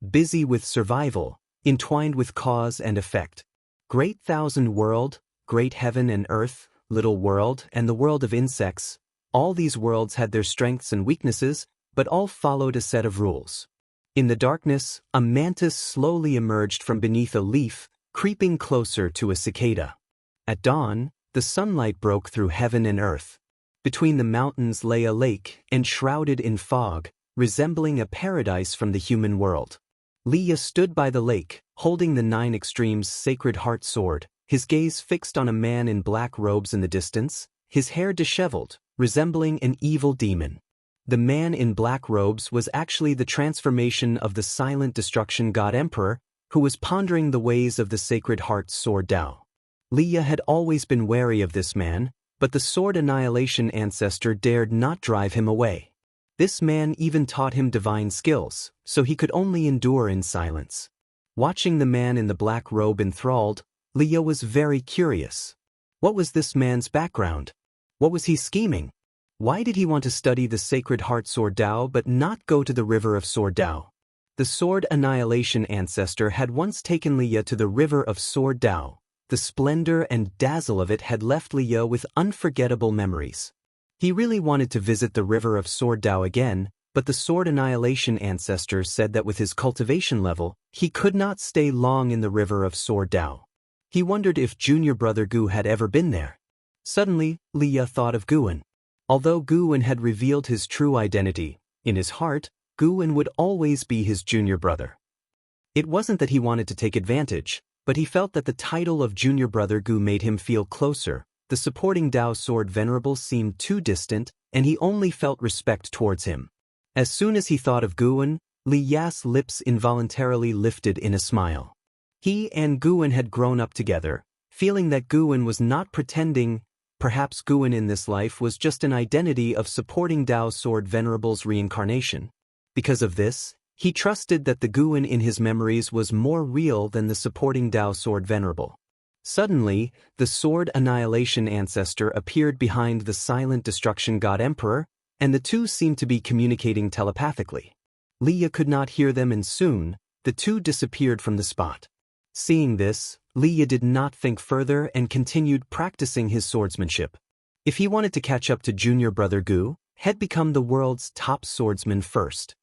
Busy with survival, entwined with cause and effect. Great thousand world, great heaven and earth, little world, and the world of insects. All these worlds had their strengths and weaknesses, but all followed a set of rules. In the darkness, a mantis slowly emerged from beneath a leaf, creeping closer to a cicada. At dawn, the sunlight broke through heaven and earth. Between the mountains lay a lake, enshrouded in fog, resembling a paradise from the human world. Leah stood by the lake, holding the Nine Extremes' sacred heart sword, his gaze fixed on a man in black robes in the distance, his hair disheveled, resembling an evil demon. The man in black robes was actually the transformation of the silent destruction god Emperor, who was pondering the ways of the sacred heart sword Tao. Leah had always been wary of this man, but the sword annihilation ancestor dared not drive him away. This man even taught him divine skills, so he could only endure in silence. Watching the man in the black robe enthralled, Leah was very curious. What was this man's background? What was he scheming? Why did he want to study the sacred heart sword Tao but not go to the river of sword Tao? The sword annihilation ancestor had once taken Leah to the river of sword Tao. The splendor and dazzle of it had left Leah with unforgettable memories. He really wanted to visit the river of sword Tao again, but the sword annihilation ancestor said that with his cultivation level, he could not stay long in the river of sword Tao. He wondered if junior brother Gu had ever been there. Suddenly, Leah thought of Guwen. Although Guwen had revealed his true identity, in his heart, Guwen would always be his junior brother. It wasn't that he wanted to take advantage, but he felt that the title of junior brother Gu made him feel closer. The supporting Tao sword venerable seemed too distant, and he only felt respect towards him. As soon as he thought of Guwen, Li Ya's lips involuntarily lifted in a smile. He and Guwen had grown up together, feeling that Guwen was not pretending. Perhaps Guwen in this life was just an identity of supporting Tao sword venerable's reincarnation. Because of this, he trusted that the Guwen in his memories was more real than the supporting Tao sword venerable. Suddenly, the sword annihilation ancestor appeared behind the silent destruction god Emperor, and the two seemed to be communicating telepathically. Leah could not hear them, and soon, the two disappeared from the spot. Seeing this, Leah did not think further and continued practicing his swordsmanship. If he wanted to catch up to junior brother Gu, had become the world's top swordsman first.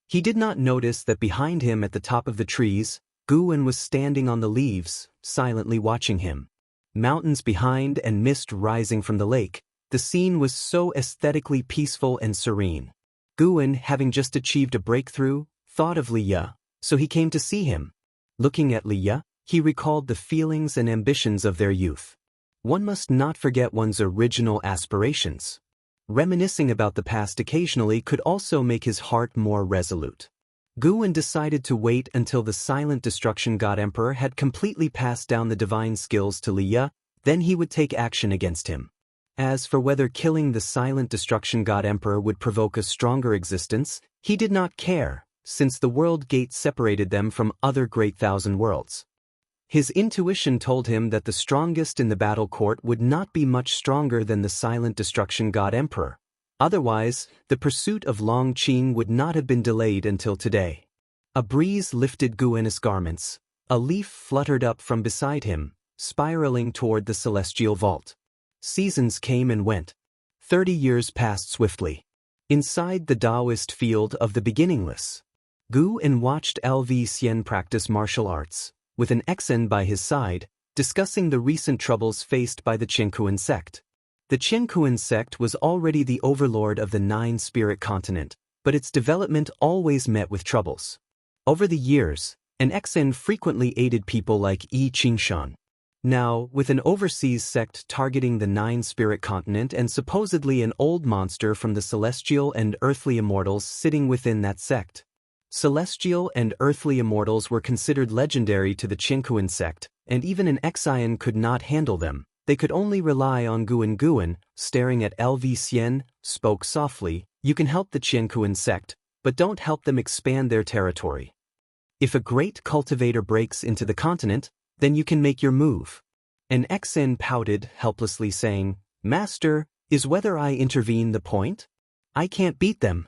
He did not notice that behind him at the top of the trees, Guwen was standing on the leaves, silently watching him. Mountains behind and mist rising from the lake, the scene was so aesthetically peaceful and serene. Guwen, having just achieved a breakthrough, thought of Leah, so he came to see him. Looking at Leah, he recalled the feelings and ambitions of their youth. One must not forget one's original aspirations. Reminiscing about the past occasionally could also make his heart more resolute. Guwen decided to wait until the silent destruction god Emperor had completely passed down the divine skills to Leah, then he would take action against him. As for whether killing the silent destruction god Emperor would provoke a stronger existence, he did not care, since the world gate separated them from other great thousand worlds. His intuition told him that the strongest in the battle court would not be much stronger than the silent destruction god Emperor. Otherwise, the pursuit of Long Qing would not have been delayed until today. A breeze lifted Guwen's garments. A leaf fluttered up from beside him, spiraling toward the celestial vault. Seasons came and went. 30 years passed swiftly. Inside the Taoist field of the beginningless, Guwen watched LV Xian practice martial arts, with an Xen by his side, discussing the recent troubles faced by the Jianghu sect. The Jianghu sect was already the overlord of the Nine Spirit Continent, but its development always met with troubles. Over the years, an Xen frequently aided people like Yi Qingshan. Now, with an overseas sect targeting the Nine Spirit Continent and supposedly an old monster from the celestial and earthly immortals sitting within that sect. Celestial and earthly immortals were considered legendary to the Jianghu sect, and even an Xian could not handle them. They could only rely on Guwen. Guwen, staring at LV Xian, spoke softly, "You can help the Jianghu sect, but don't help them expand their territory." If a great cultivator breaks into the continent, then you can make your move. An Xen pouted, helplessly saying, Master, is whether I intervene the point? I can't beat them.